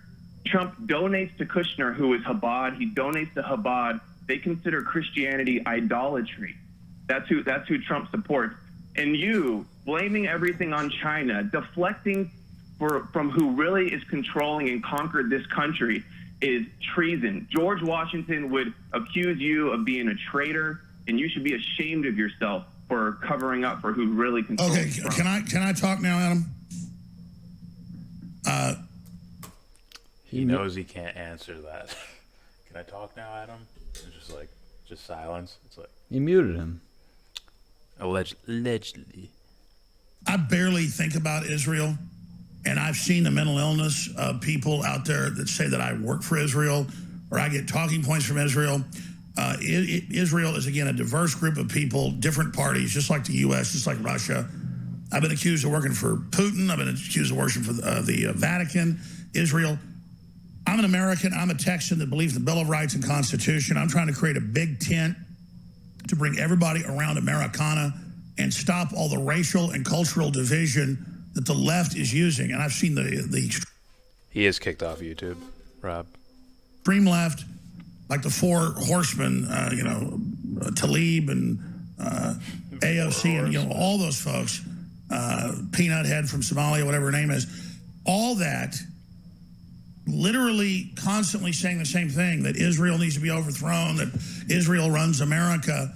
Trump donates to Kushner, who is Chabad. He donates to Chabad. They consider Christianity idolatry. That's who Trump supports. And you, blaming everything on China, deflecting from who really is controlling and conquered this country, is treason. George Washington would accuse you of being a traitor, and you should be ashamed of yourself for covering up for who really controls. Okay, can I talk now, Adam? He knows he can't answer that. Can I talk now, Adam? It's just silence. It's like you muted him. Allegedly. I barely think about Israel, and I've seen the mental illness of people out there that say that I work for Israel or I get talking points from Israel. Israel is, again, a diverse group of people, different parties, just like the U.S., just like Russia. I've been accused of working for Putin. I've been accused of working for the Vatican, Israel. I'm an American. I'm a Texan that believes in the Bill of Rights and Constitution. I'm trying to create a big tent to bring everybody around Americana and stop all the racial and cultural division that the left is using. And I've seen the He is kicked off YouTube, Rob. Extreme left, like the four horsemen, Talib and AOC and all those folks, Peanut Head from Somalia, whatever her name is, all that literally constantly saying the same thing, that Israel needs to be overthrown, that Israel runs America.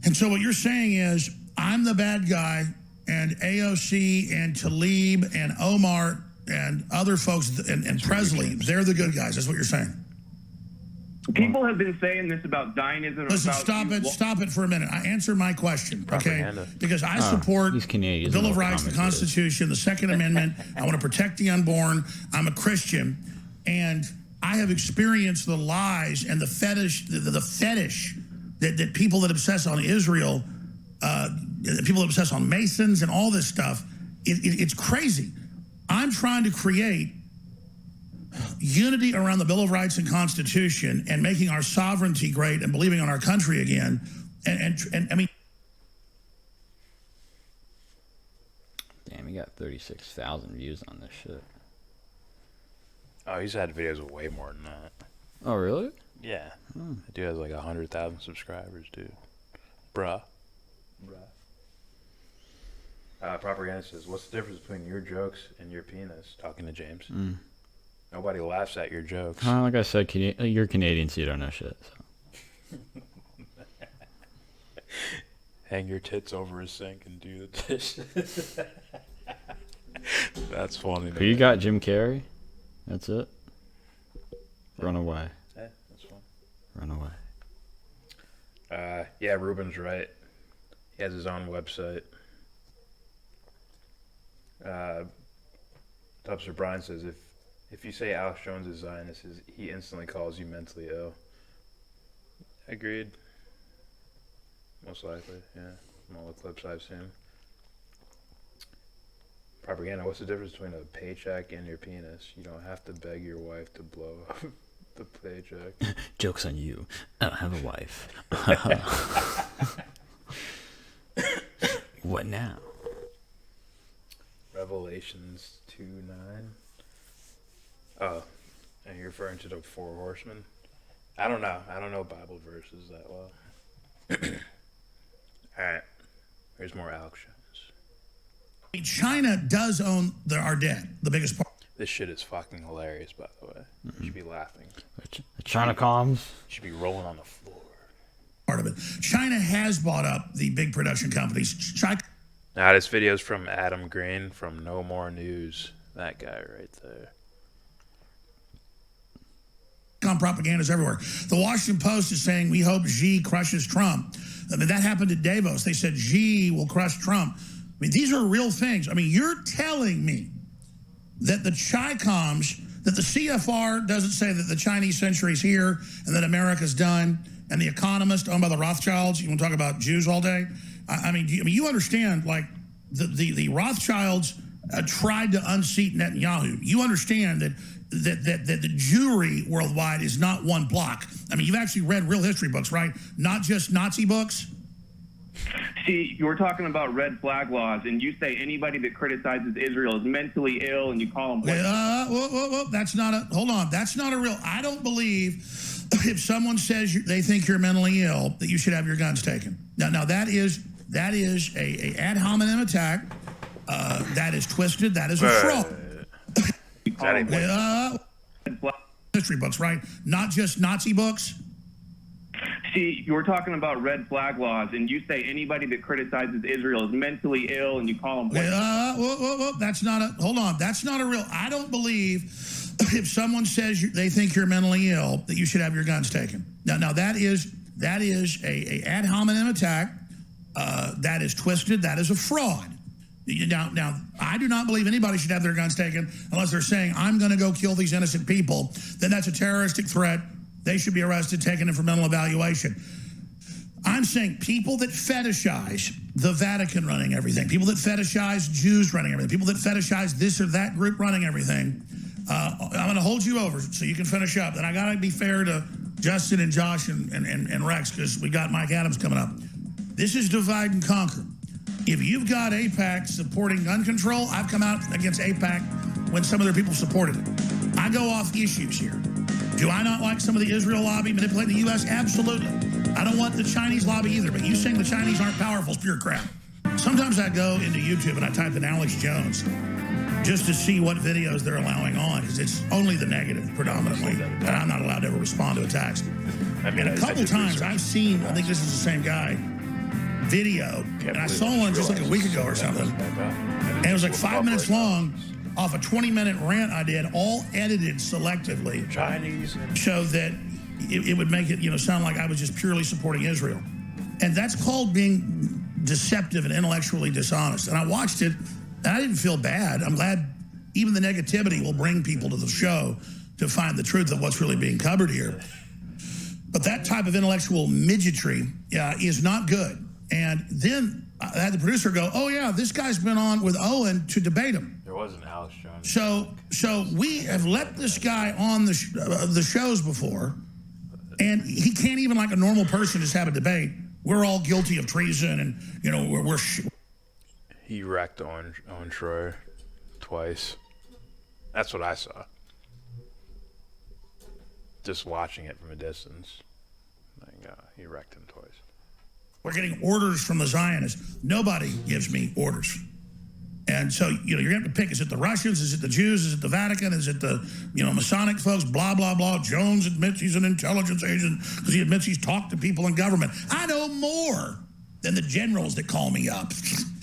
And so what you're saying is I'm the bad guy, and AOC and Talib and Omar and other folks and Presley, they're the good guys. That's what you're saying. People have been saying this about Zionism. Listen, stop it for a minute. I answer my question, okay? Because I support the Bill of Rights, the Constitution, the Second Amendment. I want to protect the unborn. I'm a Christian, and I have experienced the lies and the fetish that people that obsess on Israel, people that obsess on Masons and all this stuff. It's crazy. I'm trying to create unity around the Bill of Rights and Constitution and making our sovereignty great and believing in our country again. And I mean, damn, he got 36,000 views on this shit. Oh, he's had videos with way more than that. Oh, really? Yeah. The dude has like 100,000 subscribers, dude. Bruh. Propaganda says, what's the difference between your jokes and your penis? Talking to James. Nobody laughs at your jokes. Like I said, you're Canadian, so you don't know shit. So. Hang your tits over a sink and do the dishes. That's funny. But you got Jim Carrey. That's it. Run away. Yeah, that's fun. Run away. Yeah, Ruben's right. He has his own website. Tubster Brian says, if you say Alex Jones is Zionist, he instantly calls you mentally ill. Agreed. Most likely, yeah. From all the clips I've seen. Propaganda, what's the difference between a paycheck and your penis? You don't have to beg your wife to blow up the paycheck. Joke's on you. I don't have a wife. What now? Revelations 2:9. Oh, and you're referring to the four horsemen? I don't know. I don't know Bible verses that well. Alright. Here's more Alex Jones. China does own our debt, the biggest part. This shit is fucking hilarious, by the way. You should be laughing. The China comms. You should be rolling on the floor. Part of it. China has bought up the big production companies. Now, this video's from Adam Green from No More News. That guy right there. Propaganda is everywhere. The Washington Post is saying we hope Xi crushes Trump. I mean, that happened at Davos. They said Xi will crush Trump. I mean, these are real things. I mean, you're telling me that the Chi-Coms, that the CFR doesn't say that the Chinese century's here and that America's done, and the Economist owned by the Rothschilds, you want to talk about Jews all day? I mean, you understand, like, the Rothschilds tried to unseat Netanyahu. You understand that the Jewry worldwide is not one block. I mean, you've actually read real history books, right? Not just Nazi books. See, you were talking about red flag laws, and you say anybody that criticizes Israel is mentally ill, and you call them... Whoa, that's not a... Hold on. That's not a real... I don't believe if someone says they think you're mentally ill, that you should have your guns taken. Now that is a ad hominem attack. That is twisted. That is a fraud. History books, right? Not just Nazi books. See, you were talking about red flag laws, and you say anybody that criticizes Israel is mentally ill, and you call them... Whoa, that's not a... Hold on. That's not a real... I don't believe if someone says they think you're mentally ill, that you should have your guns taken. Now that is a ad hominem attack. That is twisted. That is a fraud. Now, I do not believe anybody should have their guns taken unless they're saying, I'm going to go kill these innocent people. Then that's a terroristic threat. They should be arrested, taken in for mental evaluation. I'm saying people that fetishize the Vatican running everything, people that fetishize Jews running everything, people that fetishize this or that group running everything, I'm going to hold you over so you can finish up. And I got to be fair to Justin and Josh and Rex, because we got Mike Adams coming up. This is divide and conquer. If you've got AIPAC supporting gun control, I've come out against AIPAC when some of their people supported it. I go off issues here. Do I not like some of the Israel lobby manipulating the U.S.? Absolutely. I don't want the Chinese lobby either, but you saying the Chinese aren't powerful is pure crap. Sometimes I go into YouTube and I type in Alex Jones just to see what videos they're allowing on, because it's only the negative predominantly, and I'm not allowed to ever respond to attacks. And a couple times I've seen, I think this is the same guy, video, and I saw one just like a week ago or something, and it was like 5 minutes long, off a 20-minute rant I did, all edited selectively. Chinese. So that it would make it, sound like I was just purely supporting Israel. And that's called being deceptive and intellectually dishonest. And I watched it, and I didn't feel bad. I'm glad even the negativity will bring people to the show to find the truth of what's really being covered here. But that type of intellectual midgetry is not good. And then I had the producer go, oh, yeah, this guy's been on with Owen to debate him. There wasn't Alex Jones. So we have let this guy on the shows before, and he can't even, like a normal person, just have a debate. We're all guilty of treason, and, we're He wrecked Owen Schroyer twice. That's what I saw. Just watching it from a distance. He wrecked him twice. We're getting orders from the Zionists. Nobody gives me orders. And so, you're going to have to pick. Is it the Russians? Is it the Jews? Is it the Vatican? Is it the, Masonic folks? Blah, blah, blah. Jones admits he's an intelligence agent because he admits he's talked to people in government. I know more than the generals that call me up.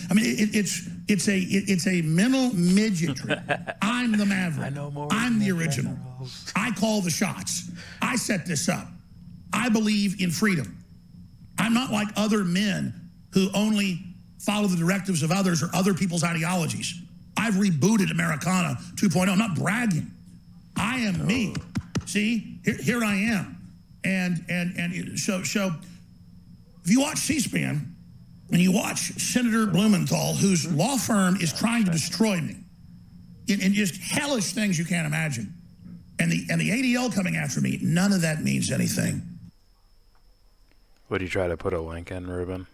I mean, it's a mental midgetry. I'm the maverick. I know more. I'm the original. Generals. I call the shots. I set this up. I believe in freedom. I'm not like other men who only follow the directives of others or other people's ideologies. I've rebooted Americana 2.0. I'm not bragging. I am me. See, here I am. And so if you watch C-SPAN and you watch Senator Blumenthal, whose law firm is trying to destroy me in just hellish things you can't imagine, and the ADL coming after me, none of that means anything. Would you try to put a link in, Ruben?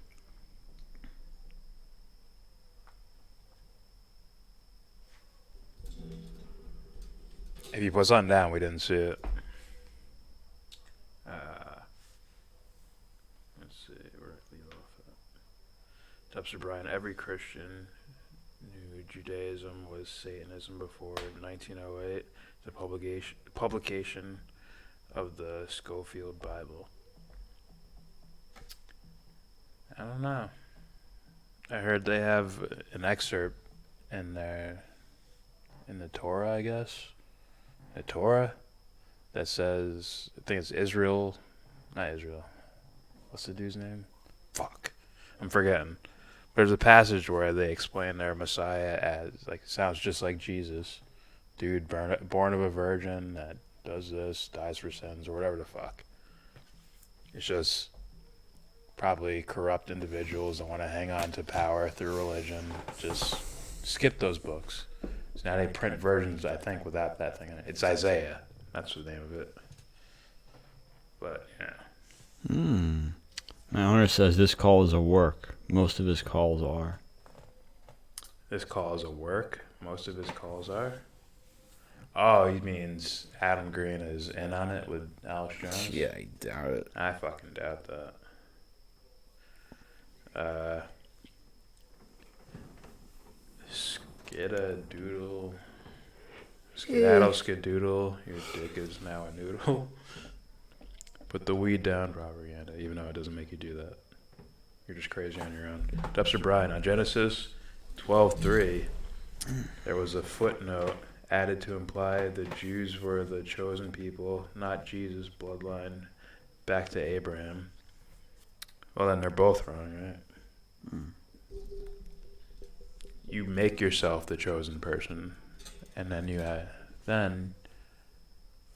If you put something down, we didn't see it. Let's see, where did we leave off at? Dumpster Brian, every Christian knew Judaism was Satanism before 1908, the publication of the Schofield Bible. I don't know. I heard they have an excerpt in the Torah, I guess. The Torah that says, I think it's Israel, not Israel. What's the dude's name? Fuck, I'm forgetting. There's a passage where they explain their Messiah as, sounds just like Jesus. Dude born of a virgin that does this, dies for sins, or whatever the fuck. It's just probably corrupt individuals that want to hang on to power through religion. Just skip those books. So now they print versions, I think, without that thing in it. It's Isaiah. That's the name of it. But, yeah. My owner says this call is a work. Most of his calls are. This call is a work? Most of his calls are? Oh, he means Adam Green is in on it with Alex Jones? Yeah, I doubt it. I fucking doubt that. Skidadoodle. Skedaddle, skidoodle. Your dick is now a noodle. Put the weed down, propaganda, even though it doesn't make you do that. You're just crazy on your own. Dumpster Brian, on Genesis 12:3, there was a footnote added to imply the Jews were the chosen people, not Jesus' bloodline, back to Abraham. Well, then they're both wrong, right? You make yourself the chosen person, and then you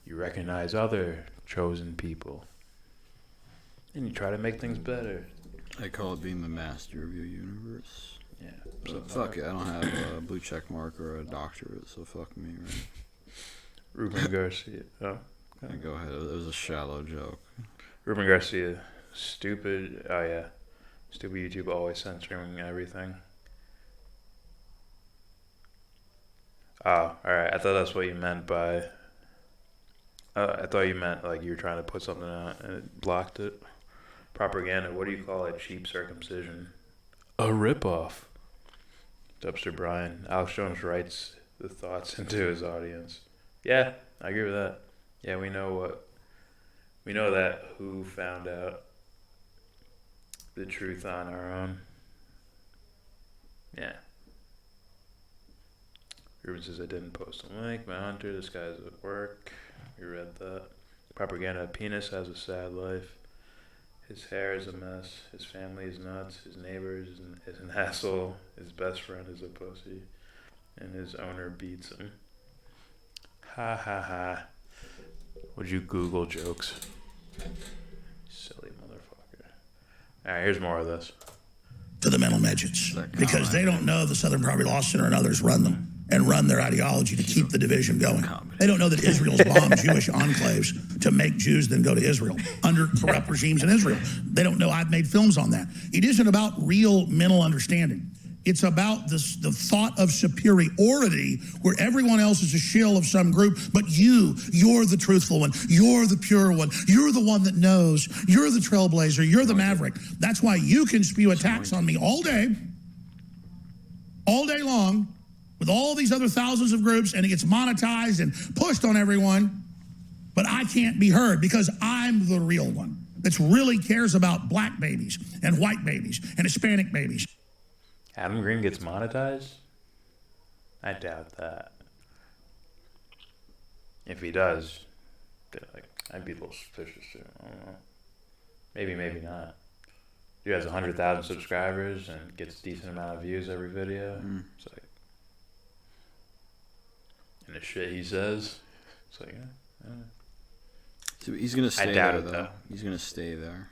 recognize other chosen people, and you try to make things better. I call it being the master of your universe. Yeah. So fuck it. I don't have a blue check mark or a doctorate, so fuck me, right? Ruben Garcia. Oh. Okay. Go ahead. It was a shallow joke. Ruben Garcia. Stupid. Oh, yeah. Stupid YouTube always censoring everything. Oh, alright. I thought that's what you meant by... I thought you meant like you were trying to put something out and it blocked it. Propaganda. What do you call it? Cheap circumcision. A ripoff. Dumpster Brian. Alex Jones writes the thoughts into his audience. Yeah, I agree with that. Yeah, we know that who found out the truth on our own. Yeah. Ruben says I didn't post a link. My hunter, this guy's at work. We read that. Propaganda, penis has a sad life. His hair is a mess. His family is nuts. His neighbor is an asshole. His best friend is a pussy. And his owner beats him. Ha ha ha. Would you Google jokes? Silly motherfucker. Alright, here's more of this. To the mental midgets. Because they don't know the Southern Poverty Law Center and others run them and run their ideology to keep the division going. They don't know that Israel's bombed Jewish enclaves to make Jews then go to Israel under corrupt regimes in Israel. They don't know I've made films on that. It isn't about real mental understanding. It's about the thought of superiority where everyone else is a shill of some group, but you're the truthful one. You're the pure one. You're the one that knows. You're the trailblazer. You're the maverick. That's why you can spew attacks on me all day long, with all these other thousands of groups, and it gets monetized and pushed on everyone, but I can't be heard because I'm the real one that really cares about black babies and white babies and Hispanic babies. Adam Green gets monetized? I doubt that. If he does, I'd be a little suspicious too. I don't know. Maybe, maybe not. He has 100,000 subscribers and gets a decent amount of views every video. It's like, and the shit he says, it's like, So he's gonna stay doubt there, it, though. He's gonna stay there.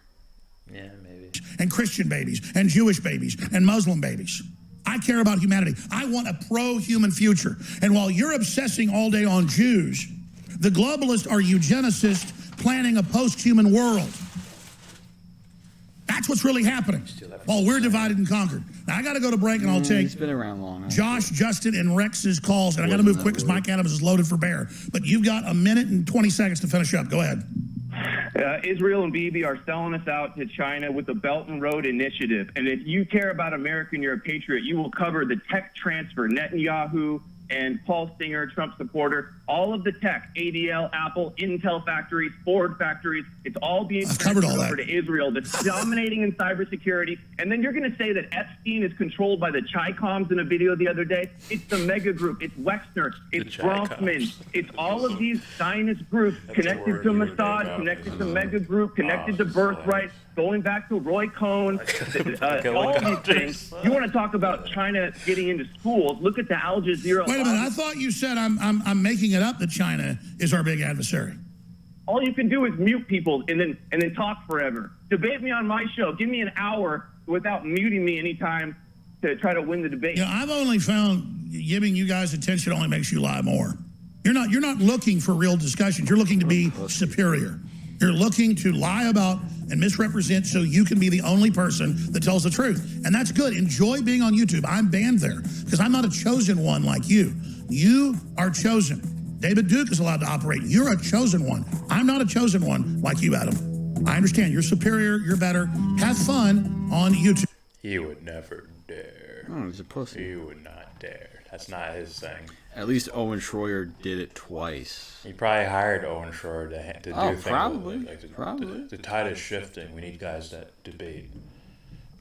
Yeah, maybe. And Christian babies and Jewish babies and Muslim babies. I care about humanity. I want a pro-human future. And while you're obsessing all day on Jews, the globalists are eugenicists planning a post-human world. That's what's really happening while we're divided and conquered. Now, I got to go to break, and I'll take He's been around long. Josh, Justin, and Rex's calls. And I got to move quick because Mike Adams is loaded for bear. But you've got a minute and 20 seconds to finish up. Go ahead. Israel and Bibi are selling us out to China with the Belt and Road Initiative. And if you care about America and you're a patriot, you will cover the tech transfer, Netanyahu and Paul Singer, Trump supporter, all of the tech, ADL, Apple, Intel factories, Ford factories, it's all being transferred over to Israel. That's dominating in cybersecurity. And then you're going to say that Epstein is controlled by the Chi-Coms in a video the other day. It's the mega group. It's Wexner. It's Bronfman. It's all of these Zionist groups connected to Mossad, connected to mega group, connected to Birthright, going back to Roy Cohn, all these things. You want to talk about China getting into schools? Look at the Al Jazeera. Wait a minute. I thought you said I'm making it up that China is our big adversary. All you can do is mute people and then talk forever. Debate me on my show. Give me an hour without muting me anytime to try to win the debate. You know, I've only found giving you guys attention only makes you lie more. You're not looking for real discussions. You're looking to be superior. You're looking to lie about and misrepresent so you can be the only person that tells the truth. And that's good. Enjoy being on YouTube. I'm banned there because I'm not a chosen one like you. You are chosen. David Duke is allowed to operate. You're a chosen one. I'm not a chosen one like you, Adam. I understand. You're superior. You're better. Have fun on YouTube. He would never dare. Oh, he's a pussy. He would not dare. That's not his thing. At least Owen Schroyer did it twice. He probably hired Owen Schroyer to do things. Probably. The tide is shifting. We need guys that debate.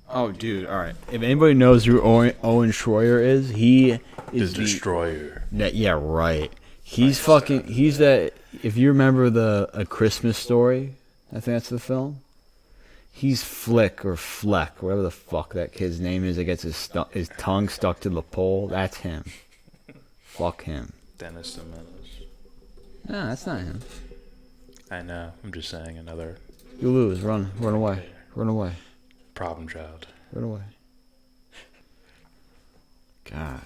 Oh, dude. All right. If anybody knows who Owen Schroyer is, he is the destroyer. Yeah, right. He's fucking. He's that. If you remember A Christmas Story, I think that's the film. He's Flick or Fleck, whatever the fuck that kid's name is. That gets his tongue stuck to the pole. That's him. Fuck him. Dennis the Menace. No, that's not him. I know. I'm just saying another. You lose. Run away. Run away. Problem child. Run away. God.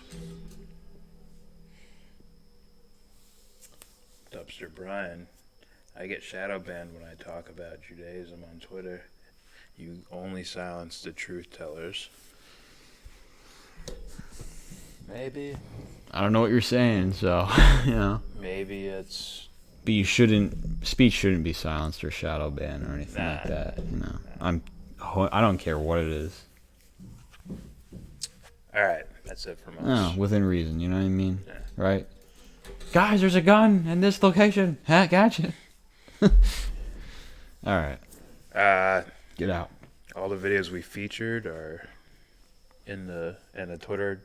Dubster Brian. I get shadow banned when I talk about Judaism on Twitter. You only silence the truth tellers. Maybe. I don't know what you're saying, so you know. Maybe it's. But you shouldn't. Speech shouldn't be silenced or shadow banned or anything like that. You know. I don't care what it is. All right, that's it from us. No, within reason. You know what I mean? Yeah. Right. Guys, there's a gun in this location. Ha, gotcha. All right. Get out. All the videos we featured are in the Twitter,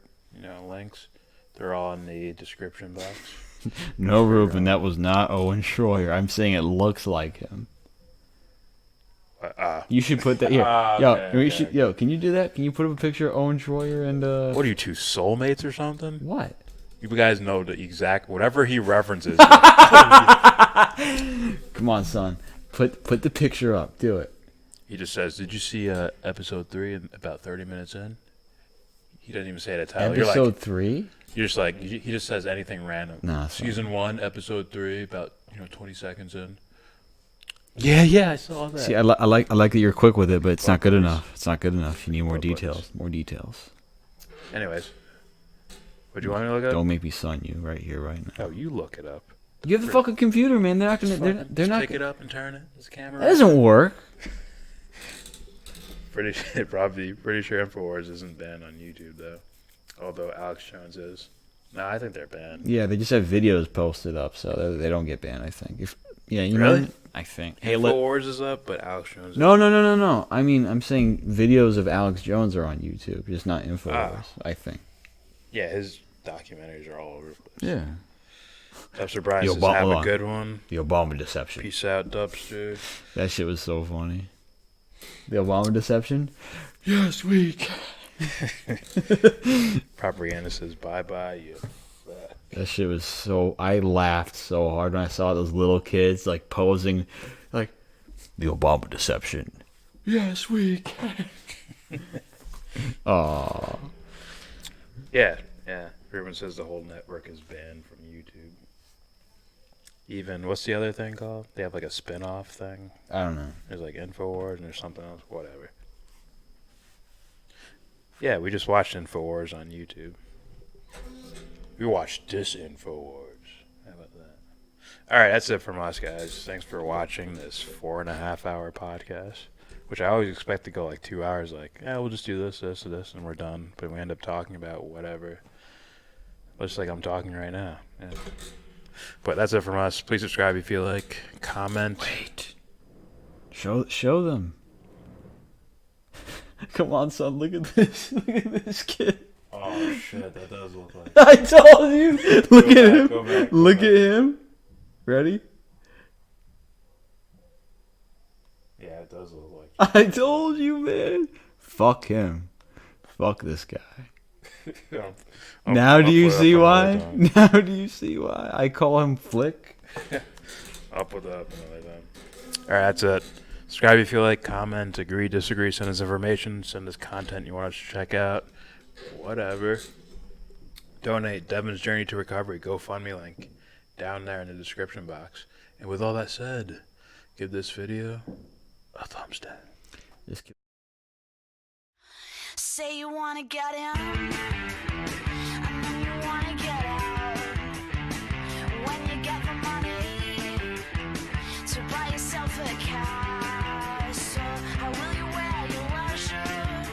links. They're all in the description box. No, Ruben, that was not Owen Schroyer. I'm saying it looks like him. You should put that here. Yo, can you do that? Can you put up a picture of Owen Schroyer and What are you, two soulmates or something? What? You guys know the exact whatever he references. Come on, son. Put the picture up. Do it. He just says, "Did you see episode 3 in about 30 minutes in?" He doesn't even say the title. Episode 3? You're just like he just says anything random. Nah, Season 1, episode 3, about 20 seconds in. Yeah, I saw that. See, I like that you're quick with it, but it's not good enough. It's not good enough. You need more details. More details. Anyways, what do you want me to look up? Don't make me son you right here, right now. Oh, you look it up. You have the fucking computer, man. They're not gonna. They're not. Pick it up and turn it. This camera. That doesn't work. Pretty sure InfoWars isn't banned on YouTube though, although Alex Jones is. No, I think they're banned. Yeah, they just have videos posted up, so they don't get banned. I think. You really? know, I think. InfoWars is up, but Alex Jones. No. I mean, I'm saying videos of Alex Jones are on YouTube, just not InfoWars. I think. Yeah, his documentaries are all over the place. Yeah. Dubster Bryce says, have a good one. The Obama deception. Peace out, Dubster. That shit was so funny. The Obama deception? Yes, we can. Propaganda says, bye-bye, you. That shit was so... I laughed so hard when I saw those little kids, like, posing, like, the Obama deception. Yes, we can. Aww. Yeah. Ruben says the whole network is banned from YouTube. Even, what's the other thing called? They have like a spin-off thing. I don't know. There's like InfoWars and there's something else. Whatever. Yeah, we just watched InfoWars on YouTube. We watched Disinfowars. How about that? Alright, that's it from us, guys. Thanks for watching this 4.5-hour podcast. Which I always expect to go like 2 hours, like, we'll just do this, and we're done. But we end up talking about whatever. Just like I'm talking right now. Yeah. But that's it from us. Please subscribe if you like. Comment. Wait. Show them. Come on, son. Look at this. Look at this kid. Oh, shit. That does look like... I told you. Look at him. Look at him. Ready? Yeah, it does look like... I told you, man. Fuck him. Fuck this guy. Now do you see why? Now do you see why? I call him Flick. I'll put that up another time. Alright, that's it. Subscribe if you like, comment, agree, disagree, send us information, send us content you want us to check out. Whatever. Donate Devon's Journey to Recovery GoFundMe link down there in the description box. And with all that said, give this video a thumbs down. Say you wanna get in, and then you wanna get out. When you get the money to buy yourself a castle, how will you wear your leisure?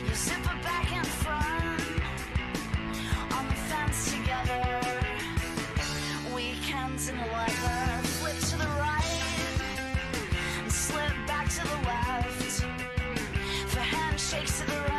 You zipper back and front on the fence together. Weekends in leather, flip to the right and slip back to the left. For handshakes to the right.